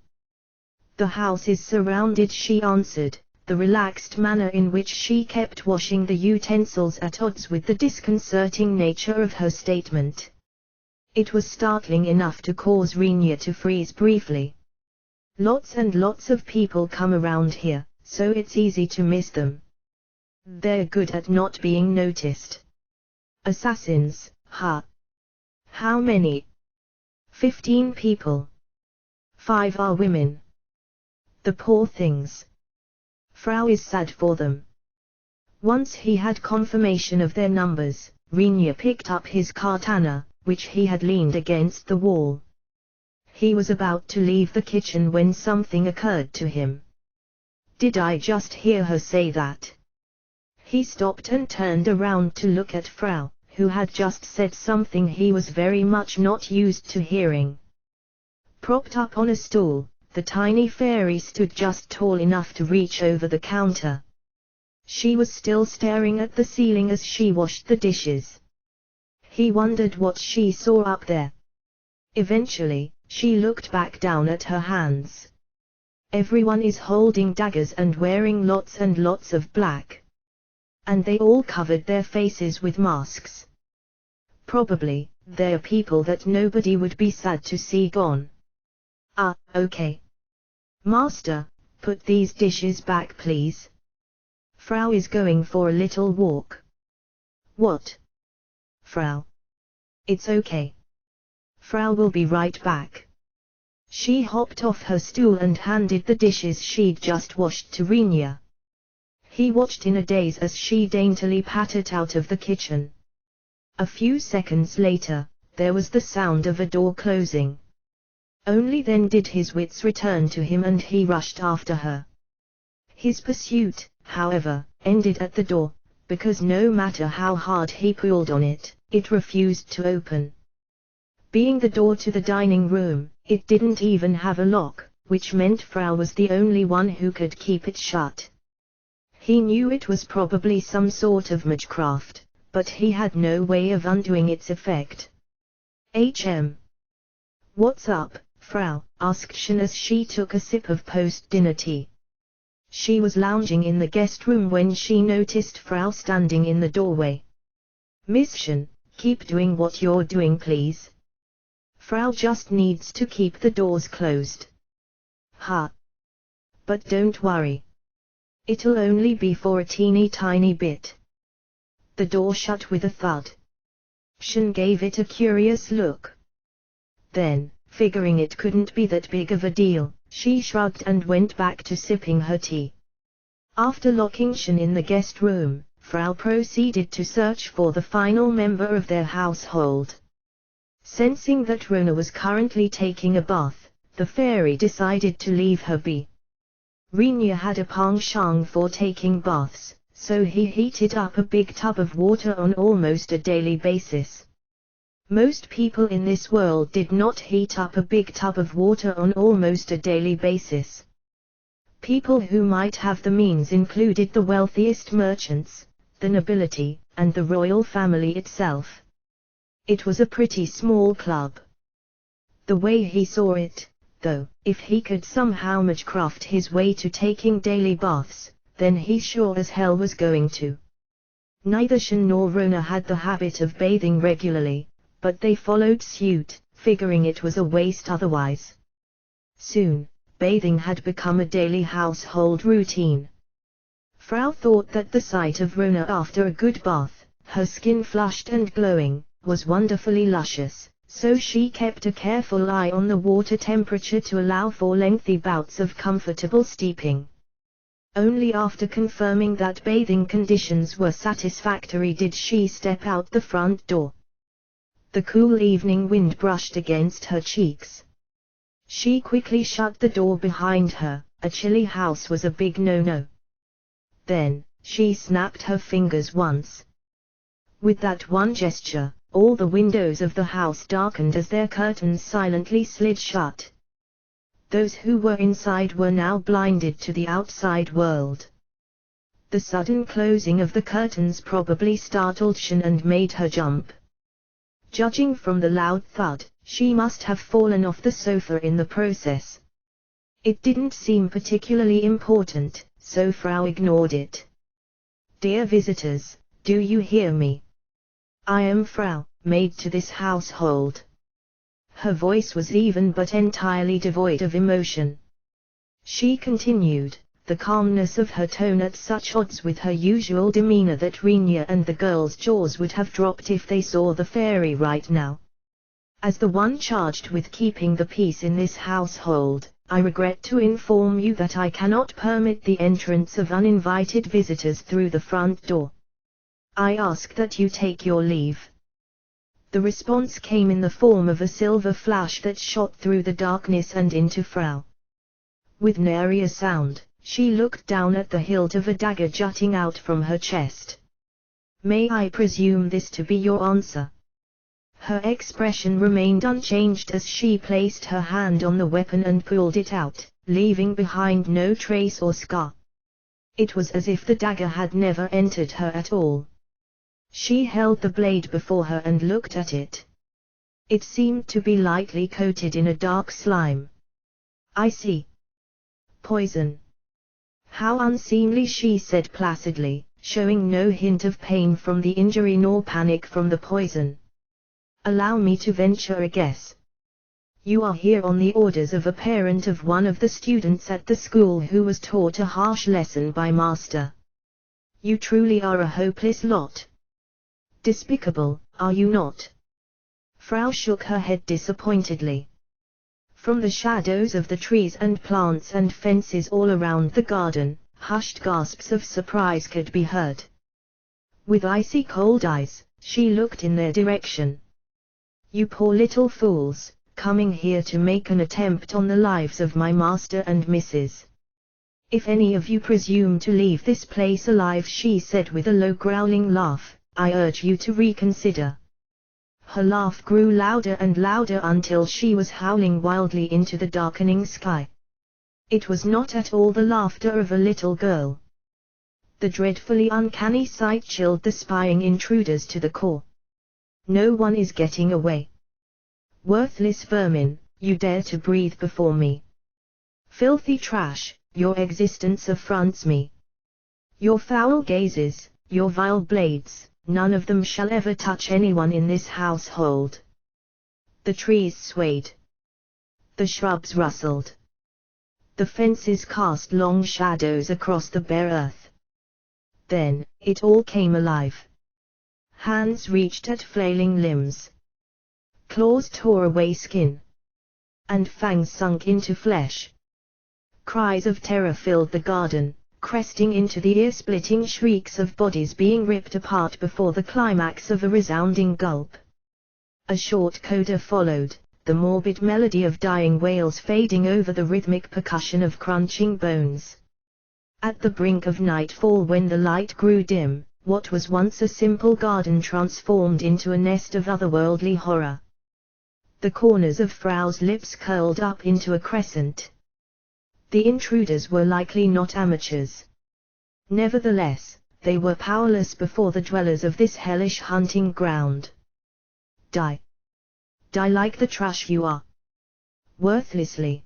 "The house is surrounded," she answered, the relaxed manner in which she kept washing the utensils at odds with the disconcerting nature of her statement. It was startling enough to cause Rinya to freeze briefly. Lots and lots of people come around here, so it's easy to miss them. They're good at not being noticed. Assassins, huh? How many? 15 people. 5 are women. The poor things. Frau is sad for them. Once he had confirmation of their numbers, Rinya picked up his katana, which he had leaned against the wall. He was about to leave the kitchen when something occurred to him. Did I just hear her say that? He stopped and turned around to look at Frau, who had just said something he was very much not used to hearing. Propped up on a stool, the tiny fairy stood just tall enough to reach over the counter. She was still staring at the ceiling as she washed the dishes. He wondered what she saw up there. Eventually, she looked back down at her hands. Everyone is holding daggers and wearing lots and lots of black. And they all covered their faces with masks. Probably, they're people that nobody would be sad to see gone. Ah, okay. Master, put these dishes back please. Frau is going for a little walk. What? Frau. It's okay. Frau will be right back. She hopped off her stool and handed the dishes she'd just washed to Rinya. He watched in a daze as she daintily pattered out of the kitchen. A few seconds later, there was the sound of a door closing. Only then did his wits return to him and he rushed after her. His pursuit, however, ended at the door, because no matter how hard he pulled on it, it refused to open. Being the door to the dining room, it didn't even have a lock, which meant Frau was the only one who could keep it shut. He knew it was probably some sort of magecraft, but he had no way of undoing its effect. What's up, Frau? Asked Shan as she took a sip of post-dinner tea. She was lounging in the guest room when she noticed Frau standing in the doorway. Miss Shan, keep doing what you're doing please. Frau just needs to keep the doors closed. Ha! But don't worry. It'll only be for a teeny tiny bit. The door shut with a thud. Shan gave it a curious look. Then, figuring it couldn't be that big of a deal, she shrugged and went back to sipping her tea. After locking Shan in the guest room, Frau proceeded to search for the final member of their household. Sensing that Rona was currently taking a bath, the fairy decided to leave her be. Rinya had a penchant for taking baths, so he heated up a big tub of water on almost a daily basis. Most people in this world did not heat up a big tub of water on almost a daily basis. People who might have the means included the wealthiest merchants, the nobility, and the royal family itself. It was a pretty small club. The way he saw it, though, if he could somehow magecraft his way to taking daily baths, then he sure as hell was going to. Neither Shan nor Rona had the habit of bathing regularly, but they followed suit, figuring it was a waste otherwise. Soon, bathing had become a daily household routine. Frau thought that the sight of Rona after a good bath Her skin flushed and glowing, was wonderfully luscious, so she kept a careful eye on the water temperature to allow for lengthy bouts of comfortable steeping. Only after confirming that bathing conditions were satisfactory did she step out the front door. The cool evening wind brushed against her cheeks. She quickly shut the door behind her. A chilly house was a big no-no. Then, she snapped her fingers once. With that one gesture, all the windows of the house darkened as their curtains silently slid shut. Those who were inside were now blinded to the outside world. The sudden closing of the curtains probably startled Shin and made her jump. Judging from the loud thud, she must have fallen off the sofa in the process. It didn't seem particularly important, so Frau ignored it. "Dear visitors, do you hear me? I am Frau, maid to this household." Her voice was even but entirely devoid of emotion. She continued, the calmness of her tone at such odds with her usual demeanor that Rinya and the girls' jaws would have dropped if they saw the fairy right now. "As the one charged with keeping the peace in this household, I regret to inform you that I cannot permit the entrance of uninvited visitors through the front door. I ask that you take your leave." The response came in the form of a silver flash that shot through the darkness and into Frau. With nary a sound, she looked down at the hilt of a dagger jutting out from her chest. "May I presume this to be your answer?" Her expression remained unchanged as she placed her hand on the weapon and pulled it out, leaving behind no trace or scar. It was as if the dagger had never entered her at all. She held the blade before her and looked at it. It seemed to be lightly coated in a dark slime. "I see. Poison." "How unseemly," she said placidly, showing no hint of pain from the injury nor panic from the poison. "Allow me to venture a guess. You are here on the orders of a parent of one of the students at the school who was taught a harsh lesson by master. You truly are a hopeless lot. Despicable, are you not?" Frau shook her head disappointedly. From the shadows of the trees and plants and fences all around the garden, hushed gasps of surprise could be heard. With icy cold eyes, she looked in their direction. "You poor little fools, coming here to make an attempt on the lives of my master and Mrs. If any of you presume to leave this place alive," she said with a low growling laugh, "I urge you to reconsider." Her laugh grew louder and louder until she was howling wildly into the darkening sky. It was not at all the laughter of a little girl. The dreadfully uncanny sight chilled the spying intruders to the core. "No one is getting away. Worthless vermin, you dare to breathe before me. Filthy trash, your existence affronts me. Your foul gazes, your vile blades, none of them shall ever touch anyone in this household." The trees swayed. The shrubs rustled. The fences cast long shadows across the bare earth. Then, it all came alive. Hands reached at flailing limbs. Claws tore away skin. And fangs sunk into flesh. Cries of terror filled the garden, cresting into the ear-splitting shrieks of bodies being ripped apart before the climax of a resounding gulp. A short coda followed, the morbid melody of dying wails fading over the rhythmic percussion of crunching bones. At the brink of nightfall, when the light grew dim, what was once a simple garden transformed into a nest of otherworldly horror. The corners of Frau's lips curled up into a crescent. The intruders were likely not amateurs. Nevertheless, they were powerless before the dwellers of this hellish hunting ground. Die. Die like the trash you are. Worthlessly.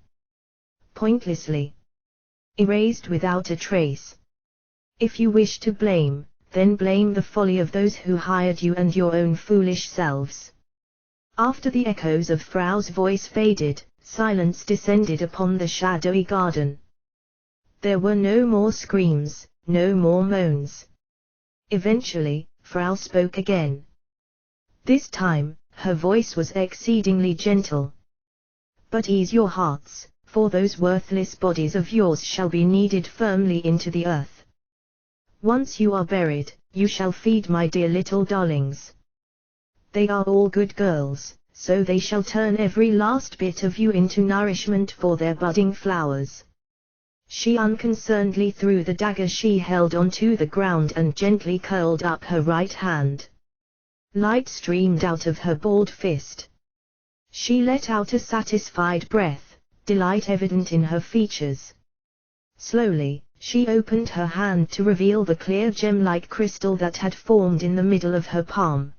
Pointlessly. Erased without a trace. If you wish to blame, then blame the folly of those who hired you and your own foolish selves. After the echoes of Frau's voice faded, silence descended upon the shadowy garden. There were no more screams, no more moans. Eventually, Frau spoke again. This time, her voice was exceedingly gentle. But ease your hearts, for those worthless bodies of yours shall be kneaded firmly into the earth. Once you are buried, you shall feed my dear little darlings. They are all good girls, so they shall turn every last bit of you into nourishment for their budding flowers. She unconcernedly threw the dagger she held onto the ground and gently curled up her right hand. Light streamed out of her balled fist. She let out a satisfied breath, delight evident in her features. Slowly, she opened her hand to reveal the clear gem-like crystal that had formed in the middle of her palm.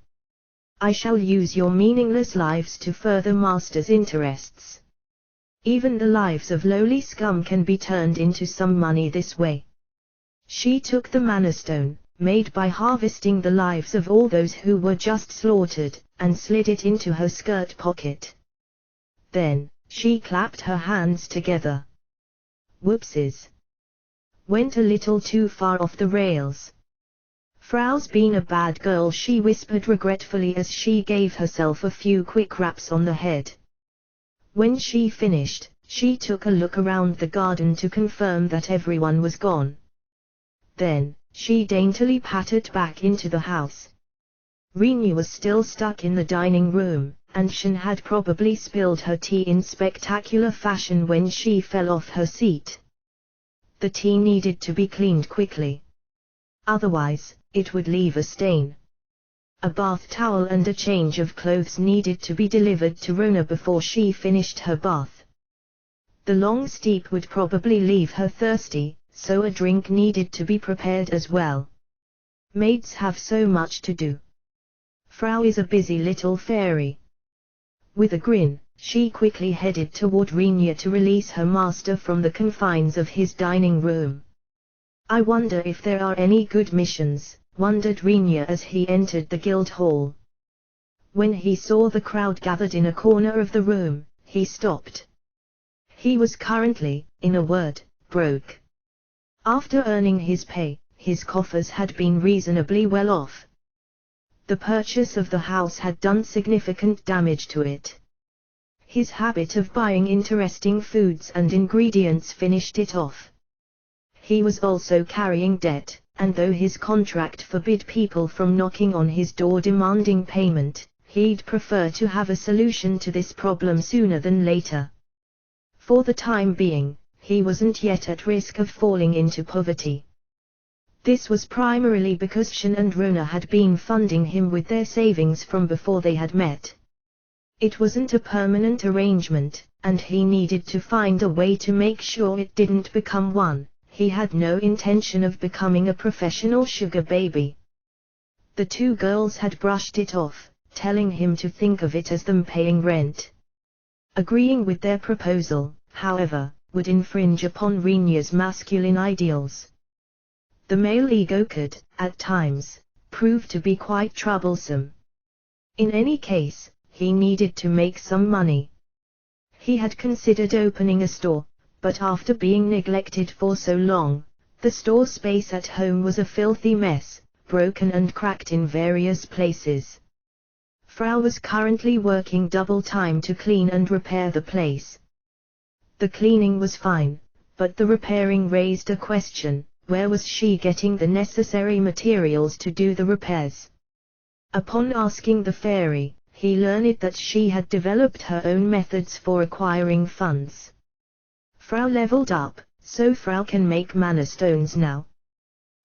I shall use your meaningless lives to further Master's interests. Even the lives of lowly scum can be turned into some money this way. She took the mana stone, made by harvesting the lives of all those who were just slaughtered, and slid it into her skirt pocket. Then, she clapped her hands together. Whoopsies. Went a little too far off the rails. Frau's been a bad girl, she whispered regretfully as she gave herself a few quick raps on the head. When she finished, she took a look around the garden to confirm that everyone was gone. Then, she daintily pattered back into the house. Rinyu was still stuck in the dining room, and Shin had probably spilled her tea in spectacular fashion when she fell off her seat. The tea needed to be cleaned quickly. Otherwise, it would leave a stain. A bath towel and a change of clothes needed to be delivered to Rona before she finished her bath. The long steep would probably leave her thirsty, so a drink needed to be prepared as well. Maids have so much to do. Frau is a busy little fairy. With a grin, she quickly headed toward Rinyu to release her master from the confines of his dining room. I wonder if there are any good missions, wondered Rinyu as he entered the guild hall. When he saw the crowd gathered in a corner of the room, he stopped. He was currently, in a word, broke. After earning his pay, his coffers had been reasonably well off. The purchase of the house had done significant damage to it. His habit of buying interesting foods and ingredients finished it off. He was also carrying debt, and though his contract forbid people from knocking on his door demanding payment, he'd prefer to have a solution to this problem sooner than later. For the time being, he wasn't yet at risk of falling into poverty. This was primarily because Shin and Rona had been funding him with their savings from before they had met. It wasn't a permanent arrangement, and he needed to find a way to make sure it didn't become one. He had no intention of becoming a professional sugar baby. The two girls had brushed it off, telling him to think of it as them paying rent. Agreeing with their proposal, however, would infringe upon Rinyu's masculine ideals. The male ego could, at times, prove to be quite troublesome. In any case, he needed to make some money. He had considered opening a store, but after being neglected for so long, the store space at home was a filthy mess, broken and cracked in various places. Frau was currently working double time to clean and repair the place. The cleaning was fine, but the repairing raised a question: where was she getting the necessary materials to do the repairs? Upon asking the fairy, he learned that she had developed her own methods for acquiring funds. Frau leveled up, so Frau can make mana stones now.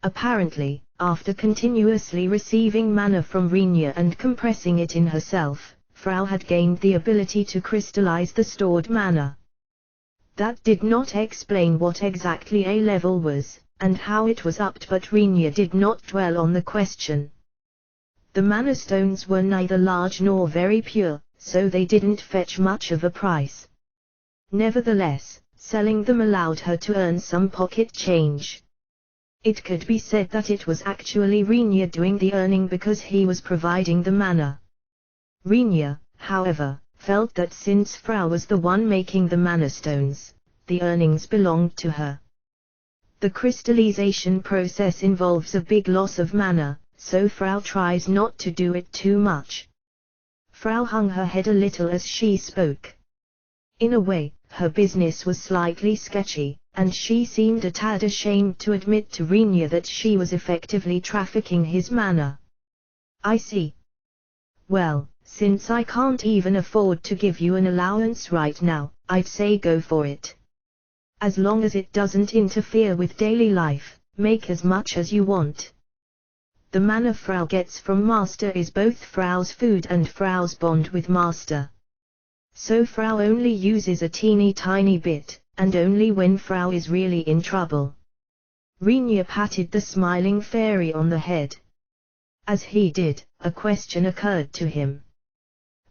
Apparently, after continuously receiving mana from Rinyu and compressing it in herself, Frau had gained the ability to crystallize the stored mana. That did not explain what exactly a level was, and how it was upped, but Rinyu did not dwell on the question. The mana stones were neither large nor very pure, so they didn't fetch much of a price. Nevertheless, selling them allowed her to earn some pocket change. It could be said that it was actually Rinyu doing the earning because he was providing the mana. Rinyu, however, felt that since Frau was the one making the mana stones, the earnings belonged to her. The crystallization process involves a big loss of mana, so Frau tries not to do it too much. Frau hung her head a little as she spoke. In a way, her business was slightly sketchy, and she seemed a tad ashamed to admit to Renia that she was effectively trafficking his manner. I see. Well, since I can't even afford to give you an allowance right now, I'd say go for it. As long as it doesn't interfere with daily life, make as much as you want. The manner Frau gets from Master is both Frau's food and Frau's bond with Master. So Frau only uses a teeny tiny bit, and only when Frau is really in trouble. Renia patted the smiling fairy on the head. As he did, a question occurred to him.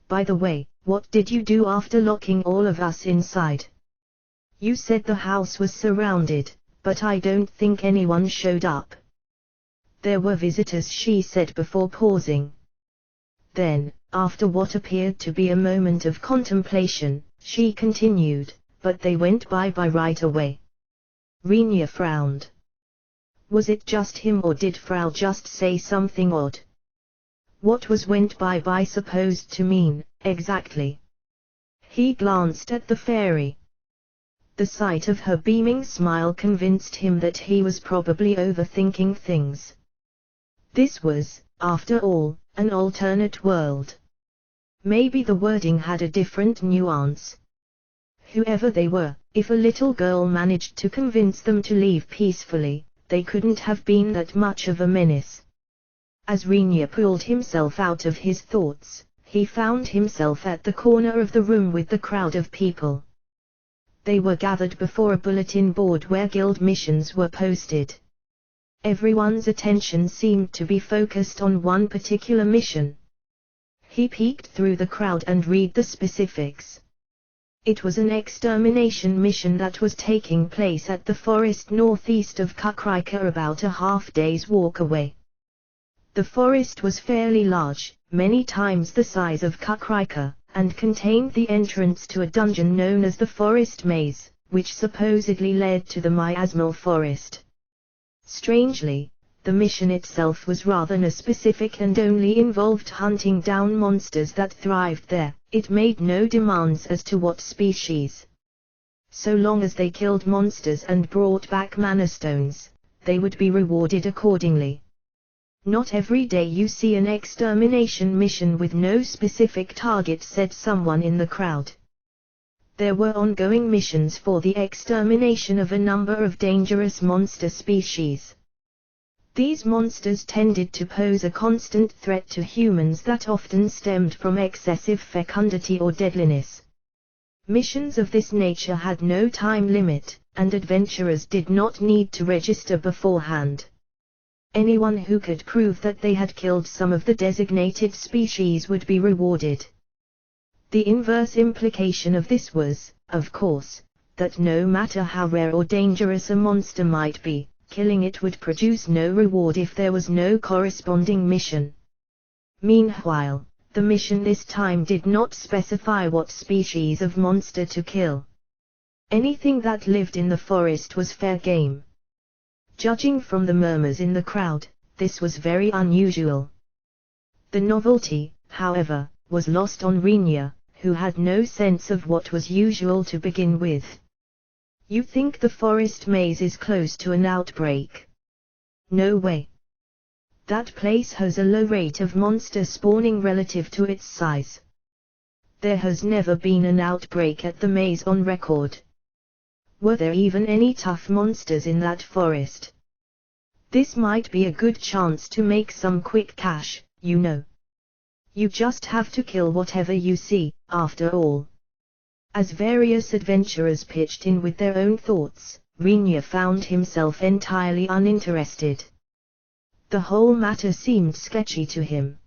By the way, what did you do after locking all of us inside? You said the house was surrounded, but I don't think anyone showed up. There were visitors, she said before pausing. Then, after what appeared to be a moment of contemplation, she continued, but they went by right away. Renia frowned. Was it just him, or did Frau just say something odd? What was went by supposed to mean, exactly? He glanced at the fairy. The sight of her beaming smile convinced him that he was probably overthinking things. This was, after all, an alternate world. Maybe the wording had a different nuance. Whoever they were, if a little girl managed to convince them to leave peacefully, they couldn't have been that much of a menace. As Renia pulled himself out of his thoughts, he found himself at the corner of the room with the crowd of people. They were gathered before a bulletin board where guild missions were posted. Everyone's attention seemed to be focused on one particular mission. He peeked through the crowd and read the specifics. It was an extermination mission that was taking place at the forest northeast of Kakrika, about a half-day's walk away. The forest was fairly large, many times the size of Kakrika, and contained the entrance to a dungeon known as the Forest Maze, which supposedly led to the miasmal forest. Strangely, the mission itself was rather non-specific and only involved hunting down monsters that thrived there. It made no demands as to what species. So long as they killed monsters and brought back mana stones, they would be rewarded accordingly. Not every day you see an extermination mission with no specific target, said someone in the crowd. There were ongoing missions for the extermination of a number of dangerous monster species. These monsters tended to pose a constant threat to humans that often stemmed from excessive fecundity or deadliness. Missions of this nature had no time limit, and adventurers did not need to register beforehand. Anyone who could prove that they had killed some of the designated species would be rewarded. The inverse implication of this was, of course, that no matter how rare or dangerous a monster might be, killing it would produce no reward if there was no corresponding mission. Meanwhile, the mission this time did not specify what species of monster to kill. Anything that lived in the forest was fair game. Judging from the murmurs in the crowd, this was very unusual. The novelty, however, was lost on Renia, who had no sense of what was usual to begin with. You think the forest maze is close to an outbreak? No way. That place has a low rate of monster spawning relative to its size. There has never been an outbreak at the maze on record. Were there even any tough monsters in that forest? This might be a good chance to make some quick cash, you know. You just have to kill whatever you see, after all. As various adventurers pitched in with their own thoughts, Renia found himself entirely uninterested. The whole matter seemed sketchy to him.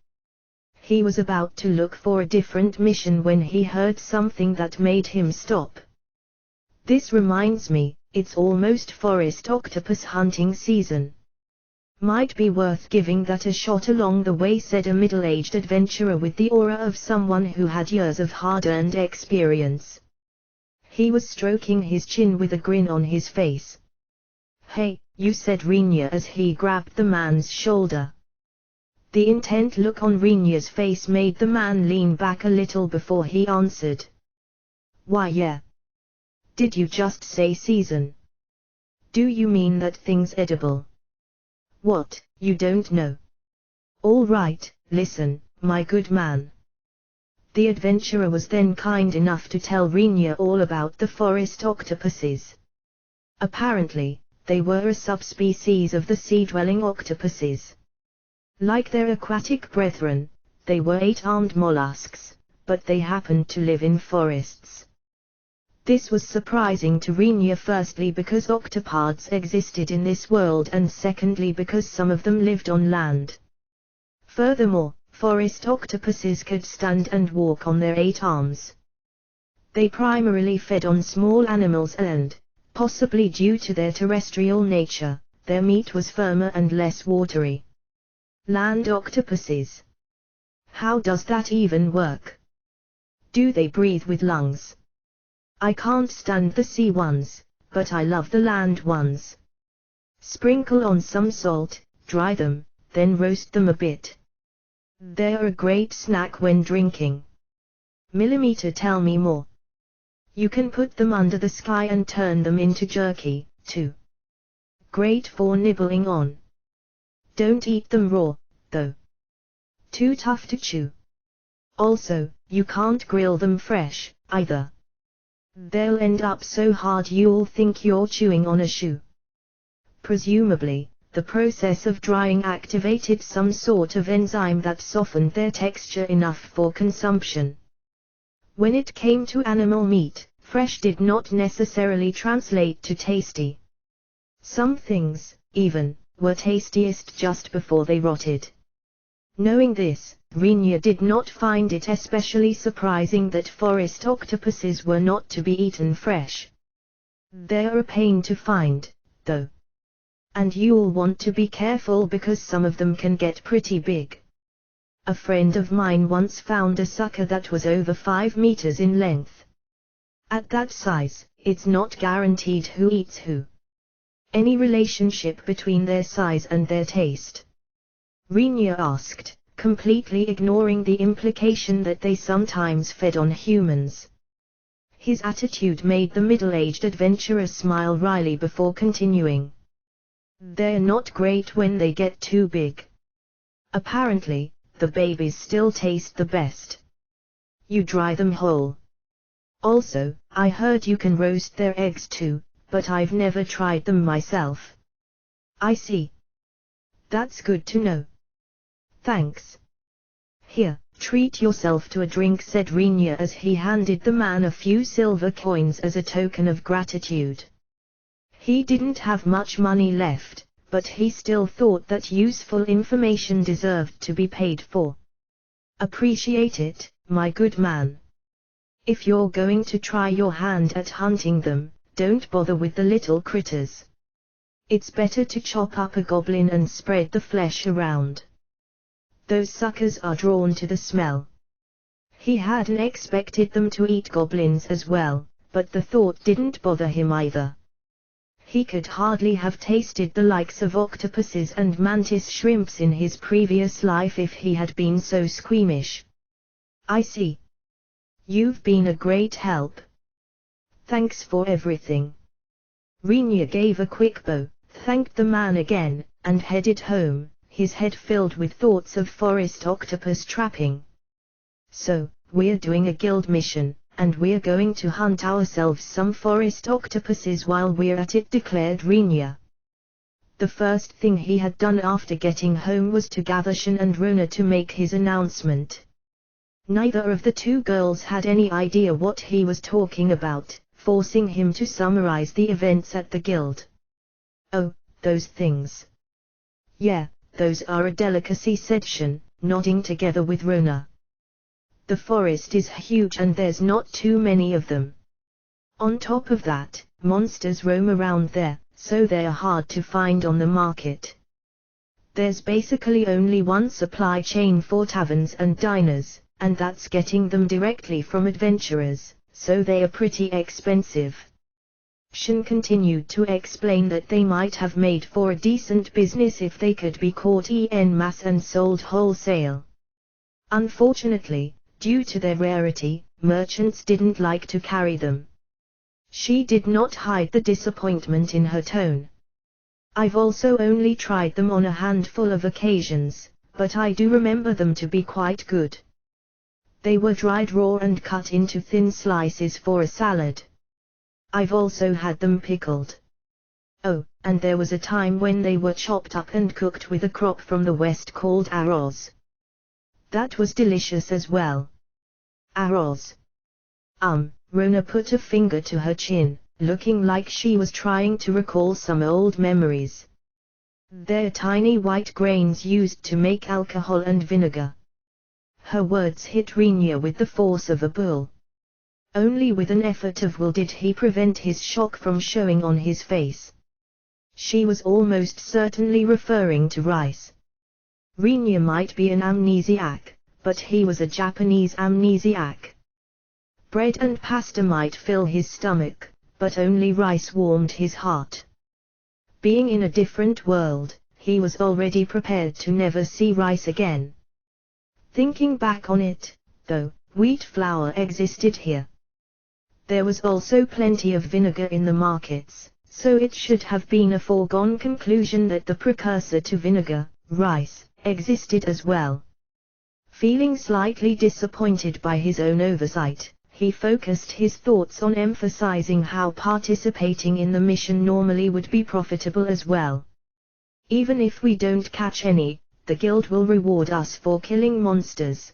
He was about to look for a different mission when he heard something that made him stop. This reminds me, it's almost forest octopus hunting season. Might be worth giving that a shot along the way, said a middle-aged adventurer with the aura of someone who had years of hard-earned experience. He was stroking his chin with a grin on his face. Hey, you, said Renia as he grabbed the man's shoulder. The intent look on Rinya's face made the man lean back a little before he answered. Why yeah. Did you just say season? Do you mean that thing's edible? What, you don't know? All right, listen, my good man. The adventurer was then kind enough to tell Rinya all about the forest octopuses. Apparently, they were a subspecies of the sea-dwelling octopuses. Like their aquatic brethren, they were 8-armed mollusks, but they happened to live in forests. This was surprising to Rinya, firstly because octopods existed in this world, and secondly because some of them lived on land. Furthermore, forest octopuses could stand and walk on their 8 arms. They primarily fed on small animals and, possibly due to their terrestrial nature, their meat was firmer and less watery. Land octopuses. How does that even work? Do they breathe with lungs? I can't stand the sea ones, but I love the land ones. Sprinkle on some salt, dry them, then roast them a bit. They're a great snack when drinking. Tell me more. You can put them under the sky and turn them into jerky, too. Great for nibbling on. Don't eat them raw, though. Too tough to chew. Also, you can't grill them fresh, either. They'll end up so hard you'll think you're chewing on a shoe. Presumably, the process of drying activated some sort of enzyme that softened their texture enough for consumption. When it came to animal meat, fresh did not necessarily translate to tasty. Some things, even, were tastiest just before they rotted. Knowing this, Rinya did not find it especially surprising that forest octopuses were not to be eaten fresh. They're a pain to find, though. And you'll want to be careful because some of them can get pretty big. A friend of mine once found a sucker that was over 5 meters in length. At that size, it's not guaranteed who eats who. Any relationship between their size and their taste? Rinya asked, completely ignoring the implication that they sometimes fed on humans. His attitude made the middle-aged adventurer smile wryly before continuing. They're not great when they get too big. Apparently, the babies still taste the best. You dry them whole. Also, I heard you can roast their eggs too, but I've never tried them myself. I see. That's good to know. Thanks. Here, treat yourself to a drink, said Rinya as he handed the man a few silver coins as a token of gratitude. He didn't have much money left, but he still thought that useful information deserved to be paid for. Appreciate it, my good man. If you're going to try your hand at hunting them, don't bother with the little critters. It's better to chop up a goblin and spread the flesh around. Those suckers are drawn to the smell. He hadn't expected them to eat goblins as well, but the thought didn't bother him either. He could hardly have tasted the likes of octopuses and mantis shrimps in his previous life if he had been so squeamish. I see. You've been a great help. Thanks for everything. Rinya gave a quick bow, thanked the man again, and headed home, his head filled with thoughts of forest octopus trapping. So, we're doing a guild mission, and we're going to hunt ourselves some forest octopuses while we're at it, declared Rinya. The first thing he had done after getting home was to gather Shin and Rona to make his announcement. Neither of the two girls had any idea what he was talking about, forcing him to summarize the events at the guild. Oh, those things. Yeah, those are a delicacy, said Shin, nodding together with Rona. The forest is huge and there's not too many of them. On top of that, monsters roam around there, so they're hard to find on the market. There's basically only one supply chain for taverns and diners, and that's getting them directly from adventurers, so they are pretty expensive. Shin continued to explain that they might have made for a decent business if they could be caught en masse and sold wholesale. Unfortunately, due to their rarity, merchants didn't like to carry them. She did not hide the disappointment in her tone. I've also only tried them on a handful of occasions, but I do remember them to be quite good. They were dried raw and cut into thin slices for a salad. I've also had them pickled. Oh, and there was a time when they were chopped up and cooked with a crop from the west called arroz. That was delicious as well. Arroz. Rona put a finger to her chin, looking like she was trying to recall some old memories. They're tiny white grains used to make alcohol and vinegar. Her words hit Rinya with the force of a bull. Only with an effort of will did he prevent his shock from showing on his face. She was almost certainly referring to rice. Rinya might be an amnesiac, but he was a Japanese amnesiac. Bread and pasta might fill his stomach, but only rice warmed his heart. Being in a different world, he was already prepared to never see rice again. Thinking back on it, though, wheat flour existed here. There was also plenty of vinegar in the markets, so it should have been a foregone conclusion that the precursor to vinegar, rice, existed as well. Feeling slightly disappointed by his own oversight, he focused his thoughts on emphasizing how participating in the mission normally would be profitable as well. Even if we don't catch any, the guild will reward us for killing monsters.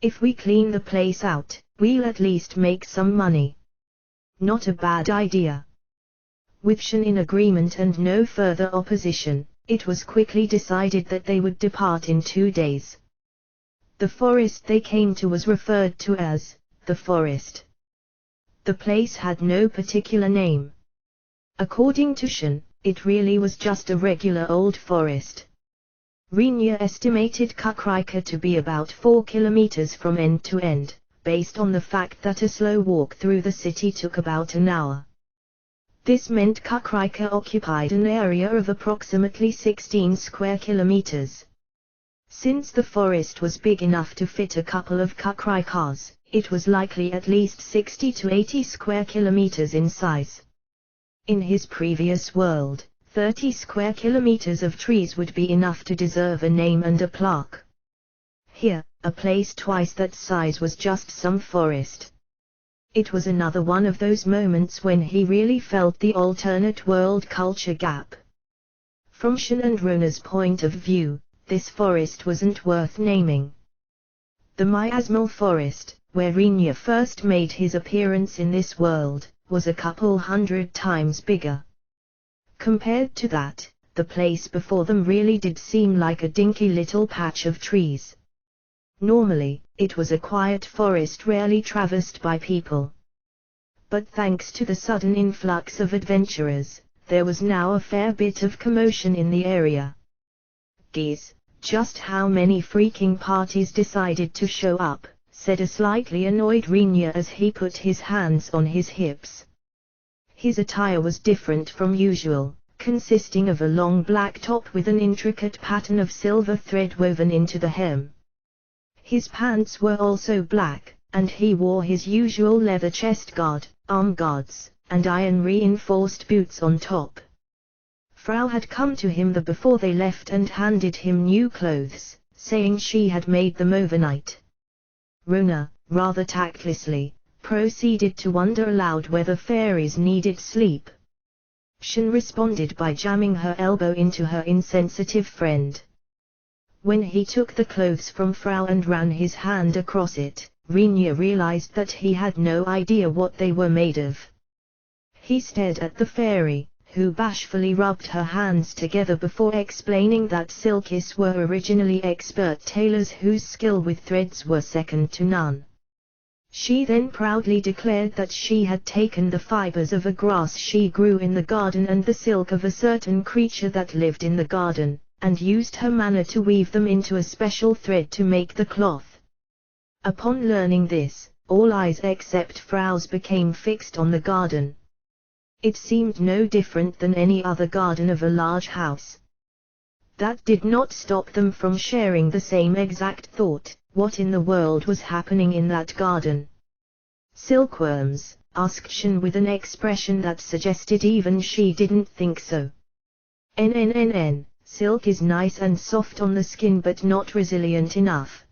If we clean the place out, we'll at least make some money. Not a bad idea. With Shin in agreement and no further opposition, it was quickly decided that they would depart in 2 days. The forest they came to was referred to as the forest. The place had no particular name. According to Shin, it really was just a regular old forest. Rinya estimated Kakrika to be about 4 kilometers from end to end, based on the fact that a slow walk through the city took about an hour. This meant Kakrika occupied an area of approximately 16 square kilometers. Since the forest was big enough to fit a couple of Kakrikas, it was likely at least 60 to 80 square kilometers in size. In his previous world, 30 square kilometers of trees would be enough to deserve a name and a plaque. Here, a place twice that size was just some forest. It was another one of those moments when he really felt the alternate world culture gap. From Shin and Rona's point of view, this forest wasn't worth naming. The miasmal forest, where Rinya first made his appearance in this world, was a couple 100 times bigger. Compared to that, the place before them really did seem like a dinky little patch of trees. Normally, it was a quiet forest rarely traversed by people. But thanks to the sudden influx of adventurers, there was now a fair bit of commotion in the area. Geez, just how many freaking parties decided to show up, said a slightly annoyed Rinya as he put his hands on his hips. His attire was different from usual, consisting of a long black top with an intricate pattern of silver thread woven into the hem. His pants were also black, and he wore his usual leather chest guard, arm guards, and iron-reinforced boots on top. Frau had come to him before they left and handed him new clothes, saying she had made them overnight. Rona, rather tactlessly, proceeded to wonder aloud whether fairies needed sleep. Shin responded by jamming her elbow into her insensitive friend. When he took the clothes from Frau and ran his hand across it, Rinya realized that he had no idea what they were made of. He stared at the fairy, who bashfully rubbed her hands together before explaining that silkies were originally expert tailors whose skill with threads were second to none. She then proudly declared that she had taken the fibers of a grass she grew in the garden and the silk of a certain creature that lived in the garden, and used her manner to weave them into a special thread to make the cloth. Upon learning this, all eyes except Frau's became fixed on the garden. It seemed no different than any other garden of a large house. That did not stop them from sharing the same exact thought. What in the world was happening in that garden? Silkworms? Asked Shin with an expression that suggested even she didn't think so. Silk is nice and soft on the skin but not resilient enough.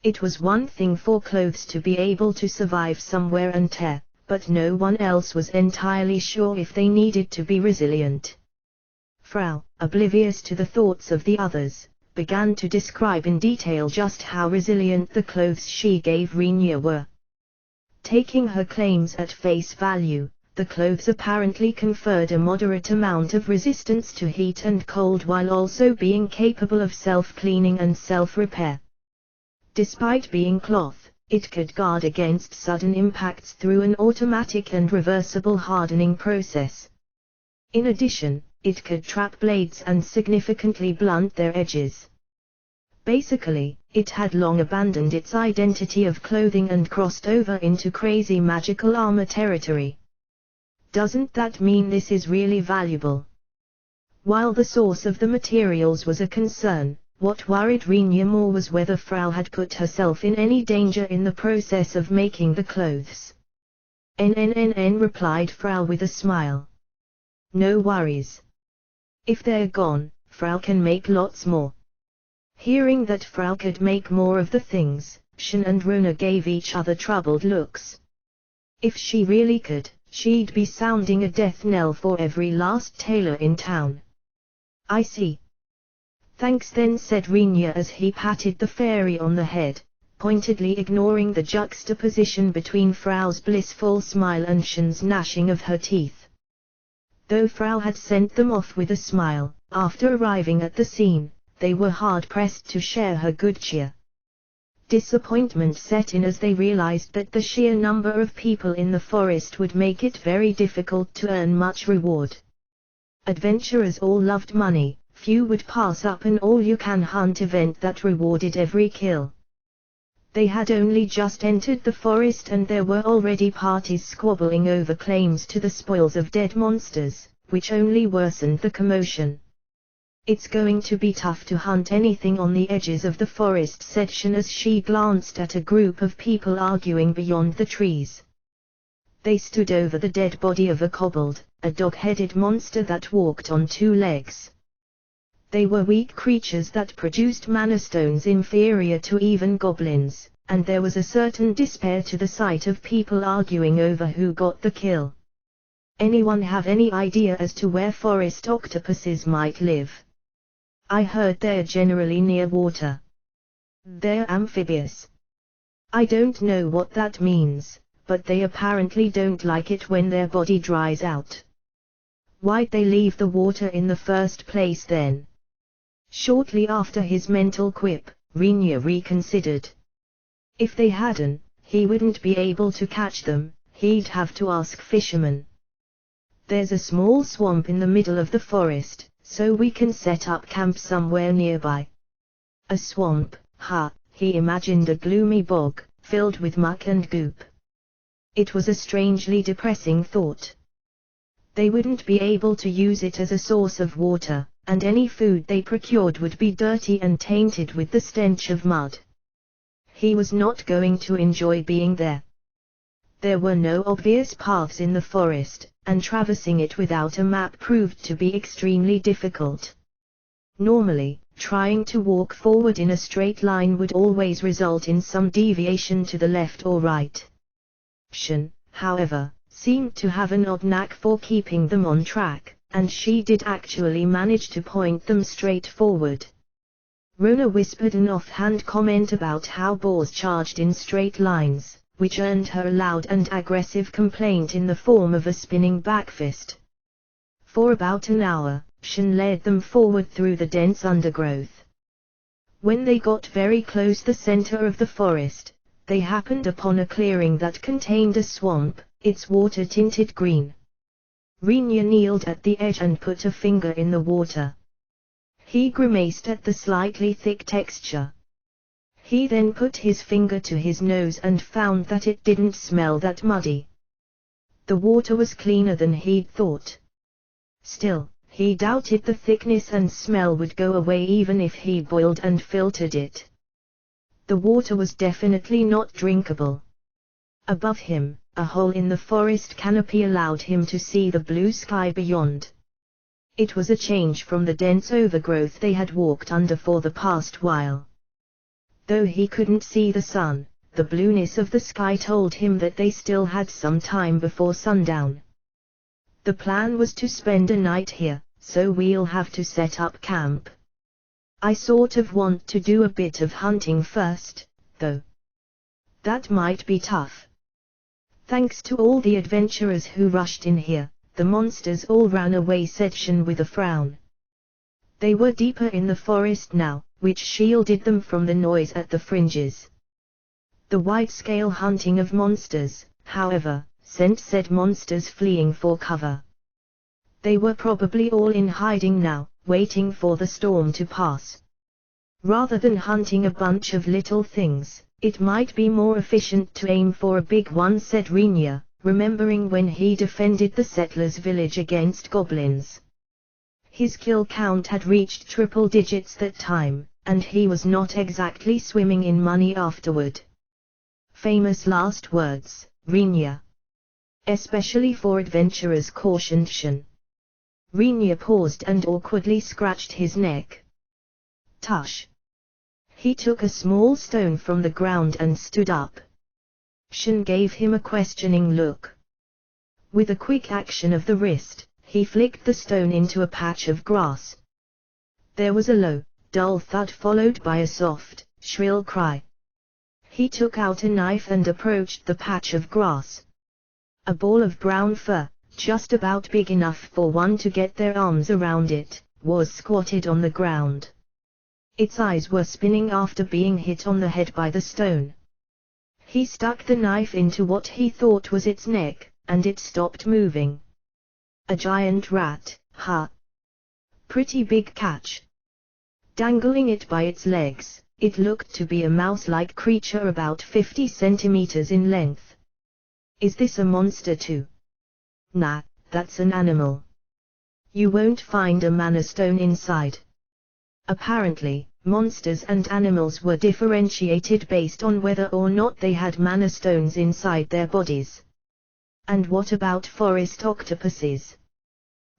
It was one thing for clothes to be able to survive some wear and tear, but no one else was entirely sure if they needed to be resilient. Frau, oblivious to the thoughts of the others, began to describe in detail just how resilient the clothes she gave Rinya were. Taking her claims at face value, the clothes apparently conferred a moderate amount of resistance to heat and cold while also being capable of self-cleaning and self-repair. Despite being cloth, it could guard against sudden impacts through an automatic and reversible hardening process. In addition, it could trap blades and significantly blunt their edges. Basically, it had long abandoned its identity of clothing and crossed over into crazy magical armor territory. Doesn't that mean this is really valuable? While the source of the materials was a concern, what worried Rinya more was whether Frau had put herself in any danger in the process of making the clothes. Replied Frau with a smile. No worries. If they're gone, Frau can make lots more. Hearing that Frau could make more of the things, Shin and Rona gave each other troubled looks. If she really could, she'd be sounding a death knell for every last tailor in town. I see. Thanks then, said Rinya as he patted the fairy on the head, pointedly ignoring the juxtaposition between Frau's blissful smile and Shin's gnashing of her teeth. Though Frau had sent them off with a smile, after arriving at the scene, they were hard-pressed to share her good cheer. Disappointment set in as they realized that the sheer number of people in the forest would make it very difficult to earn much reward. Adventurers all loved money, few would pass up an all-you-can-hunt event that rewarded every kill. They had only just entered the forest and there were already parties squabbling over claims to the spoils of dead monsters, which only worsened the commotion. It's going to be tough to hunt anything on the edges of the forest, said Shin as she glanced at a group of people arguing beyond the trees. They stood over the dead body of a kobold, a dog-headed monster that walked on two legs. They were weak creatures that produced mana stones inferior to even goblins, and there was a certain despair to the sight of people arguing over who got the kill. Anyone have any idea as to where forest octopuses might live? I heard they're generally near water. They're amphibious. I don't know what that means, but they apparently don't like it when their body dries out. Why'd they leave the water in the first place then? Shortly after his mental quip, Rinya reconsidered. If they hadn't, he wouldn't be able to catch them, he'd have to ask fishermen. There's a small swamp in the middle of the forest, so we can set up camp somewhere nearby. A swamp, he imagined a gloomy bog, filled with muck and goop. It was a strangely depressing thought. They wouldn't be able to use it as a source of water, and any food they procured would be dirty and tainted with the stench of mud. He was not going to enjoy being there. There were no obvious paths in the forest, and traversing it without a map proved to be extremely difficult. Normally, trying to walk forward in a straight line would always result in some deviation to the left or right. Shin, however, seemed to have an odd knack for keeping them on track, and she did actually manage to point them straight forward. Rona whispered an offhand comment about how boars charged in straight lines, which earned her a loud and aggressive complaint in the form of a spinning backfist. For about an hour, Shin led them forward through the dense undergrowth. When they got very close to the center of the forest, they happened upon a clearing that contained a swamp, its water tinted green. Rinya kneeled at the edge and put a finger in the water. He grimaced at the slightly thick texture. He then put his finger to his nose and found that it didn't smell that muddy. The water was cleaner than he'd thought. Still, he doubted the thickness and smell would go away even if he boiled and filtered it. The water was definitely not drinkable. Above him, a hole in the forest canopy allowed him to see the blue sky beyond. It was a change from the dense overgrowth they had walked under for the past while. Though he couldn't see the sun, the blueness of the sky told him that they still had some time before sundown. The plan was to spend a night here, so we'll have to set up camp. I sort of want to do a bit of hunting first, though. That might be tough. Thanks to all the adventurers who rushed in here, the monsters all ran away, said Shen with a frown. They were deeper in the forest now, which shielded them from the noise at the fringes. The wide-scale hunting of monsters, however, said monsters fleeing for cover. They were probably all in hiding now, waiting for the storm to pass. Rather than hunting a bunch of little things, it might be more efficient to aim for a big one, said Rinya, remembering when he defended the settlers' village against goblins. His kill count had reached triple digits that time, and he was not exactly swimming in money afterward. Famous last words, Rinya. Especially for adventurers, cautioned Shen. Rinya paused and awkwardly scratched his neck. Tush. He took a small stone from the ground and stood up. Shen gave him a questioning look. With a quick action of the wrist, he flicked the stone into a patch of grass. There was a low, dull thud followed by a soft, shrill cry. He took out a knife and approached the patch of grass. A ball of brown fur, just about big enough for one to get their arms around it, was squatted on the ground. Its eyes were spinning after being hit on the head by the stone. He stuck the knife into what he thought was its neck, and it stopped moving. A giant rat, huh? Pretty big catch. Dangling it by its legs, it looked to be a mouse-like creature about 50 centimeters in length. Is this a monster too? Nah, that's an animal. You won't find a mana stone inside. Apparently, monsters and animals were differentiated based on whether or not they had mana stones inside their bodies. And what about forest octopuses?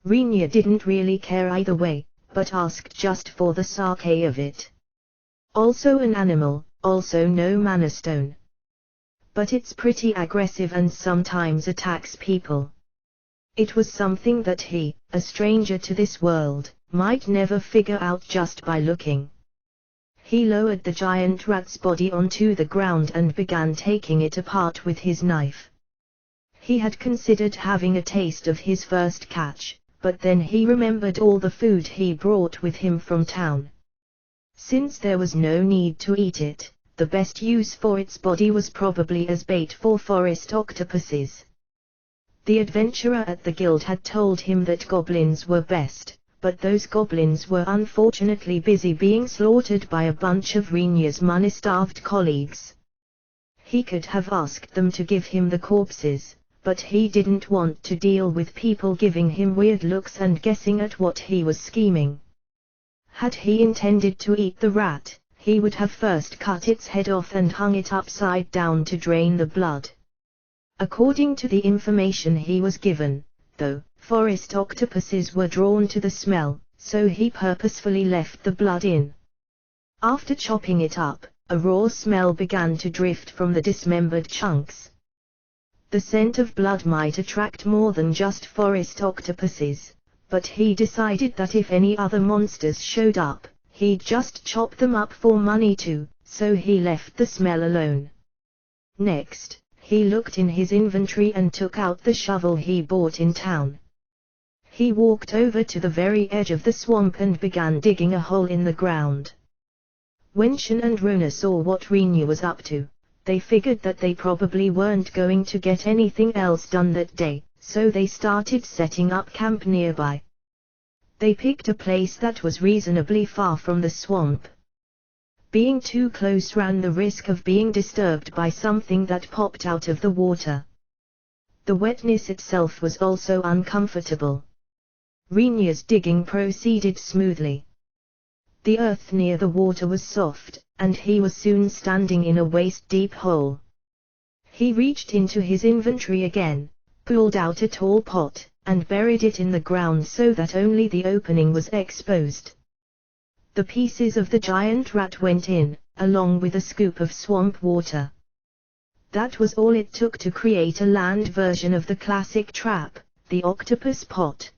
Rinya didn't really care either way, but asked just for the sake of it. Also an animal, also no mana stone. But it's pretty aggressive and sometimes attacks people. It was something that he, a stranger to this world, might never figure out just by looking. He lowered the giant rat's body onto the ground and began taking it apart with his knife. He had considered having a taste of his first catch, but then he remembered all the food he brought with him from town. Since there was no need to eat it, the best use for its body was probably as bait for forest octopuses. The adventurer at the guild had told him that goblins were best, but those goblins were unfortunately busy being slaughtered by a bunch of Rinya's money-starved colleagues. He could have asked them to give him the corpses, but he didn't want to deal with people giving him weird looks and guessing at what he was scheming. Had he intended to eat the rat, he would have first cut its head off and hung it upside down to drain the blood. According to the information he was given, though, forest octopuses were drawn to the smell, so he purposefully left the blood in. After chopping it up, a raw smell began to drift from the dismembered chunks. The scent of blood might attract more than just forest octopuses, but he decided that if any other monsters showed up, he'd just chop them up for money too, so he left the smell alone. Next, he looked in his inventory and took out the shovel he bought in town. He walked over to the very edge of the swamp and began digging a hole in the ground. When Shen and Rona saw what Rinya was up to, they figured that they probably weren't going to get anything else done that day, so they started setting up camp nearby. They picked a place that was reasonably far from the swamp. Being too close ran the risk of being disturbed by something that popped out of the water. The wetness itself was also uncomfortable. Rinya's digging proceeded smoothly. The earth near the water was soft, and he was soon standing in a waist-deep hole. He reached into his inventory again, pulled out a tall pot, and buried it in the ground so that only the opening was exposed. The pieces of the giant rat went in, along with a scoop of swamp water. That was all it took to create a land version of the classic trap, the octopus pot.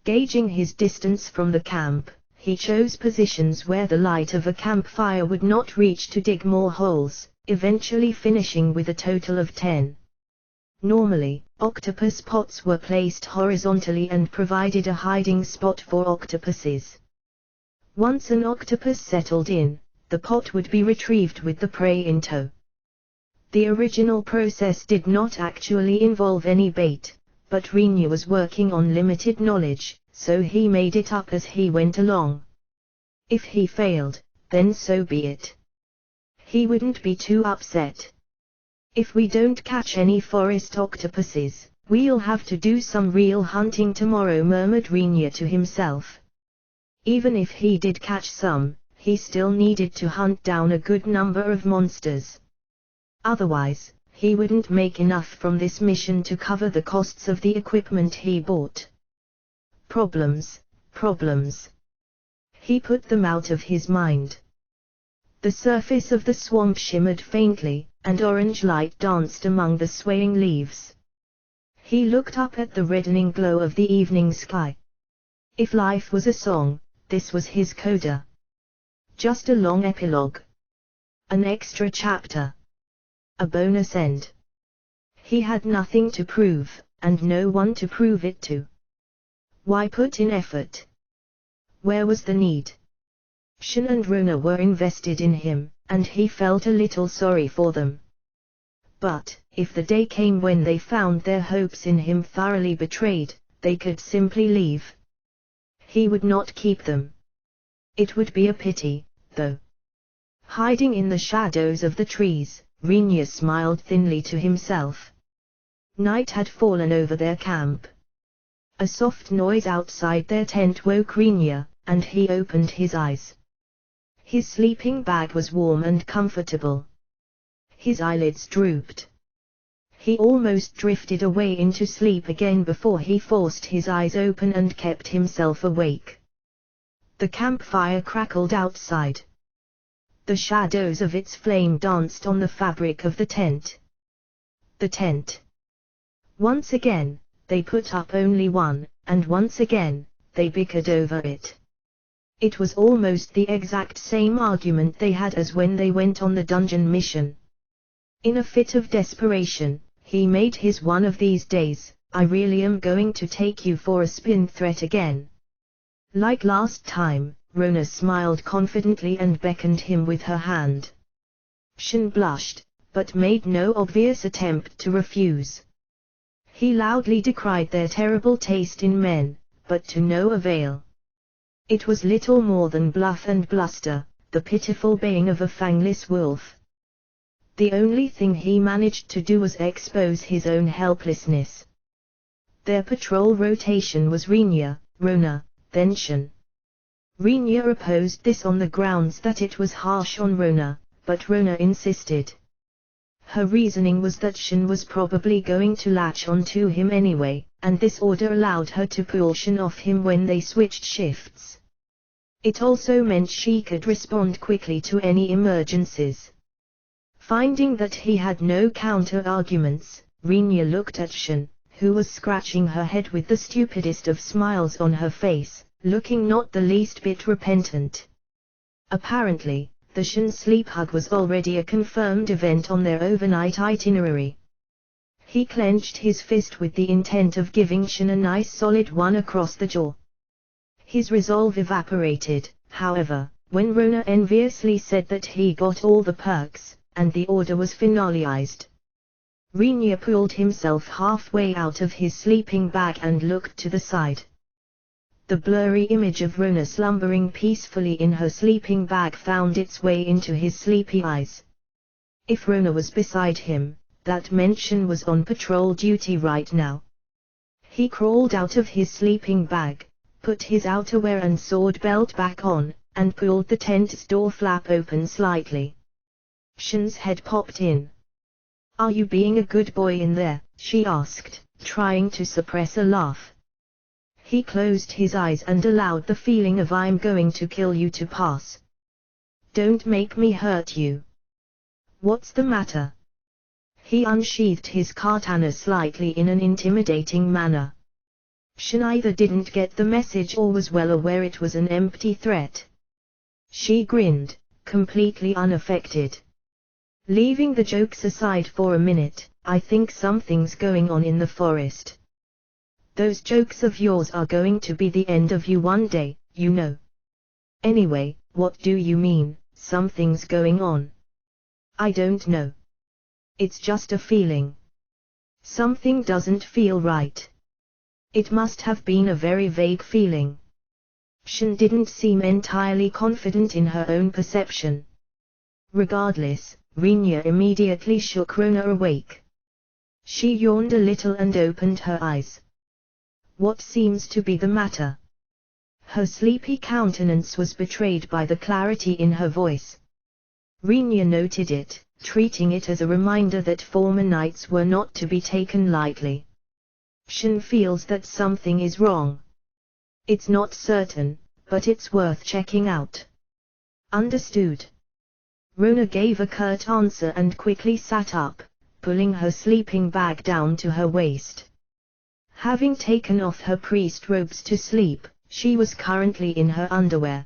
Gauging his distance from the camp, he chose positions where the light of a campfire would not reach to dig more holes, eventually finishing with a total of 10. Normally, octopus pots were placed horizontally and provided a hiding spot for octopuses. Once an octopus settled in, the pot would be retrieved with the prey in tow. The original process did not actually involve any bait, but Rinya was working on limited knowledge, so he made it up as he went along. If he failed, then so be it. He wouldn't be too upset. If we don't catch any forest octopuses, we'll have to do some real hunting tomorrow, murmured Rinya to himself. Even if he did catch some, he still needed to hunt down a good number of monsters. Otherwise, he wouldn't make enough from this mission to cover the costs of the equipment he bought. Problems, problems. He put them out of his mind. The surface of the swamp shimmered faintly, and orange light danced among the swaying leaves. He looked up at the reddening glow of the evening sky. If life was a song, this was his coda. Just a long epilogue. An extra chapter. A bonus end. He had nothing to prove, and no one to prove it to. Why put in effort? Where was the need? Shin and Rona were invested in him, and he felt a little sorry for them. But, if the day came when they found their hopes in him thoroughly betrayed, they could simply leave. He would not keep them. It would be a pity, though. Hiding in the shadows of the trees, Rinya smiled thinly to himself. Night had fallen over their camp. A soft noise outside their tent woke Rinya, and he opened his eyes. His sleeping bag was warm and comfortable. His eyelids drooped. He almost drifted away into sleep again before he forced his eyes open and kept himself awake. The campfire crackled outside. The shadows of its flame danced on the fabric of the tent. The tent. Once again, they put up only one, and once again, they bickered over it. It was almost the exact same argument they had as when they went on the dungeon mission. In a fit of desperation, he made his "one of these days, I really am going to take you for a spin" threat again. Like last time, Rona smiled confidently and beckoned him with her hand. Shin blushed, but made no obvious attempt to refuse. He loudly decried their terrible taste in men, but to no avail. It was little more than bluff and bluster, the pitiful baying of a fangless wolf. The only thing he managed to do was expose his own helplessness. Their patrol rotation was Rinya, Rona, then Shin. Rinya opposed this on the grounds that it was harsh on Rona, but Rona insisted. Her reasoning was that Shin was probably going to latch on to him anyway, and this order allowed her to pull Shin off him when they switched shifts. It also meant she could respond quickly to any emergencies. Finding that he had no counter-arguments, Rinya looked at Shin, who was scratching her head with the stupidest of smiles on her face, looking not the least bit repentant. Apparently, the Shin sleep hug was already a confirmed event on their overnight itinerary. He clenched his fist with the intent of giving Shin a nice solid one across the jaw. His resolve evaporated, however, when Rona enviously said that he got all the perks, and the order was finalized. Rinya pulled himself halfway out of his sleeping bag and looked to the side. The blurry image of Rona slumbering peacefully in her sleeping bag found its way into his sleepy eyes. If Rona was beside him, that meant Shin was on patrol duty right now. He crawled out of his sleeping bag, put his outerwear and sword belt back on, and pulled the tent's door flap open slightly. Shin's head popped in. "Are you being a good boy in there?" she asked, trying to suppress a laugh. He closed his eyes and allowed the feeling of "I'm going to kill you" to pass. "Don't make me hurt you." "What's the matter?" He unsheathed his katana slightly in an intimidating manner. Shin either didn't get the message or was well aware it was an empty threat. She grinned, completely unaffected. "Leaving the jokes aside for a minute, I think something's going on in the forest. Those jokes of yours are going to be the end of you one day, you know." "Anyway, what do you mean, something's going on?" "I don't know. It's just a feeling. Something doesn't feel right." It must have been a very vague feeling. Shin didn't seem entirely confident in her own perception. Regardless, Rinya immediately shook Rona awake. She yawned a little and opened her eyes. "What seems to be the matter?" Her sleepy countenance was betrayed by the clarity in her voice. Rinya noted it, treating it as a reminder that former nights were not to be taken lightly. "Shin feels that something is wrong. It's not certain, but it's worth checking out." "Understood." Rona gave a curt answer and quickly sat up, pulling her sleeping bag down to her waist. Having taken off her priest robes to sleep, she was currently in her underwear.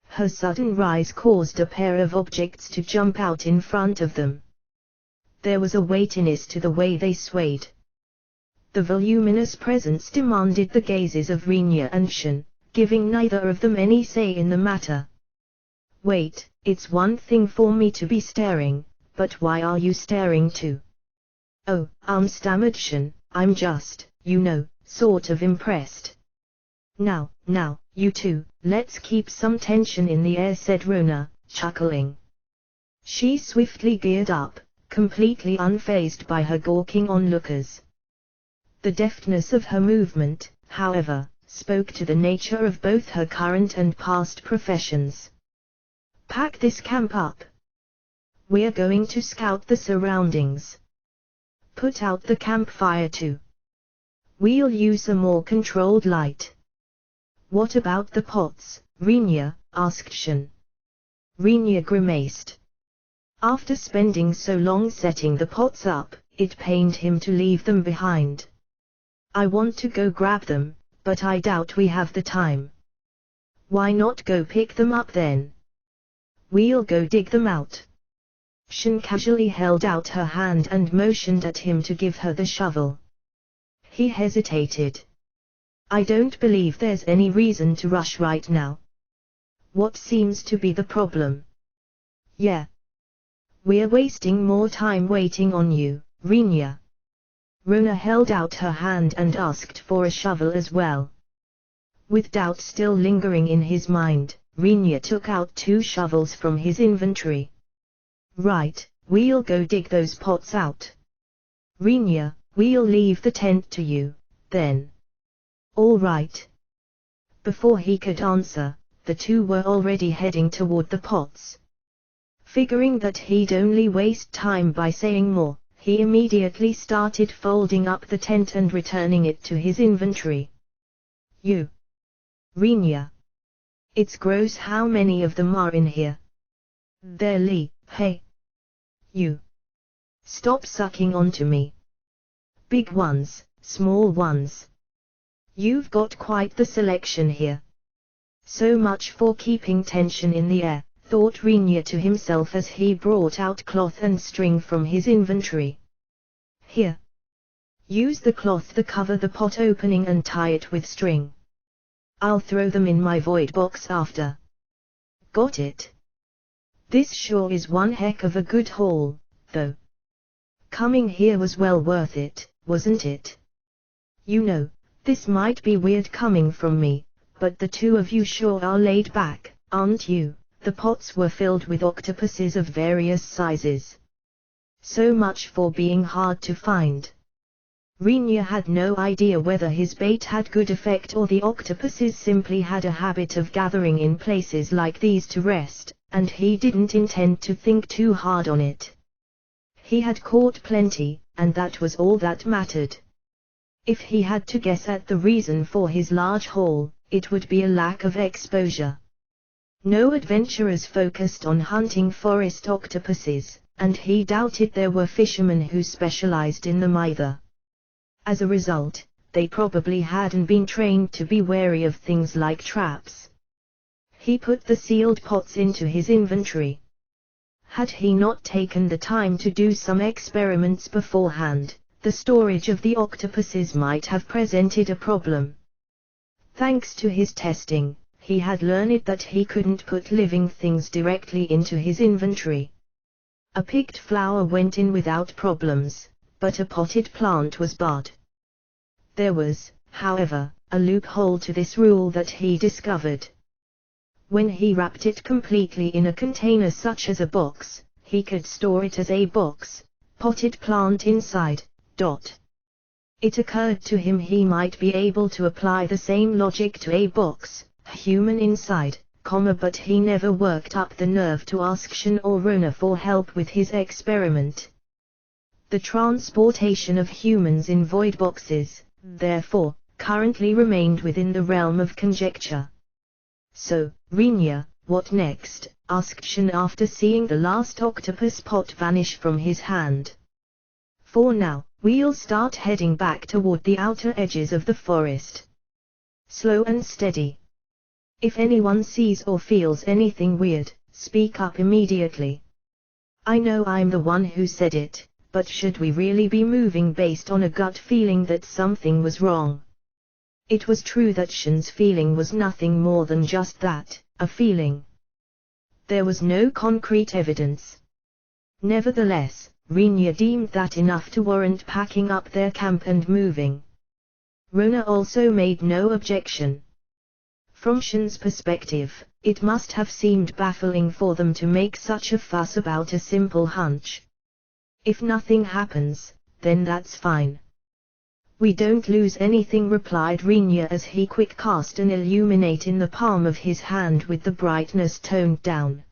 Her sudden rise caused a pair of objects to jump out in front of them. There was a weightiness to the way they swayed. The voluminous presence demanded the gazes of Rinya and Shin, giving neither of them any say in the matter. "Wait, it's one thing for me to be staring, but why are you staring too?" "Oh," stammered Shin, "I'm just, sort of impressed." Now, you two, let's keep some tension in the air," said Rona, chuckling. She swiftly geared up, completely unfazed by her gawking onlookers. The deftness of her movement, however, spoke to the nature of both her current and past professions. "Pack this camp up. We're going to scout the surroundings. Put out the campfire too. We'll use a more controlled light." "What about the pots, Rinya?" asked Shin. Rinya grimaced. After spending so long setting the pots up, it pained him to leave them behind. "I want to go grab them, but I doubt we have the time." "Why not go pick them up then? We'll go dig them out." Shin casually held out her hand and motioned at him to give her the shovel. He hesitated. "I don't believe there's any reason to rush right now." "What seems to be the problem?" "Yeah. We're wasting more time waiting on you, Rinya." Rona held out her hand and asked for a shovel as well. With doubt still lingering in his mind, Rinya took out 2 shovels from his inventory. "Right, we'll go dig those pots out. Rinya, we'll leave the tent to you, then." "All right." Before he could answer, the two were already heading toward the pots. Figuring that he'd only waste time by saying more, he immediately started folding up the tent and returning it to his inventory. "You, Rinya. It's gross how many of them are in here. Hey. You. Stop sucking onto me. Big ones, small ones. You've got quite the selection here." "So much for keeping tension in the air," thought Rinya to himself as he brought out cloth and string from his inventory. "Here. Use the cloth to cover the pot opening and tie it with string. I'll throw them in my void box after." "Got it." This sure is one heck of a good haul, though. Coming here was well worth it, wasn't it? This might be weird coming from me, but the two of you sure are laid back, aren't you? The pots were filled with octopuses of various sizes. So much for being hard to find. Rinya had no idea whether his bait had good effect or the octopuses simply had a habit of gathering in places like these to rest, and he didn't intend to think too hard on it. He had caught plenty, and that was all that mattered. If he had to guess at the reason for his large haul, it would be a lack of exposure. No adventurers focused on hunting forest octopuses, and he doubted there were fishermen who specialized in them either. As a result, they probably hadn't been trained to be wary of things like traps. He put the sealed pots into his inventory. Had he not taken the time to do some experiments beforehand, the storage of the octopuses might have presented a problem. Thanks to his testing, he had learned that he couldn't put living things directly into his inventory. A picked flower went in without problems, but a potted plant was barred. There was, however, a loophole to this rule that he discovered. When he wrapped it completely in a container such as a box, he could store it as a box, potted plant inside. It occurred to him he might be able to apply the same logic to a box, human inside, but he never worked up the nerve to ask Shin or Rona for help with his experiment. The transportation of humans in void boxes, therefore, currently remained within the realm of conjecture. So, Rinya, what next? Asked Shin after seeing the last octopus pot vanish from his hand. For now, we'll start heading back toward the outer edges of the forest. Slow and steady. If anyone sees or feels anything weird, speak up immediately. I know I'm the one who said it, but should we really be moving based on a gut feeling that something was wrong? It was true that Shin's feeling was nothing more than just that, a feeling. There was no concrete evidence. Nevertheless, Rinya deemed that enough to warrant packing up their camp and moving. Rona also made no objection. From Shin's perspective, it must have seemed baffling for them to make such a fuss about a simple hunch. If nothing happens, then that's fine. We don't lose anything, replied Rinya as he quick cast an illuminate in the palm of his hand with the brightness toned down.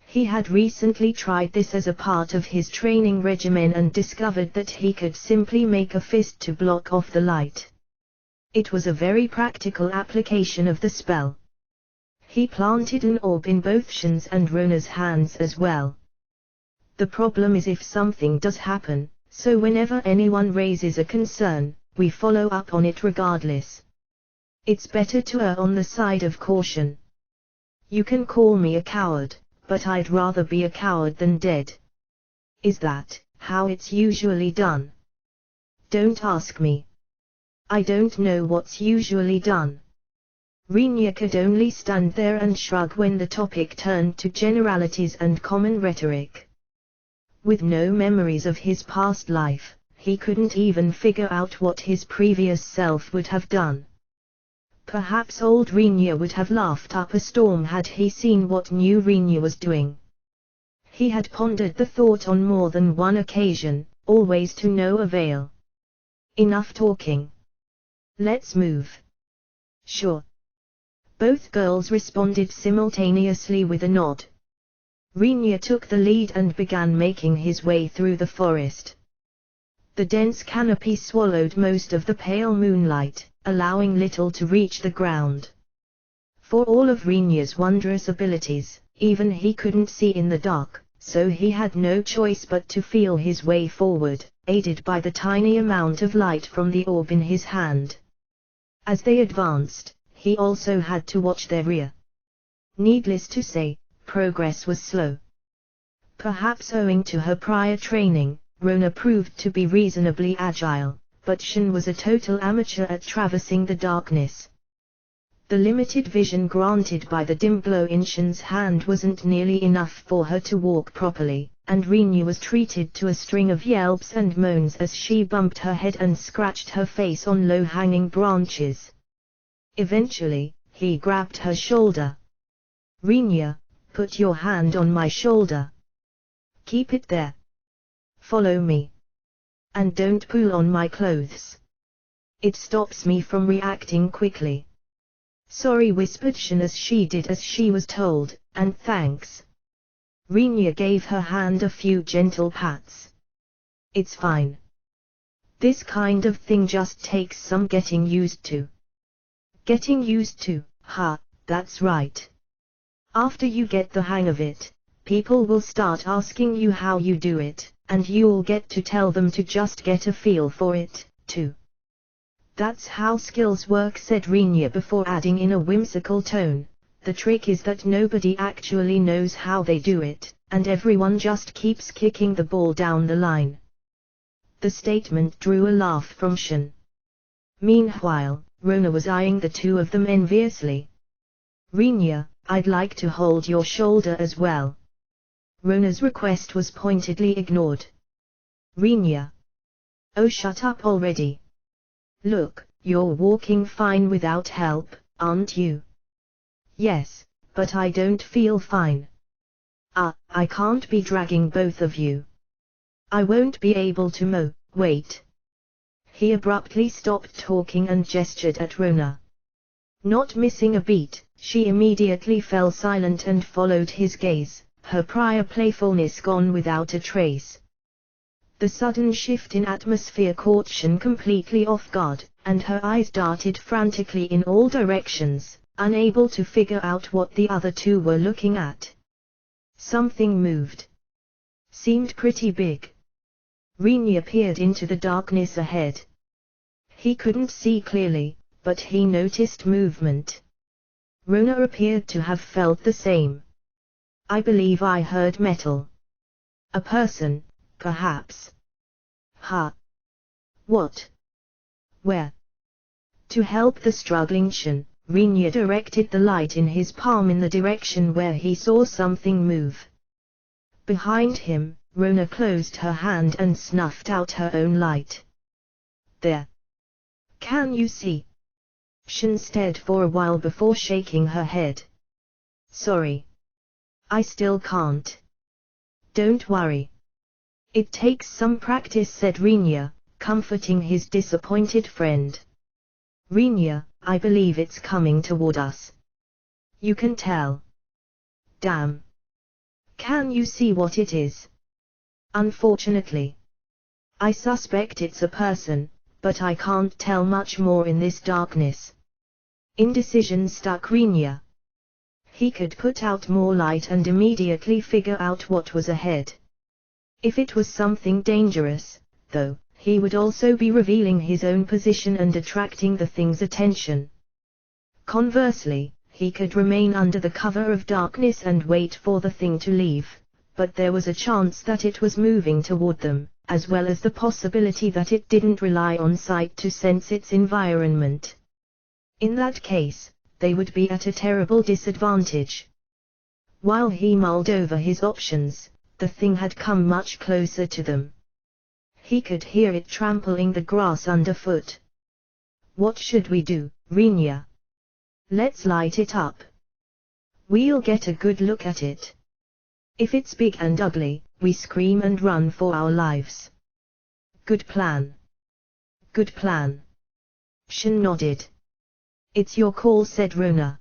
He had recently tried this as a part of his training regimen and discovered that he could simply make a fist to block off the light. It was a very practical application of the spell. He planted an orb in both Shin's and Rona's hands as well. The problem is if something does happen, so whenever anyone raises a concern, we follow up on it regardless. It's better to err on the side of caution. You can call me a coward, but I'd rather be a coward than dead. Is that how it's usually done? Don't ask me. I don't know what's usually done. Rinya could only stand there and shrug when the topic turned to generalities and common rhetoric. With no memories of his past life, he couldn't even figure out what his previous self would have done. Perhaps old Rinya would have laughed up a storm had he seen what new Rinya was doing. He had pondered the thought on more than one occasion, always to no avail. Enough talking. Let's move. Sure. Both girls responded simultaneously with a nod. Rinya took the lead and began making his way through the forest. The dense canopy swallowed most of the pale moonlight, allowing little to reach the ground. For all of Rinya's wondrous abilities, even he couldn't see in the dark, so he had no choice but to feel his way forward, aided by the tiny amount of light from the orb in his hand. As they advanced, he also had to watch their rear. Needless to say, progress was slow. Perhaps owing to her prior training, Rona proved to be reasonably agile, but Shin was a total amateur at traversing the darkness. The limited vision granted by the dim glow in Shin's hand wasn't nearly enough for her to walk properly, and Rinya was treated to a string of yelps and moans as she bumped her head and scratched her face on low-hanging branches. Eventually, he grabbed her shoulder. Rinya, put your hand on my shoulder. Keep it there. Follow me. And don't pull on my clothes. It stops me from reacting quickly. Sorry, whispered Shin as she did as she was told, and thanks. Rinya gave her hand a few gentle pats. It's fine. This kind of thing just takes some getting used to. Getting used to, that's right. After you get the hang of it, people will start asking you how you do it, and you'll get to tell them to just get a feel for it, too. That's how skills work, said Rinya before adding in a whimsical tone. The trick is that nobody actually knows how they do it, and everyone just keeps kicking the ball down the line. The statement drew a laugh from Shin. Meanwhile, Rona was eyeing the two of them enviously. Rinya, I'd like to hold your shoulder as well. Rona's request was pointedly ignored. Rinya. Oh, shut up already. Look, you're walking fine without help, aren't you? Yes, but I don't feel fine. I can't be dragging both of you. I won't be able to wait. He abruptly stopped talking and gestured at Rona. Not missing a beat, she immediately fell silent and followed his gaze, her prior playfulness gone without a trace. The sudden shift in atmosphere caught Shin completely off guard, and her eyes darted frantically in all directions, unable to figure out what the other two were looking at. Something moved. Seemed pretty big. Rinya peered into the darkness ahead. He couldn't see clearly, but he noticed movement. Rona appeared to have felt the same. I believe I heard metal. A person, perhaps. What? Where? To help the struggling Shin, Rinya directed the light in his palm in the direction where he saw something move. Behind him, Rona closed her hand and snuffed out her own light. There. Can you see? Shin stared for a while before shaking her head. Sorry. I still can't. Don't worry. It takes some practice, said Rinya, comforting his disappointed friend. Rinya, I believe it's coming toward us. You can tell. Damn. Can you see what it is? Unfortunately. I suspect it's a person, but I can't tell much more in this darkness. Indecision struck Rinya. He could put out more light and immediately figure out what was ahead. If it was something dangerous, though, he would also be revealing his own position and attracting the thing's attention. Conversely, he could remain under the cover of darkness and wait for the thing to leave, but there was a chance that it was moving toward them, as well as the possibility that it didn't rely on sight to sense its environment. In that case, they would be at a terrible disadvantage. While he mulled over his options, the thing had come much closer to them. He could hear it trampling the grass underfoot. What should we do, Rinya? Let's light it up. We'll get a good look at it. If it's big and ugly, we scream and run for our lives. Good plan. Good plan. Shin nodded. It's your call, said Rona.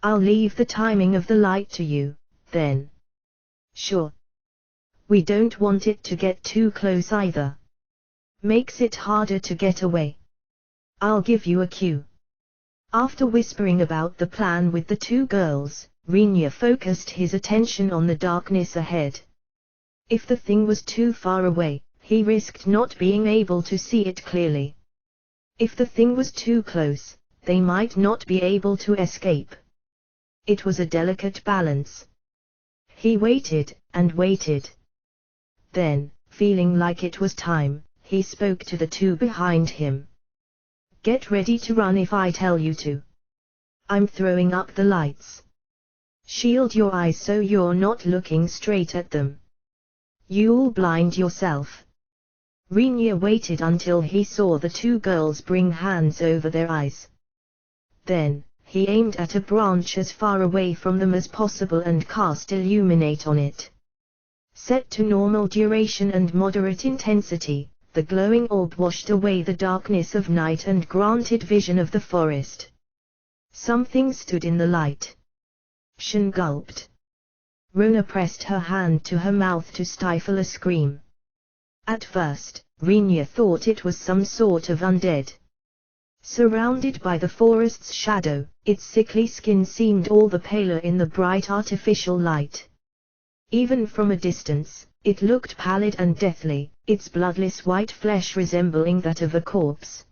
I'll leave the timing of the light to you, then. Sure. We don't want it to get too close either. Makes it harder to get away. I'll give you a cue. After whispering about the plan with the two girls, Rinya focused his attention on the darkness ahead. If the thing was too far away, he risked not being able to see it clearly. If the thing was too close, they might not be able to escape. It was a delicate balance. He waited, and waited. Then, feeling like it was time, he spoke to the two behind him. Get ready to run if I tell you to. I'm throwing up the lights. Shield your eyes so you're not looking straight at them. You'll blind yourself. Rinya waited until he saw the two girls bring hands over their eyes. Then, he aimed at a branch as far away from them as possible and cast Illuminate on it. Set to normal duration and moderate intensity, the glowing orb washed away the darkness of night and granted vision of the forest. Something stood in the light. Shen gulped. Rona pressed her hand to her mouth to stifle a scream. At first, Rinya thought it was some sort of undead. Surrounded by the forest's shadow, its sickly skin seemed all the paler in the bright artificial light. Even from a distance, it looked pallid and deathly, its bloodless white flesh resembling that of a corpse.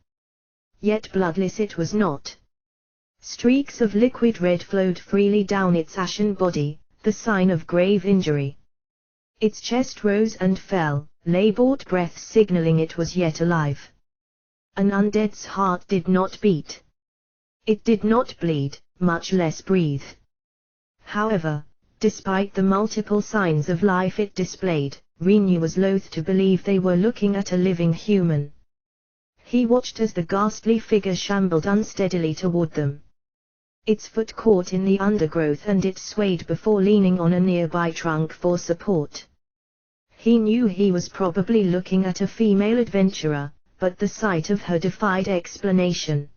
Yet bloodless it was not. Streaks of liquid red flowed freely down its ashen body, the sign of grave injury. Its chest rose and fell, laboured breaths signaling it was yet alive. An undead's heart did not beat. It did not bleed, much less breathe. However, despite the multiple signs of life it displayed, Rinya was loath to believe they were looking at a living human. He watched as the ghastly figure shambled unsteadily toward them. Its foot caught in the undergrowth and it swayed before leaning on a nearby trunk for support. He knew he was probably looking at a female adventurer, but the sight of her defied explanation.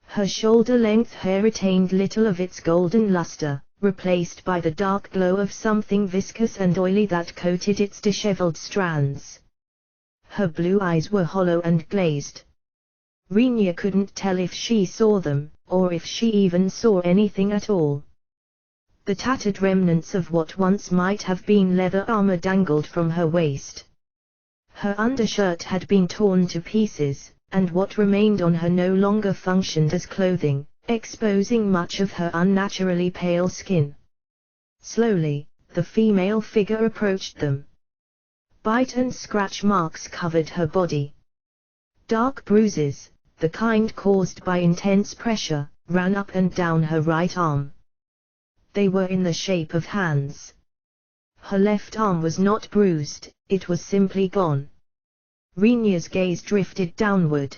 Her shoulder-length hair retained little of its golden luster, replaced by the dark glow of something viscous and oily that coated its disheveled strands. Her blue eyes were hollow and glazed. Rinya couldn't tell if she saw them, or if she even saw anything at all. The tattered remnants of what once might have been leather armor dangled from her waist. Her undershirt had been torn to pieces, and what remained on her no longer functioned as clothing, exposing much of her unnaturally pale skin. Slowly, the female figure approached them. Bite and scratch marks covered her body. Dark bruises, the kind caused by intense pressure, ran up and down her right arm. They were in the shape of hands. Her left arm was not bruised, it was simply gone. Rinya's gaze drifted downward.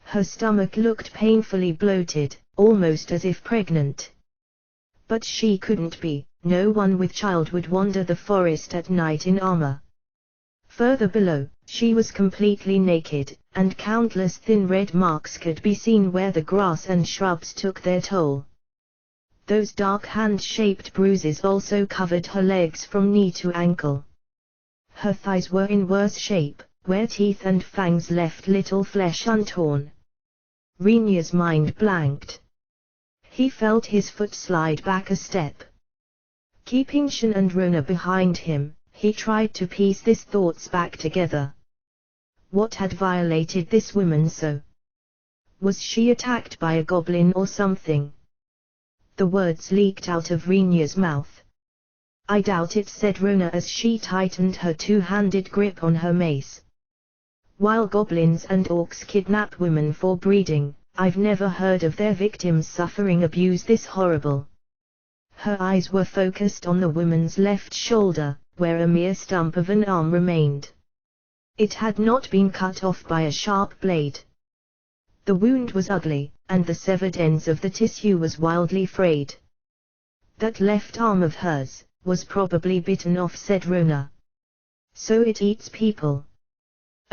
Her stomach looked painfully bloated, almost as if pregnant. But she couldn't be, no one with child would wander the forest at night in armor. Further below, she was completely naked, and countless thin red marks could be seen where the grass and shrubs took their toll. Those dark hand-shaped bruises also covered her legs from knee to ankle. Her thighs were in worse shape, where teeth and fangs left little flesh untorn. Rinya's mind blanked. He felt his foot slide back a step. Keeping Shen and Rona behind him, he tried to piece his thoughts back together. What had violated this woman so? Was she attacked by a goblin or something? The words leaked out of Rinya's mouth. I doubt it, said Rona as she tightened her two-handed grip on her mace. While goblins and orcs kidnap women for breeding, I've never heard of their victims suffering abuse this horrible. Her eyes were focused on the woman's left shoulder, where a mere stump of an arm remained. It had not been cut off by a sharp blade. The wound was ugly, and the severed ends of the tissue was wildly frayed. That left arm of hers was probably bitten off, said Rona. So it eats people.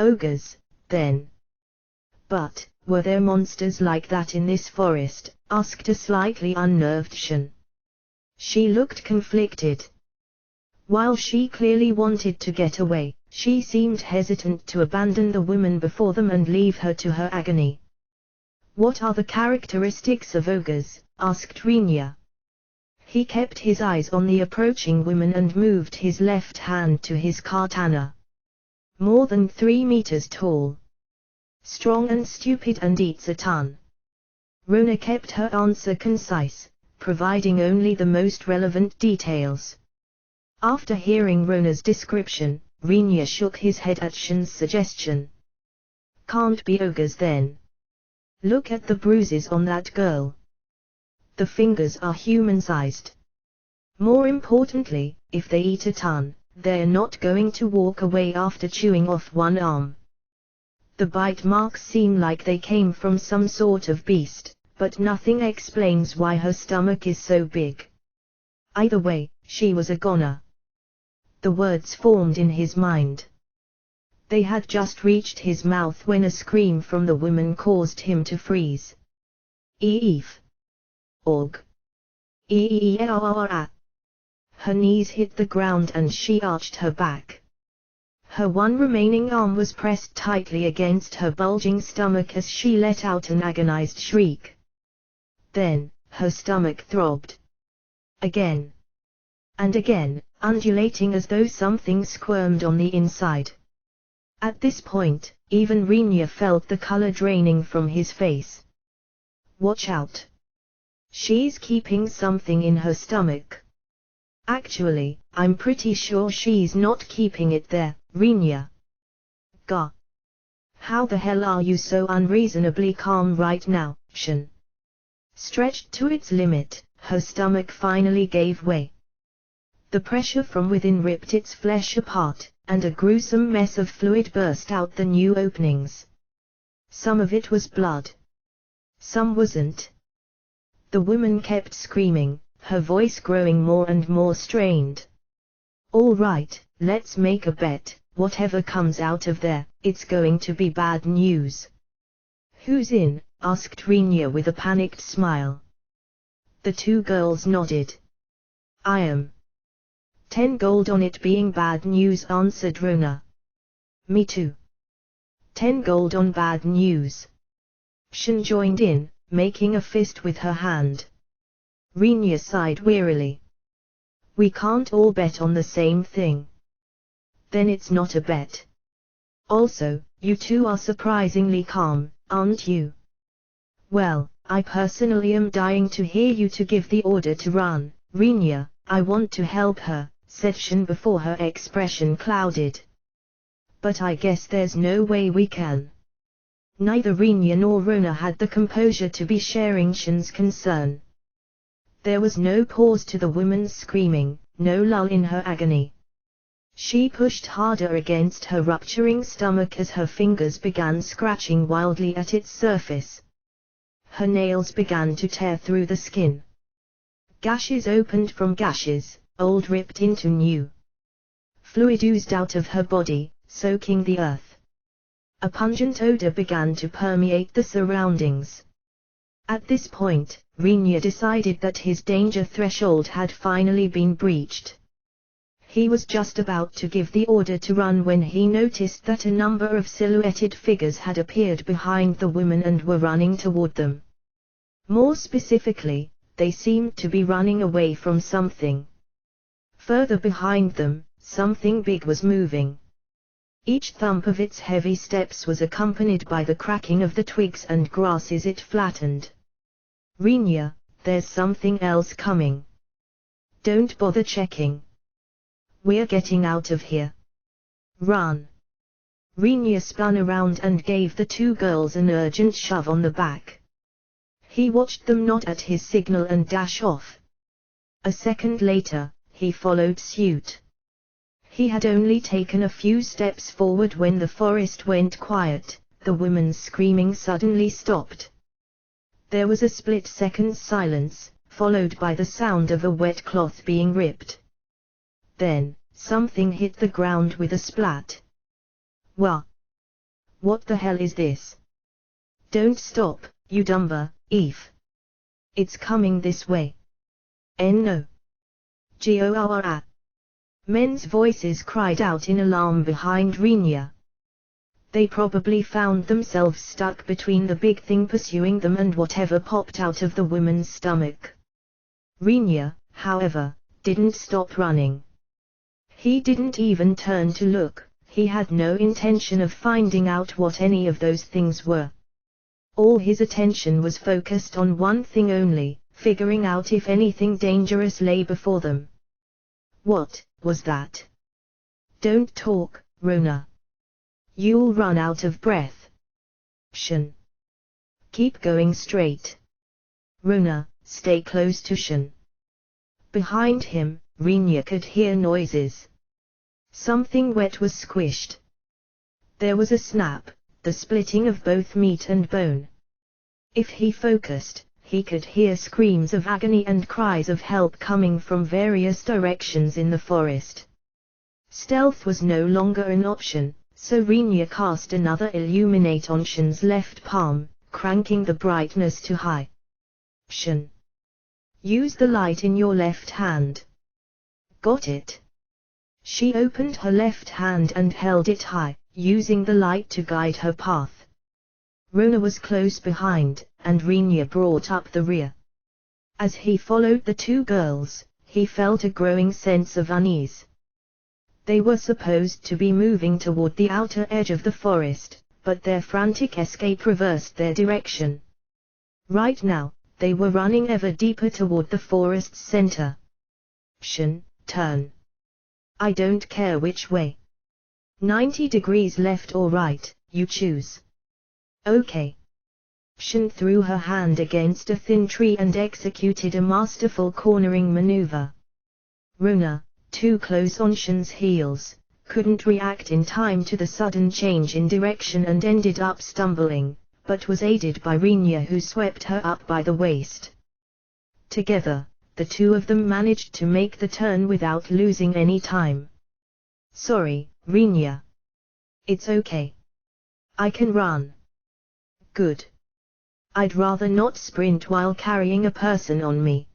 Ogres, then. But, were there monsters like that in this forest? Asked a slightly unnerved Shen. She looked conflicted. While she clearly wanted to get away, she seemed hesitant to abandon the woman before them and leave her to her agony. What are the characteristics of ogres? Asked Rinya. He kept his eyes on the approaching woman and moved his left hand to his katana. More than 3 meters tall. Strong and stupid and eats a ton. Rona kept her answer concise, providing only the most relevant details. After hearing Rona's description, Rinya shook his head at Shen's suggestion. Can't be ogres then. Look at the bruises on that girl. The fingers are human-sized. More importantly, if they eat a ton, they're not going to walk away after chewing off one arm. The bite marks seem like they came from some sort of beast, but nothing explains why her stomach is so big. Either way, she was a goner. The words formed in his mind. They had just reached his mouth when a scream from the woman caused him to freeze. Eve. Org. Her knees hit the ground and she arched her back. Her one remaining arm was pressed tightly against her bulging stomach as she let out an agonized shriek. Then, her stomach throbbed. Again. And again, undulating as though something squirmed on the inside. At this point, even Rinya felt the color draining from his face. Watch out. She's keeping something in her stomach. Actually, I'm pretty sure she's not keeping it there, Rinya. Gah. How the hell are you so unreasonably calm right now, Shin? Stretched to its limit, her stomach finally gave way. The pressure from within ripped its flesh apart, and a gruesome mess of fluid burst out the new openings. Some of it was blood. Some wasn't. The woman kept screaming, her voice growing more and more strained. All right, let's make a bet, whatever comes out of there, it's going to be bad news. Who's in? Asked Rinya with a panicked smile. The two girls nodded. I am. 10 gold on it being bad news, answered Rona. Me too. 10 gold on bad news. Shin joined in, making a fist with her hand. Rinya sighed wearily. We can't all bet on the same thing. Then it's not a bet. Also, you two are surprisingly calm, aren't you? Well, I personally am dying to hear you to give the order to run, Rinya. I want to help her, said Shin before her expression clouded. But I guess there's no way we can. Neither Rinya nor Rona had the composure to be sharing Shin's concern. There was no pause to the woman's screaming, no lull in her agony. She pushed harder against her rupturing stomach as her fingers began scratching wildly at its surface. Her nails began to tear through the skin. Gashes opened from gashes, old ripped into new. Fluid oozed out of her body, soaking the earth. A pungent odor began to permeate the surroundings. At this point, Rinya decided that his danger threshold had finally been breached. He was just about to give the order to run when he noticed that a number of silhouetted figures had appeared behind the women and were running toward them. More specifically, they seemed to be running away from something. Further behind them, something big was moving. Each thump of its heavy steps was accompanied by the cracking of the twigs and grasses it flattened. Rinya, there's something else coming. Don't bother checking. We're getting out of here. Run. Rinya spun around and gave the two girls an urgent shove on the back. He watched them nod at his signal and dash off. A second later, he followed suit. He had only taken a few steps forward when the forest went quiet, the woman's screaming suddenly stopped. There was a split-second silence, followed by the sound of a wet cloth being ripped. Then, something hit the ground with a splat. Wah! What the hell is this? Don't stop, you dumber, Eve. It's coming this way. No. Goa. Men's voices cried out in alarm behind Rinya. They probably found themselves stuck between the big thing pursuing them and whatever popped out of the woman's stomach. Rinya, however, didn't stop running. He didn't even turn to look, he had no intention of finding out what any of those things were. All his attention was focused on one thing only, figuring out if anything dangerous lay before them. What was that? Don't talk, Rona. You'll run out of breath. Shin. Keep going straight. Rona, stay close to Shin. Behind him, Rinya could hear noises. Something wet was squished. There was a snap, the splitting of both meat and bone. If he focused, he could hear screams of agony and cries of help coming from various directions in the forest. Stealth was no longer an option, so Rinya cast another illuminate on Shen's left palm, cranking the brightness to high. Shen. Use the light in your left hand. Got it. She opened her left hand and held it high, using the light to guide her path. Rona was close behind, and Rinya brought up the rear. As he followed the two girls, he felt a growing sense of unease. They were supposed to be moving toward the outer edge of the forest, but their frantic escape reversed their direction. Right now, they were running ever deeper toward the forest's center. Shen, turn. I don't care which way. 90 degrees left or right, you choose. Okay. Shen threw her hand against a thin tree and executed a masterful cornering maneuver. Rona, too close on Shen's heels, couldn't react in time to the sudden change in direction and ended up stumbling, but was aided by Rinya, who swept her up by the waist. Together, the two of them managed to make the turn without losing any time. Sorry, Rinya. It's okay. I can run. Good. I'd rather not sprint while carrying a person on me.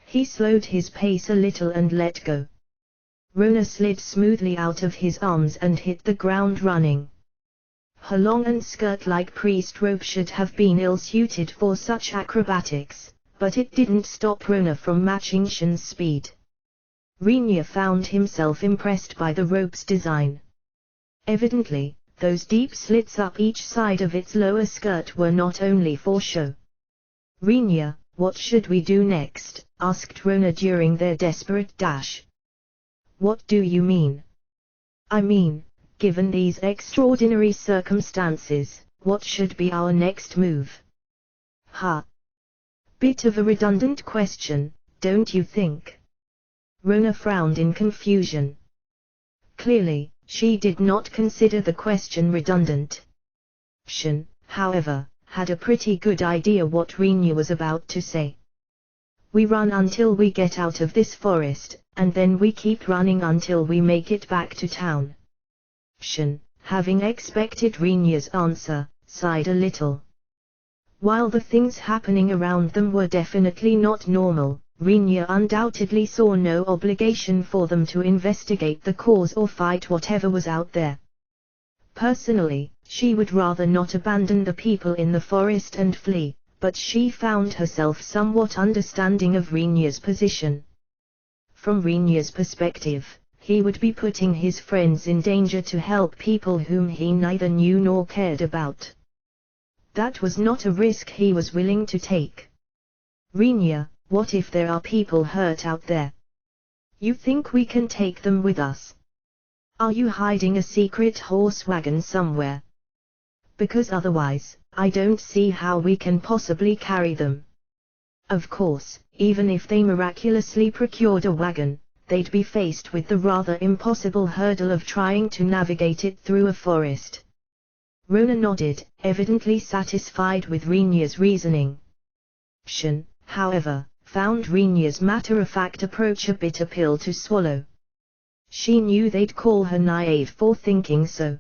He slowed his pace a little and let go. Rona slid smoothly out of his arms and hit the ground running. Her long and skirt-like priest robe should have been ill-suited for such acrobatics, but it didn't stop Rona from matching Shen's speed. Rinya found himself impressed by the rope's design. Evidently, those deep slits up each side of its lower skirt were not only for show. Rinya, what should we do next? Asked Rona during their desperate dash. What do you mean? I mean, given these extraordinary circumstances, what should be our next move? Ha! Bit of a redundant question, don't you think? Rona frowned in confusion. Clearly, she did not consider the question redundant. Shen, however, had a pretty good idea what Rinya was about to say. We run until we get out of this forest, and then we keep running until we make it back to town. Shen, having expected Rinya's answer, sighed a little. While the things happening around them were definitely not normal, Rinya undoubtedly saw no obligation for them to investigate the cause or fight whatever was out there. Personally, she would rather not abandon the people in the forest and flee, but she found herself somewhat understanding of Rinya's position. From Rinya's perspective, he would be putting his friends in danger to help people whom he neither knew nor cared about. That was not a risk he was willing to take. Rinya, what if there are people hurt out there? You think we can take them with us? Are you hiding a secret horse wagon somewhere? Because otherwise, I don't see how we can possibly carry them. Of course, even if they miraculously procured a wagon, they'd be faced with the rather impossible hurdle of trying to navigate it through a forest. Rona nodded, evidently satisfied with Rinya's reasoning. Shen, however, found Rinya's matter-of-fact approach a bitter pill to swallow. She knew they'd call her naive for thinking so.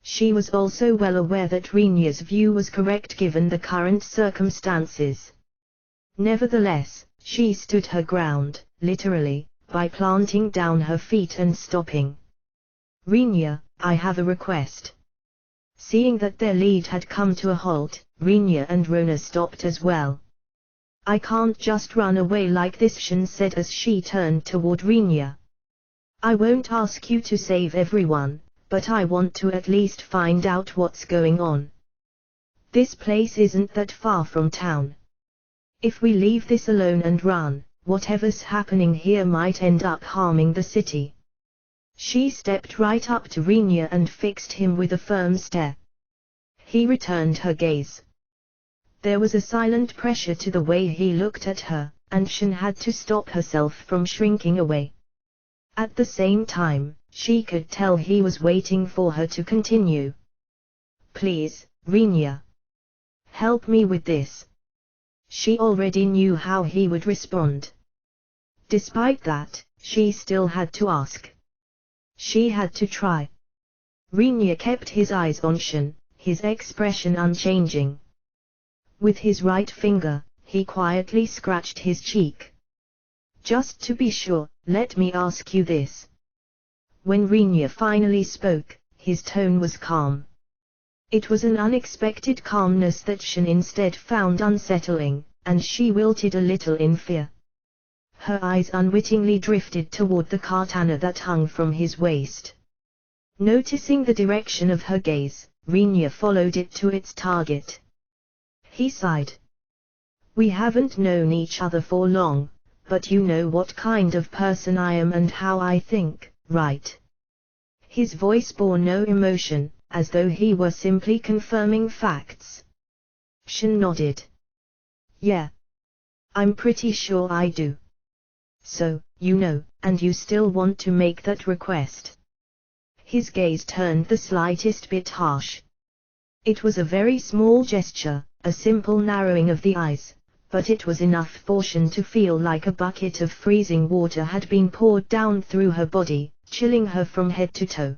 She was also well aware that Rinya's view was correct given the current circumstances. Nevertheless, she stood her ground, literally, by planting down her feet and stopping. Rinya, I have a request. Seeing that their lead had come to a halt, Rinya and Rona stopped as well. I can't just run away like this, Shen said as she turned toward Rinya. I won't ask you to save everyone, but I want to at least find out what's going on. This place isn't that far from town. If we leave this alone and run, whatever's happening here might end up harming the city. She stepped right up to Rinya and fixed him with a firm stare. He returned her gaze. There was a silent pressure to the way he looked at her, and Shen had to stop herself from shrinking away. At the same time, she could tell he was waiting for her to continue. Please, Rinya. Help me with this. She already knew how he would respond. Despite that, she still had to ask. She had to try. Rinya kept his eyes on Shin, his expression unchanging. With his right finger, he quietly scratched his cheek. Just to be sure, let me ask you this. When Rinya finally spoke, his tone was calm. It was an unexpected calmness that Shin instead found unsettling, and she wilted a little in fear. Her eyes unwittingly drifted toward the katana that hung from his waist. Noticing the direction of her gaze, Rinya followed it to its target. He sighed. We haven't known each other for long, but you know what kind of person I am and how I think, right? His voice bore no emotion, as though he were simply confirming facts. Shin nodded. Yeah. I'm pretty sure I do. So, you know, and you still want to make that request. His gaze turned the slightest bit harsh. It was a very small gesture, a simple narrowing of the eyes, but it was enough for Shin to feel like a bucket of freezing water had been poured down through her body, chilling her from head to toe.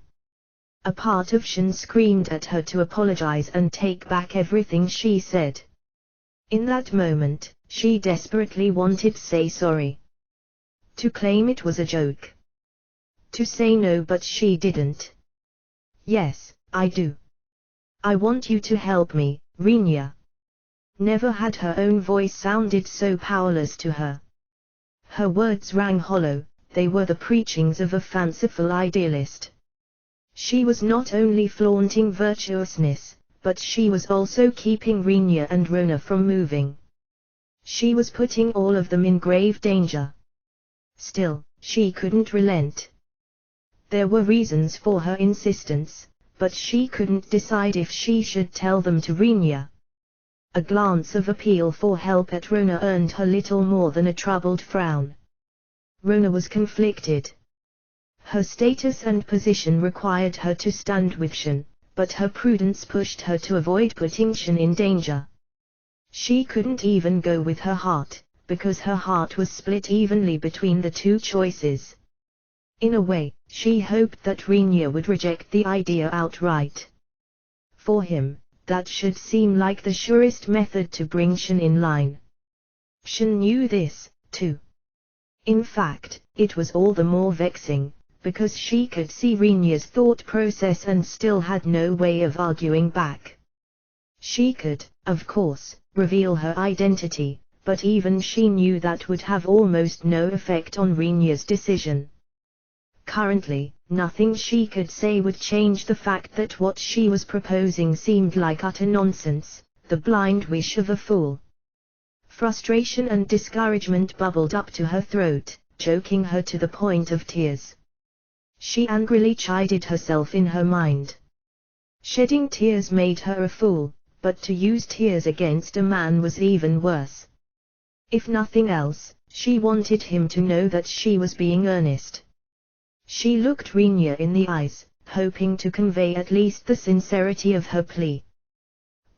A part of Shin screamed at her to apologize and take back everything she said. In that moment, she desperately wanted to say sorry. To claim it was a joke. To say no, but she didn't. Yes, I do. I want you to help me, Rinya. Never had her own voice sounded so powerless to her. Her words rang hollow, they were the preachings of a fanciful idealist. She was not only flaunting virtuousness, but she was also keeping Rinya and Rona from moving. She was putting all of them in grave danger. Still, she couldn't relent. There were reasons for her insistence, but she couldn't decide if she should tell them to Rinya. A glance of appeal for help at Rona earned her little more than a troubled frown. Rona was conflicted. Her status and position required her to stand with Shin, but her prudence pushed her to avoid putting Shin in danger. She couldn't even go with her heart, because her heart was split evenly between the two choices. In a way, she hoped that Rinya would reject the idea outright. For him, that should seem like the surest method to bring Shin in line. Shin knew this, too. In fact, it was all the more vexing, because she could see Rinya's thought process and still had no way of arguing back. She could, of course, reveal her identity, but even she knew that would have almost no effect on Rinya's decision. Currently, nothing she could say would change the fact that what she was proposing seemed like utter nonsense, the blind wish of a fool. Frustration and discouragement bubbled up to her throat, choking her to the point of tears. She angrily chided herself in her mind. Shedding tears made her a fool, but to use tears against a man was even worse. If nothing else, she wanted him to know that she was being earnest. She looked Rinya in the eyes, hoping to convey at least the sincerity of her plea.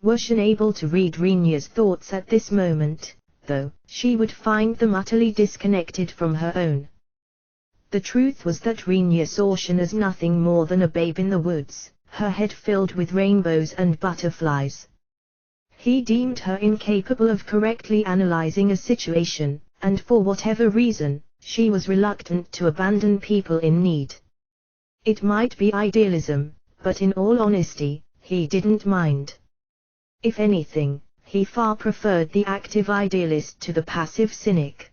Were Shin able to read Rinya's thoughts at this moment, though, she would find them utterly disconnected from her own. The truth was that Rinya saw Shin as nothing more than a babe in the woods, her head filled with rainbows and butterflies. He deemed her incapable of correctly analyzing a situation, and for whatever reason, she was reluctant to abandon people in need. It might be idealism, but in all honesty, he didn't mind. If anything, he far preferred the active idealist to the passive cynic.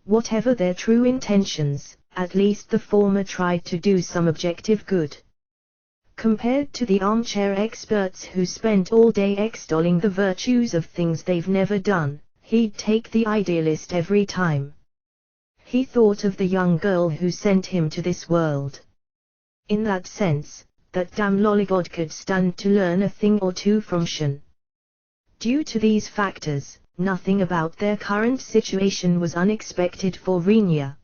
Whatever their true intentions, at least the former tried to do some objective good. Compared to the armchair experts who spent all day extolling the virtues of things they've never done, he'd take the idealist every time. He thought of the young girl who sent him to this world. In that sense, that damn lollygod could stand to learn a thing or two from Shin. Due to these factors, nothing about their current situation was unexpected for Rinya.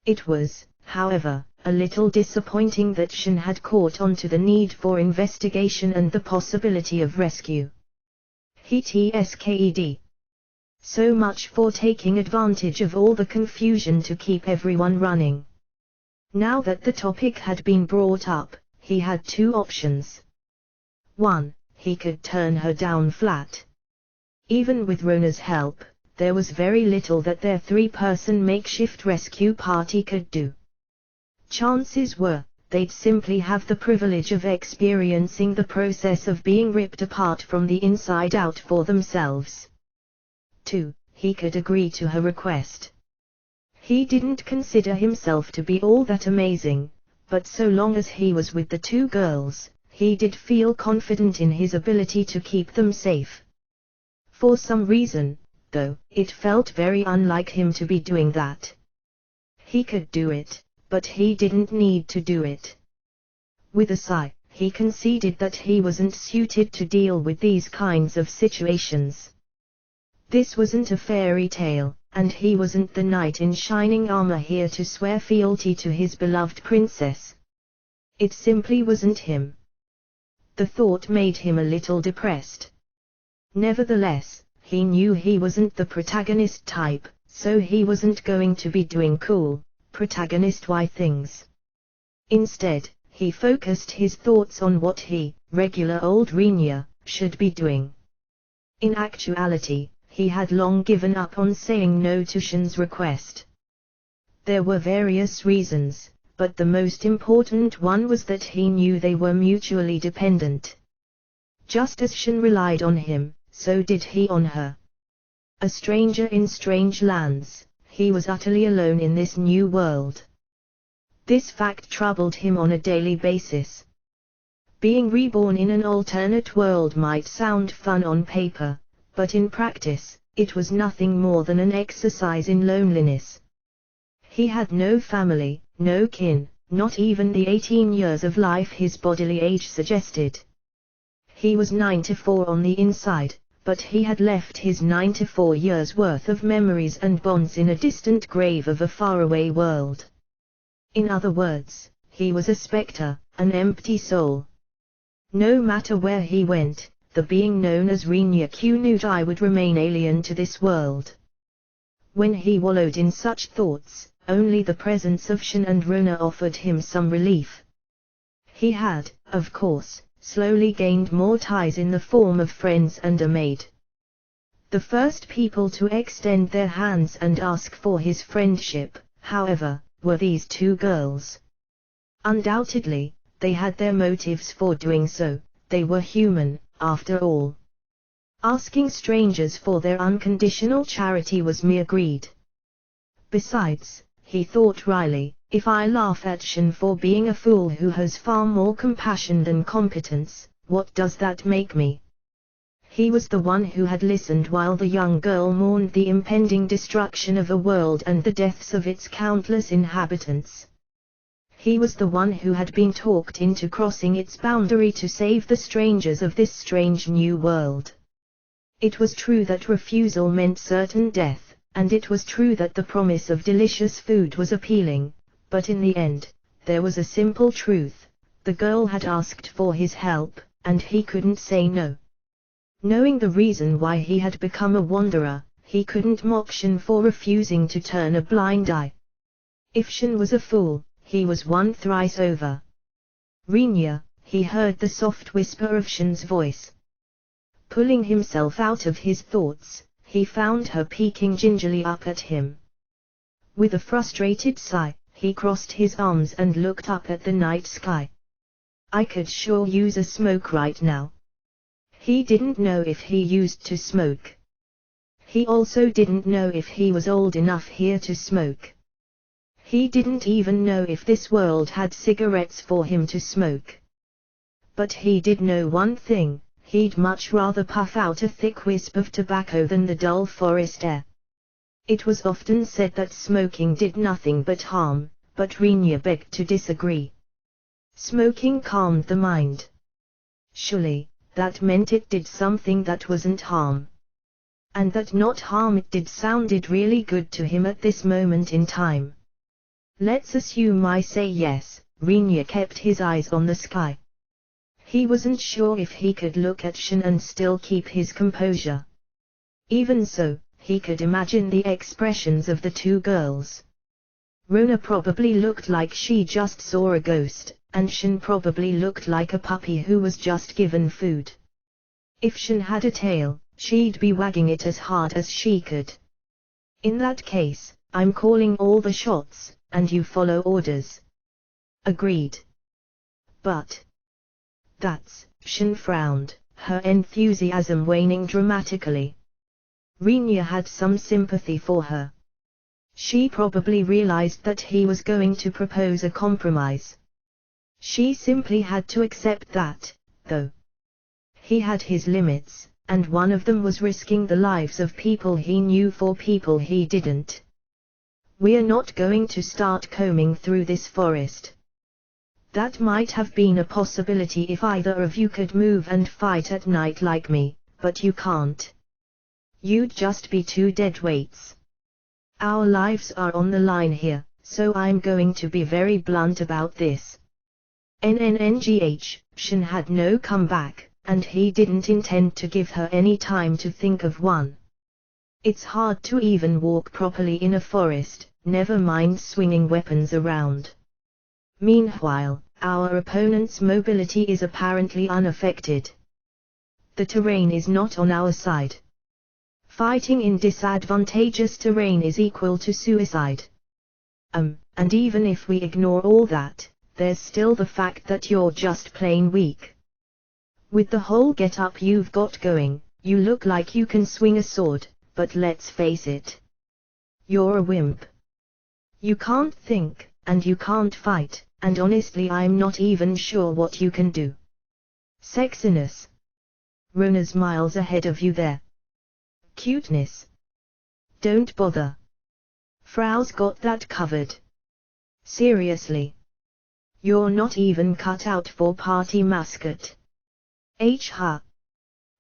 It was, however, a little disappointing that Shin had caught on to the need for investigation and the possibility of rescue. Tsked. So much for taking advantage of all the confusion to keep everyone running. Now that the topic had been brought up, he had two options. 1. He could turn her down flat. Even with Rona's help, there was very little that their three-person makeshift rescue party could do. Chances were, they'd simply have the privilege of experiencing the process of being ripped apart from the inside out for themselves. 2. He could agree to her request. He didn't consider himself to be all that amazing, but so long as he was with the two girls, he did feel confident in his ability to keep them safe. For some reason, though, it felt very unlike him to be doing that. He could do it, but he didn't need to do it. With a sigh, he conceded that he wasn't suited to deal with these kinds of situations. This wasn't a fairy tale, and he wasn't the knight in shining armor here to swear fealty to his beloved princess. It simply wasn't him. The thought made him a little depressed. Nevertheless, he knew he wasn't the protagonist type, so he wasn't going to be doing cool, protagonist-y things. Instead, he focused his thoughts on what he, regular old Rinya, should be doing. In actuality, he had long given up on saying no to Shin's request. There were various reasons, but the most important one was that he knew they were mutually dependent. Just as Shin relied on him, so did he on her. A stranger in strange lands, he was utterly alone in this new world. This fact troubled him on a daily basis. Being reborn in an alternate world might sound fun on paper, but in practice, it was nothing more than an exercise in loneliness. He had no family, no kin, not even the 18 years of life his bodily age suggested. He was 94 on the inside, but he had left his 94 years' worth of memories and bonds in a distant grave of a faraway world. In other words, he was a specter, an empty soul. No matter where he went, the being known as Rinya Kunudai would remain alien to this world. When he wallowed in such thoughts, only the presence of Shin and Rona offered him some relief. He had, of course, slowly gained more ties in the form of friends and a maid. The first people to extend their hands and ask for his friendship, however, were these two girls. Undoubtedly, they had their motives for doing so, they were human, after all. Asking strangers for their unconditional charity was mere greed. Besides, he thought wryly, if I laugh at Shin for being a fool who has far more compassion than competence, what does that make me? He was the one who had listened while the young girl mourned the impending destruction of a world and the deaths of its countless inhabitants. He was the one who had been talked into crossing its boundary to save the strangers of this strange new world. It was true that refusal meant certain death, and it was true that the promise of delicious food was appealing, but in the end, there was a simple truth: the girl had asked for his help, and he couldn't say no. Knowing the reason why he had become a wanderer, he couldn't mock Shin for refusing to turn a blind eye. If Shin was a fool, he was one thrice over. Rinya, he heard the soft whisper of Shin's voice. Pulling himself out of his thoughts, he found her peeking gingerly up at him. With a frustrated sigh, he crossed his arms and looked up at the night sky. I could sure use a smoke right now. He didn't know if he used to smoke. He also didn't know if he was old enough here to smoke. He didn't even know if this world had cigarettes for him to smoke. But he did know one thing: he'd much rather puff out a thick wisp of tobacco than the dull forest air. It was often said that smoking did nothing but harm, but Rinya begged to disagree. Smoking calmed the mind. Surely, that meant it did something that wasn't harm. And that not harm it did sounded really good to him at this moment in time. Let's assume I say yes. Rinya kept his eyes on the sky. He wasn't sure if he could look at Shin and still keep his composure. Even so, he could imagine the expressions of the two girls. Rona probably looked like she just saw a ghost, and Shin probably looked like a puppy who was just given food. If Shin had a tail, she'd be wagging it as hard as she could. In that case, I'm calling all the shots, and you follow orders. Agreed. But Shin frowned, her enthusiasm waning dramatically. Rinya had some sympathy for her. She probably realized that he was going to propose a compromise. She simply had to accept that, though. He had his limits, and one of them was risking the lives of people he knew for people he didn't. We're not going to start combing through this forest. That might have been a possibility if either of you could move and fight at night like me, but you can't. You'd just be two dead weights. Our lives are on the line here, so I'm going to be very blunt about this. Shin had no comeback, and he didn't intend to give her any time to think of one. It's hard to even walk properly in a forest, never mind swinging weapons around. Meanwhile, our opponent's mobility is apparently unaffected. The terrain is not on our side. Fighting in disadvantageous terrain is equal to suicide. And even if we ignore all that, there's still the fact that you're just plain weak. With the whole get-up you've got going, you look like you can swing a sword, but let's face it. You're a wimp. You can't think, and you can't fight, and honestly I'm not even sure what you can do. Sexiness. Rona's miles ahead of you there. Cuteness. Don't bother. Frau's got that covered. Seriously. You're not even cut out for party mascot.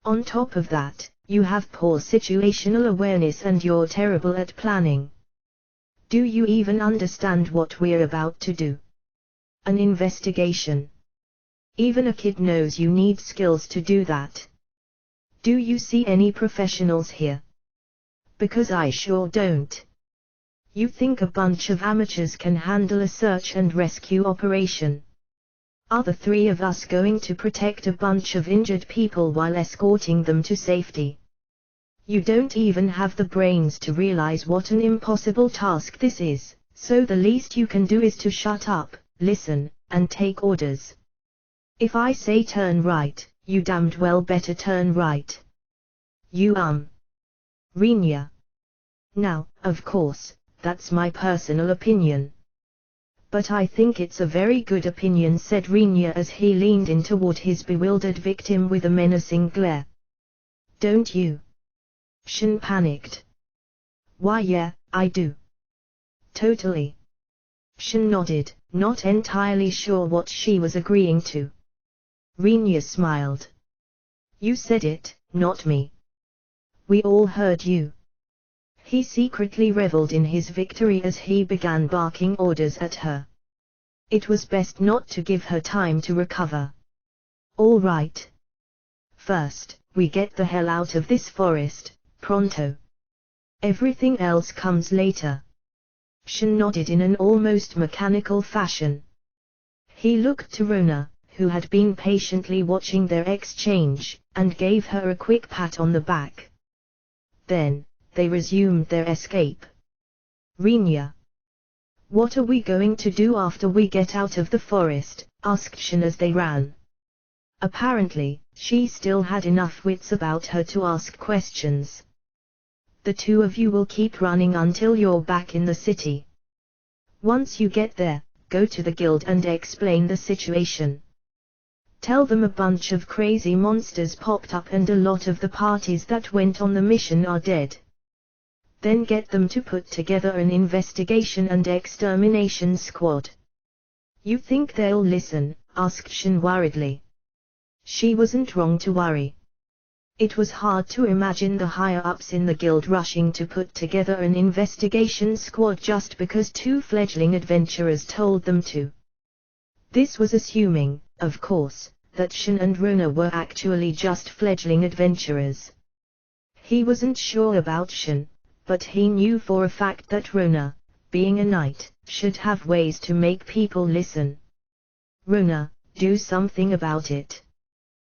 On top of that, you have poor situational awareness and you're terrible at planning. Do you even understand what we're about to do? An investigation. Even a kid knows you need skills to do that. Do you see any professionals here? Because I sure don't. You think a bunch of amateurs can handle a search and rescue operation? Are the three of us going to protect a bunch of injured people while escorting them to safety? You don't even have the brains to realize what an impossible task this is, so the least you can do is to shut up, listen, and take orders. If I say turn right, you damned well better turn right. Rinya. Now, of course, that's my personal opinion. But I think it's a very good opinion, said Rinya as he leaned in toward his bewildered victim with a menacing glare. Don't you? Shin panicked. Why yeah, I do. Totally. Shin nodded, not entirely sure what she was agreeing to. Rinya smiled. You said it, not me. We all heard you. He secretly reveled in his victory as he began barking orders at her. It was best not to give her time to recover. All right. First, we get the hell out of this forest, pronto. Everything else comes later. Shin nodded in an almost mechanical fashion. He looked to Rona, who had been patiently watching their exchange, and gave her a quick pat on the back. Then, they resumed their escape. Rinya. What are we going to do after we get out of the forest? Asked Shin as they ran. Apparently, she still had enough wits about her to ask questions. The two of you will keep running until you're back in the city. Once you get there, go to the guild and explain the situation. Tell them a bunch of crazy monsters popped up and a lot of the parties that went on the mission are dead. Then get them to put together an investigation and extermination squad. You think they'll listen? Asked Shin worriedly. She wasn't wrong to worry. It was hard to imagine the higher-ups in the guild rushing to put together an investigation squad just because two fledgling adventurers told them to. This was assuming, of course, that Shin and Rona were actually just fledgling adventurers. He wasn't sure about Shin, but he knew for a fact that Rona, being a knight, should have ways to make people listen. Rona, do something about it.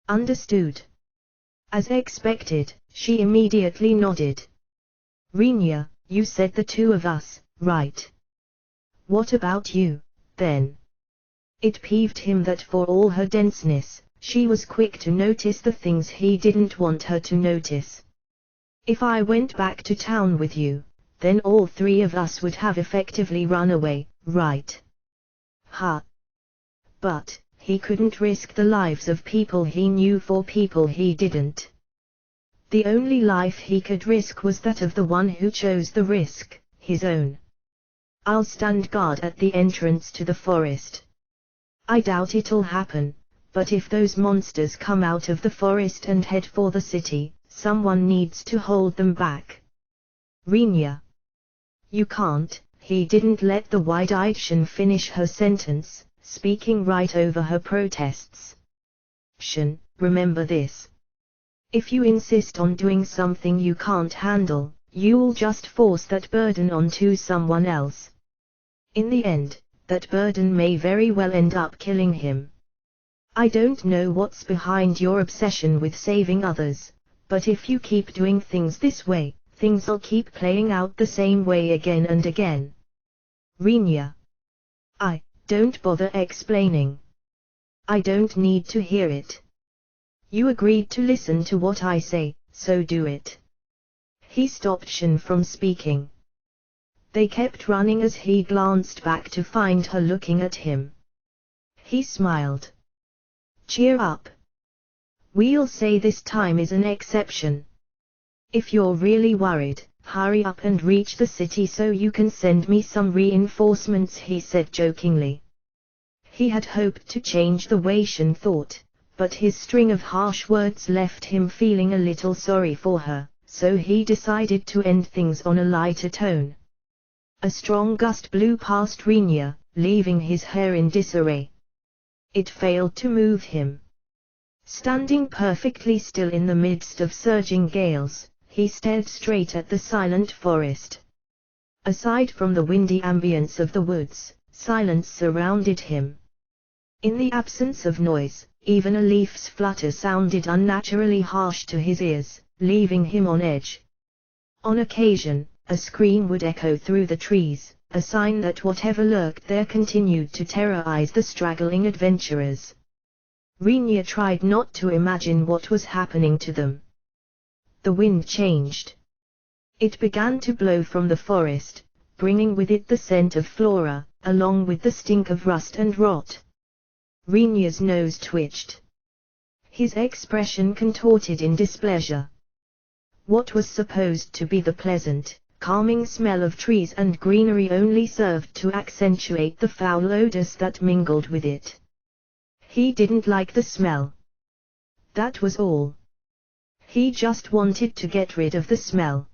Understood. As expected, she immediately nodded. Rinya, you said the two of us, right? What about you, then? It peeved him that for all her denseness, she was quick to notice the things he didn't want her to notice. If I went back to town with you, then all three of us would have effectively run away, right? Ha! But he couldn't risk the lives of people he knew for people he didn't. The only life he could risk was that of the one who chose the risk, his own. I'll stand guard at the entrance to the forest. I doubt it'll happen, but if those monsters come out of the forest and head for the city, someone needs to hold them back. Rinya. You can't. He didn't let the wide-eyed Shen finish her sentence, speaking right over her protests. Shen, remember this. If you insist on doing something you can't handle, you'll just force that burden onto someone else. In the end, that burden may very well end up killing him. I don't know what's behind your obsession with saving others, but if you keep doing things this way, things'll keep playing out the same way again and again. Rinya. Don't bother explaining. I don't need to hear it. You agreed to listen to what I say, so do it. He stopped Shen from speaking. They kept running as he glanced back to find her looking at him. He smiled. Cheer up. We'll say this time is an exception. If you're really worried, hurry up and reach the city so you can send me some reinforcements, he said jokingly. He had hoped to change the way Shen thought, but his string of harsh words left him feeling a little sorry for her, so he decided to end things on a lighter tone. A strong gust blew past Rinya, leaving his hair in disarray. It failed to move him. Standing perfectly still in the midst of surging gales, he stared straight at the silent forest. Aside from the windy ambience of the woods, silence surrounded him. In the absence of noise, even a leaf's flutter sounded unnaturally harsh to his ears, leaving him on edge. On occasion, a scream would echo through the trees, a sign that whatever lurked there continued to terrorize the straggling adventurers. Rinya tried not to imagine what was happening to them. The wind changed. It began to blow from the forest, bringing with it the scent of flora, along with the stink of rust and rot. Rinya's nose twitched. His expression contorted in displeasure. What was supposed to be the pleasant, calming smell of trees and greenery only served to accentuate the foul odors that mingled with it. He didn't like the smell. That was all. He just wanted to get rid of the smell.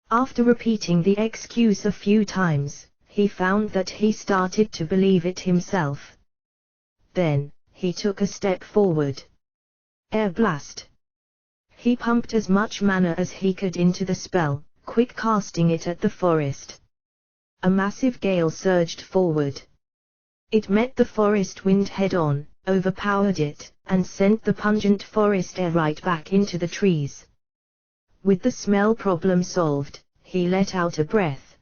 After repeating the excuse a few times, he found that he started to believe it himself. Then, he took a step forward. Air blast. He pumped as much mana as he could into the spell, quick casting it at the forest. A massive gale surged forward. It met the forest wind head-on, overpowered it, and sent the pungent forest air right back into the trees. With the smell problem solved, he let out a breath.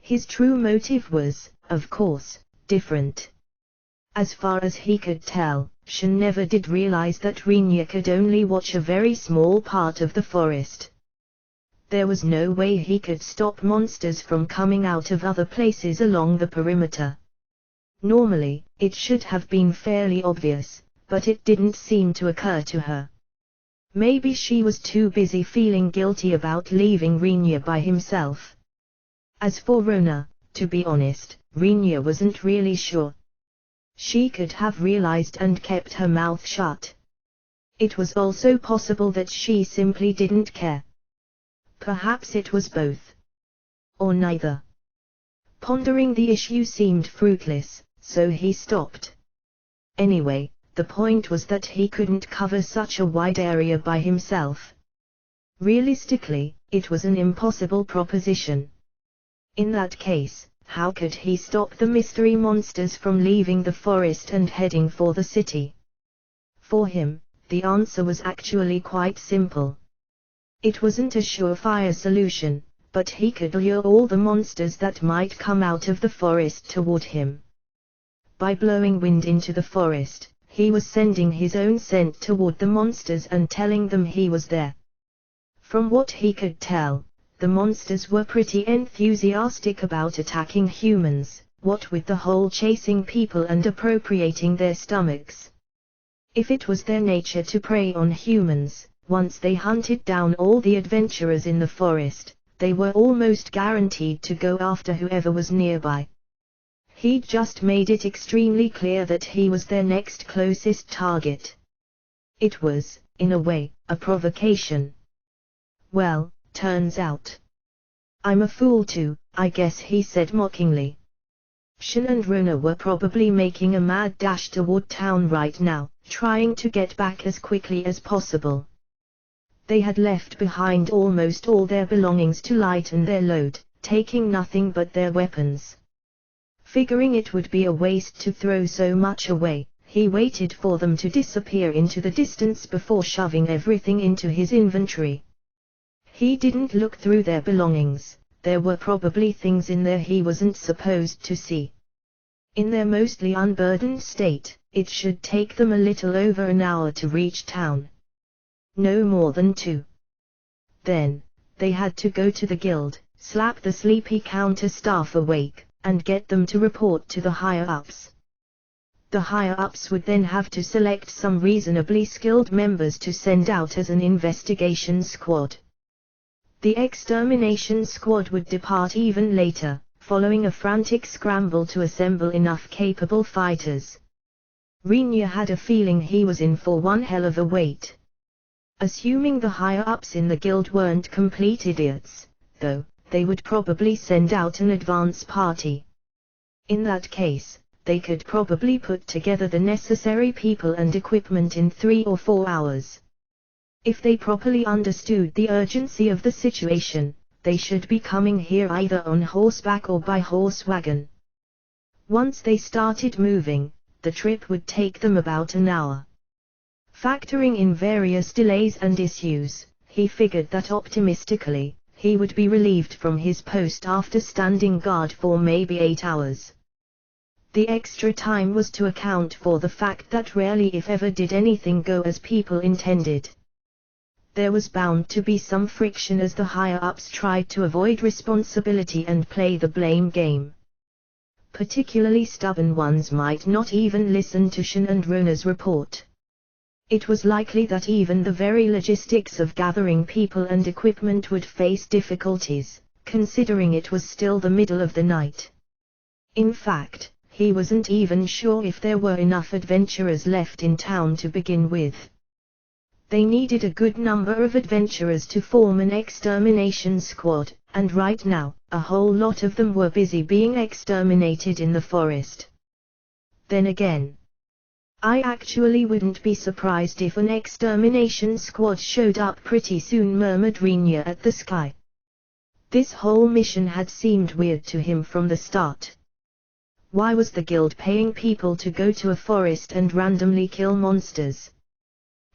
His true motive was, of course, different. As far as he could tell, Shen never did realize that Rinya could only watch a very small part of the forest. There was no way he could stop monsters from coming out of other places along the perimeter. Normally, it should have been fairly obvious, but it didn't seem to occur to her. Maybe she was too busy feeling guilty about leaving Rinya by himself. As for Rona, to be honest, Rinya wasn't really sure. She could have realized and kept her mouth shut. It was also possible that she simply didn't care. Perhaps it was both. Or neither. Pondering the issue seemed fruitless, so he stopped. Anyway, the point was that he couldn't cover such a wide area by himself. Realistically, it was an impossible proposition. In that case, how could he stop the mystery monsters from leaving the forest and heading for the city? For him, the answer was actually quite simple. It wasn't a surefire solution, but he could lure all the monsters that might come out of the forest toward him. By blowing wind into the forest, he was sending his own scent toward the monsters and telling them he was there. From what he could tell, the monsters were pretty enthusiastic about attacking humans, what with the whole chasing people and appropriating their stomachs. If it was their nature to prey on humans, once they hunted down all the adventurers in the forest, they were almost guaranteed to go after whoever was nearby. He'd just made it extremely clear that he was their next closest target. It was, in a way, a provocation. Well, turns out I'm a fool too, I guess, he said mockingly. Shin and Runa were probably making a mad dash toward town right now, trying to get back as quickly as possible. They had left behind almost all their belongings to lighten their load, taking nothing but their weapons. Figuring it would be a waste to throw so much away, he waited for them to disappear into the distance before shoving everything into his inventory. He didn't look through their belongings. There were probably things in there he wasn't supposed to see. In their mostly unburdened state, it should take them a little over an hour to reach town. No more than 2. Then, they had to go to the guild, slap the sleepy counter staff awake, and get them to report to the higher-ups. The higher-ups would then have to select some reasonably skilled members to send out as an investigation squad. The extermination squad would depart even later, following a frantic scramble to assemble enough capable fighters. Rinya had a feeling he was in for one hell of a wait. Assuming the higher-ups in the guild weren't complete idiots, though, they would probably send out an advance party. In that case, they could probably put together the necessary people and equipment in 3 or 4 hours. If they properly understood the urgency of the situation, they should be coming here either on horseback or by horse wagon. Once they started moving, the trip would take them about an hour. Factoring in various delays and issues, he figured that optimistically, he would be relieved from his post after standing guard for maybe 8 hours. The extra time was to account for the fact that rarely if ever did anything go as people intended. There was bound to be some friction as the higher-ups tried to avoid responsibility and play the blame game. Particularly stubborn ones might not even listen to Shin and Runa's report. It was likely that even the very logistics of gathering people and equipment would face difficulties, considering it was still the middle of the night. In fact, he wasn't even sure if there were enough adventurers left in town to begin with. They needed a good number of adventurers to form an extermination squad, and right now, a whole lot of them were busy being exterminated in the forest. Then again, I actually wouldn't be surprised if an extermination squad showed up pretty soon, murmured Rinya at the sky. This whole mission had seemed weird to him from the start. Why was the guild paying people to go to a forest and randomly kill monsters?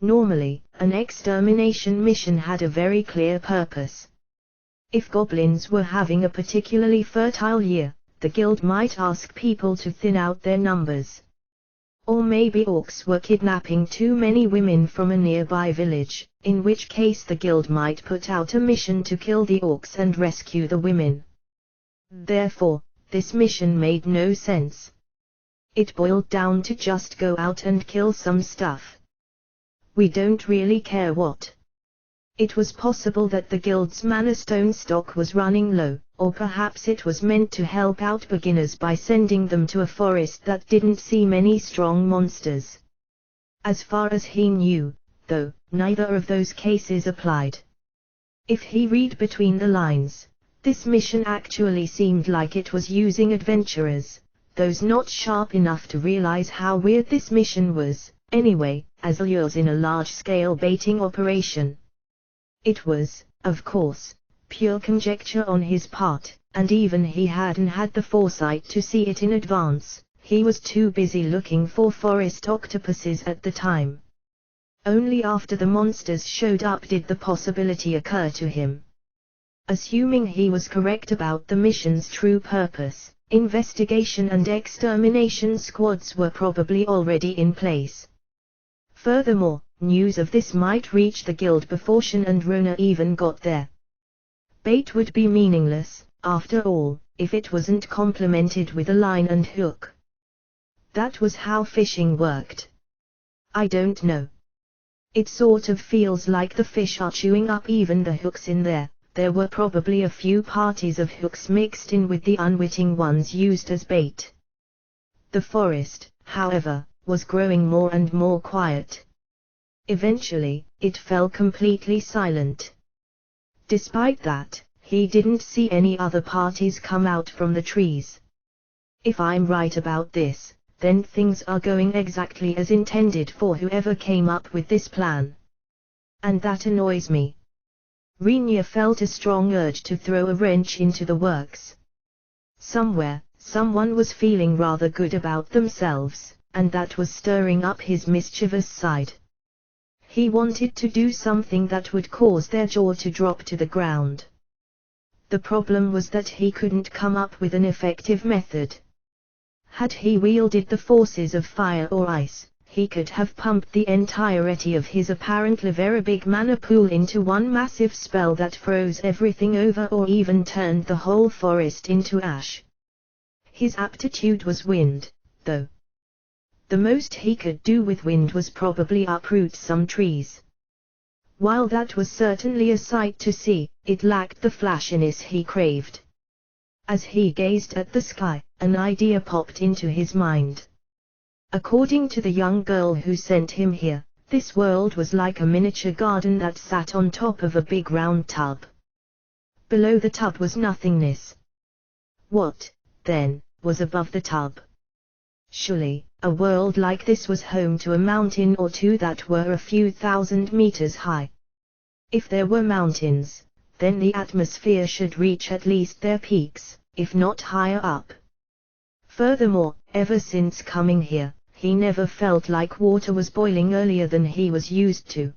Normally, an extermination mission had a very clear purpose. If goblins were having a particularly fertile year, the guild might ask people to thin out their numbers. Or maybe orcs were kidnapping too many women from a nearby village, in which case the guild might put out a mission to kill the orcs and rescue the women. Therefore, this mission made no sense. It boiled down to just go out and kill some stuff. We don't really care what. It was possible that the guild's mana stone stock was running low, or perhaps it was meant to help out beginners by sending them to a forest that didn't see many strong monsters. As far as he knew, though, neither of those cases applied. If he read between the lines, this mission actually seemed like it was using adventurers, those not sharp enough to realize how weird this mission was, anyway, as lures in a large-scale baiting operation. It was, of course, pure conjecture on his part, and even he hadn't had the foresight to see it in advance. He was too busy looking for forest octopuses at the time. Only after the monsters showed up did the possibility occur to him. Assuming he was correct about the mission's true purpose, investigation and extermination squads were probably already in place. Furthermore, news of this might reach the guild before Shen and Rona even got there. Bait would be meaningless, after all, if it wasn't complemented with a line and hook. That was how fishing worked. I don't know. It sort of feels like the fish are chewing up even the hooks in there. There were probably a few parties of hooks mixed in with the unwitting ones used as bait. The forest, however, was growing more and more quiet. Eventually, it fell completely silent. Despite that, he didn't see any other parties come out from the trees. If I'm right about this, then things are going exactly as intended for whoever came up with this plan. And that annoys me. Rinya felt a strong urge to throw a wrench into the works. Somewhere, someone was feeling rather good about themselves, and that was stirring up his mischievous side. He wanted to do something that would cause their jaw to drop to the ground. The problem was that he couldn't come up with an effective method. Had he wielded the forces of fire or ice, he could have pumped the entirety of his apparently very big mana pool into one massive spell that froze everything over or even turned the whole forest into ash. His aptitude was wind, though. The most he could do with wind was probably uproot some trees. While that was certainly a sight to see, it lacked the flashiness he craved. As he gazed at the sky, an idea popped into his mind. According to the young girl who sent him here, this world was like a miniature garden that sat on top of a big round tub. Below the tub was nothingness. What, then, was above the tub? Surely, a world like this was home to a mountain or two that were a few thousand meters high. If there were mountains, then the atmosphere should reach at least their peaks, if not higher up. Furthermore, ever since coming here, he never felt like water was boiling earlier than he was used to.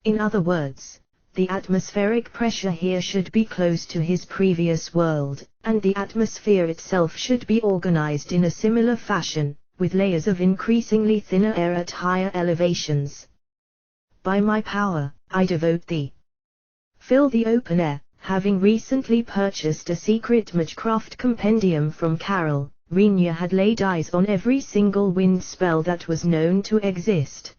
In other words, the atmospheric pressure here should be close to his previous world, and the atmosphere itself should be organized in a similar fashion, with layers of increasingly thinner air at higher elevations. By my power, I devote thee. Fill the open air. Having recently purchased a secret magecraft compendium from Carol, Rinya had laid eyes on every single wind spell that was known to exist.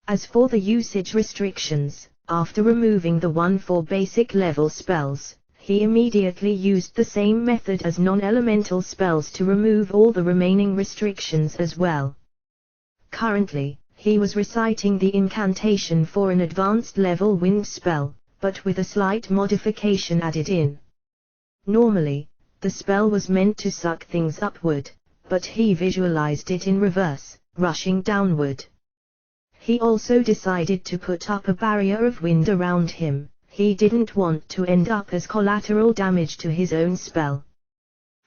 As for the usage restrictions, after removing the one for basic level spells, he immediately used the same method as non-elemental spells to remove all the remaining restrictions as well. Currently, he was reciting the incantation for an advanced level wind spell, but with a slight modification added in. Normally, the spell was meant to suck things upward, but he visualized it in reverse, rushing downward. He also decided to put up a barrier of wind around him. He didn't want to end up as collateral damage to his own spell.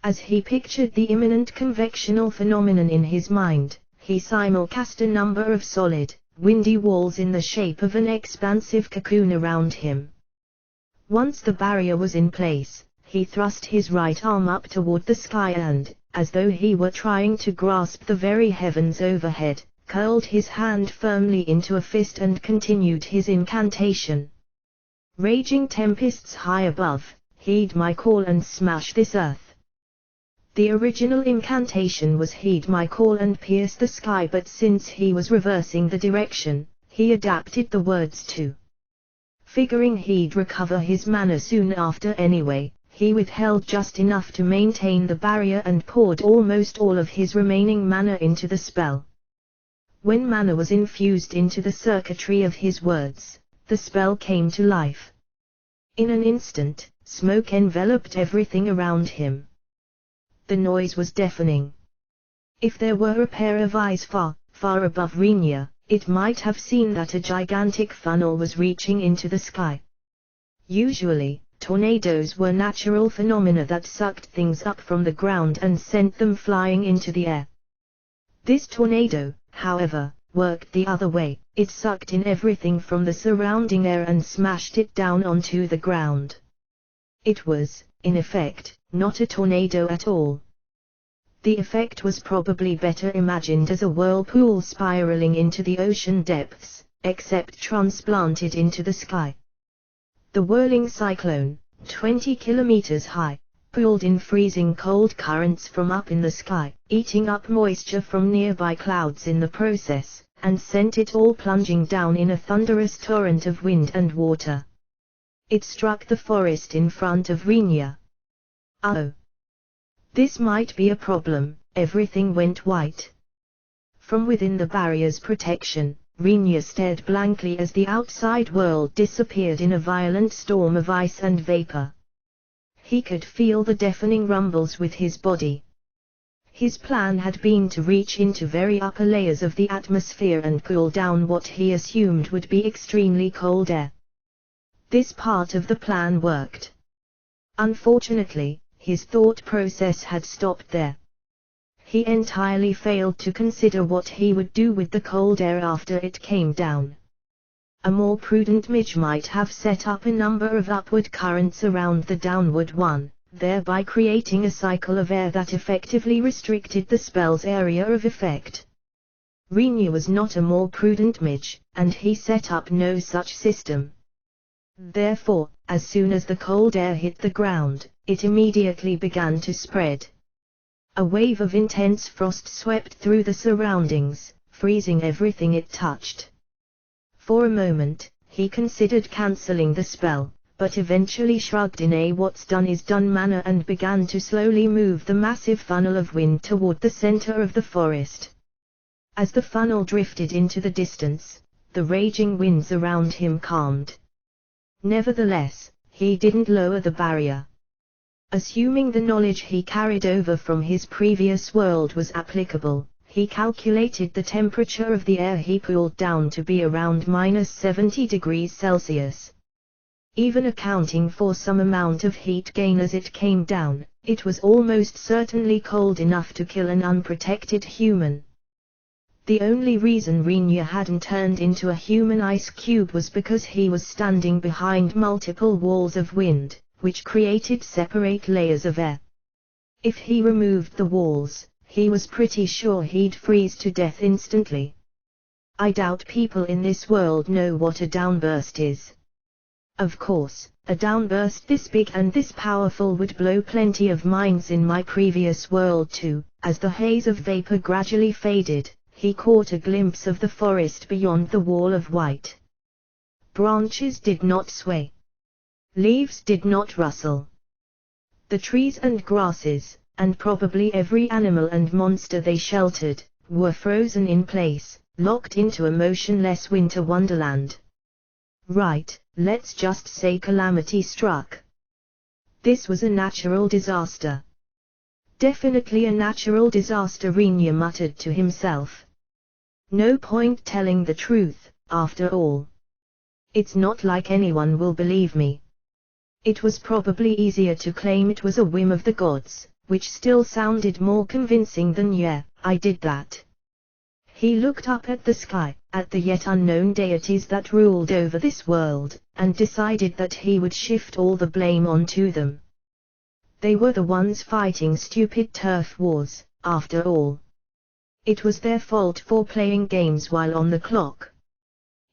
As he pictured the imminent convectional phenomenon in his mind, he simulcast a number of solid, windy walls in the shape of an expansive cocoon around him. Once the barrier was in place, he thrust his right arm up toward the sky and, as though he were trying to grasp the very heavens overhead, curled his hand firmly into a fist and continued his incantation. Raging tempests high above, heed my call and smash this earth. The original incantation was heed my call and pierce the sky, but since he was reversing the direction, he adapted the words to. Figuring he'd recover his mana soon after anyway, he withheld just enough to maintain the barrier and poured almost all of his remaining mana into the spell. When mana was infused into the circuitry of his words, the spell came to life. In an instant, smoke enveloped everything around him. The noise was deafening. If there were a pair of eyes far, far above Rinya, it might have seen that a gigantic funnel was reaching into the sky. Usually, tornadoes were natural phenomena that sucked things up from the ground and sent them flying into the air. This tornado, however, worked the other way. It sucked in everything from the surrounding air and smashed it down onto the ground. It was, in effect, not a tornado at all. The effect was probably better imagined as a whirlpool spiraling into the ocean depths, except transplanted into the sky. The whirling cyclone, 20 kilometers high, pulled in freezing cold currents from up in the sky, eating up moisture from nearby clouds in the process, and sent it all plunging down in a thunderous torrent of wind and water. It struck the forest in front of Rinya. Oh! This might be a problem. Everything went white. From within the barrier's protection, Rinya stared blankly as the outside world disappeared in a violent storm of ice and vapor. He could feel the deafening rumbles with his body. His plan had been to reach into very upper layers of the atmosphere and pull down what he assumed would be extremely cold air. This part of the plan worked. Unfortunately, his thought process had stopped there. He entirely failed to consider what he would do with the cold air after it came down. A more prudent mage might have set up a number of upward currents around the downward one, thereby creating a cycle of air that effectively restricted the spell's area of effect. Rinya was not a more prudent mage, and he set up no such system. Therefore, as soon as the cold air hit the ground, it immediately began to spread. A wave of intense frost swept through the surroundings, freezing everything it touched. For a moment, he considered cancelling the spell, but eventually shrugged in a what's done is done manner and began to slowly move the massive funnel of wind toward the center of the forest. As the funnel drifted into the distance, the raging winds around him calmed. Nevertheless, he didn't lower the barrier. Assuming the knowledge he carried over from his previous world was applicable, he calculated the temperature of the air he pulled down to be around -70 degrees Celsius. Even accounting for some amount of heat gain as it came down, it was almost certainly cold enough to kill an unprotected human. The only reason Rinya hadn't turned into a human ice cube was because he was standing behind multiple walls of wind, which created separate layers of air. If he removed the walls, he was pretty sure he'd freeze to death instantly. I doubt people in this world know what a downburst is. Of course, a downburst this big and this powerful would blow plenty of minds in my previous world too. As the haze of vapor gradually faded, he caught a glimpse of the forest beyond the wall of white. Branches did not sway. Leaves did not rustle. The trees and grasses, and probably every animal and monster they sheltered, were frozen in place, locked into a motionless winter wonderland. Right, let's just say calamity struck. This was a natural disaster. Definitely a natural disaster, Rinya muttered to himself. No point telling the truth, after all. It's not like anyone will believe me. It was probably easier to claim it was a whim of the gods, which still sounded more convincing than yeah, I did that. He looked up at the sky, at the yet unknown deities that ruled over this world, and decided that he would shift all the blame onto them. They were the ones fighting stupid turf wars, after all. It was their fault for playing games while on the clock.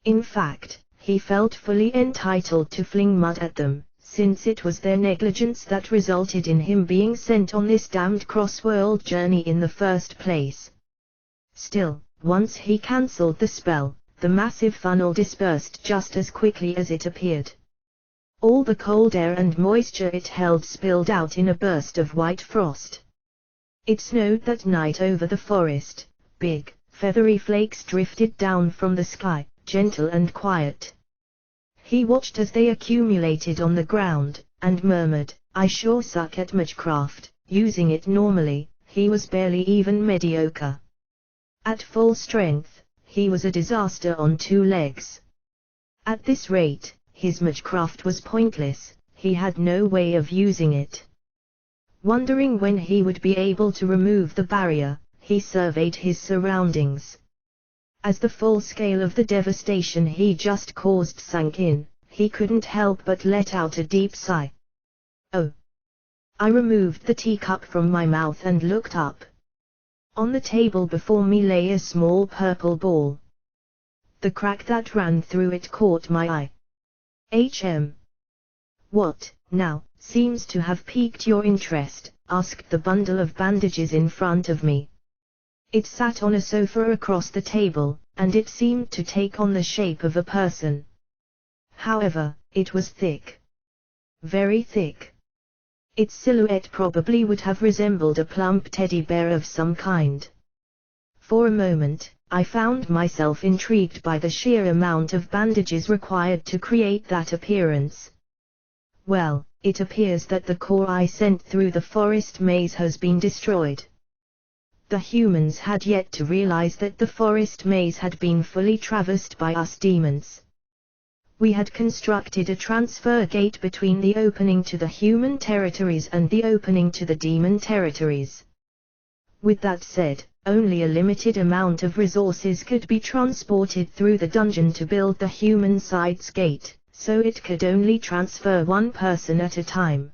In fact, he felt fully entitled to fling mud at them, since it was their negligence that resulted in him being sent on this damned cross-world journey in the first place. Still, once he cancelled the spell, the massive funnel dispersed just as quickly as it appeared. All the cold air and moisture it held spilled out in a burst of white frost. It snowed that night over the forest. Big, feathery flakes drifted down from the sky, gentle and quiet. He watched as they accumulated on the ground, and murmured, I sure suck at magecraft. Using it normally, he was barely even mediocre. At full strength, he was a disaster on 2 legs. At this rate, his magecraft was pointless. he had no way of using it. Wondering when he would be able to remove the barrier, he surveyed his surroundings. As the full scale of the devastation he just caused sank in, he couldn't help but let out a deep sigh. Oh! I removed the teacup from my mouth and looked up. On the table before me lay a small purple ball. The crack that ran through it caught my eye. What, now, seems to have piqued your interest?" asked the bundle of bandages in front of me. It sat on a sofa across the table, and it seemed to take on the shape of a person. However, it was thick. Very thick. Its silhouette probably would have resembled a plump teddy bear of some kind. For a moment, I found myself intrigued by the sheer amount of bandages required to create that appearance. Well, it appears that the core I sent through the forest maze has been destroyed. The humans had yet to realize that the forest maze had been fully traversed by us demons. We had constructed a transfer gate between the opening to the human territories and the opening to the demon territories. With that said, only a limited amount of resources could be transported through the dungeon to build the human side's gate, so it could only transfer one person at a time.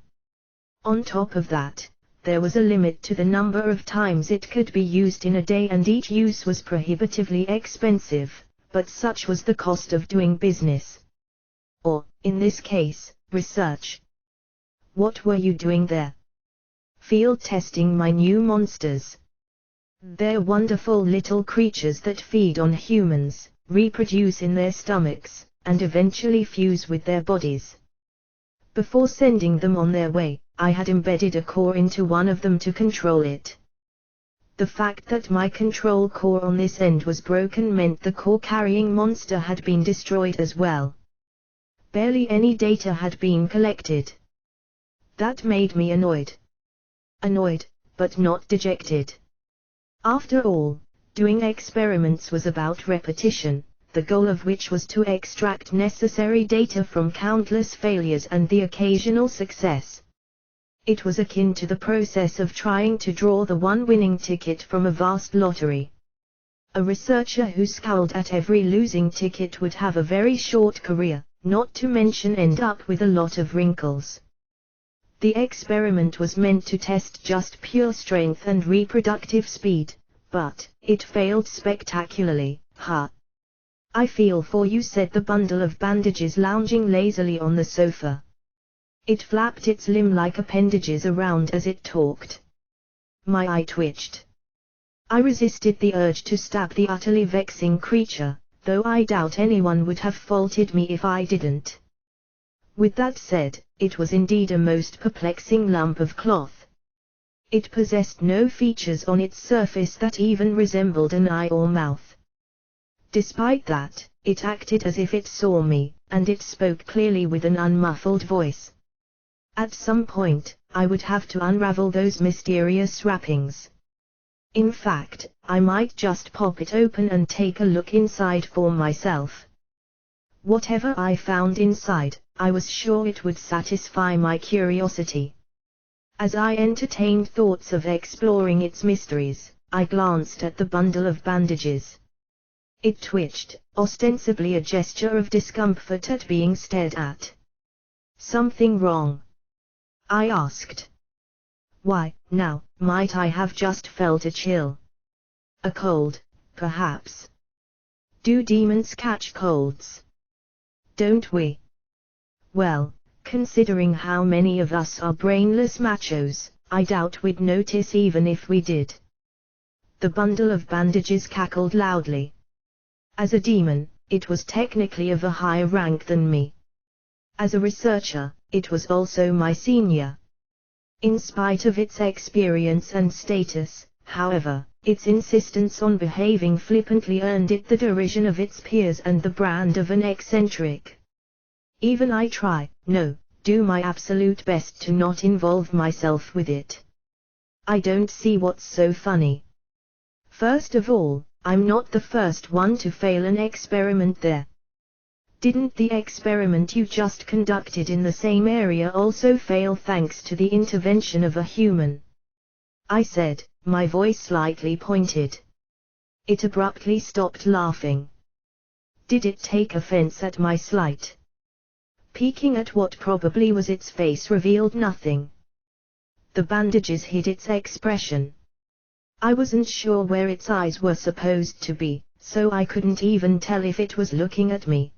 On top of that, there was a limit to the number of times it could be used in a day, and each use was prohibitively expensive, but such was the cost of doing business. Or, in this case, research. What were you doing there? Field testing my new monsters. They're wonderful little creatures that feed on humans, reproduce in their stomachs, and eventually fuse with their bodies. Before sending them on their way, I had embedded a core into one of them to control it. The fact that my control core on this end was broken meant the core-carrying monster had been destroyed as well. Barely any data had been collected. That made me annoyed. Annoyed, but not dejected. After all, doing experiments was about repetition, the goal of which was to extract necessary data from countless failures and the occasional success. It was akin to the process of trying to draw the one winning ticket from a vast lottery. A researcher who scowled at every losing ticket would have a very short career, not to mention end up with a lot of wrinkles. The experiment was meant to test just pure strength and reproductive speed, but it failed spectacularly. I feel for you," said the bundle of bandages lounging lazily on the sofa. It flapped its limb-like appendages around as it talked. My eye twitched. I resisted the urge to stab the utterly vexing creature, though I doubt anyone would have faulted me if I didn't. With that said, it was indeed a most perplexing lump of cloth. It possessed no features on its surface that even resembled an eye or mouth. Despite that, it acted as if it saw me, and it spoke clearly with an unmuffled voice. At some point, I would have to unravel those mysterious wrappings. In fact, I might just pop it open and take a look inside for myself. Whatever I found inside, I was sure it would satisfy my curiosity. As I entertained thoughts of exploring its mysteries, I glanced at the bundle of bandages. It twitched, ostensibly a gesture of discomfort at being stared at. "Something wrong?" I asked. "Why, now, might I have just felt a chill? A cold, perhaps? Do demons catch colds? Don't we? Well, considering how many of us are brainless machos, I doubt we'd notice even if we did." The bundle of bandages cackled loudly. As a demon, it was technically of a higher rank than me. As a researcher, it was also my senior. In spite of its experience and status, however, its insistence on behaving flippantly earned it the derision of its peers and the brand of an eccentric. Even I do my absolute best to not involve myself with it. I don't see what's so funny. First of all, I'm not the first one to fail an experiment there. Didn't the experiment you just conducted in the same area also fail thanks to the intervention of a human? I said, my voice slightly pointed. It abruptly stopped laughing. Did it take offense at my slight? Peeking at what probably was its face revealed nothing. The bandages hid its expression. I wasn't sure where its eyes were supposed to be, so I couldn't even tell if it was looking at me.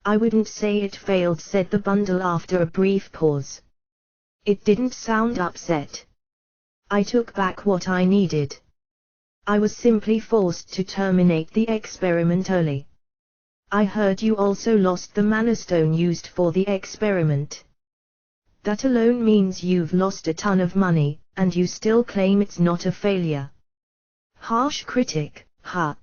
I wouldn't say it failed, said the bundle after a brief pause. It didn't sound upset. I took back what I needed. I was simply forced to terminate the experiment early. I heard you also lost the mana stone used for the experiment. That alone means you've lost a ton of money, and you still claim it's not a failure. Harsh critic, huh?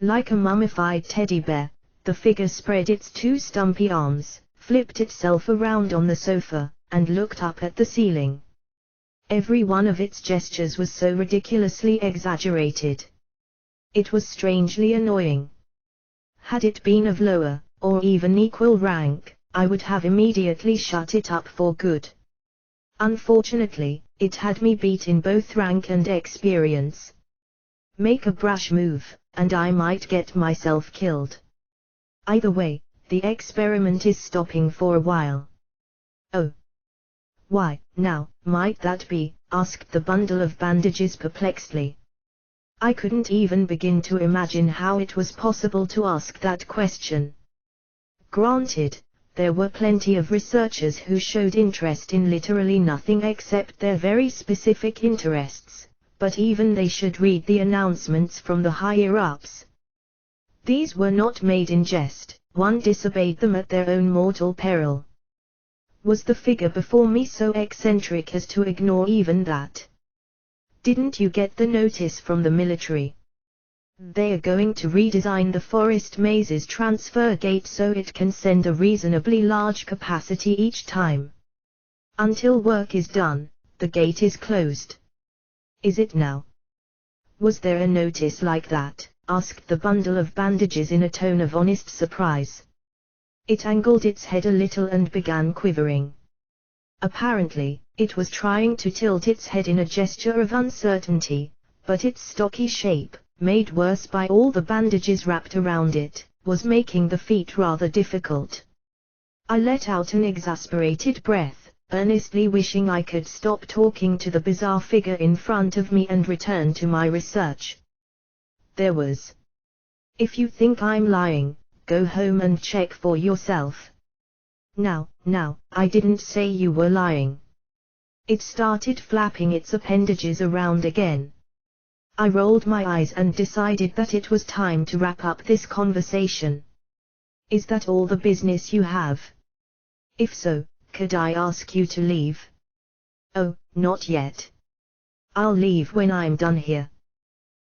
Like a mummified teddy bear, the figure spread its two stumpy arms, flipped itself around on the sofa, and looked up at the ceiling. Every one of its gestures was so ridiculously exaggerated. It was strangely annoying. Had it been of lower, or even equal rank, I would have immediately shut it up for good. Unfortunately, it had me beat in both rank and experience. Make a brash move, and I might get myself killed. Either way, the experiment is stopping for a while. Oh. Why, now, might that be? Asked the bundle of bandages perplexedly. I couldn't even begin to imagine how it was possible to ask that question. Granted, there were plenty of researchers who showed interest in literally nothing except their very specific interests, but even they should read the announcements from the higher-ups. These were not made in jest, one disobeyed them at their own mortal peril. Was the figure before me so eccentric as to ignore even that? Didn't you get the notice from the military? They are going to redesign the forest maze's transfer gate so it can send a reasonably large capacity each time. Until work is done, the gate is closed. Is it now? Was there a notice like that? Asked the bundle of bandages in a tone of honest surprise. It angled its head a little and began quivering. Apparently, it was trying to tilt its head in a gesture of uncertainty, but its stocky shape, made worse by all the bandages wrapped around it, was making the feat rather difficult. I let out an exasperated breath, earnestly wishing I could stop talking to the bizarre figure in front of me and return to my research. There was. If you think I'm lying, go home and check for yourself. Now, I didn't say you were lying. It started flapping its appendages around again. I rolled my eyes and decided that it was time to wrap up this conversation. Is that all the business you have? If so, could I ask you to leave? Oh, not yet. I'll leave when I'm done here.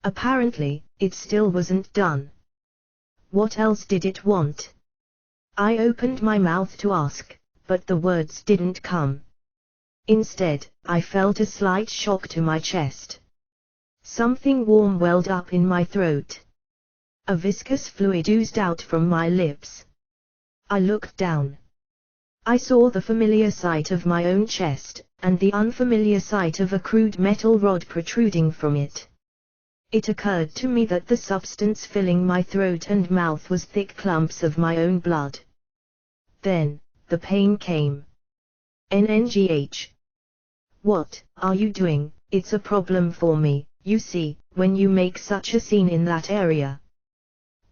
Apparently, it still wasn't done. What else did it want? I opened my mouth to ask, but the words didn't come. Instead, I felt a slight shock to my chest. Something warm welled up in my throat. A viscous fluid oozed out from my lips. I looked down. I saw the familiar sight of my own chest, and the unfamiliar sight of a crude metal rod protruding from it. It occurred to me that the substance filling my throat and mouth was thick clumps of my own blood. Then, the pain came. NNGH. What are you doing? It's a problem for me, you see, when you make such a scene in that area.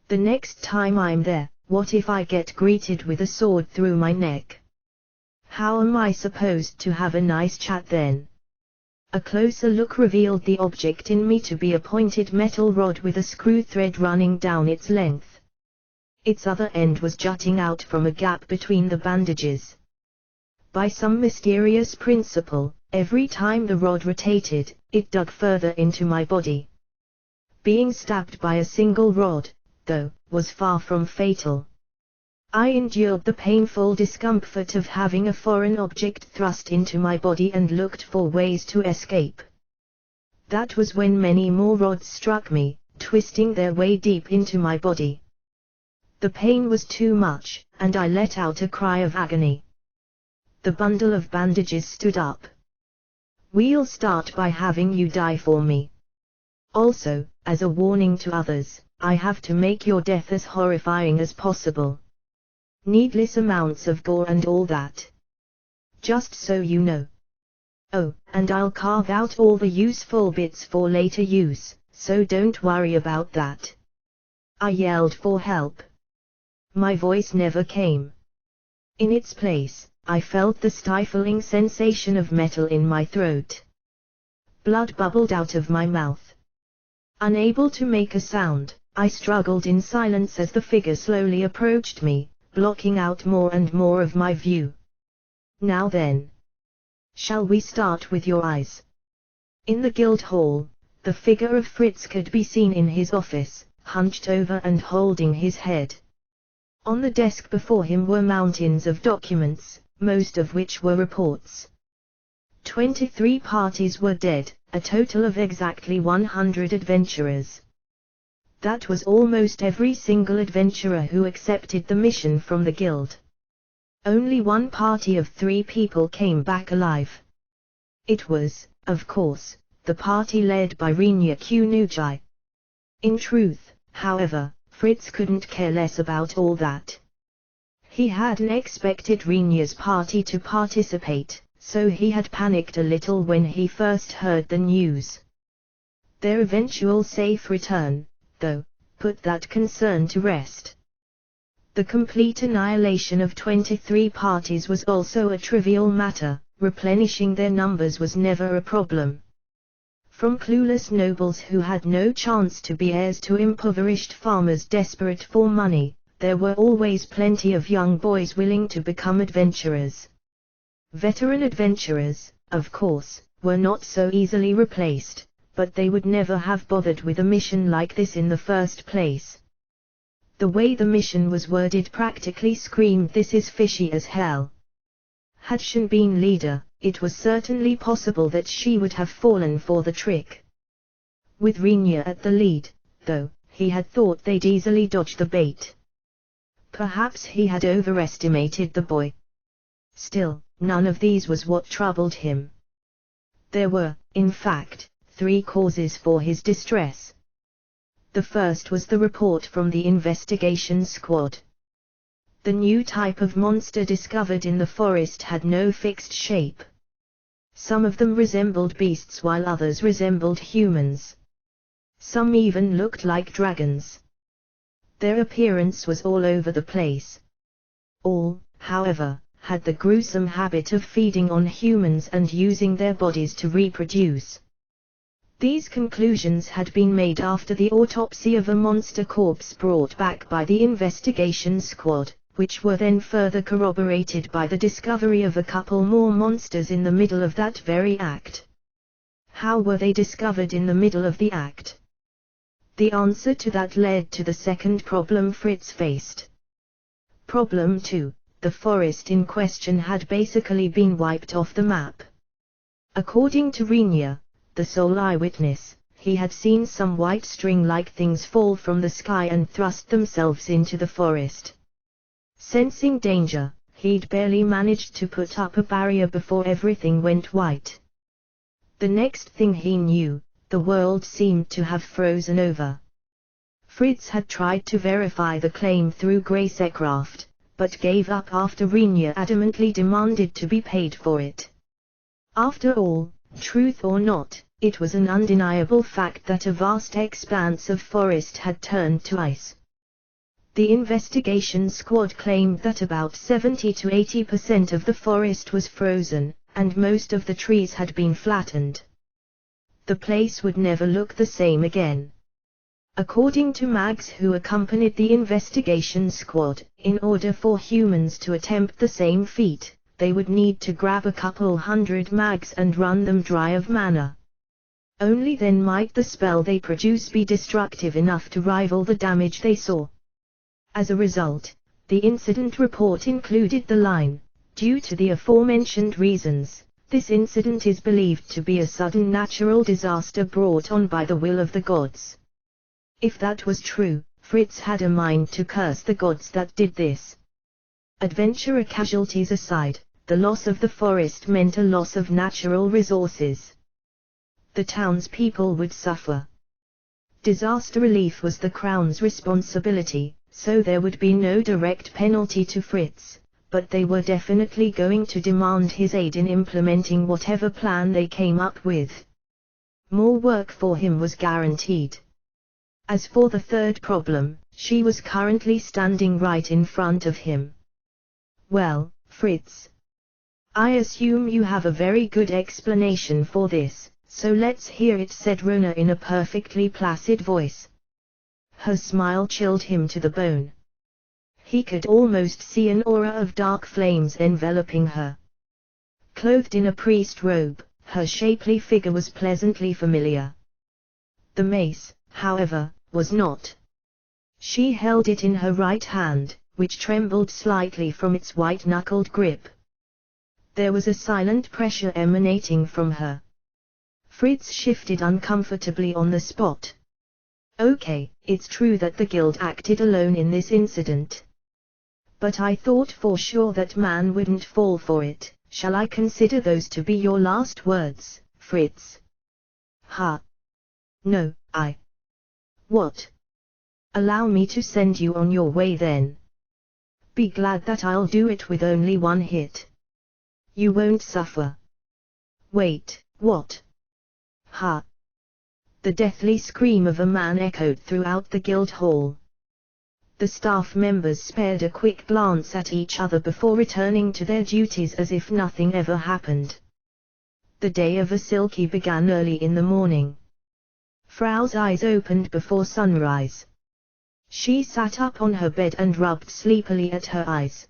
The next time I'm there, what if I get greeted with a sword through my neck? How am I supposed to have a nice chat then? A closer look revealed the object in me to be a pointed metal rod with a screw thread running down its length. Its other end was jutting out from a gap between the bandages. By some mysterious principle, every time the rod rotated, it dug further into my body. Being stabbed by a single rod, though, was far from fatal. I endured the painful discomfort of having a foreign object thrust into my body and looked for ways to escape. That was when many more rods struck me, twisting their way deep into my body. The pain was too much, and I let out a cry of agony. The bundle of bandages stood up. "We'll start by having you die for me. Also, as a warning to others, I have to make your death as horrifying as possible. Needless amounts of gore and all that. Just so you know. Oh, and I'll carve out all the useful bits for later use, so don't worry about that." I yelled for help. My voice never came. In its place, I felt the stifling sensation of metal in my throat. Blood bubbled out of my mouth. Unable to make a sound, I struggled in silence as the figure slowly approached me, blocking out more and more of my view. "Now then. Shall we start with your eyes?" In the guild hall, the figure of Fritz could be seen in his office, hunched over and holding his head. On the desk before him were mountains of documents, most of which were reports. 23 parties were dead, a total of exactly 100 adventurers. That was almost every single adventurer who accepted the mission from the guild. Only one party of 3 people came back alive. It was, of course, the party led by Rinya Kunujai. In truth, however, Fritz couldn't care less about all that. He hadn't expected Rinya's party to participate, so he had panicked a little when he first heard the news. Their eventual safe return, though, put that concern to rest. The complete annihilation of 23 parties was also a trivial matter, replenishing their numbers was never a problem. From clueless nobles who had no chance to be heirs to impoverished farmers desperate for money, there were always plenty of young boys willing to become adventurers. Veteran adventurers, of course, were not so easily replaced, but they would never have bothered with a mission like this in the first place. The way the mission was worded practically screamed this is fishy as hell. Had Shin been leader, it was certainly possible that she would have fallen for the trick. With Rinya at the lead, though, he had thought they'd easily dodge the bait. Perhaps he had overestimated the boy. Still, none of these was what troubled him. There were, in fact, 3 causes for his distress. The first was the report from the investigation squad. The new type of monster discovered in the forest had no fixed shape. Some of them resembled beasts while others resembled humans. Some even looked like dragons. Their appearance was all over the place. All, however, had the gruesome habit of feeding on humans and using their bodies to reproduce. These conclusions had been made after the autopsy of a monster corpse brought back by the investigation squad, which were then further corroborated by the discovery of a couple more monsters in the middle of that very act. How were they discovered in the middle of the act? The answer to that led to the second problem Fritz faced. Problem 2, the forest in question had basically been wiped off the map. According to Rinya, the sole eyewitness, he had seen some white string-like things fall from the sky and thrust themselves into the forest. Sensing danger, he'd barely managed to put up a barrier before everything went white. The next thing he knew, the world seemed to have frozen over. Fritz had tried to verify the claim through Gracecraft, but gave up after Rinya adamantly demanded to be paid for it. After all, truth or not, it was an undeniable fact that a vast expanse of forest had turned to ice. The investigation squad claimed that about 70 to 80% of the forest was frozen, and most of the trees had been flattened. The place would never look the same again. According to Mags who accompanied the investigation squad, in order for humans to attempt the same feat, they would need to grab a couple hundred mags and run them dry of mana. Only then might the spell they produce be destructive enough to rival the damage they saw. As a result, the incident report included the line, "Due to the aforementioned reasons, this incident is believed to be a sudden natural disaster brought on by the will of the gods." If that was true, Fritz had a mind to curse the gods that did this. Adventurer casualties aside, the loss of the forest meant a loss of natural resources. The townspeople would suffer. Disaster relief was the Crown's responsibility, so there would be no direct penalty to Fritz, but they were definitely going to demand his aid in implementing whatever plan they came up with. More work for him was guaranteed. As for the third problem, she was currently standing right in front of him. "Well, Fritz, I assume you have a very good explanation for this, so let's hear it," said Rona in a perfectly placid voice. Her smile chilled him to the bone. He could almost see an aura of dark flames enveloping her. Clothed in a priest robe, her shapely figure was pleasantly familiar. The mace, however, was not. She held it in her right hand, which trembled slightly from its white-knuckled grip. There was a silent pressure emanating from her. Fritz shifted uncomfortably on the spot. "Okay, it's true that the guild acted alone in this incident. But I thought for sure that man wouldn't fall for it. Shall I consider those to be your last words, Fritz?" "Ha! No, What? Allow me to send you on your way then. Be glad that I'll do it with only one hit. You won't suffer." "Wait, what?" "Ha!" The deathly scream of a man echoed throughout the guild hall. The staff members spared a quick glance at each other before returning to their duties as if nothing ever happened. The day of Asilki began early in the morning. Frau's eyes opened before sunrise. She sat up on her bed and rubbed sleepily at her eyes.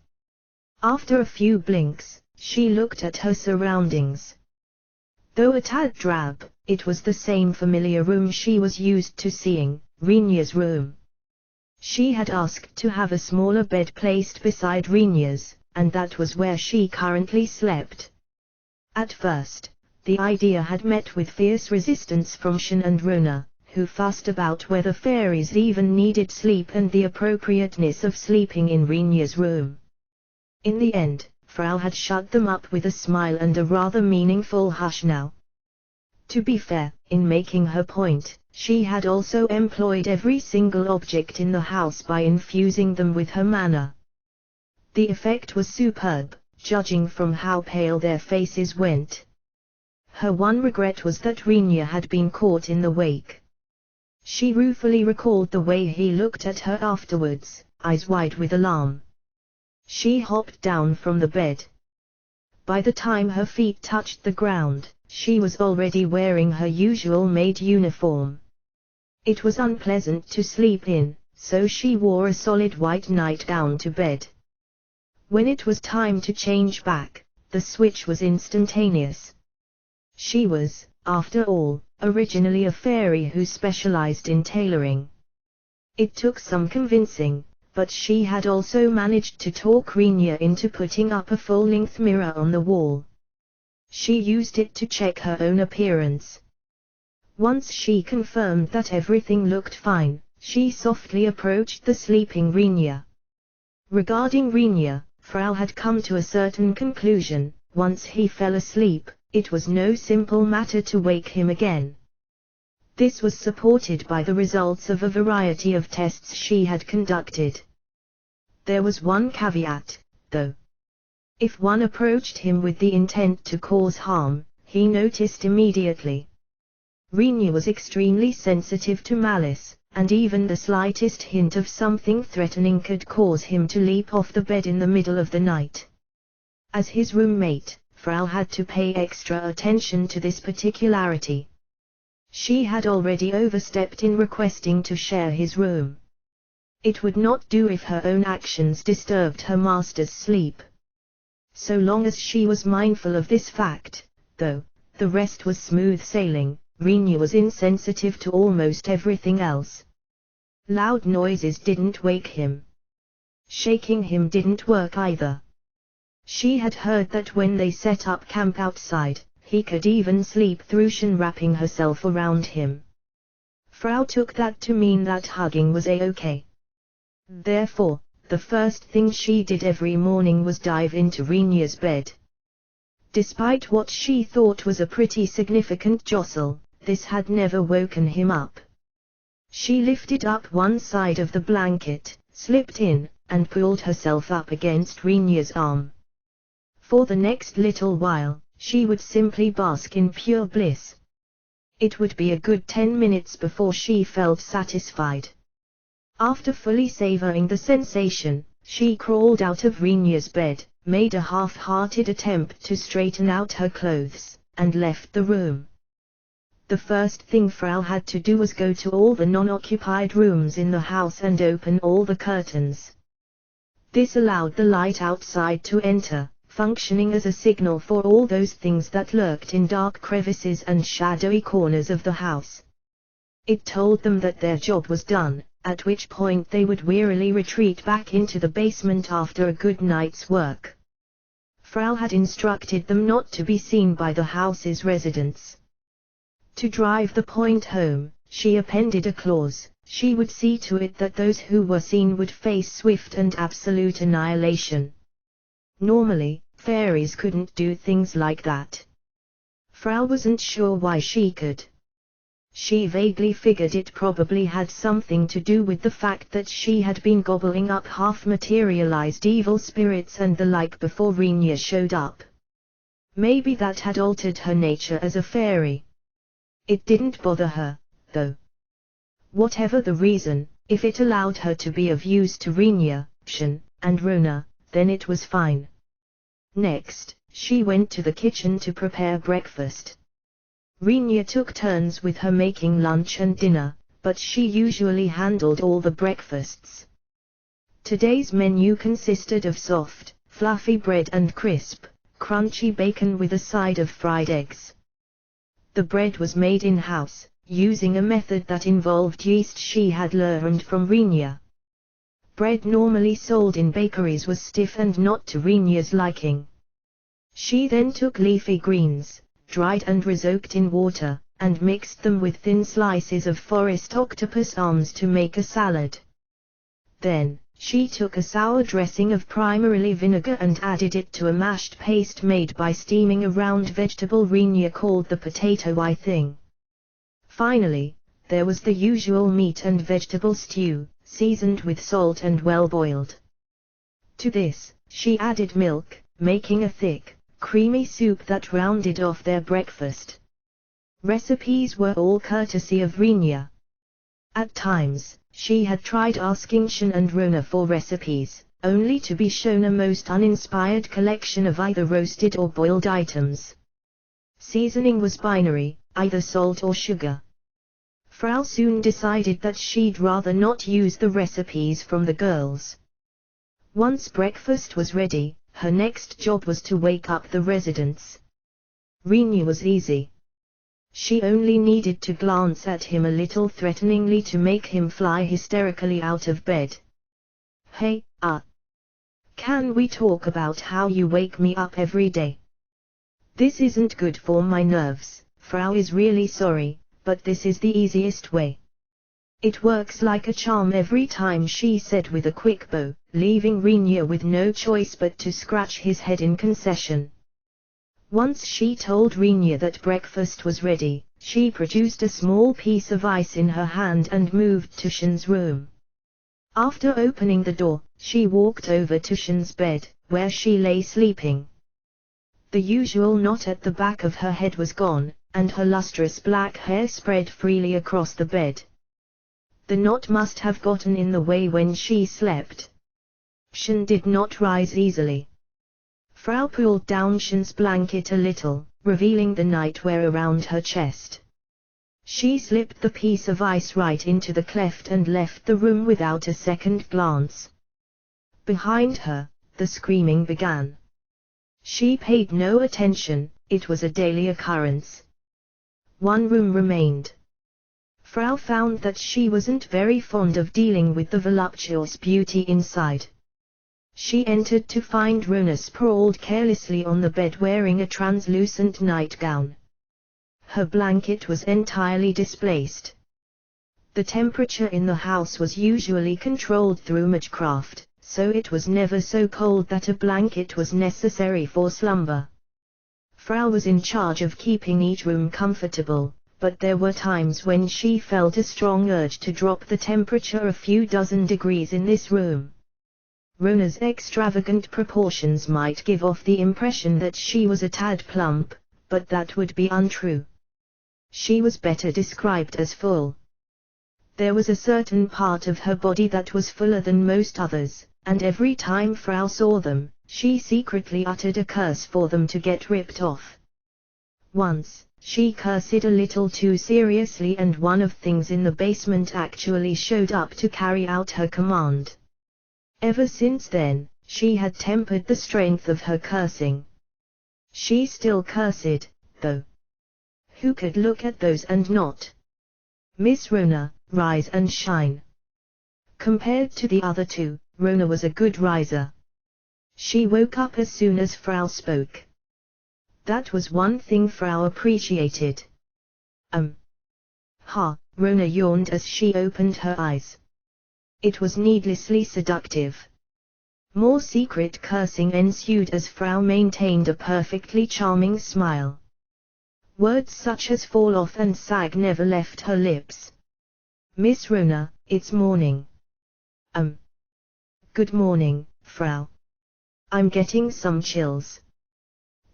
After a few blinks, she looked at her surroundings. Though a tad drab, it was the same familiar room she was used to seeing, Rinya's room. She had asked to have a smaller bed placed beside Rinya's, and that was where she currently slept. At first, the idea had met with fierce resistance from Shen and Rona, who fussed about whether fairies even needed sleep and the appropriateness of sleeping in Rinya's room. In the end, Frau had shut them up with a smile and a rather meaningful hush now. To be fair, in making her point, she had also employed every single object in the house by infusing them with her mana. The effect was superb, judging from how pale their faces went. Her one regret was that Rinya had been caught in the wake. She ruefully recalled the way he looked at her afterwards, eyes wide with alarm. She hopped down from the bed. By the time her feet touched the ground, she was already wearing her usual maid uniform. It was unpleasant to sleep in, so she wore a solid white nightgown to bed. When it was time to change back, the switch was instantaneous. She was, after all, originally a fairy who specialized in tailoring. It took some convincing, but she had also managed to talk Rinya into putting up a full-length mirror on the wall. She used it to check her own appearance. Once she confirmed that everything looked fine, she softly approached the sleeping Rinya. Regarding Rinya, Frau had come to a certain conclusion: once he fell asleep, it was no simple matter to wake him again. This was supported by the results of a variety of tests she had conducted. There was one caveat, though. If one approached him with the intent to cause harm, he noticed immediately. Rinya was extremely sensitive to malice, and even the slightest hint of something threatening could cause him to leap off the bed in the middle of the night. As his roommate, Frau had to pay extra attention to this particularity. She had already overstepped in requesting to share his room. It would not do if her own actions disturbed her master's sleep. So long as she was mindful of this fact, though, the rest was smooth sailing. Rinya was insensitive to almost everything else. Loud noises didn't wake him. Shaking him didn't work either. She had heard that when they set up camp outside, he could even sleep through Shen wrapping herself around him. Frau took that to mean that hugging was a-okay. Therefore, the first thing she did every morning was dive into Renia's bed. Despite what she thought was a pretty significant jostle, this had never woken him up. She lifted up one side of the blanket, slipped in, and pulled herself up against Renia's arm. For the next little while, she would simply bask in pure bliss. It would be a good 10 minutes before she felt satisfied. After fully savoring the sensation, she crawled out of Renia's bed, made a half-hearted attempt to straighten out her clothes, and left the room. The first thing Frau had to do was go to all the non-occupied rooms in the house and open all the curtains. This allowed the light outside to enter, functioning as a signal for all those things that lurked in dark crevices and shadowy corners of the house. It told them that their job was done, at which point they would wearily retreat back into the basement after a good night's work. Frau had instructed them not to be seen by the house's residents. To drive the point home, she appended a clause: she would see to it that those who were seen would face swift and absolute annihilation. Normally, fairies couldn't do things like that. Frau wasn't sure why she could. She vaguely figured it probably had something to do with the fact that she had been gobbling up half-materialized evil spirits and the like before Renia showed up. Maybe that had altered her nature as a fairy. It didn't bother her, though. Whatever the reason, if it allowed her to be of use to Renia, Shen, and Rona, then it was fine. Next, she went to the kitchen to prepare breakfast. Renia took turns with her making lunch and dinner, but she usually handled all the breakfasts. Today's menu consisted of soft, fluffy bread and crisp, crunchy bacon with a side of fried eggs. The bread was made in-house, using a method that involved yeast she had learned from Renia. Bread normally sold in bakeries was stiff and not to Renia's liking. She then took leafy greens, dried and resoaked in water, and mixed them with thin slices of forest octopus arms to make a salad. Then, she took a sour dressing of primarily vinegar and added it to a mashed paste made by steaming a round vegetable Renia called the potato eye thing. Finally, there was the usual meat and vegetable stew, seasoned with salt and well-boiled. To this, she added milk, making a thick, creamy soup that rounded off their breakfast. Recipes were all courtesy of Renia. At times, she had tried asking Shen and Rona for recipes, only to be shown a most uninspired collection of either roasted or boiled items. Seasoning was binary, either salt or sugar. Frau soon decided that she'd rather not use the recipes from the girls. Once breakfast was ready, her next job was to wake up the residents. Renia was easy. She only needed to glance at him a little threateningly to make him fly hysterically out of bed. "Hey, can we talk about how you wake me up every day? This isn't good for my nerves. Frau is really sorry, but this is the easiest way. It works like a charm every time," she said with a quick bow, leaving Renia with no choice but to scratch his head in concession. Once she told Renia that breakfast was ready, she produced a small piece of ice in her hand and moved to Shen's room. After opening the door, she walked over to Shen's bed, where she lay sleeping. The usual knot at the back of her head was gone, and her lustrous black hair spread freely across the bed. The knot must have gotten in the way when she slept. Shen did not rise easily. Frau pulled down Shen's blanket a little, revealing the nightwear around her chest. She slipped the piece of ice right into the cleft and left the room without a second glance. Behind her, the screaming began. She paid no attention, it was a daily occurrence. One room remained. Frau found that she wasn't very fond of dealing with the voluptuous beauty inside. She entered to find Rona sprawled carelessly on the bed wearing a translucent nightgown. Her blanket was entirely displaced. The temperature in the house was usually controlled through magecraft, so it was never so cold that a blanket was necessary for slumber. Frau was in charge of keeping each room comfortable, but there were times when she felt a strong urge to drop the temperature a few dozen degrees in this room. Rona's extravagant proportions might give off the impression that she was a tad plump, but that would be untrue. She was better described as full. There was a certain part of her body that was fuller than most others, and every time Frau saw them, she secretly uttered a curse for them to get ripped off. Once, she cursed a little too seriously and one of things in the basement actually showed up to carry out her command. Ever since then, she had tempered the strength of her cursing. She still cursed, though. Who could look at those and not? Miss Rona, rise and shine. Compared to the other two, Rona was a good riser. She woke up as soon as Frau spoke. That was one thing Frau appreciated. Rona yawned as she opened her eyes. It was needlessly seductive. More secret cursing ensued as Frau maintained a perfectly charming smile. Words such as fall off and sag never left her lips. Miss Rona, it's morning. Good morning, Frau. I'm getting some chills.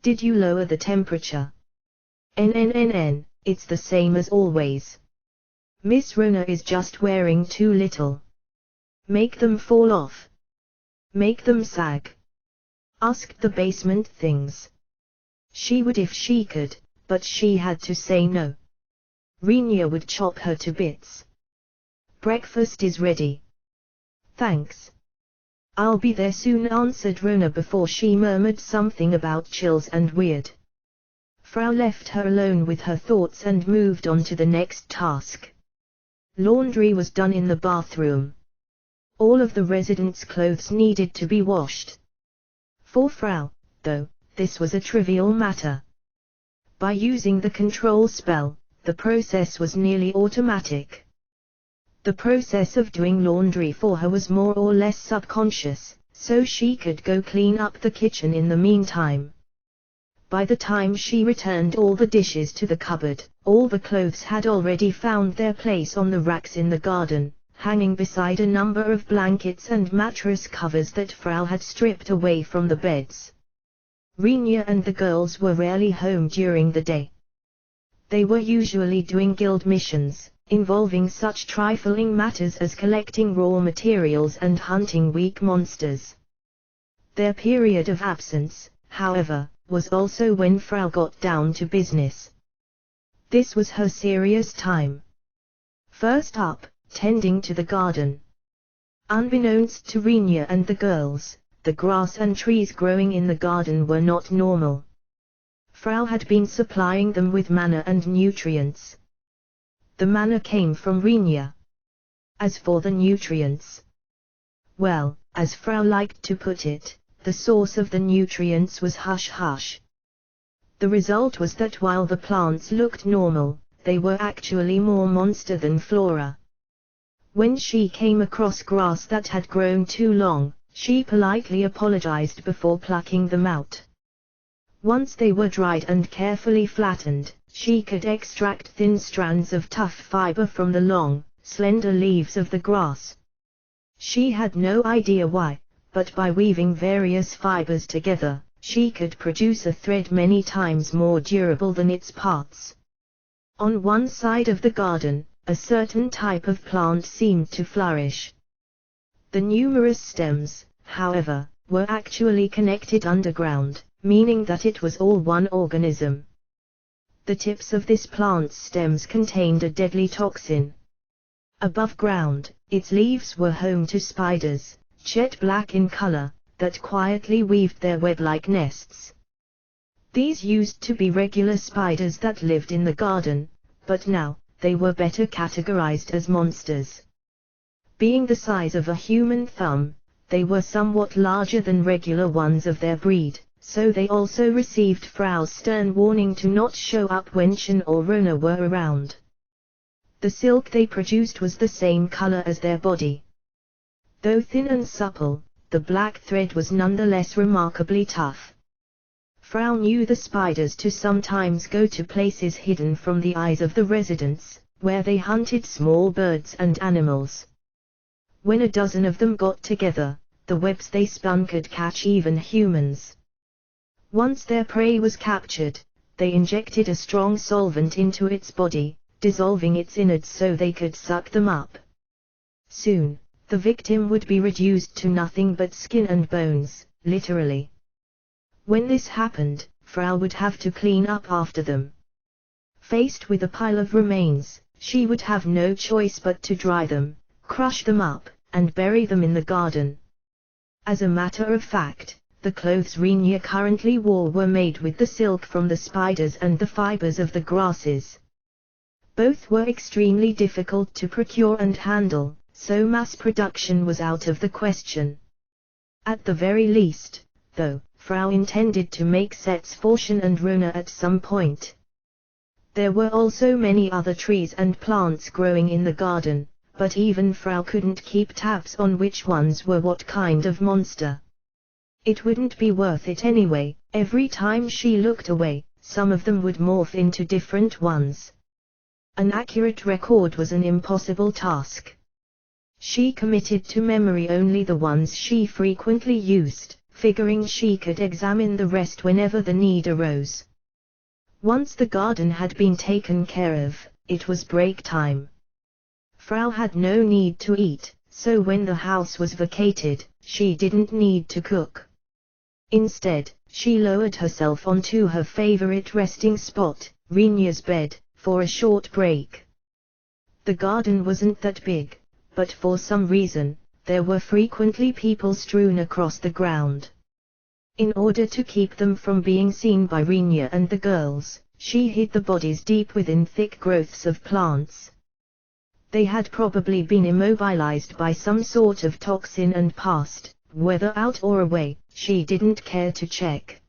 Did you lower the temperature? It's the same as always. Miss Rona is just wearing too little. Make them fall off. Make them sag. Asked the basement things. She would if she could, but she had to say no. Renia would chop her to bits. Breakfast is ready. Thanks. I'll be there soon, answered Rona before she murmured something about chills and weird. Frau left her alone with her thoughts and moved on to the next task. Laundry was done in the bathroom. All of the residents' clothes needed to be washed. For Frau, though, this was a trivial matter. By using the control spell, the process was nearly automatic. The process of doing laundry for her was more or less subconscious, so she could go clean up the kitchen in the meantime. By the time she returned all the dishes to the cupboard, all the clothes had already found their place on the racks in the garden, hanging beside a number of blankets and mattress covers that Frau had stripped away from the beds. Renia and the girls were rarely home during the day. They were usually doing guild missions, involving such trifling matters as collecting raw materials and hunting weak monsters. Their period of absence, however, was also when Frau got down to business. This was her serious time. First up, tending to the garden. Unbeknownst to Renia and the girls, the grass and trees growing in the garden were not normal. Frau had been supplying them with manna and nutrients. The manna came from Renia. As for the nutrients, well, as Frau liked to put it, the source of the nutrients was hush-hush. The result was that while the plants looked normal, they were actually more monster than flora. When she came across grass that had grown too long, she politely apologized before plucking them out. Once they were dried and carefully flattened, she could extract thin strands of tough fiber from the long, slender leaves of the grass. She had no idea why, but by weaving various fibers together, she could produce a thread many times more durable than its parts. On one side of the garden, a certain type of plant seemed to flourish. The numerous stems, however, were actually connected underground, meaning that it was all one organism. The tips of this plant's stems contained a deadly toxin. Above ground, its leaves were home to spiders, jet black in color, that quietly weaved their web-like nests. These used to be regular spiders that lived in the garden, but now, they were better categorized as monsters. Being the size of a human thumb, they were somewhat larger than regular ones of their breed, so they also received Frau's stern warning to not show up when Shin or Rona were around. The silk they produced was the same color as their body. Though thin and supple, the black thread was nonetheless remarkably tough. Frau knew the spiders to sometimes go to places hidden from the eyes of the residents, where they hunted small birds and animals. When a dozen of them got together, the webs they spun could catch even humans. Once their prey was captured, they injected a strong solvent into its body, dissolving its innards so they could suck them up. Soon, the victim would be reduced to nothing but skin and bones, literally. When this happened, Frau would have to clean up after them. Faced with a pile of remains, she would have no choice but to dry them, crush them up, and bury them in the garden. As a matter of fact, the clothes Renia currently wore were made with the silk from the spiders and the fibers of the grasses. Both were extremely difficult to procure and handle, so mass production was out of the question. At the very least, though, Frau intended to make sets for Shen and Rona at some point. There were also many other trees and plants growing in the garden, but even Frau couldn't keep tabs on which ones were what kind of monster. It wouldn't be worth it anyway. Every time she looked away, some of them would morph into different ones. An accurate record was an impossible task. She committed to memory only the ones she frequently used, figuring she could examine the rest whenever the need arose. Once the garden had been taken care of, it was break time. Frau had no need to eat, so when the house was vacated, she didn't need to cook. Instead, she lowered herself onto her favorite resting spot, Renia's bed, for a short break. The garden wasn't that big, but for some reason, there were frequently people strewn across the ground. In order to keep them from being seen by Renia and the girls, she hid the bodies deep within thick growths of plants. They had probably been immobilized by some sort of toxin and passed, whether out or away, she didn't care to check.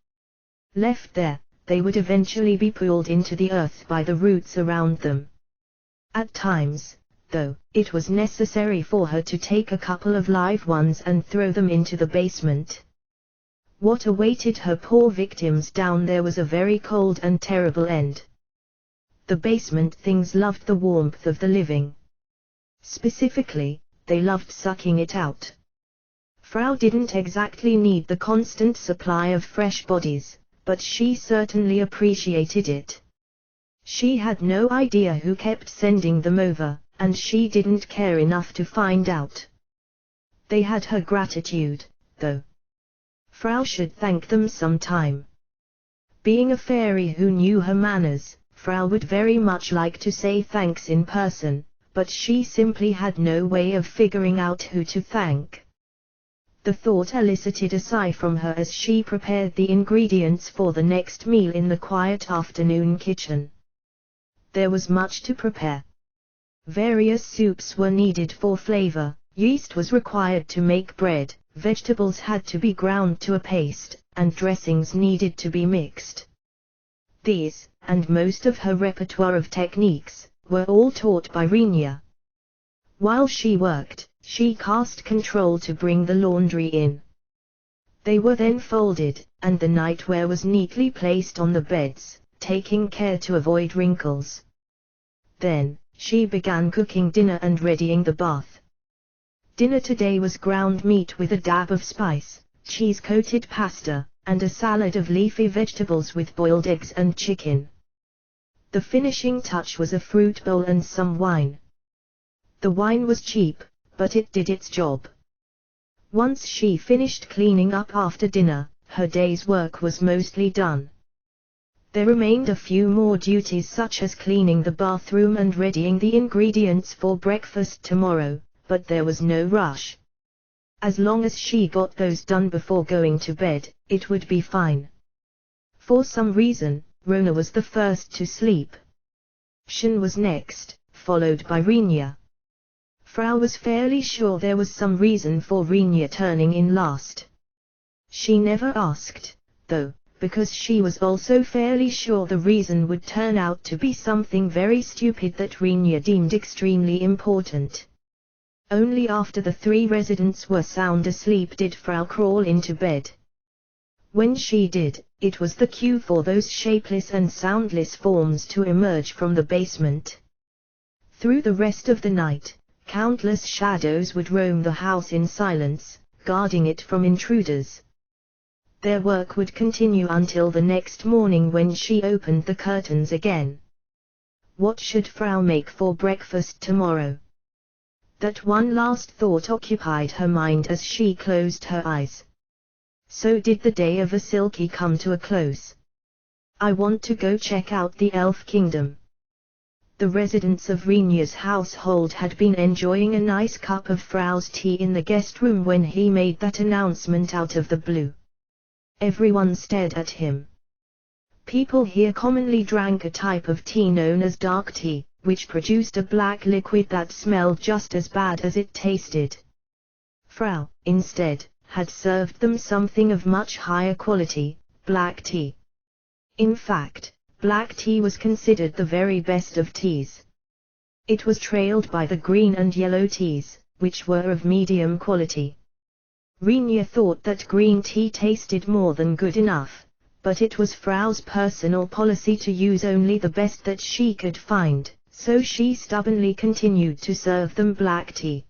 Left there, they would eventually be pulled into the earth by the roots around them. At times, though, it was necessary for her to take a couple of live ones and throw them into the basement. What awaited her poor victims down there was a very cold and terrible end. The basement things loved the warmth of the living. Specifically, they loved sucking it out. Frau didn't exactly need the constant supply of fresh bodies, but she certainly appreciated it. She had no idea who kept sending them over, and she didn't care enough to find out. They had her gratitude, though. Frau should thank them sometime. Being a fairy who knew her manners, Frau would very much like to say thanks in person, but she simply had no way of figuring out who to thank. The thought elicited a sigh from her as she prepared the ingredients for the next meal in the quiet afternoon kitchen. There was much to prepare. Various soups were needed for flavor, yeast was required to make bread, vegetables had to be ground to a paste, and dressings needed to be mixed. These, and most of her repertoire of techniques, were all taught by Renia. While she worked, she cast control to bring the laundry in. They were then folded, and the nightwear was neatly placed on the beds, taking care to avoid wrinkles. Then, she began cooking dinner and readying the bath. Dinner today was ground meat with a dab of spice, cheese-coated pasta, and a salad of leafy vegetables with boiled eggs and chicken. The finishing touch was a fruit bowl and some wine. The wine was cheap, but it did its job. Once she finished cleaning up after dinner, her day's work was mostly done. There remained a few more duties such as cleaning the bathroom and readying the ingredients for breakfast tomorrow, but there was no rush. As long as she got those done before going to bed, it would be fine. For some reason, Rona was the first to sleep. Shen was next, followed by Renia. Frau was fairly sure there was some reason for Renia turning in last. She never asked, though, because she was also fairly sure the reason would turn out to be something very stupid that Renia deemed extremely important. Only after the three residents were sound asleep did Frau crawl into bed. When she did, it was the cue for those shapeless and soundless forms to emerge from the basement. Through the rest of the night, countless shadows would roam the house in silence, guarding it from intruders. Their work would continue until the next morning when she opened the curtains again. What should Frau make for breakfast tomorrow? That one last thought occupied her mind as she closed her eyes. So did the day of Asilki come to a close. I want to go check out the Elf Kingdom. The residents of Renia's household had been enjoying a nice cup of Frau's tea in the guest room when he made that announcement out of the blue. Everyone stared at him. People here commonly drank a type of tea known as dark tea, which produced a black liquid that smelled just as bad as it tasted. Frau, instead, had served them something of much higher quality, black tea. In fact, black tea was considered the very best of teas. It was trailed by the green and yellow teas, which were of medium quality. Renia thought that green tea tasted more than good enough, but it was Frau's personal policy to use only the best that she could find, so she stubbornly continued to serve them black tea.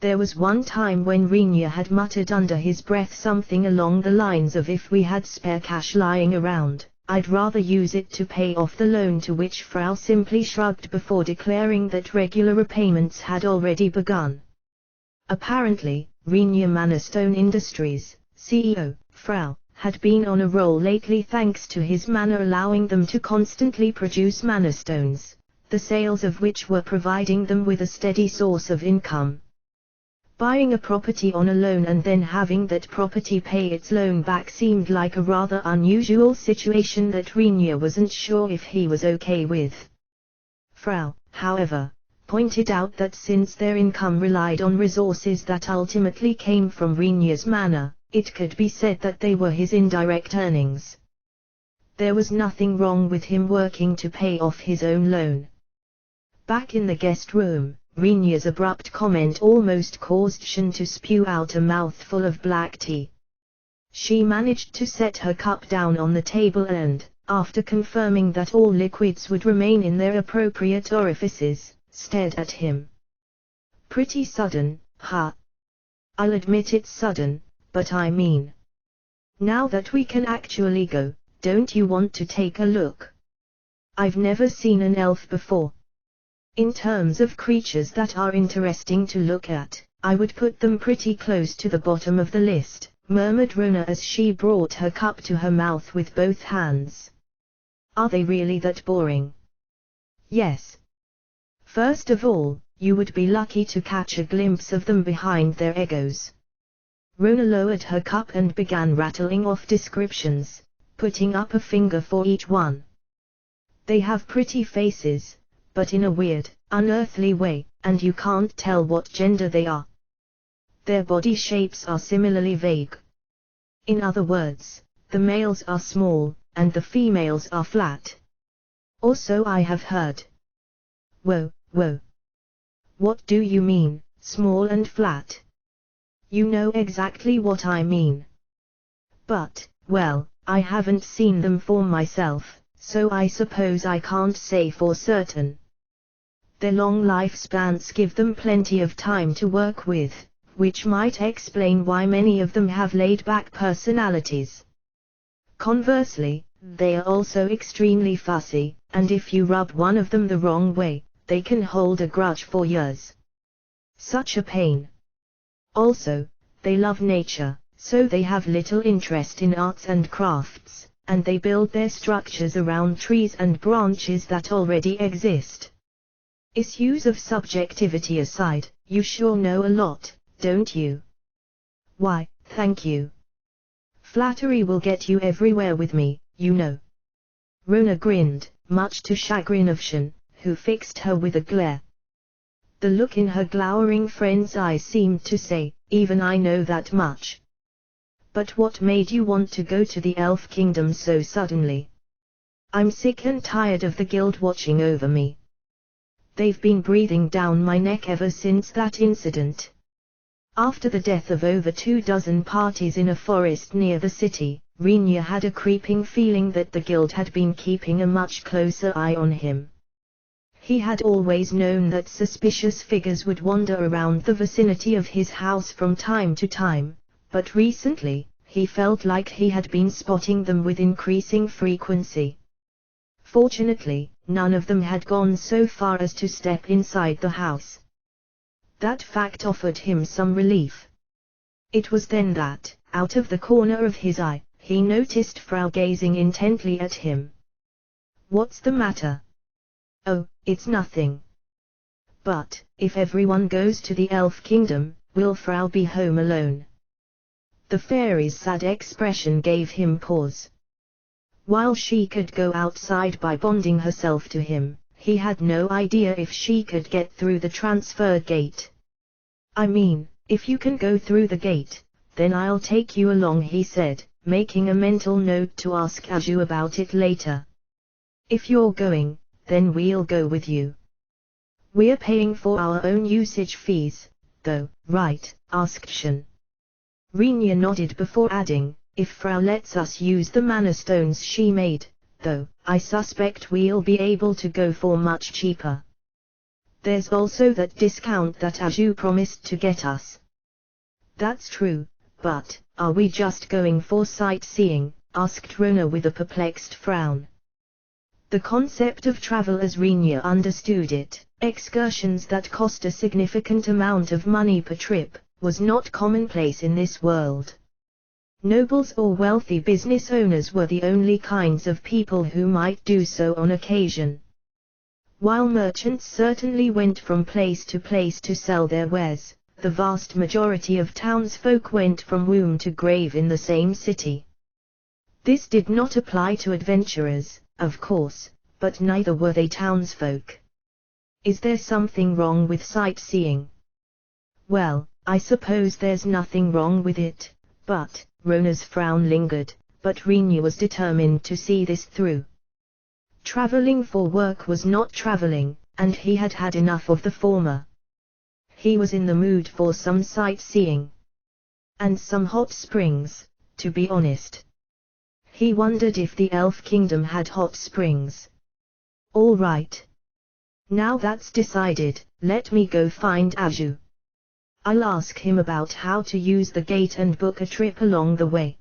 There was one time when Renia had muttered under his breath something along the lines of, "If we had spare cash lying around, I'd rather use it to pay off the loan," to which Frau simply shrugged before declaring that regular repayments had already begun. Apparently, Renia Mannerstone Industries, CEO, Frau, had been on a roll lately thanks to his manner allowing them to constantly produce Mannerstones, the sales of which were providing them with a steady source of income. Buying a property on a loan and then having that property pay its loan back seemed like a rather unusual situation that Renia wasn't sure if he was okay with. Frau, however, pointed out that since their income relied on resources that ultimately came from Renia's manor, it could be said that they were his indirect earnings. There was nothing wrong with him working to pay off his own loan. Back in the guest room, Renia's abrupt comment almost caused Shen to spew out a mouthful of black tea. She managed to set her cup down on the table and, after confirming that all liquids would remain in their appropriate orifices, stared at him. "Pretty sudden, huh?" "I'll admit it's sudden, but I mean, now that we can actually go, don't you want to take a look? I've never seen an elf before. In terms of creatures that are interesting to look at, I would put them pretty close to the bottom of the list," murmured Rona as she brought her cup to her mouth with both hands. "Are they really that boring?" "Yes. First of all, you would be lucky to catch a glimpse of them behind their egos." Rona lowered her cup and began rattling off descriptions, putting up a finger for each one. "They have pretty faces, but in a weird, unearthly way, and you can't tell what gender they are. Their body shapes are similarly vague. In other words, the males are small, and the females are flat. Or so I have heard." Whoa. "What do you mean, small and flat?" "You know exactly what I mean. But, well, I haven't seen them for myself, so I suppose I can't say for certain. Their long lifespans give them plenty of time to work with, which might explain why many of them have laid-back personalities. Conversely, they are also extremely fussy, and if you rub one of them the wrong way, they can hold a grudge for years. Such a pain. Also, they love nature, so they have little interest in arts and crafts, and they build their structures around trees and branches that already exist. Issues of subjectivity aside, you sure know a lot, don't you?" "Why, thank you. Flattery will get you everywhere with me, you know." Rona grinned, much to chagrin of Shen, who fixed her with a glare. The look in her glowering friend's eyes seemed to say, "Even I know that much." But what made you want to go to the Elf Kingdom so suddenly? I'm sick and tired of the guild watching over me. They've been breathing down my neck ever since that incident. After the death of over 24 parties in a forest near the city, Rinya had a creeping feeling that the guild had been keeping a much closer eye on him. He had always known that suspicious figures would wander around the vicinity of his house from time to time, but recently, he felt like he had been spotting them with increasing frequency. Fortunately, none of them had gone so far as to step inside the house. That fact offered him some relief. It was then that, out of the corner of his eye, he noticed Frau gazing intently at him. "What's the matter?" "Oh, it's nothing. But, if everyone goes to the Elf Kingdom, will Frau be home alone?" The fairy's sad expression gave him pause. While she could go outside by bonding herself to him, he had no idea if she could get through the transfer gate. "I mean, if you can go through the gate, then I'll take you along," he said, making a mental note to ask Aju about it later. "If you're going, then we'll go with you. We're paying for our own usage fees, though, right?" asked Shen. Rinya nodded before adding, "If Frau lets us use the mana stones she made, though, I suspect we'll be able to go for much cheaper. There's also that discount that Aju promised to get us." "That's true, but, are we just going for sightseeing?" asked Rona with a perplexed frown. The concept of travel as Rinya understood it, excursions that cost a significant amount of money per trip, was not commonplace in this world. Nobles or wealthy business owners were the only kinds of people who might do so on occasion. While merchants certainly went from place to sell their wares, the vast majority of townsfolk went from womb to grave in the same city. This did not apply to adventurers, of course, but neither were they townsfolk. "Is there something wrong with sightseeing?" "Well, I suppose there's nothing wrong with it, but..." Rona's frown lingered, but Rinya was determined to see this through. Traveling for work was not traveling, and he had had enough of the former. He was in the mood for some sightseeing. And some hot springs, to be honest. He wondered if the Elf Kingdom had hot springs. "All right. Now that's decided, let me go find Aju. I'll ask him about how to use the gate and book a trip along the way.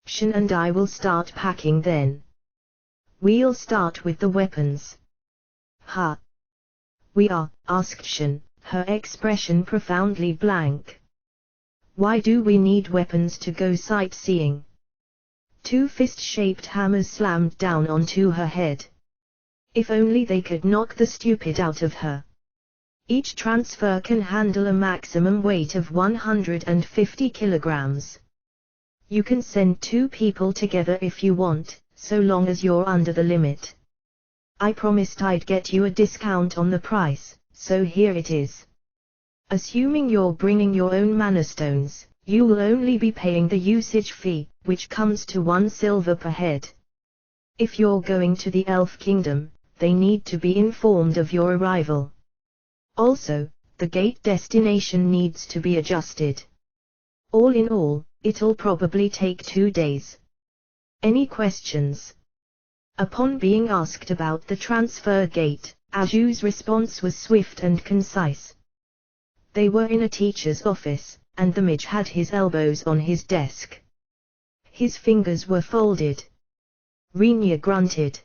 Shen and I will start packing then. We'll start with the weapons." "Huh? We are?" asked Shen, her expression profoundly blank. "Why do we need weapons to go sightseeing?" Two fist-shaped hammers slammed down onto her head. If only they could knock the stupid out of her. Each transfer can handle a maximum weight of 150 kilograms. You can send 2 people together if you want, so long as you're under the limit. I promised I'd get you a discount on the price, so here it is. Assuming you're bringing your own mana stones, you will only be paying the usage fee, which comes to 1 silver per head. If you're going to the Elf Kingdom, they need to be informed of your arrival. Also, the gate destination needs to be adjusted. All in all, it'll probably take 2 days. Any questions?" Upon being asked about the transfer gate, Aju's response was swift and concise. They were in a teacher's office, and the mage had his elbows on his desk. His fingers were folded. Rinya grunted.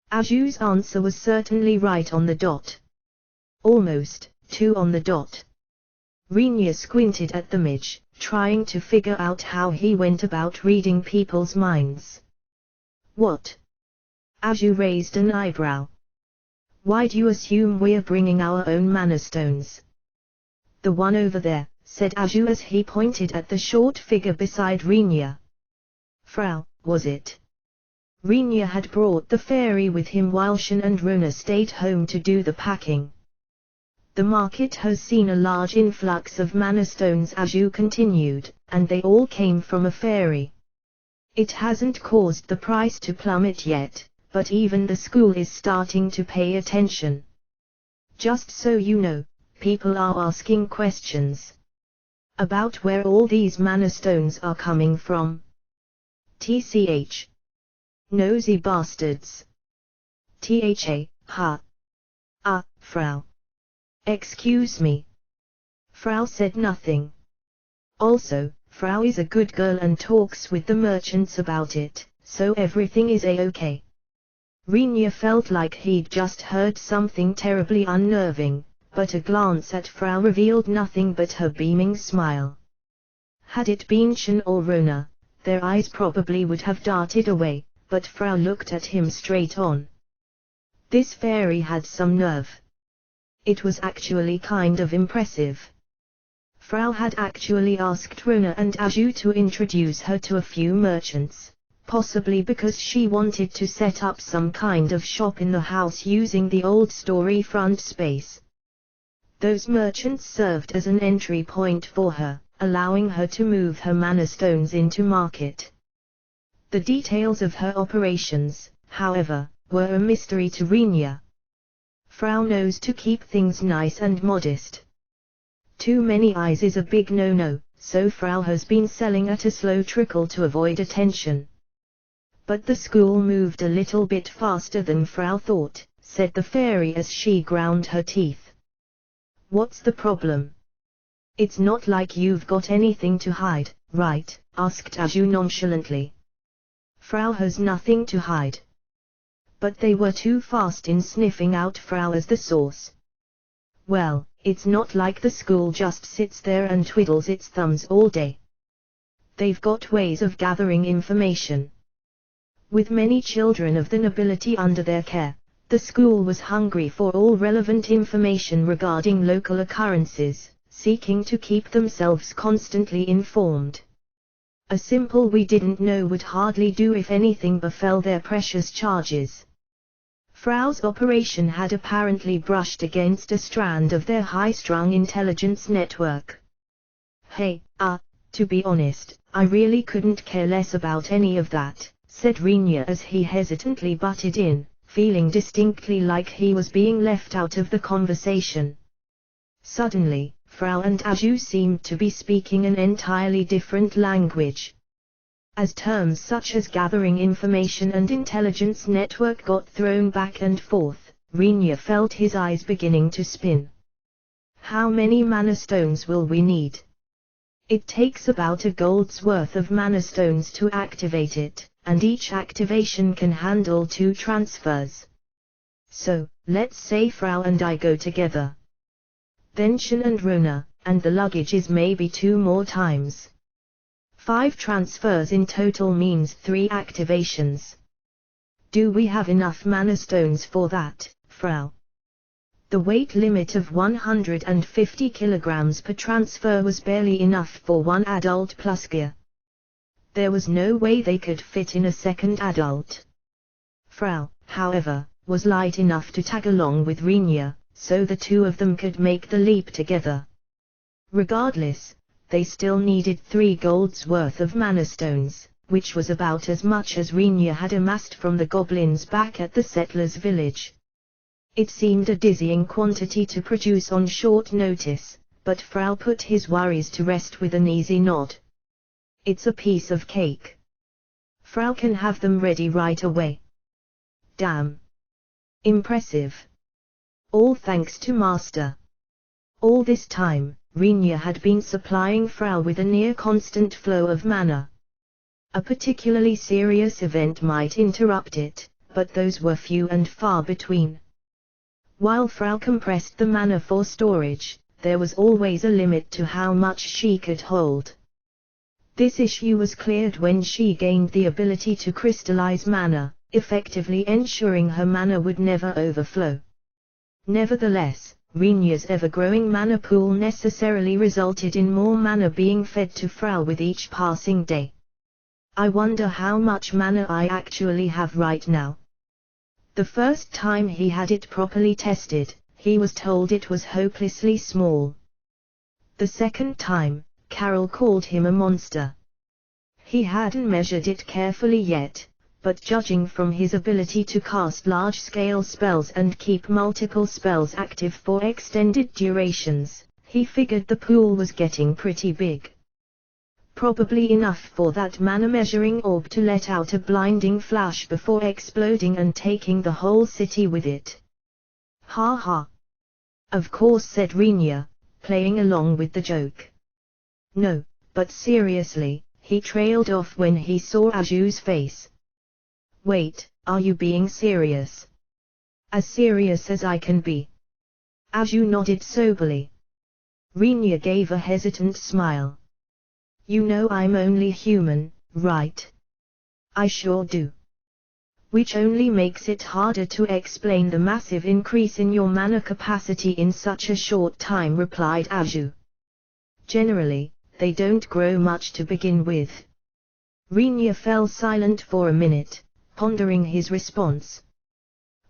Aju's answer was certainly right on the dot. Almost, 2 on the dot. Rinya squinted at the mage, trying to figure out how he went about reading people's minds. "What?" Aju raised an eyebrow. "Why do you assume we're bringing our own mana stones?" "The one over there," said Aju as he pointed at the short figure beside Rinya. "Frau, was it?" Rinya had brought the fairy with him while Shen and Rona stayed home to do the packing. "The market has seen a large influx of mana stones," Aju continued, and they all came from a fairy. It hasn't caused the price to plummet yet, but even the school is starting to pay attention. Just so you know, people are asking questions about where all these mana stones are coming from. TCH. Nosy bastards. THA, ha. Frau. Excuse me. Frau said nothing. Also, Frau is a good girl and talks with the merchants about it, so everything is a-okay. Renia felt like he'd just heard something terribly unnerving, but a glance at Frau revealed nothing but her beaming smile. Had it been Shen or Rona, their eyes probably would have darted away, but Frau looked at him straight on. This fairy had some nerve. It was actually kind of impressive. Frau had actually asked Rona and Aju to introduce her to a few merchants, possibly because she wanted to set up some kind of shop in the house using the old storefront space. Those merchants served as an entry point for her, allowing her to move her mana stones into market. The details of her operations, however, were a mystery to Renia. Frau knows to keep things nice and modest. Too many eyes is a big no-no, so Frau has been selling at a slow trickle to avoid attention. But the school moved a little bit faster than Frau thought, said the fairy as she ground her teeth. What's the problem? It's not like you've got anything to hide, right? Asked Aju nonchalantly. Frau has nothing to hide. But they were too fast in sniffing out Frau as the source. Well, it's not like the school just sits there and twiddles its thumbs all day. They've got ways of gathering information. With many children of the nobility under their care, the school was hungry for all relevant information regarding local occurrences, seeking to keep themselves constantly informed. A simple "we didn't know" would hardly do if anything befell their precious charges. Frau's operation had apparently brushed against a strand of their high-strung intelligence network. Hey, to be honest, I really couldn't care less about any of that, said Renia as he hesitantly butted in, feeling distinctly like he was being left out of the conversation. Suddenly, Frau and Aju seemed to be speaking an entirely different language. As terms such as gathering information and intelligence network got thrown back and forth, Renia felt his eyes beginning to spin. How many mana stones will we need? It takes about a gold's worth of mana stones to activate it, and each activation can handle 2 transfers. So, let's say Frau and I go together. Then Shen and Rona, and the luggage is maybe 2 more times. 5 transfers in total means 3 activations. Do we have enough mana stones for that, Frau? The weight limit of 150 kilograms per transfer was barely enough for 1 adult plus gear. There was no way they could fit in a second adult. Frau, however, was light enough to tag along with Renia, so the 2 of them could make the leap together. Regardless, they still needed 3 golds worth of mana stones, which was about as much as Renia had amassed from the goblins back at the settlers' village. It seemed a dizzying quantity to produce on short notice, but Frau put his worries to rest with an easy nod. It's a piece of cake. Frau can have them ready right away. Damn. Impressive. All thanks to Master. All this time, Renia had been supplying Frau with a near-constant flow of mana. A particularly serious event might interrupt it, but those were few and far between. While Frau compressed the mana for storage, there was always a limit to how much she could hold. This issue was cleared when she gained the ability to crystallize mana, effectively ensuring her mana would never overflow. Nevertheless, Renia's ever-growing mana pool necessarily resulted in more mana being fed to Frau with each passing day. I wonder how much mana I actually have right now. The first time he had it properly tested, he was told it was hopelessly small. The second time, Carol called him a monster. He hadn't measured it carefully yet, but judging from his ability to cast large-scale spells and keep multiple spells active for extended durations, he figured the pool was getting pretty big. Probably enough for that mana-measuring orb to let out a blinding flash before exploding and taking the whole city with it. Ha ha! Of course, said Rinya, playing along with the joke. No, but seriously, he trailed off when he saw Aju's face. Wait, are you being serious? As serious as I can be. Aju nodded soberly. Rinya gave a hesitant smile. You know I'm only human, right? I sure do. Which only makes it harder to explain the massive increase in your mana capacity in such a short time, replied Aju. Generally, they don't grow much to begin with. Rinya fell silent for a minute, pondering his response.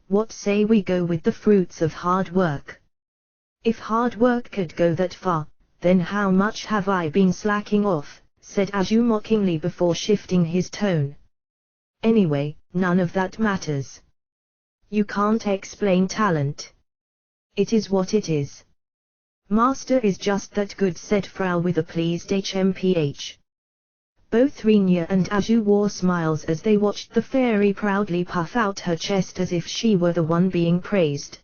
What say we go with the fruits of hard work? If hard work could go that far, then how much have I been slacking off, said Aju mockingly before shifting his tone. Anyway, none of that matters. You can't explain talent. It is what it is. Master is just that good, said Frau with a pleased HMPH. Both Rinya and Aju wore smiles as they watched the fairy proudly puff out her chest as if she were the one being praised.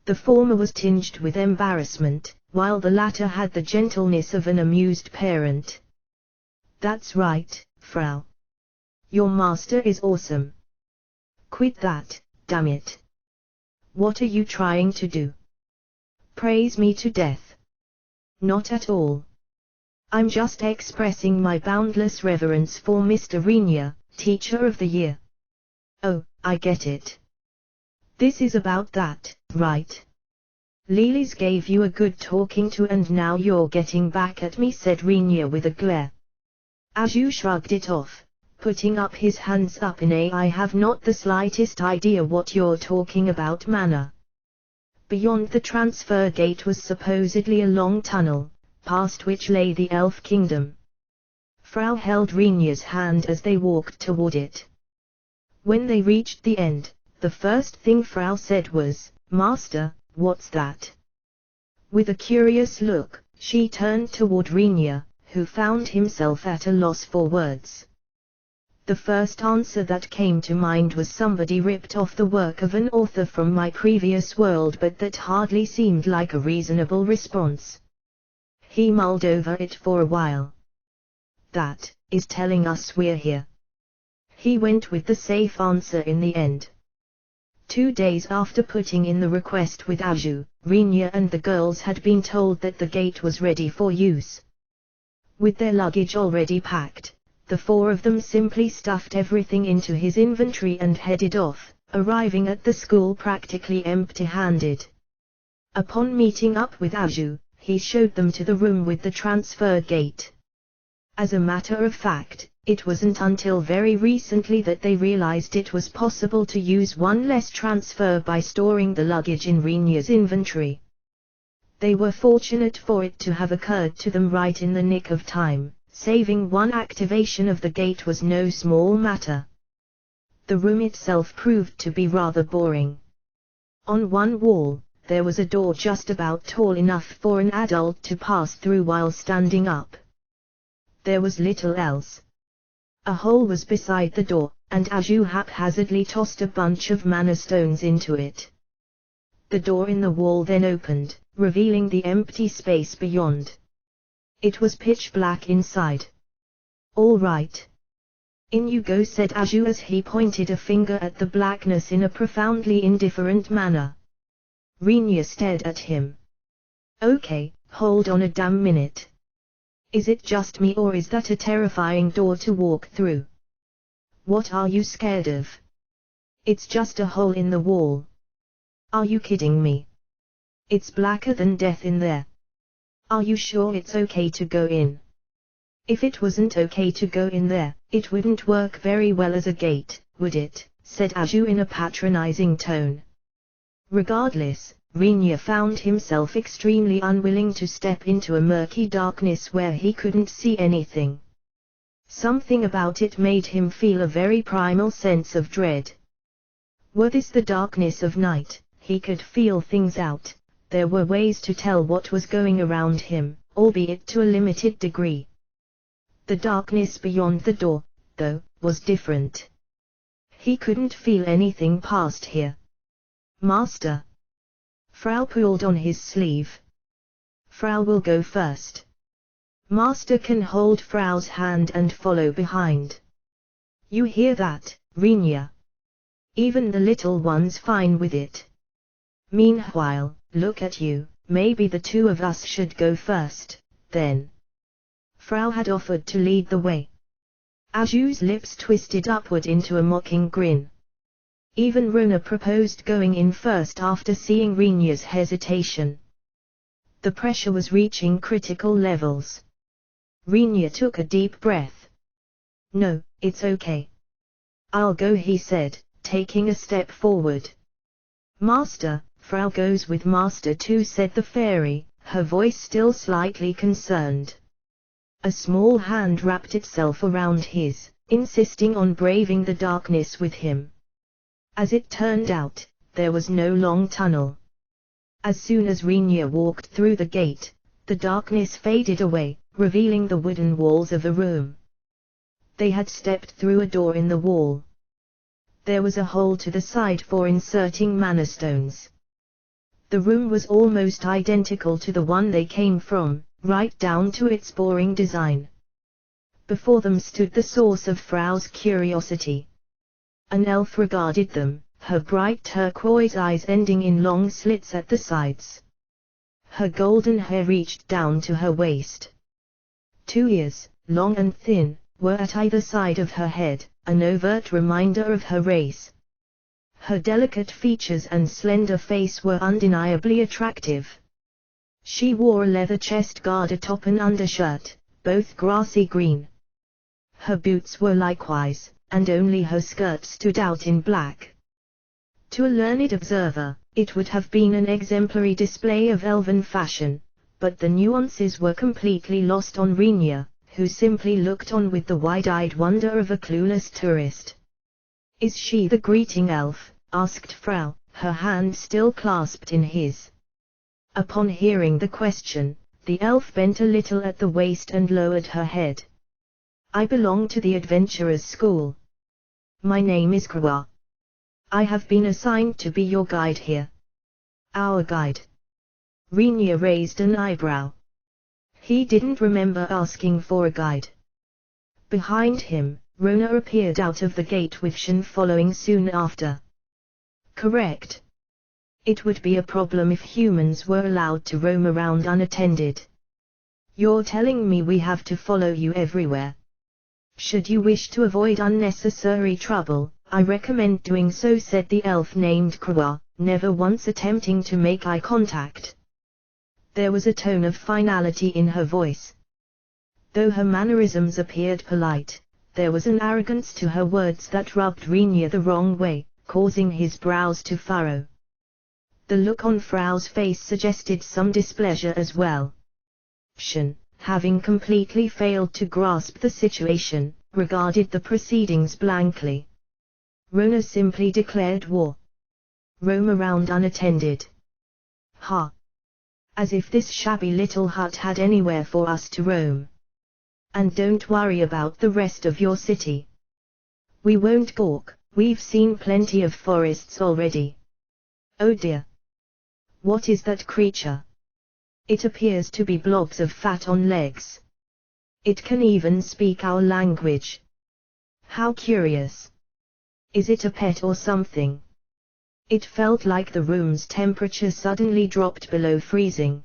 The former was tinged with embarrassment, while the latter had the gentleness of an amused parent. That's right, Frau. Your master is awesome. Quit that, damn it. What are you trying to do? Praise me to death? Not at all. I'm just expressing my boundless reverence for Mr. Rinya, Teacher of the Year. Oh, I get it. This is about that, right? Lily's gave you a good talking to and now you're getting back at me, said Rinya with a glare. Aju shrugged it off, putting up his hands up in a I have not the slightest idea what you're talking about manner. Beyond the transfer gate was supposedly a long tunnel, past which lay the elf kingdom. Frau held Rinya's hand as they walked toward it. When they reached the end, the first thing Frau said was, Master, what's that? With a curious look, she turned toward Rinya, who found himself at a loss for words. The first answer that came to mind was somebody ripped off the work of an author from my previous world, but that hardly seemed like a reasonable response. He mulled over it for a while. That is telling us we're here. He went with the safe answer in the end. 2 days after putting in the request with Aju, Rinya and the girls had been told that the gate was ready for use. With their luggage already packed, the 4 of them simply stuffed everything into his inventory and headed off, arriving at the school practically empty-handed. Upon meeting up with Aju, he showed them to the room with the transfer gate. As a matter of fact, it wasn't until very recently that they realized it was possible to use one less transfer by storing the luggage in Rinya's inventory. They were fortunate for it to have occurred to them right in the nick of time. Saving one activation of the gate was no small matter. The room itself proved to be rather boring. On one wall, there was a door just about tall enough for an adult to pass through while standing up. There was little else. A hole was beside the door, and Aju haphazardly tossed a bunch of mana stones into it. The door in the wall then opened, revealing the empty space beyond. It was pitch black inside. All right. In you go, said Aju as he pointed a finger at the blackness in a profoundly indifferent manner. Rinya stared at him. Okay, hold on a damn minute. Is it just me or is that a terrifying door to walk through? What are you scared of? It's just a hole in the wall. Are you kidding me? It's blacker than death in there. Are you sure it's okay to go in? If it wasn't okay to go in there, it wouldn't work very well as a gate, would it? Said Aju in a patronizing tone. Regardless, Rinya found himself extremely unwilling to step into a murky darkness where he couldn't see anything. Something about it made him feel a very primal sense of dread. Were this the darkness of night, he could feel things out. There were ways to tell what was going around him, albeit to a limited degree. The darkness beyond the door, though, was different. He couldn't feel anything past here. Master. Frau pulled on his sleeve. Frau will go first. Master can hold Frau's hand and follow behind. You hear that, Rinya? Even the little one's fine with it. Meanwhile, look at you, maybe the two of us should go first, then. Frau had offered to lead the way. Aju's lips twisted upward into a mocking grin. Even Rona proposed going in first after seeing Rinya's hesitation. The pressure was reaching critical levels. Rinya took a deep breath. No, it's okay. I'll go, he said, taking a step forward. Master, Frau goes with Master too, said the fairy, her voice still slightly concerned. A small hand wrapped itself around his, insisting on braving the darkness with him. As it turned out, there was no long tunnel. As soon as Rinya walked through the gate, the darkness faded away, revealing the wooden walls of a room. They had stepped through a door in the wall. There was a hole to the side for inserting mana stones. The room was almost identical to the one they came from, right down to its boring design. Before them stood the source of Frau's curiosity. An elf regarded them, her bright turquoise eyes ending in long slits at the sides. Her golden hair reached down to her waist. 2 ears, long and thin, were at either side of her head, an overt reminder of her race. Her delicate features and slender face were undeniably attractive. She wore a leather chest guard atop an undershirt, both grassy green. Her boots were likewise, and only her skirt stood out in black. To a learned observer, it would have been an exemplary display of elven fashion, but the nuances were completely lost on Rinya, who simply looked on with the wide-eyed wonder of a clueless tourist. Is she the greeting elf? Asked Frau, her hand still clasped in his. Upon hearing the question, the elf bent a little at the waist and lowered her head. I belong to the adventurers' school. My name is Krawa. I have been assigned to be your guide here. Our guide. Rinya raised an eyebrow. He didn't remember asking for a guide. Behind him, Rona appeared out of the gate with Shen following soon after. Correct. It would be a problem if humans were allowed to roam around unattended. You're telling me we have to follow you everywhere? Should you wish to avoid unnecessary trouble, I recommend doing so, said the elf named Krawa, never once attempting to make eye contact. There was a tone of finality in her voice. Though her mannerisms appeared polite, there was an arrogance to her words that rubbed Rinya the wrong way, causing his brows to furrow. The look on Frau's face suggested some displeasure as well. Shen, having completely failed to grasp the situation, regarded the proceedings blankly. Rona simply declared war. Roam around unattended. Ha! As if this shabby little hut had anywhere for us to roam. And don't worry about the rest of your city. We won't gawk, we've seen plenty of forests already. Oh dear! What is that creature? It appears to be blobs of fat on legs. It can even speak our language. How curious! Is it a pet or something? It felt like the room's temperature suddenly dropped below freezing.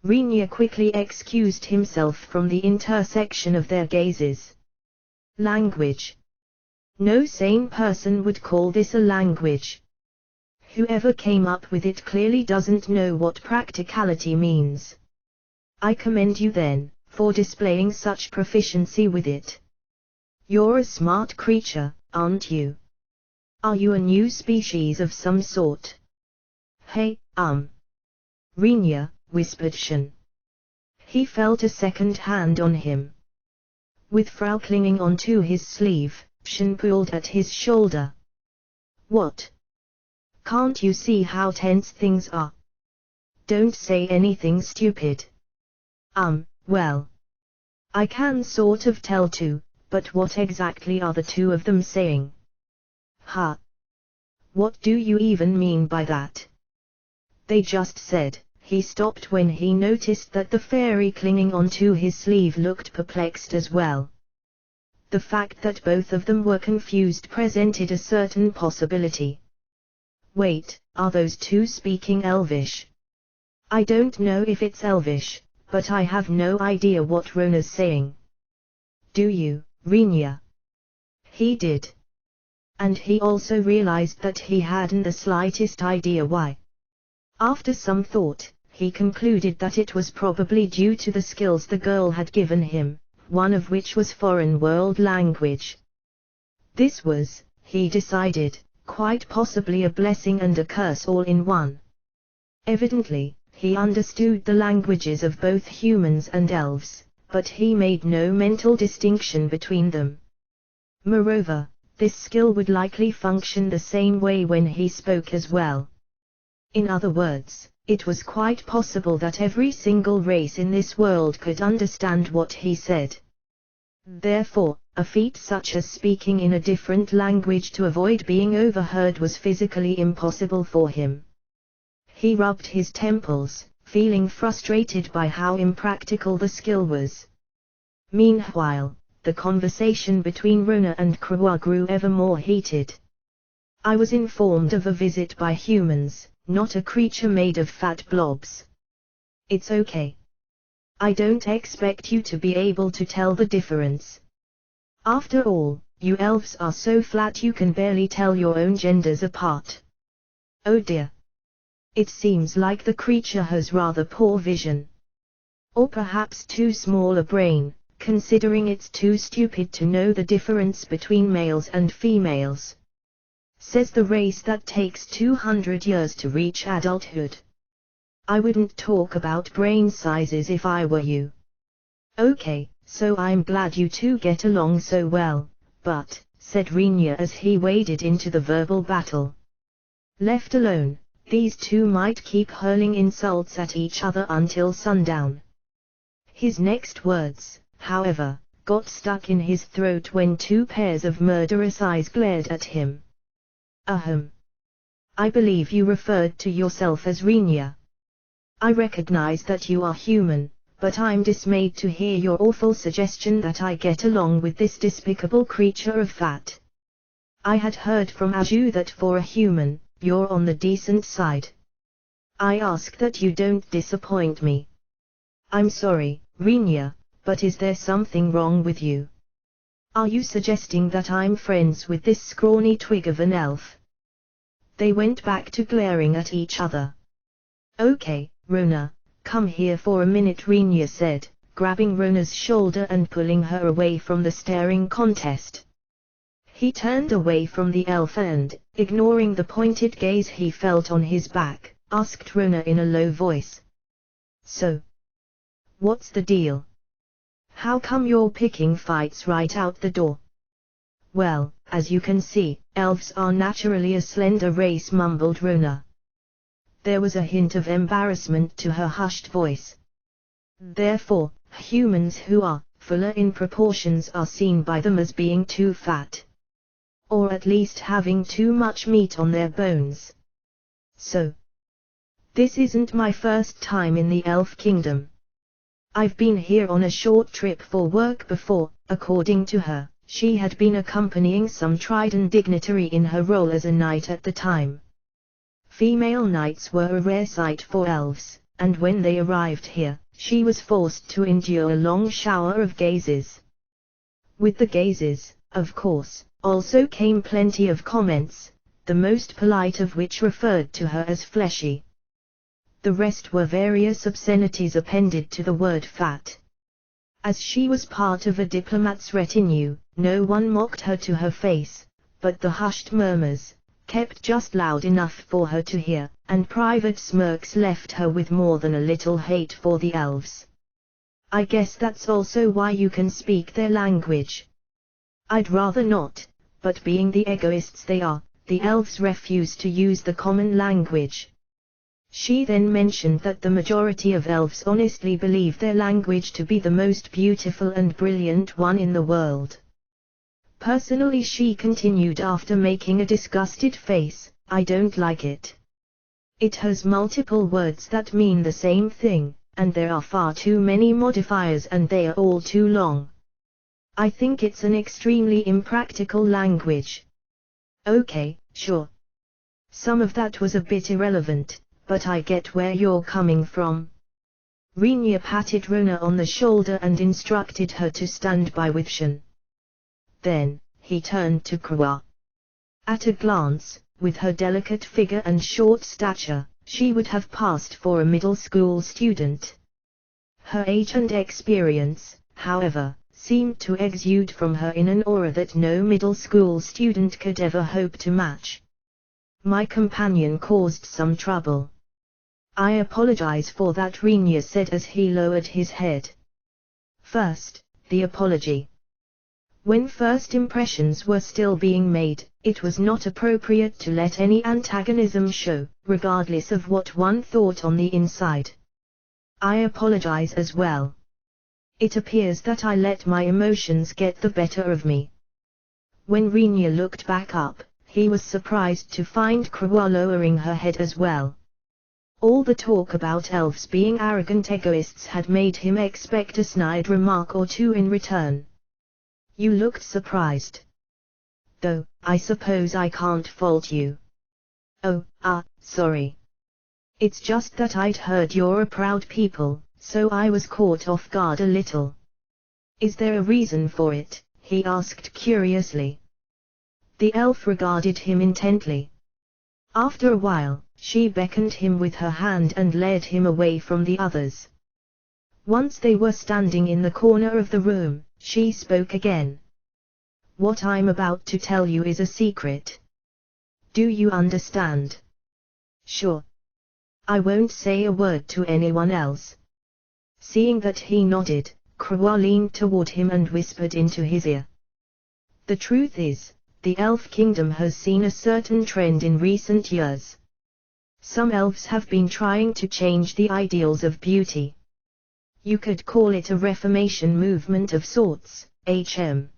Rinya quickly excused himself from the intersection of their gazes. Language. No sane person would call this a language. Whoever came up with it clearly doesn't know what practicality means. I commend you then, for displaying such proficiency with it. You're a smart creature, aren't you? Are you a new species of some sort? Hey, Rinya, whispered Shen. He felt a second hand on him. With Frau clinging onto his sleeve, Shen pulled at his shoulder. What? Can't you see how tense things are? Don't say anything stupid. Well. I can sort of tell too, but what exactly are the two of them saying? Huh? What do you even mean by that? They just said. He stopped when he noticed that the fairy clinging onto his sleeve looked perplexed as well. The fact that both of them were confused presented a certain possibility. Wait, are those two speaking Elvish? I don't know if it's Elvish, but I have no idea what Rona's saying. Do you, Rinya? He did. And he also realized that he hadn't the slightest idea why. After some thought, he concluded that it was probably due to the skills the girl had given him, one of which was foreign world language. This was, he decided, quite possibly a blessing and a curse all in one. Evidently, he understood the languages of both humans and elves, but he made no mental distinction between them. Moreover, this skill would likely function the same way when he spoke as well. In other words, it was quite possible that every single race in this world could understand what he said. Therefore, a feat such as speaking in a different language to avoid being overheard was physically impossible for him. He rubbed his temples, feeling frustrated by how impractical the skill was. Meanwhile, the conversation between Rona and Krua grew ever more heated. I was informed of a visit by humans, not a creature made of fat blobs. It's okay. I don't expect you to be able to tell the difference. After all, you elves are so flat you can barely tell your own genders apart. Oh dear. It seems like the creature has rather poor vision. Or perhaps too small a brain, considering it's too stupid to know the difference between males and females. Says the race that takes 200 years to reach adulthood. I wouldn't talk about brain sizes if I were you. Okay, so I'm glad you two get along so well, but, said Rinya as he waded into the verbal battle. Left alone, these two might keep hurling insults at each other until sundown. His next words, however, got stuck in his throat when two pairs of murderous eyes glared at him. Ahem. I believe you referred to yourself as Rinya. I recognize that you are human, but I'm dismayed to hear your awful suggestion that I get along with this despicable creature of fat. I had heard from Aju that for a human, you're on the decent side. I ask that you don't disappoint me. I'm sorry, Rinya, but is there something wrong with you? Are you suggesting that I'm friends with this scrawny twig of an elf? They went back to glaring at each other. Okay, Rona, come here for a minute, Rinya said, grabbing Rona's shoulder and pulling her away from the staring contest. He turned away from the elf and, ignoring the pointed gaze he felt on his back, asked Rona in a low voice. So, what's the deal? How come you're picking fights right out the door? Well, as you can see, elves are naturally a slender race, mumbled Rona. There was a hint of embarrassment to her hushed voice. Therefore, humans who are fuller in proportions are seen by them as being too fat. Or at least having too much meat on their bones. So, this isn't my first time in the Elf Kingdom. I've been here on a short trip for work before. According to her, she had been accompanying some Trident dignitary in her role as a knight at the time. Female knights were a rare sight for elves, and when they arrived here, she was forced to endure a long shower of gazes. With the gazes, of course, also came plenty of comments, the most polite of which referred to her as fleshy. The rest were various obscenities appended to the word fat. As she was part of a diplomat's retinue, no one mocked her to her face, but the hushed murmurs, kept just loud enough for her to hear, and private smirks left her with more than a little hate for the elves. I guess that's also why you can speak their language. I'd rather not, but being the egoists they are, the elves refuse to use the common language. She then mentioned that the majority of elves honestly believe their language to be the most beautiful and brilliant one in the world. Personally, she continued after making a disgusted face, I don't like it. It has multiple words that mean the same thing, and there are far too many modifiers and they are all too long. I think it's an extremely impractical language. Okay, sure. Some of that was a bit irrelevant, but I get where you're coming from. Renia patted Rona on the shoulder and instructed her to stand by with Shen. Then, he turned to Krua. At a glance, with her delicate figure and short stature, she would have passed for a middle school student. Her age and experience, however, seemed to exude from her in an aura that no middle school student could ever hope to match. My companion caused some trouble. I apologize for that, Renia said as he lowered his head. First, the apology. When first impressions were still being made, it was not appropriate to let any antagonism show, regardless of what one thought on the inside. I apologize as well. It appears that I let my emotions get the better of me. When Renia looked back up, he was surprised to find Krua lowering her head as well. All the talk about elves being arrogant egoists had made him expect a snide remark or two in return. You looked surprised. Though, I suppose I can't fault you. Oh, sorry. It's just that I'd heard you're a proud people, so I was caught off guard a little. Is there a reason for it? He asked curiously. The elf regarded him intently. After a while, she beckoned him with her hand and led him away from the others. Once they were standing in the corner of the room, she spoke again. What I'm about to tell you is a secret. Do you understand? Sure. I won't say a word to anyone else. Seeing that he nodded, Krua leaned toward him and whispered into his ear. The truth is, the elf kingdom has seen a certain trend in recent years. Some elves have been trying to change the ideals of beauty. You could call it a reformation movement of sorts, HM.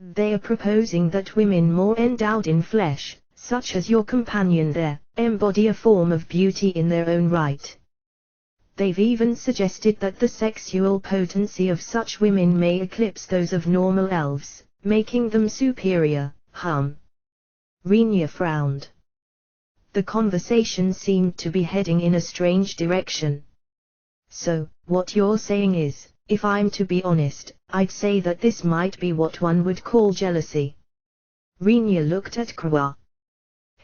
They are proposing that women more endowed in flesh, such as your companion there, embody a form of beauty in their own right. They've even suggested that the sexual potency of such women may eclipse those of normal elves, making them superior. Renia frowned. The conversation seemed to be heading in a strange direction. So, what you're saying is, if I'm to be honest, I'd say that this might be what one would call jealousy. Renia looked at Krua.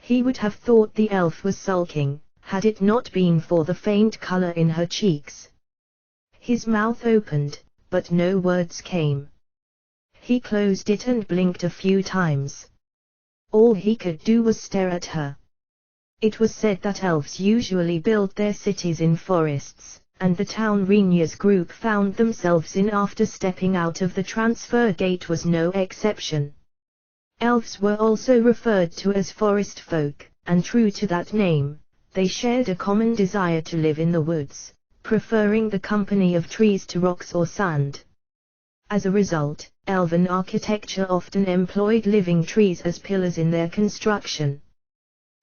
He would have thought the elf was sulking, had it not been for the faint color in her cheeks. His mouth opened, but no words came. He closed it and blinked a few times. All he could do was stare at her. It was said that elves usually build their cities in forests, and the town Renia's group found themselves in after stepping out of the transfer gate was no exception. Elves were also referred to as forest folk, and true to that name, they shared a common desire to live in the woods, preferring the company of trees to rocks or sand. As a result, elven architecture often employed living trees as pillars in their construction.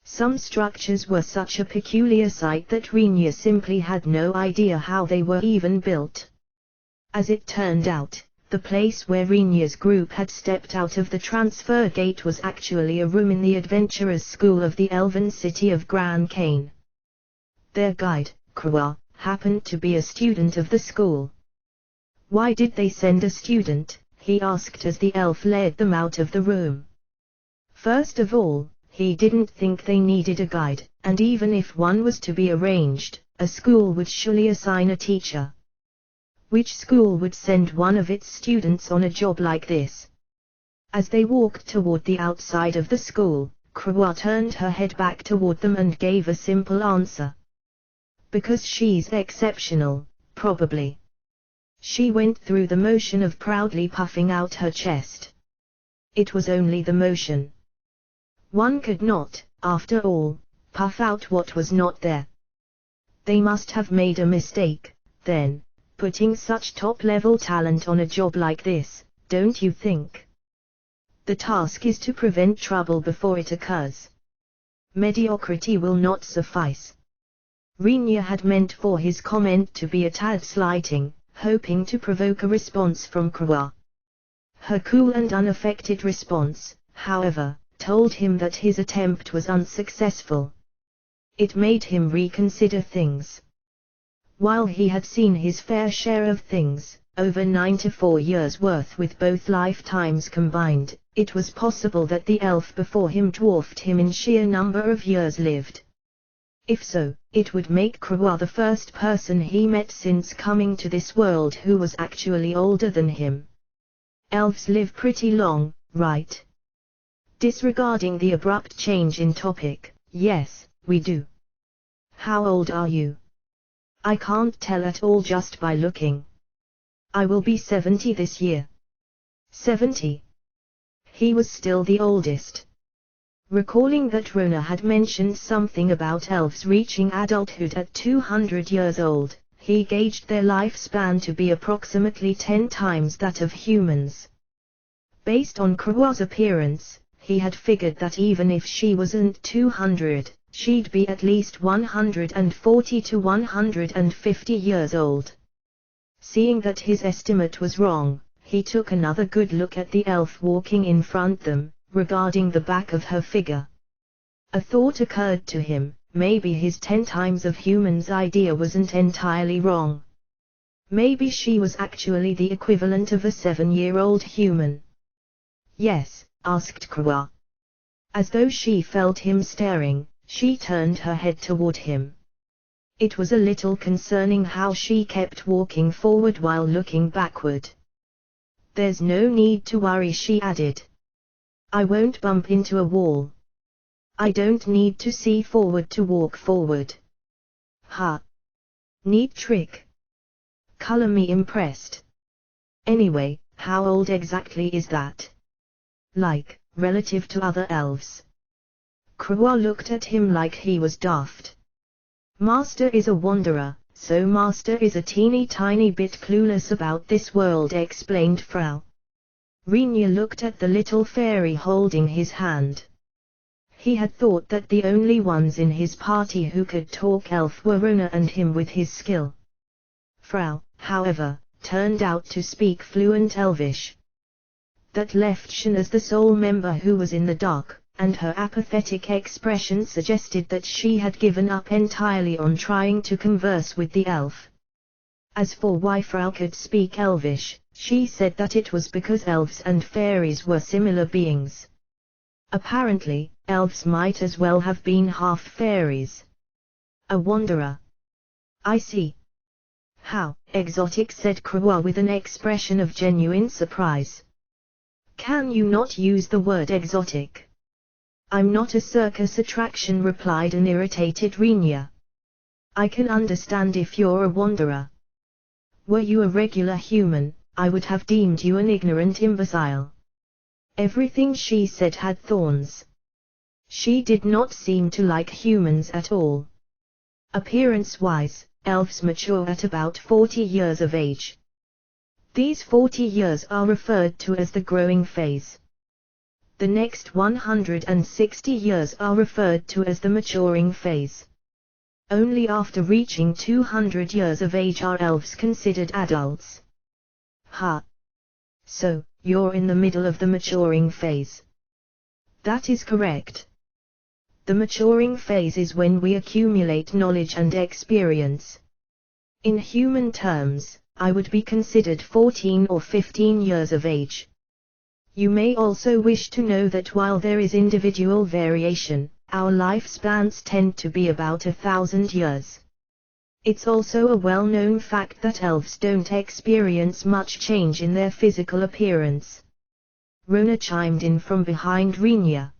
Some structures were such a peculiar sight that Renia simply had no idea how they were even built. As it turned out, the place where Renia's group had stepped out of the transfer gate was actually a room in the adventurers' school of the elven city of Gran Cane. Their guide, Krua, happened to be a student of the school. Why did they send a student? He asked as the elf led them out of the room. First of all, he didn't think they needed a guide, and even if one was to be arranged, a school would surely assign a teacher. Which school would send one of its students on a job like this? As they walked toward the outside of the school, Krewa turned her head back toward them and gave a simple answer. Because she's exceptional, probably. She went through the motion of proudly puffing out her chest. It was only the motion. One could not, after all, puff out what was not there. They must have made a mistake, then, putting such top-level talent on a job like this, don't you think? The task is to prevent trouble before it occurs. Mediocrity will not suffice. Rinya had meant for his comment to be a tad slighting, hoping to provoke a response from Krewa. Her cool and unaffected response, however, told him that his attempt was unsuccessful. It made him reconsider things. While he had seen his fair share of things, over 94 years worth with both lifetimes combined, it was possible that the elf before him dwarfed him in sheer number of years lived. If so, it would make Krewa the first person he met since coming to this world who was actually older than him. Elves live pretty long, right? Disregarding the abrupt change in topic, yes, we do. How old are you? I can't tell at all just by looking. I will be 70 this year. 70. He was still the oldest. Recalling that Rona had mentioned something about elves reaching adulthood at 200 years old, he gauged their lifespan to be approximately 10 times that of humans. Based on Krewa's appearance, he had figured that even if she wasn't 200, she'd be at least 140 to 150 years old. Seeing that his estimate was wrong, he took another good look at the elf walking in front them, regarding the back of her figure. A thought occurred to him, maybe his 10 times of humans idea wasn't entirely wrong. Maybe she was actually the equivalent of a 7-year-old human. Yes, asked Krewa. As though she felt him staring, she turned her head toward him. It was a little concerning how she kept walking forward while looking backward. There's no need to worry, she added. I won't bump into a wall. I don't need to see forward to walk forward. Ha! Neat trick. Color me impressed. Anyway, how old exactly is that? Like, relative to other elves. Krewa looked at him like he was daft. Master is a wanderer, so Master is a teeny tiny bit clueless about this world, explained Frau. Rinya looked at the little fairy holding his hand. He had thought that the only ones in his party who could talk elf were Rona and him with his skill. Frau, however, turned out to speak fluent Elvish. That left Shan as the sole member who was in the dark, and her apathetic expression suggested that she had given up entirely on trying to converse with the elf. As for why Frau could speak Elvish, she said that it was because elves and fairies were similar beings. Apparently, elves might as well have been half fairies. A wanderer. I see. How exotic, said Krewa with an expression of genuine surprise. Can you not use the word exotic? I'm not a circus attraction, replied an irritated Rinya. I can understand if you're a wanderer. Were you a regular human, I would have deemed you an ignorant imbecile. Everything she said had thorns. She did not seem to like humans at all. Appearance-wise, elves mature at about 40 years of age. These 40 years are referred to as the growing phase. The next 160 years are referred to as the maturing phase. Only after reaching 200 years of age are elves considered adults. Ha! So, you're in the middle of the maturing phase. That is correct. The maturing phase is when we accumulate knowledge and experience. In human terms, I would be considered 14 or 15 years of age. You may also wish to know that while there is individual variation, our lifespans tend to be about 1,000 years. It's also a well-known fact that elves don't experience much change in their physical appearance. Rona chimed in from behind Rinya.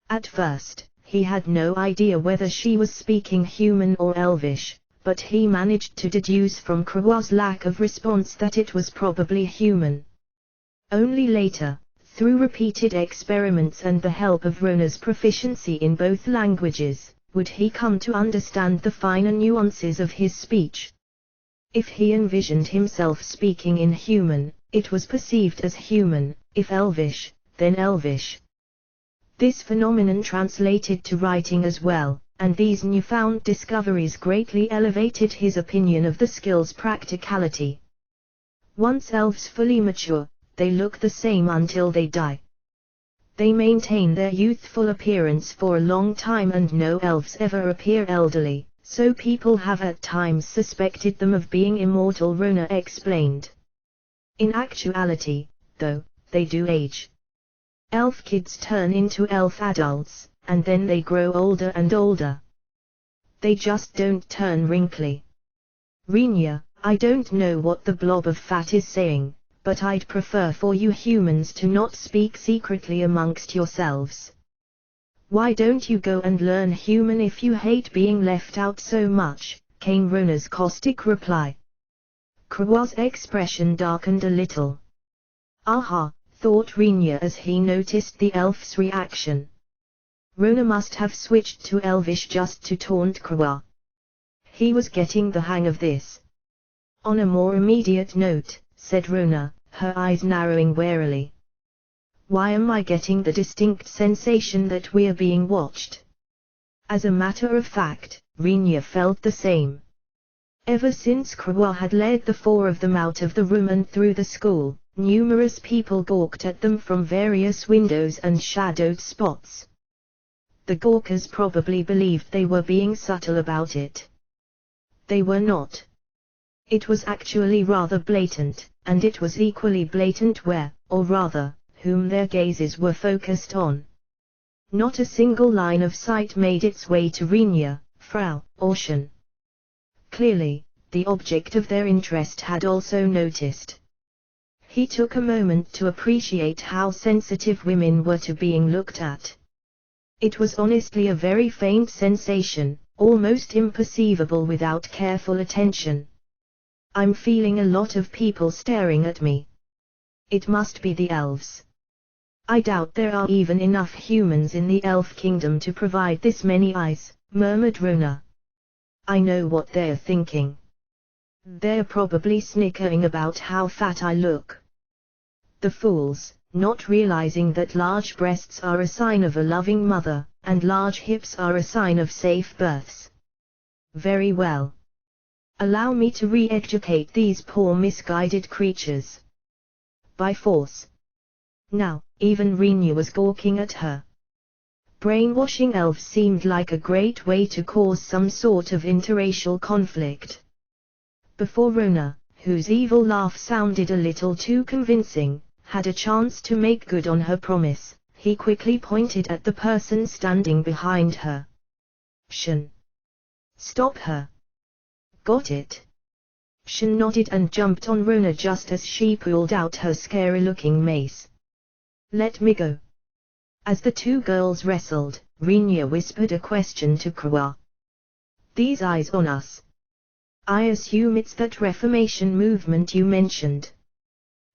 At first, he had no idea whether she was speaking human or Elvish, but he managed to deduce from Krawa's lack of response that it was probably human. Only later, through repeated experiments and the help of Rona's proficiency in both languages, would he come to understand the finer nuances of his speech. If he envisioned himself speaking in human, it was perceived as human; if Elvish, then Elvish. This phenomenon translated to writing as well, and these newfound discoveries greatly elevated his opinion of the skill's practicality. Once elves fully mature, they look the same until they die. They maintain their youthful appearance for a long time and no elves ever appear elderly, so people have at times suspected them of being immortal, Rona explained. In actuality, though, they do age. Elf kids turn into elf adults, and then they grow older and older. They just don't turn wrinkly. Rinya, I don't know what the blob of fat is saying, but I'd prefer for you humans to not speak secretly amongst yourselves. Why don't you go and learn human if you hate being left out so much, came Rona's caustic reply. Krawa's expression darkened a little. Aha, thought Rinya as he noticed the elf's reaction. Rona must have switched to Elvish just to taunt Krawa. He was getting the hang of this. On a more immediate note, said Rona, her eyes narrowing warily. Why am I getting the distinct sensation that we're being watched? As a matter of fact, Rinya felt the same. Ever since Krawa had led the four of them out of the room and through the school, numerous people gawked at them from various windows and shadowed spots. The gawkers probably believed they were being subtle about it. They were not. It was actually rather blatant, and it was equally blatant where, or rather, whom their gazes were focused on. Not a single line of sight made its way to Rinya, Frau, or Shen. Clearly, the object of their interest had also noticed. He took a moment to appreciate how sensitive women were to being looked at. It was honestly a very faint sensation, almost imperceivable without careful attention. I'm feeling a lot of people staring at me. It must be the elves. I doubt there are even enough humans in the elf kingdom to provide this many eyes, murmured Rona. I know what they're thinking. They're probably snickering about how fat I look. The fools, not realizing that large breasts are a sign of a loving mother, and large hips are a sign of safe births. Very well. Allow me to re-educate these poor misguided creatures. By force. Now, even Rinya was gawking at her. Brainwashing elves seemed like a great way to cause some sort of interracial conflict. Before Rona, whose evil laugh sounded a little too convincing, had a chance to make good on her promise, he quickly pointed at the person standing behind her. Shen. Stop her. Got it. Shen nodded and jumped on Rona just as she pulled out her scary-looking mace. Let me go. As the two girls wrestled, Rinya whispered a question to Krawa. These eyes on us. I assume it's that Reformation movement you mentioned.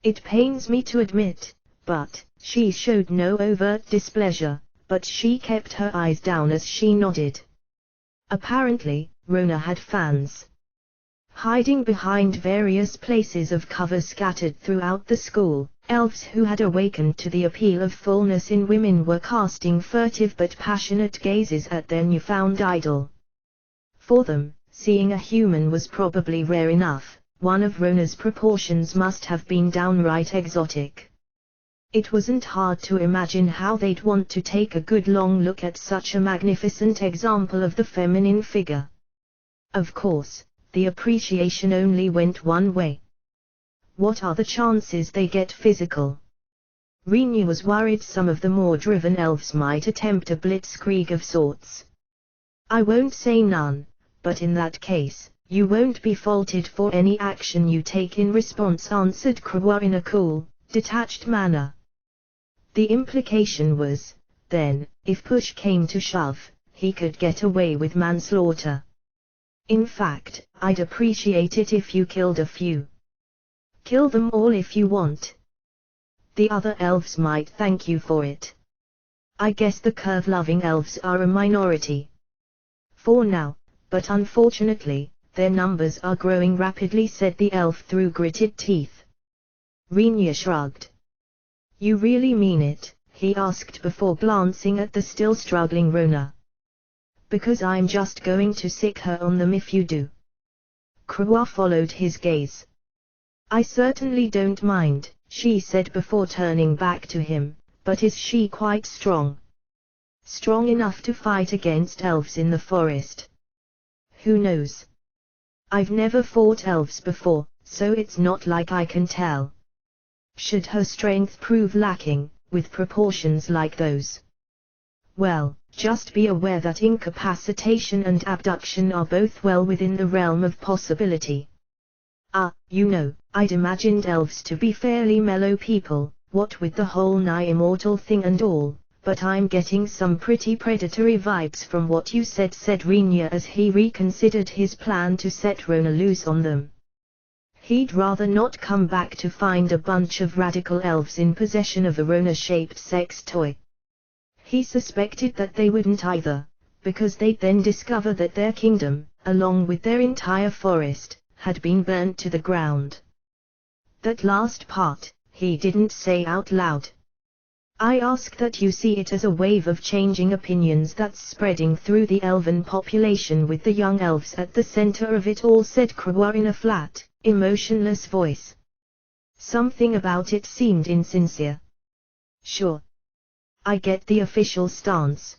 It pains me to admit, but, she showed no overt displeasure, but she kept her eyes down as she nodded. Apparently, Rona had fans. Hiding behind various places of cover scattered throughout the school, elves who had awakened to the appeal of fullness in women were casting furtive but passionate gazes at their newfound idol. For them, seeing a human was probably rare enough. One of Rona's proportions must have been downright exotic. It wasn't hard to imagine how they'd want to take a good long look at such a magnificent example of the feminine figure. Of course, the appreciation only went one way. What are the chances they get physical? Rinya was worried some of the more driven elves might attempt a blitzkrieg of sorts. I won't say none, but in that case, you won't be faulted for any action you take in response, answered Krawa in a cool, detached manner. The implication was, then, if push came to shove, he could get away with manslaughter. In fact, I'd appreciate it if you killed a few. Kill them all if you want. The other elves might thank you for it. I guess the curve-loving elves are a minority. For now, but unfortunately, their numbers are growing rapidly, said the elf through gritted teeth. Rinya shrugged. You really mean it? He asked before glancing at the still struggling Rona. Because I'm just going to sick her on them if you do. Krua followed his gaze. I certainly don't mind, she said before turning back to him, but is she quite strong? Strong enough to fight against elves in the forest? Who knows? I've never fought elves before, so it's not like I can tell. Should her strength prove lacking, with proportions like those? Well, just be aware that incapacitation and abduction are both well within the realm of possibility. I'd imagined elves to be fairly mellow people, what with the whole nigh immortal thing and all, but I'm getting some pretty predatory vibes from what you said, said Rinya as he reconsidered his plan to set Rona loose on them. He'd rather not come back to find a bunch of radical elves in possession of a Rona-shaped sex toy. He suspected that they wouldn't either, because they'd then discover that their kingdom, along with their entire forest, had been burnt to the ground. That last part, he didn't say out loud. I ask that you see it as a wave of changing opinions that's spreading through the elven population, with the young elves at the center of it all, said Krua in a flat, emotionless voice. Something about it seemed insincere. Sure. I get the official stance.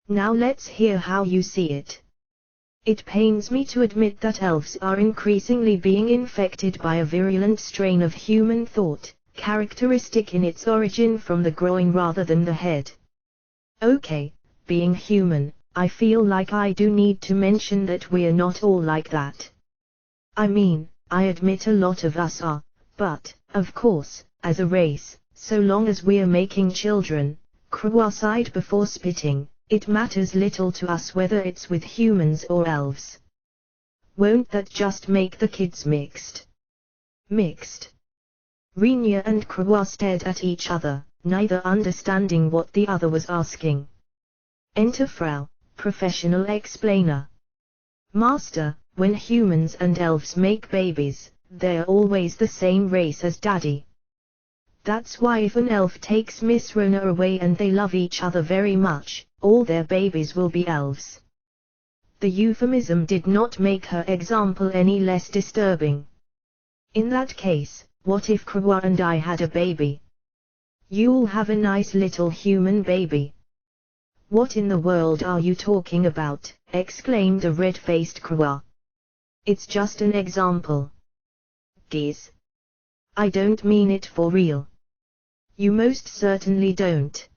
Now let's hear how you see it. It pains me to admit that elves are increasingly being infected by a virulent strain of human thought, characteristic in its origin from the groin rather than the head. Okay, being human, I feel like I do need to mention that we're not all like that. I mean, I admit a lot of us are, but, of course, as a race, so long as we're making children, Krua sighed before spitting, it matters little to us whether it's with humans or elves. Won't that just make the kids mixed? Mixed? Rinya and Krua stared at each other, neither understanding what the other was asking. Enter Frau, professional explainer. Master, when humans and elves make babies, they're always the same race as Daddy. That's why if an elf takes Miss Rona away and they love each other very much, all their babies will be elves. The euphemism did not make her example any less disturbing. In that case, what if Krua and I had a baby? You'll have a nice little human baby. What in the world are you talking about? Exclaimed a red-faced Krua. It's just an example. Geez. I don't mean it for real. You most certainly don't.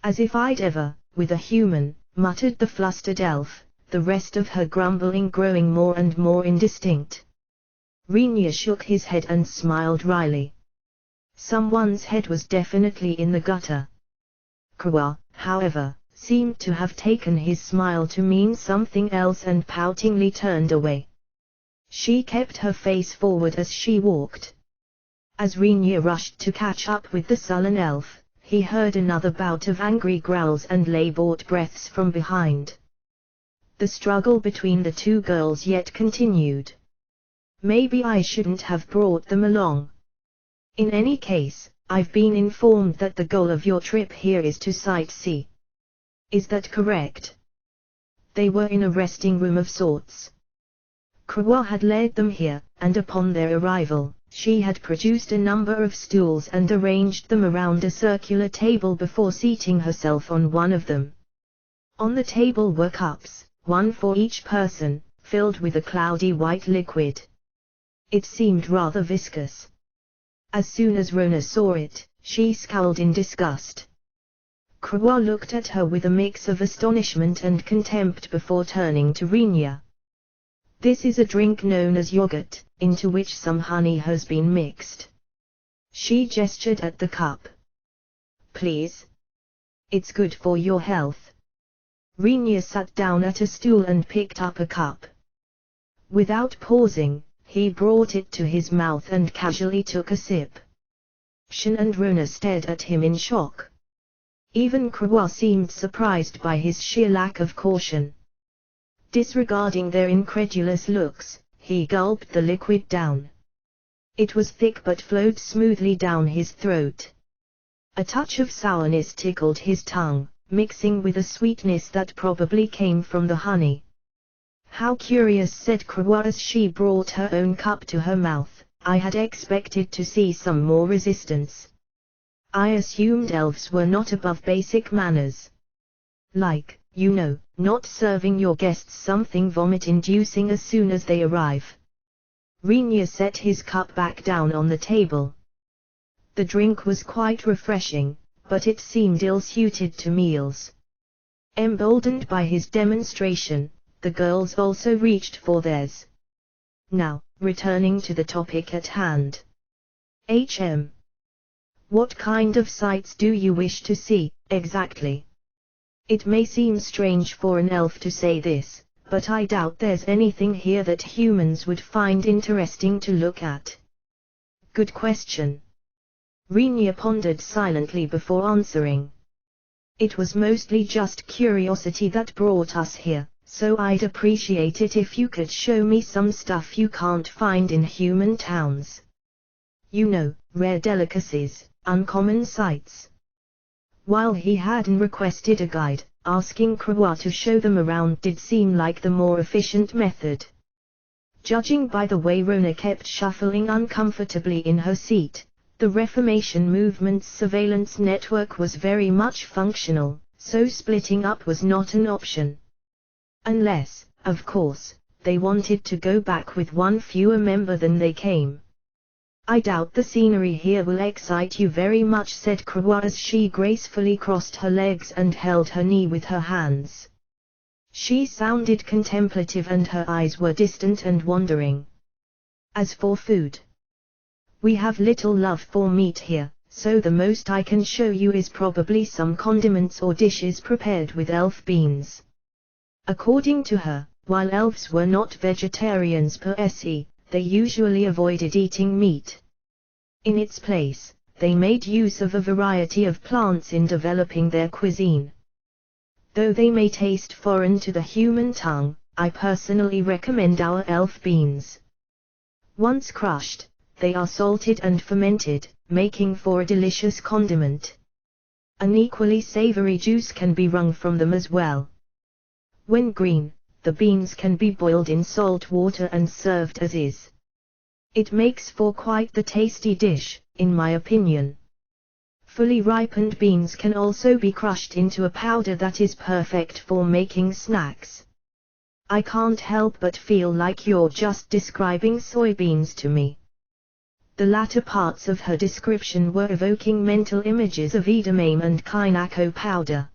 As if I'd ever, with a human, muttered the flustered elf, the rest of her grumbling growing more and more indistinct. Rinya shook his head and smiled wryly. Someone's head was definitely in the gutter. Krua, however, seemed to have taken his smile to mean something else and poutingly turned away. She kept her face forward as she walked. As Rinya rushed to catch up with the sullen elf, he heard another bout of angry growls and labored breaths from behind. The struggle between the two girls yet continued. Maybe I shouldn't have brought them along. In any case, I've been informed that the goal of your trip here is to sightsee. Is that correct? They were in a resting room of sorts. Krua had led them here, and upon their arrival, she had produced a number of stools and arranged them around a circular table before seating herself on one of them. On the table were cups, one for each person, filled with a cloudy white liquid. It seemed rather viscous. As soon as Rona saw it, she scowled in disgust. Krua looked at her with a mix of astonishment and contempt before turning to Rinya. This is a drink known as yogurt, into which some honey has been mixed. She gestured at the cup. Please? It's good for your health. Rinya sat down at a stool and picked up a cup. Without pausing, he brought it to his mouth and casually took a sip. Shin and Rona stared at him in shock. Even Krua seemed surprised by his sheer lack of caution. Disregarding their incredulous looks, he gulped the liquid down. It was thick but flowed smoothly down his throat. A touch of sourness tickled his tongue, mixing with a sweetness that probably came from the honey. "How curious," said Krua as she brought her own cup to her mouth. "I had expected to see some more resistance. I assumed elves were not above basic manners. Like, not serving your guests something vomit-inducing as soon as they arrive." Rinya set his cup back down on the table. The drink was quite refreshing, but it seemed ill-suited to meals. Emboldened by his demonstration, the girls also reached for theirs. Now, returning to the topic at hand. What kind of sights do you wish to see, exactly? It may seem strange for an elf to say this, but I doubt there's anything here that humans would find interesting to look at. Good question. Rinya pondered silently before answering. It was mostly just curiosity that brought us here, so I'd appreciate it if you could show me some stuff you can't find in human towns. Rare delicacies, uncommon sights. While he hadn't requested a guide, asking Krua to show them around did seem like the more efficient method. Judging by the way Rona kept shuffling uncomfortably in her seat, the Reformation movement's surveillance network was very much functional, so splitting up was not an option. Unless, of course, they wanted to go back with one fewer member than they came. I doubt the scenery here will excite you very much, said Krua as she gracefully crossed her legs and held her knee with her hands. She sounded contemplative and her eyes were distant and wandering. As for food, we have little love for meat here, so the most I can show you is probably some condiments or dishes prepared with elf beans. According to her, while elves were not vegetarians per se, they usually avoided eating meat. In its place, they made use of a variety of plants in developing their cuisine. Though they may taste foreign to the human tongue, I personally recommend our elf beans. Once crushed, they are salted and fermented, making for a delicious condiment. An equally savory juice can be wrung from them as well. When green, the beans can be boiled in salt water and served as is. It makes for quite the tasty dish, in my opinion. Fully ripened beans can also be crushed into a powder that is perfect for making snacks. I can't help but feel like you're just describing soybeans to me. The latter parts of her description were evoking mental images of edamame and kinako powder.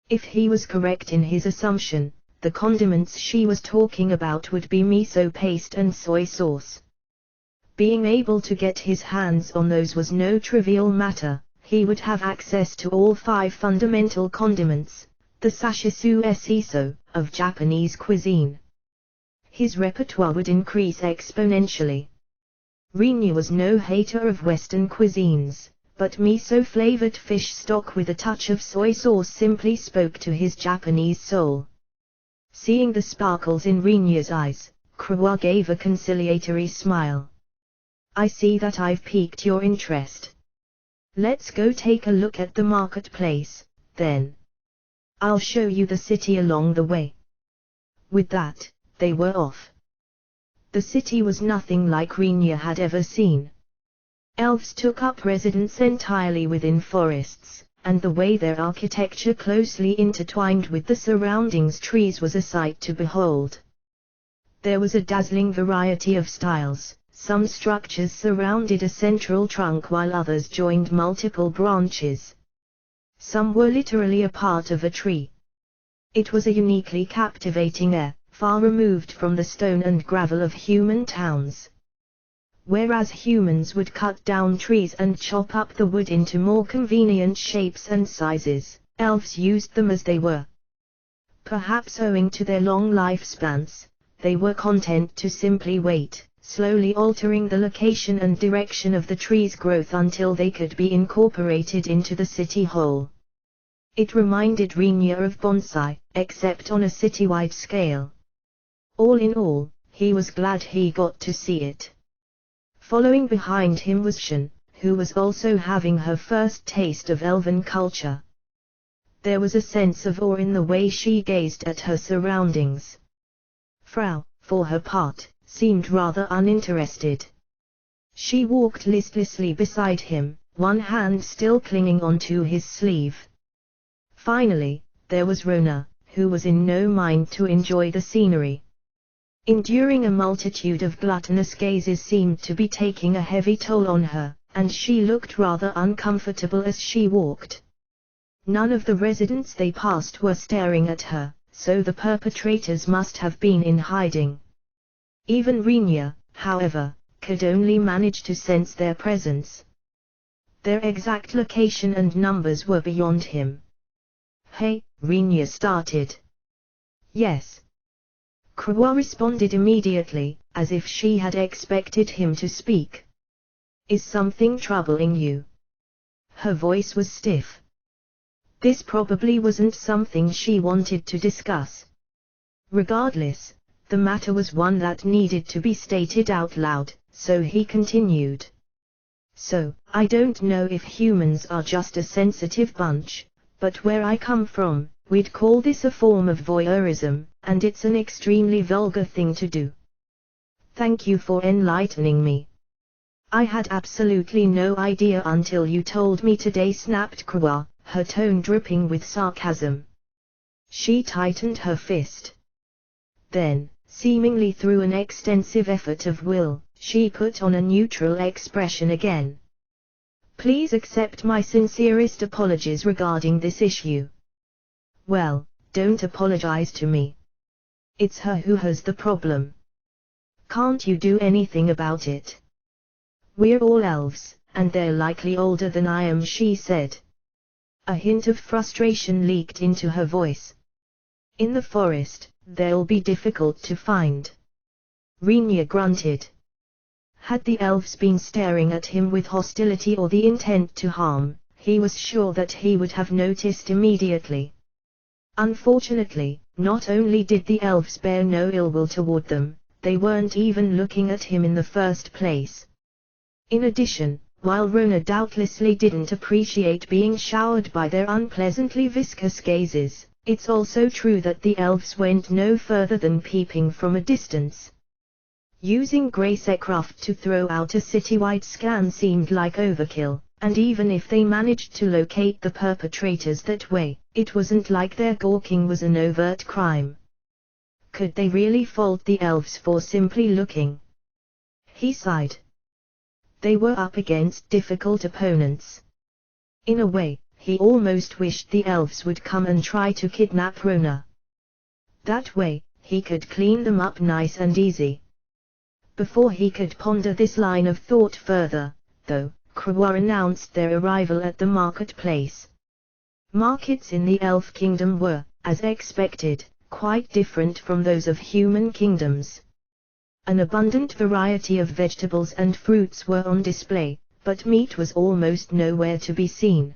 If he was correct in his assumption, the condiments she was talking about would be miso paste and soy sauce. Being able to get his hands on those was no trivial matter. He would have access to all 5 fundamental condiments, the sashisu esiso, of Japanese cuisine. His repertoire would increase exponentially. Rinya was no hater of Western cuisines, but miso-flavored fish stock with a touch of soy sauce simply spoke to his Japanese soul. Seeing the sparkles in Rinya's eyes, Krua gave a conciliatory smile. I see that I've piqued your interest. Let's go take a look at the marketplace, then. I'll show you the city along the way. With that, they were off. The city was nothing like Rinya had ever seen. Elves took up residence entirely within forests, and the way their architecture closely intertwined with the surrounding trees was a sight to behold. There was a dazzling variety of styles. Some structures surrounded a central trunk while others joined multiple branches. Some were literally a part of a tree. It was a uniquely captivating air, far removed from the stone and gravel of human towns. Whereas humans would cut down trees and chop up the wood into more convenient shapes and sizes, Elves used them as they were. Perhaps owing to their long lifespans, they were content to simply wait, slowly altering the location and direction of the tree's growth until they could be incorporated into the city whole. It reminded Rinya of bonsai, except on a citywide scale. All in all, he was glad he got to see it. Following behind him was Shen, who was also having her first taste of elven culture. There was a sense of awe in the way she gazed at her surroundings. Frau, for her part, seemed rather uninterested. She walked listlessly beside him, one hand still clinging onto his sleeve. Finally, there was Rona, who was in no mind to enjoy the scenery. Enduring a multitude of gluttonous gazes seemed to be taking a heavy toll on her, and she looked rather uncomfortable as she walked. None of the residents they passed were staring at her, so the perpetrators must have been in hiding. Even Rinya, however, could only manage to sense their presence. Their exact location and numbers were beyond him. "Hey," Rinya started. "Yes." Krua responded immediately, as if she had expected him to speak. "Is something troubling you?" Her voice was stiff. This probably wasn't something she wanted to discuss. Regardless, the matter was one that needed to be stated out loud, so he continued. "So, I don't know if humans are just a sensitive bunch, but where I come from, we'd call this a form of voyeurism, and it's an extremely vulgar thing to do." "Thank you for enlightening me. I had absolutely no idea until you told me today," snapped Krua, her tone dripping with sarcasm. She tightened her fist. Then, seemingly through an extensive effort of will, she put on a neutral expression again. "Please accept my sincerest apologies regarding this issue." "Well, don't apologize to me. It's her who has the problem. Can't you do anything about it?" "We're all elves, and they're likely older than I am," she said. A hint of frustration leaked into her voice. "In the forest, they'll be difficult to find." Rinya grunted. Had the elves been staring at him with hostility or the intent to harm, he was sure that he would have noticed immediately. Unfortunately, not only did the elves bear no ill will toward them, they weren't even looking at him in the first place. In addition, while Rona doubtlessly didn't appreciate being showered by their unpleasantly viscous gazes, it's also true that the elves went no further than peeping from a distance. Using Grace aircraft to throw out a citywide scan seemed like overkill, and even if they managed to locate the perpetrators that way, it wasn't like their gawking was an overt crime. Could they really fault the elves for simply looking? He sighed. They were up against difficult opponents. In a way, he almost wished the elves would come and try to kidnap Rona. That way, he could clean them up nice and easy. Before he could ponder this line of thought further, though, Krua announced their arrival at the marketplace. Markets in the Elf Kingdom were, as expected, quite different from those of human kingdoms. An abundant variety of vegetables and fruits were on display, but meat was almost nowhere to be seen.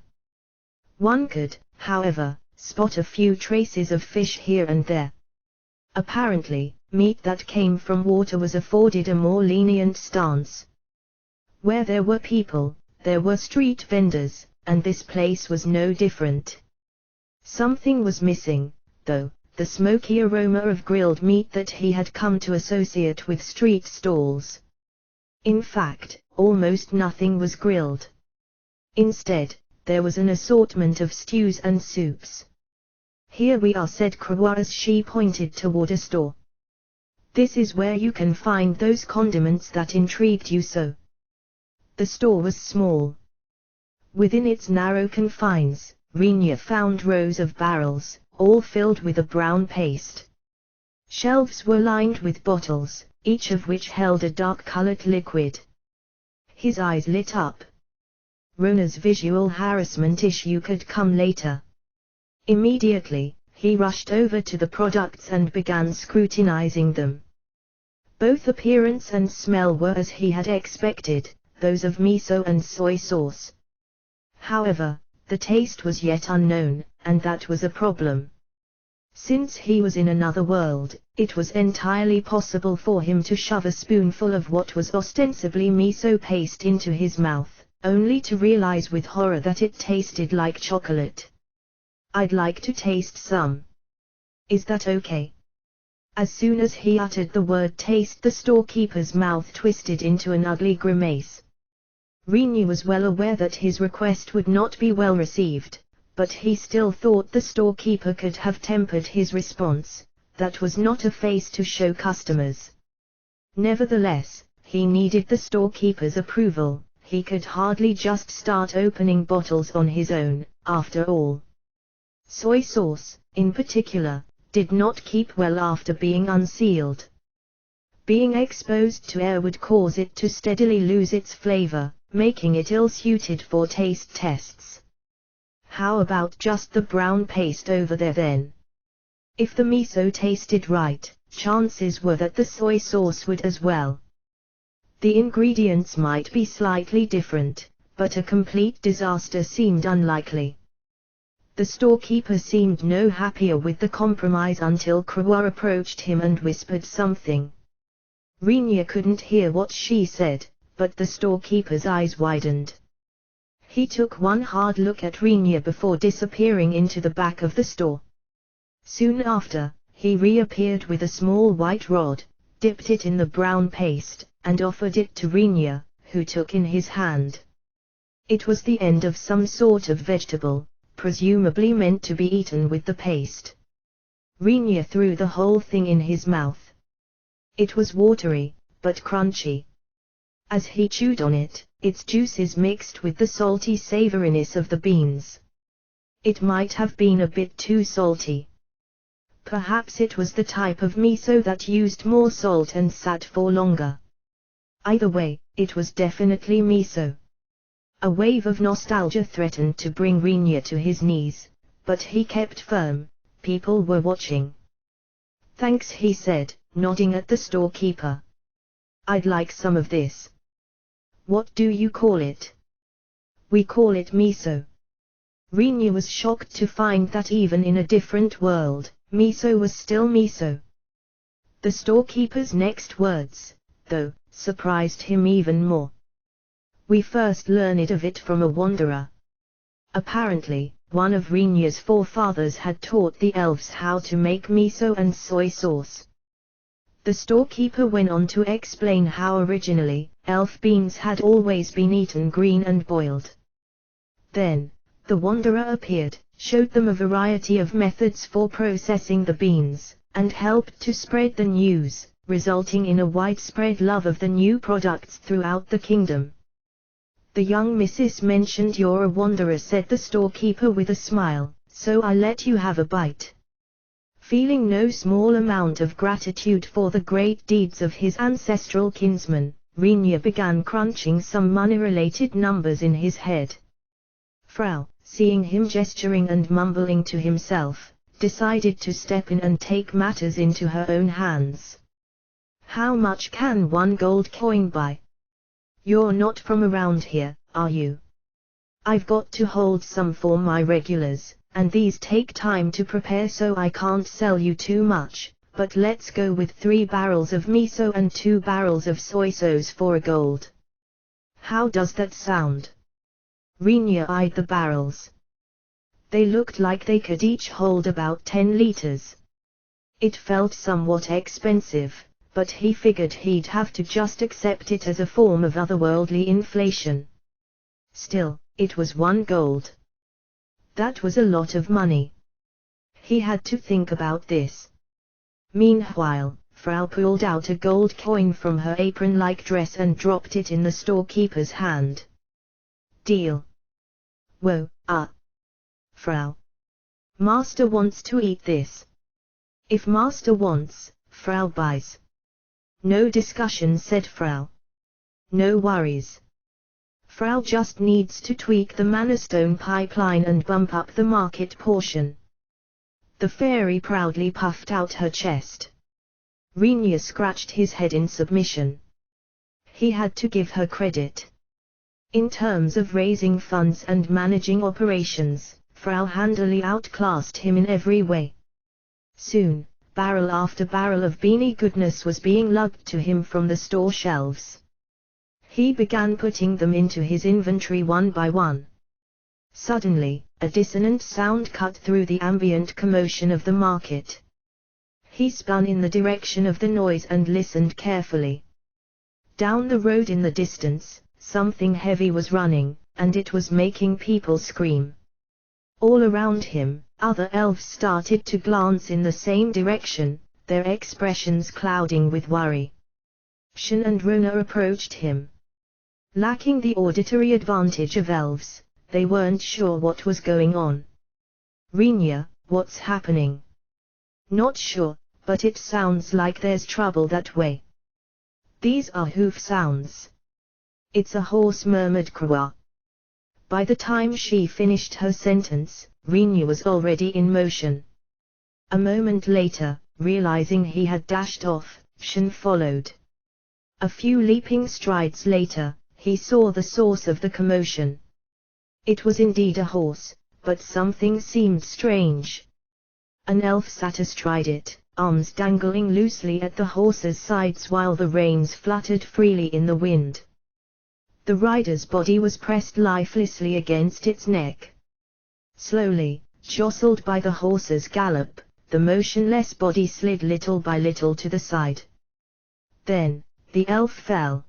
One could, however, spot a few traces of fish here and there. Apparently, meat that came from water was afforded a more lenient stance. Where there were people, there were street vendors, and this place was no different. Something was missing, though, the smoky aroma of grilled meat that he had come to associate with street stalls. In fact, almost nothing was grilled. Instead, there was an assortment of stews and soups. "Here we are," said Krua as she pointed toward a store. "This is where you can find those condiments that intrigued you so." The store was small. Within its narrow confines, Rinya found rows of barrels, all filled with a brown paste. Shelves were lined with bottles, each of which held a dark-colored liquid. His eyes lit up. Rona's visual harassment issue could come later. Immediately, he rushed over to the products and began scrutinizing them. Both appearance and smell were as he had expected, those of miso and soy sauce. However, the taste was yet unknown, and that was a problem. Since he was in another world, it was entirely possible for him to shove a spoonful of what was ostensibly miso paste into his mouth, only to realize with horror that it tasted like chocolate. "I'd like to taste some. Is that okay?" As soon as he uttered the word taste, the storekeeper's mouth twisted into an ugly grimace. Rinyu was well aware that his request would not be well received, but he still thought the storekeeper could have tempered his response. That was not a face to show customers. Nevertheless, he needed the storekeeper's approval. He could hardly just start opening bottles on his own, after all. Soy sauce, in particular, did not keep well after being unsealed. Being exposed to air would cause it to steadily lose its flavor, making it ill-suited for taste tests. How about just the brown paste over there then? If the miso tasted right, chances were that the soy sauce would as well. The ingredients might be slightly different, but a complete disaster seemed unlikely. The storekeeper seemed no happier with the compromise until Krewa approached him and whispered something. Rinyu couldn't hear what she said, but the storekeeper's eyes widened. He took one hard look at Rinyu before disappearing into the back of the store. Soon after, he reappeared with a small white rod, dipped it in the brown paste, and offered it to Rinyu, who took in his hand. It was the end of some sort of vegetable, presumably meant to be eaten with the paste. Rinyu threw the whole thing in his mouth. It was watery, but crunchy. As he chewed on it, its juices mixed with the salty savoriness of the beans. It might have been a bit too salty. Perhaps it was the type of miso that used more salt and sat for longer. Either way, it was definitely miso. A wave of nostalgia threatened to bring Rinyu to his knees, but he kept firm. People were watching. "Thanks," he said, nodding at the storekeeper. "I'd like some of this." "What do you call it?" "We call it miso." Rinyu was shocked to find that even in a different world, miso was still miso. The storekeeper's next words, though, surprised him even more. "We first learned of it from a wanderer." Apparently, one of Rinyu's forefathers had taught the elves how to make miso and soy sauce. The storekeeper went on to explain how originally, elf beans had always been eaten green and boiled. Then, the wanderer appeared, showed them a variety of methods for processing the beans, and helped to spread the news, resulting in a widespread love of the new products throughout the kingdom. "The young missus mentioned you're a wanderer," said the storekeeper with a smile, "so I let you have a bite." Feeling no small amount of gratitude for the great deeds of his ancestral kinsman, Rinyu began crunching some money-related numbers in his head. Frau, seeing him gesturing and mumbling to himself, decided to step in and take matters into her own hands. "How much can one gold coin buy? You're not from around here, are you?" "I've got to hold some for my regulars, and these take time to prepare, so I can't sell you too much, but let's go with 3 barrels of miso and 2 barrels of soy sauce for a gold. How does that sound?" Rinyu eyed the barrels. They looked like they could each hold about 10 liters. It felt somewhat expensive, but he figured he'd have to just accept it as a form of otherworldly inflation. Still, it was 1 gold. That was a lot of money. He had to think about this. Meanwhile, Frau pulled out a gold coin from her apron-like dress and dropped it in the storekeeper's hand. "Deal." "Whoa, Frau. Master wants to eat this." "If Master wants, Frau buys." "No discussion," said Frau. "No worries. Frau just needs to tweak the Mannerstone pipeline and bump up the market portion." The fairy proudly puffed out her chest. Rinya scratched his head in submission. He had to give her credit. In terms of raising funds and managing operations, Frau Handley outclassed him in every way. Soon, barrel after barrel of beanie goodness was being lugged to him from the store shelves. He began putting them into his inventory one by one. Suddenly, a dissonant sound cut through the ambient commotion of the market. He spun in the direction of the noise and listened carefully. Down the road in the distance, something heavy was running, and it was making people scream. All around him, other elves started to glance in the same direction, their expressions clouding with worry. Shen and Rona approached him. Lacking the auditory advantage of elves, they weren't sure what was going on. Rinya, what's happening? Not sure, but it sounds like there's trouble that way. These are hoof sounds. It's a horse, murmured Krawa. By the time she finished her sentence, Rinya was already in motion. A moment later, realizing he had dashed off, Shen followed. A few leaping strides later, he saw the source of the commotion. It was indeed a horse, but something seemed strange. An elf sat astride it, arms dangling loosely at the horse's sides while the reins fluttered freely in the wind. The rider's body was pressed lifelessly against its neck. Slowly, jostled by the horse's gallop, the motionless body slid little by little to the side. Then, the elf fell.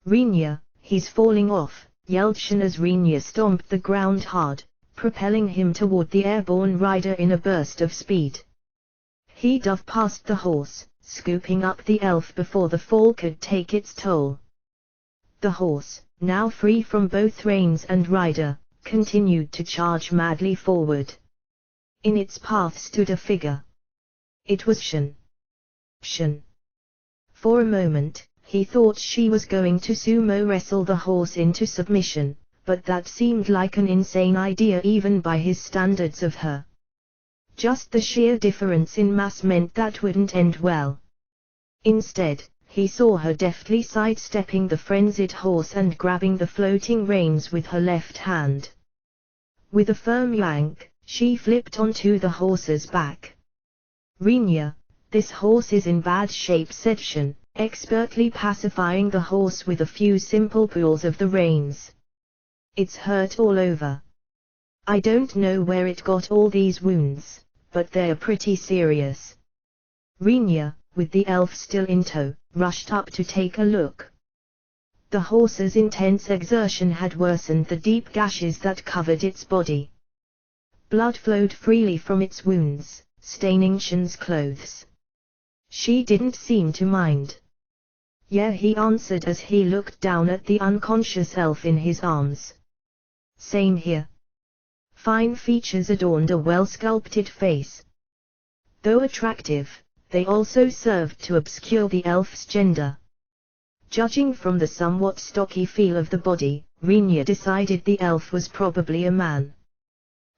Rinya, he's falling off, yelled Shen as Rinya stomped the ground hard, propelling him toward the airborne rider in a burst of speed. He dove past the horse, scooping up the elf before the fall could take its toll. The horse, now free from both reins and rider, continued to charge madly forward. In its path stood a figure. It was Shen. Shen. For a moment, he thought she was going to sumo wrestle the horse into submission, but that seemed like an insane idea even by his standards of her. Just the sheer difference in mass meant that wouldn't end well. Instead, he saw her deftly sidestepping the frenzied horse and grabbing the floating reins with her left hand. With a firm yank, she flipped onto the horse's back. Rinya, this horse is in bad shape, said Shen, expertly pacifying the horse with a few simple pulls of the reins. It's hurt all over. I don't know where it got all these wounds, but they're pretty serious. Rinya, with the elf still in tow, rushed up to take a look. The horse's intense exertion had worsened the deep gashes that covered its body. Blood flowed freely from its wounds, staining Shen's clothes. She didn't seem to mind. Yeah, he answered as he looked down at the unconscious elf in his arms. Same here. Fine features adorned a well-sculpted face. Though attractive, they also served to obscure the elf's gender. Judging from the somewhat stocky feel of the body, Rinya decided the elf was probably a man.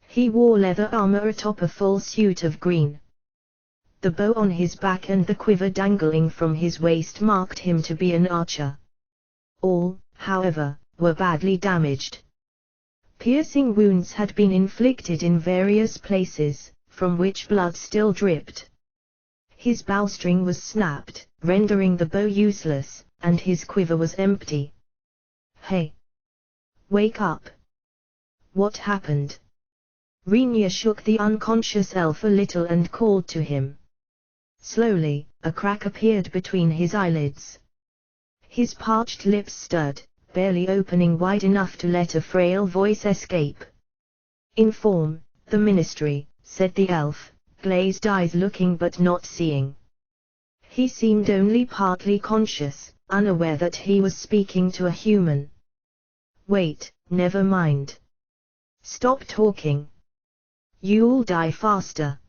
He wore leather armor atop a full suit of green. The bow on his back and the quiver dangling from his waist marked him to be an archer. All, however, were badly damaged. Piercing wounds had been inflicted in various places, from which blood still dripped. His bowstring was snapped, rendering the bow useless, and his quiver was empty. Hey! Wake up! What happened? Rinya shook the unconscious elf a little and called to him. Slowly, a crack appeared between his eyelids. His parched lips stirred, barely opening wide enough to let a frail voice escape. Inform the ministry, said the elf, glazed eyes looking but not seeing. He seemed only partly conscious, unaware that he was speaking to a human. Wait, never mind. Stop talking. You'll die faster.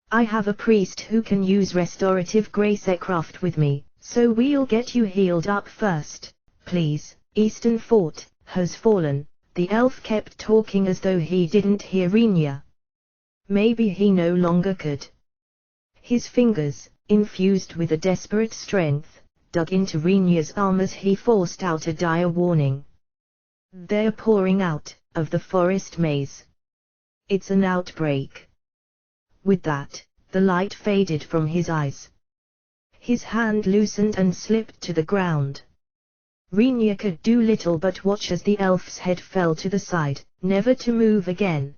I have a priest who can use restorative grace aircraft with me, so we'll get you healed up first, please. Eastern Fort has fallen, the elf kept talking as though he didn't hear Rinya. Maybe he no longer could. His fingers, infused with a desperate strength, dug into Rinya's arm as he forced out a dire warning. "They're pouring out of the forest maze. It's an outbreak." With that, the light faded from his eyes. His hand loosened and slipped to the ground. Rinya could do little but watch as the elf's head fell to the side, never to move again.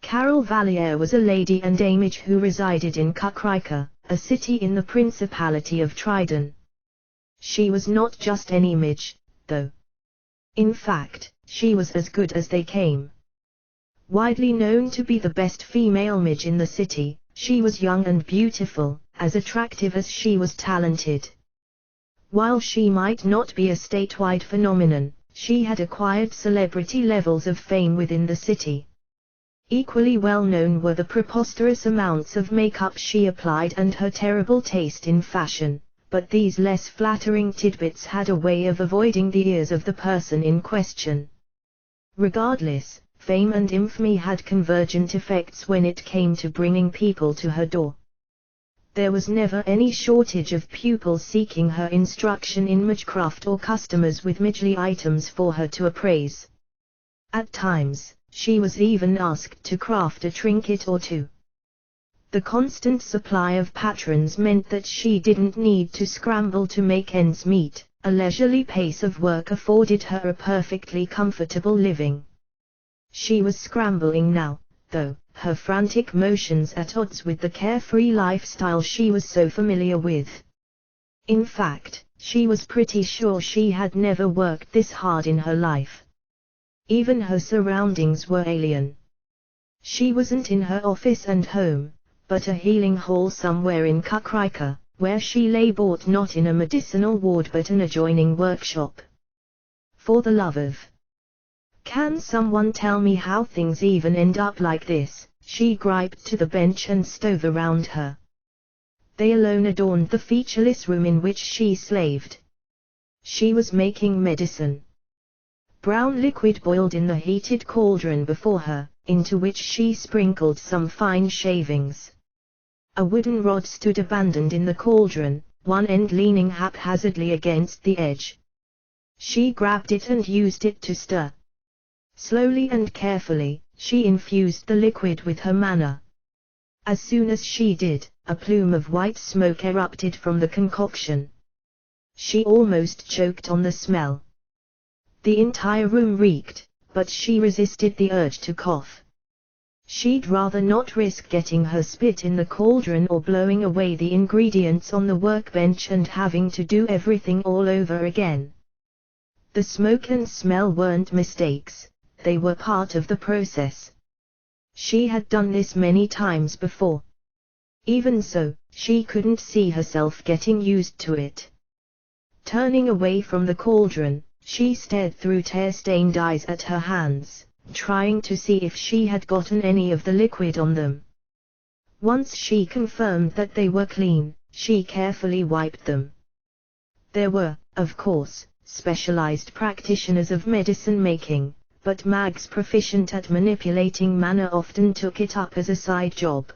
Carol Valier was a lady and a mage who resided in Kakrika, a city in the Principality of Tridon. She was not just any mage, though. In fact, she was as good as they came. Widely known to be the best female mage in the city, she was young and beautiful, as attractive as she was talented. While she might not be a statewide phenomenon, she had acquired celebrity levels of fame within the city. Equally well known were the preposterous amounts of makeup she applied and her terrible taste in fashion, but these less flattering tidbits had a way of avoiding the ears of the person in question. Regardless, fame and infamy had convergent effects when it came to bringing people to her door. There was never any shortage of pupils seeking her instruction in magecraft or customers with magely items for her to appraise. At times, she was even asked to craft a trinket or two. The constant supply of patrons meant that she didn't need to scramble to make ends meet. A leisurely pace of work afforded her a perfectly comfortable living. She was scrambling now, though, her frantic motions at odds with the carefree lifestyle she was so familiar with. In fact, she was pretty sure she had never worked this hard in her life. Even her surroundings were alien. She wasn't in her office and home, but a healing hall somewhere in Kakrika, where she lay bored not in a medicinal ward but an adjoining workshop. For the love of... "Can someone tell me how things even end up like this?" she griped to the bench and stove around her. They alone adorned the featureless room in which she slaved. She was making medicine. Brown liquid boiled in the heated cauldron before her, into which she sprinkled some fine shavings. A wooden rod stood abandoned in the cauldron, one end leaning haphazardly against the edge. She grabbed it and used it to stir. Slowly and carefully, she infused the liquid with her mana. As soon as she did, a plume of white smoke erupted from the concoction. She almost choked on the smell. The entire room reeked, but she resisted the urge to cough. She'd rather not risk getting her spit in the cauldron or blowing away the ingredients on the workbench and having to do everything all over again. The smoke and smell weren't mistakes, they were part of the process. She had done this many times before. Even so, she couldn't see herself getting used to it. Turning away from the cauldron, she stared through tear-stained eyes at her hands, trying to see if she had gotten any of the liquid on them. Once she confirmed that they were clean, she carefully wiped them. There were, of course, specialized practitioners of medicine making, but mags proficient at manipulating mana often took it up as a side job.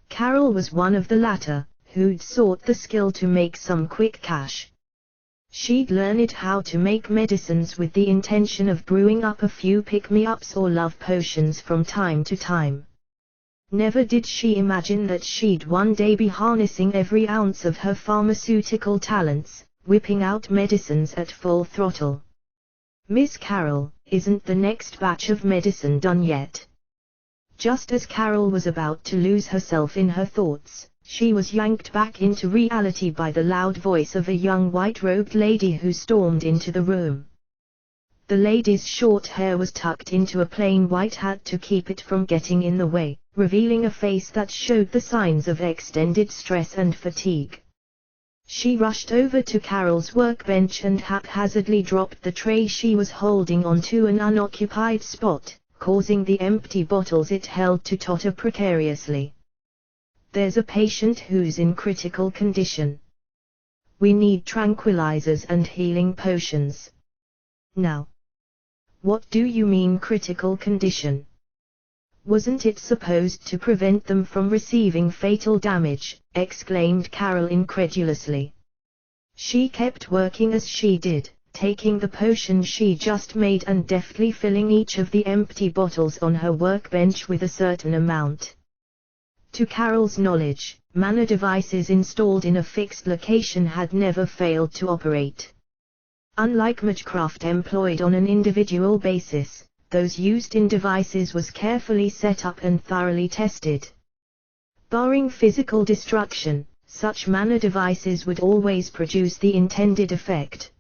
Carol was one of the latter, who'd sought the skill to make some quick cash. She'd learned how to make medicines with the intention of brewing up a few pick-me-ups or love potions from time to time. Never did she imagine that she'd one day be harnessing every ounce of her pharmaceutical talents, whipping out medicines at full throttle. "Miss Carol, isn't the next batch of medicine done yet?" Just as Carol was about to lose herself in her thoughts, she was yanked back into reality by the loud voice of a young white-robed lady who stormed into the room. The lady's short hair was tucked into a plain white hat to keep it from getting in the way, revealing a face that showed the signs of extended stress and fatigue. She rushed over to Carol's workbench and haphazardly dropped the tray she was holding onto an unoccupied spot, causing the empty bottles it held to totter precariously. "There's a patient who's in critical condition. We need tranquilizers and healing potions." "Now." "What do you mean critical condition?" Wasn't it supposed to prevent them from receiving fatal damage? Exclaimed Carol incredulously. She kept working as she did, taking the potion she just made and deftly filling each of the empty bottles on her workbench with a certain amount. To Carol's knowledge, mana devices installed in a fixed location had never failed to operate. Unlike magecraft employed on an individual basis, those used in devices was carefully set up and thoroughly tested. Barring physical destruction, such mana devices would always produce the intended effect.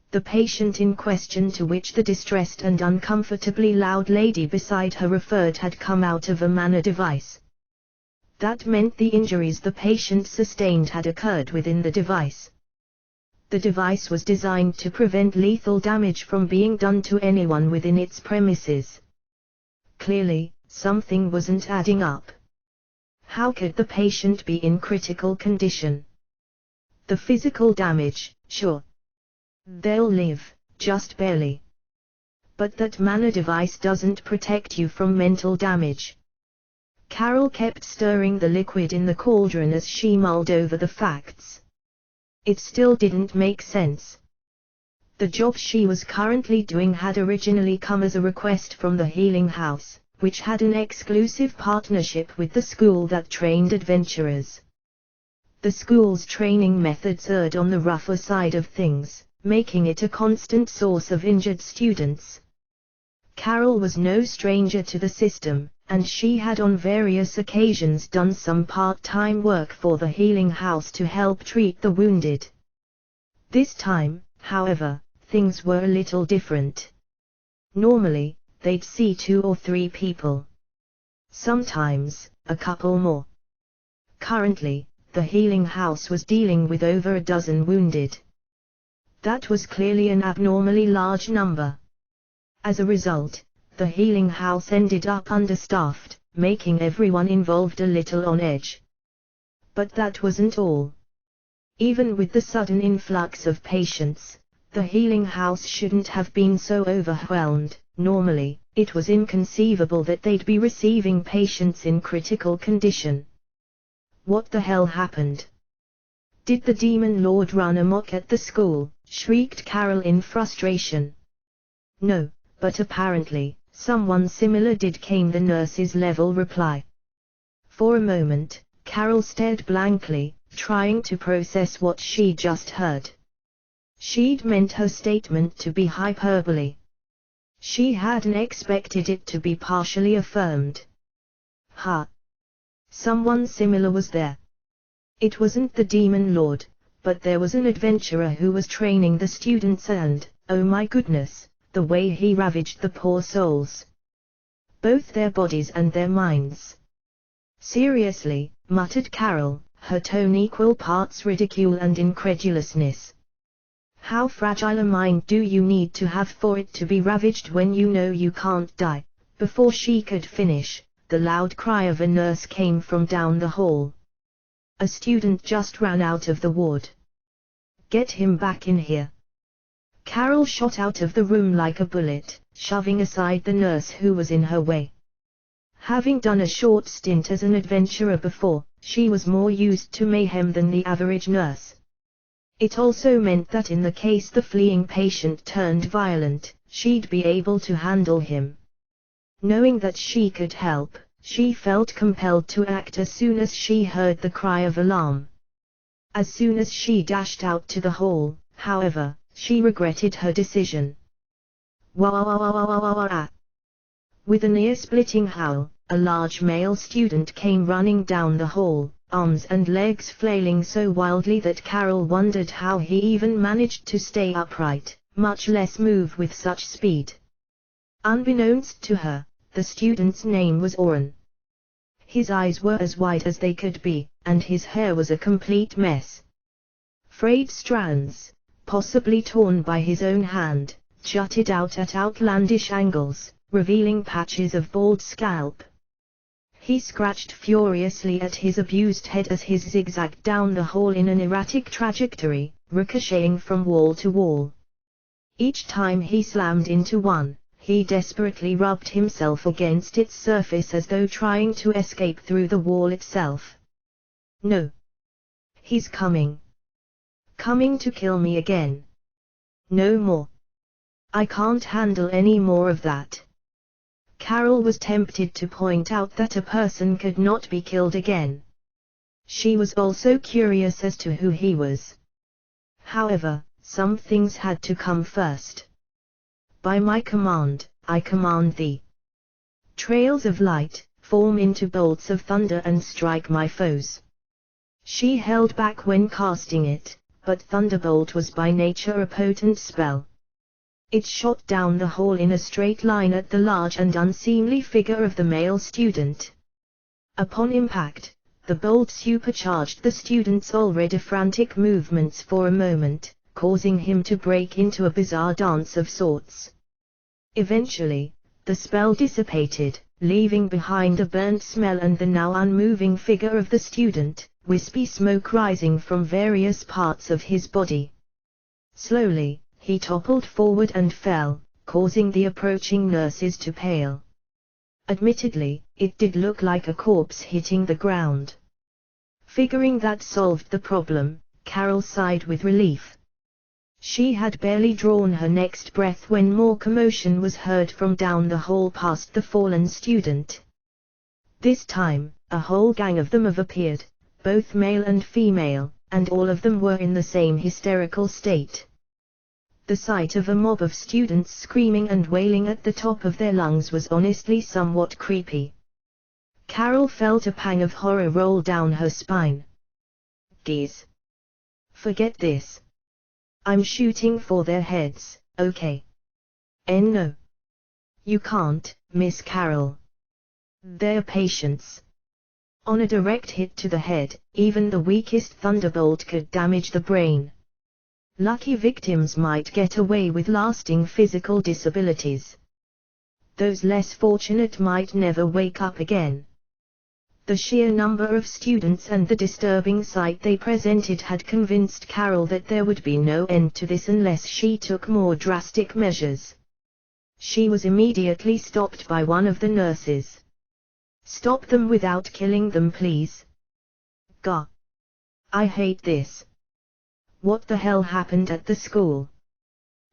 The patient in question, to which the distressed and uncomfortably loud lady beside her referred, had come out of a mana device. That meant the injuries the patient sustained had occurred within the device. The device was designed to prevent lethal damage from being done to anyone within its premises. Clearly, something wasn't adding up. How could the patient be in critical condition? The physical damage, sure. They'll live, just barely. But that mana device doesn't protect you from mental damage. Carol kept stirring the liquid in the cauldron as she mulled over the facts. It still didn't make sense. The job she was currently doing had originally come as a request from the Healing House, which had an exclusive partnership with the school that trained adventurers. The school's training methods erred on the rougher side of things, making it a constant source of injured students. Carol was no stranger to the system, and she had on various occasions done some part-time work for the Healing House to help treat the wounded. This time, however, things were a little different. Normally, they'd see 2 or 3 people. Sometimes, a couple more. Currently, the Healing House was dealing with over a dozen wounded. That was clearly an abnormally large number. As a result, the Healing House ended up understaffed, making everyone involved a little on edge. But that wasn't all. Even with the sudden influx of patients, the Healing House shouldn't have been so overwhelmed. Normally, it was inconceivable that they'd be receiving patients in critical condition. What the hell happened? Did the Demon Lord run amok at the school? Shrieked Carol in frustration. No, but apparently, someone similar did, came the nurse's level reply. For a moment, Carol stared blankly, trying to process what she just heard. She'd meant her statement to be hyperbole. She hadn't expected it to be partially affirmed. Someone similar was there. It wasn't the Demon Lord, but there was an adventurer who was training the students and, oh my goodness, the way he ravaged the poor souls. Both their bodies and their minds. Seriously, muttered Carol, her tone equal parts ridicule and incredulousness. How fragile a mind do you need to have for it to be ravaged when you know you can't die? Before she could finish, the loud cry of a nurse came from down the hall. A student just ran out of the ward. Get him back in here. Carol shot out of the room like a bullet, shoving aside the nurse who was in her way. Having done a short stint as an adventurer before, she was more used to mayhem than the average nurse. It also meant that in the case the fleeing patient turned violent, she'd be able to handle him. Knowing that she could help, she felt compelled to act as soon as she heard the cry of alarm. As soon as she dashed out to the hall, however, she regretted her decision. Wah! With an ear-splitting howl, a large male student came running down the hall, arms and legs flailing so wildly that Carol wondered how he even managed to stay upright, much less move with such speed. Unbeknownst to her, the student's name was Oren. His eyes were as wide as they could be, and his hair was a complete mess. Frayed strands, possibly torn by his own hand, jutted out at outlandish angles, revealing patches of bald scalp. He scratched furiously at his abused head as his zigzagged down the hall in an erratic trajectory, ricocheting from wall to wall. Each time he slammed into one, he desperately rubbed himself against its surface as though trying to escape through the wall itself. No. He's coming. Coming to kill me again. No more. I can't handle any more of that. Carol was tempted to point out that a person could not be killed again. She was also curious as to who he was. However, some things had to come first. By my command, I command thee. Trails of light, form into bolts of thunder and strike my foes. She held back when casting it, but Thunderbolt was by nature a potent spell. It shot down the hall in a straight line at the large and unseemly figure of the male student. Upon impact, the bolt supercharged the student's already frantic movements for a moment, causing him to break into a bizarre dance of sorts. Eventually, the spell dissipated, leaving behind a burnt smell and the now unmoving figure of the student, wispy smoke rising from various parts of his body. Slowly, he toppled forward and fell, causing the approaching nurses to pale. Admittedly, it did look like a corpse hitting the ground. Figuring that solved the problem, Carol sighed with relief. She had barely drawn her next breath when more commotion was heard from down the hall past the fallen student. This time, a whole gang of them have appeared, both male and female, and all of them were in the same hysterical state. The sight of a mob of students screaming and wailing at the top of their lungs was honestly somewhat creepy. Carol felt a pang of horror roll down her spine. Geez. Forget this. I'm shooting for their heads, okay? No. You can't, Miss Carol. They're patients. On a direct hit to the head, even the weakest thunderbolt could damage the brain. Lucky victims might get away with lasting physical disabilities. Those less fortunate might never wake up again. The sheer number of students and the disturbing sight they presented had convinced Carol that there would be no end to this unless she took more drastic measures. She was immediately stopped by one of the nurses. Stop them without killing them, please. Gah. I hate this. What the hell happened at the school?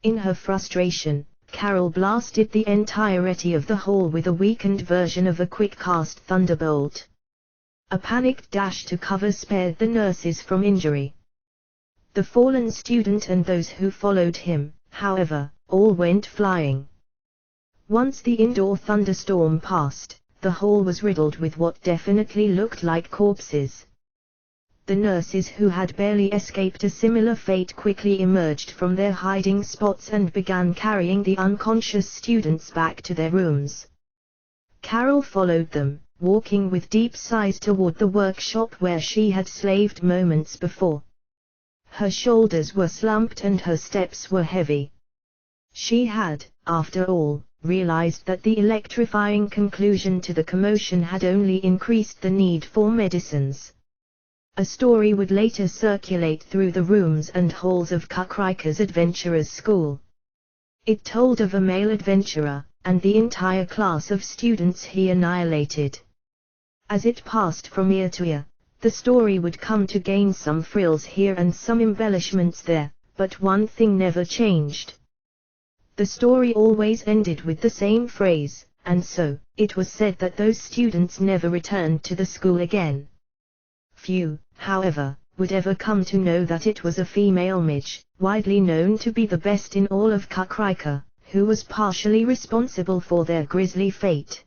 In her frustration, Carol blasted the entirety of the hall with a weakened version of a quick-cast thunderbolt. A panicked dash to cover spared the nurses from injury. The fallen student and those who followed him, however, all went flying. Once the indoor thunderstorm passed, the hall was riddled with what definitely looked like corpses. The nurses who had barely escaped a similar fate quickly emerged from their hiding spots and began carrying the unconscious students back to their rooms. Carol followed them, walking with deep sighs toward the workshop where she had slaved moments before. Her shoulders were slumped and her steps were heavy. She had, after all, realized that the electrifying conclusion to the commotion had only increased the need for medicines. A story would later circulate through the rooms and halls of Kakrika's adventurers' school. It told of a male adventurer, and the entire class of students he annihilated. As it passed from ear to ear, the story would come to gain some frills here and some embellishments there, but one thing never changed. The story always ended with the same phrase, and so, it was said that those students never returned to the school again. Few, however, would ever come to know that it was a female midge, widely known to be the best in all of Kakrika, who was partially responsible for their grisly fate.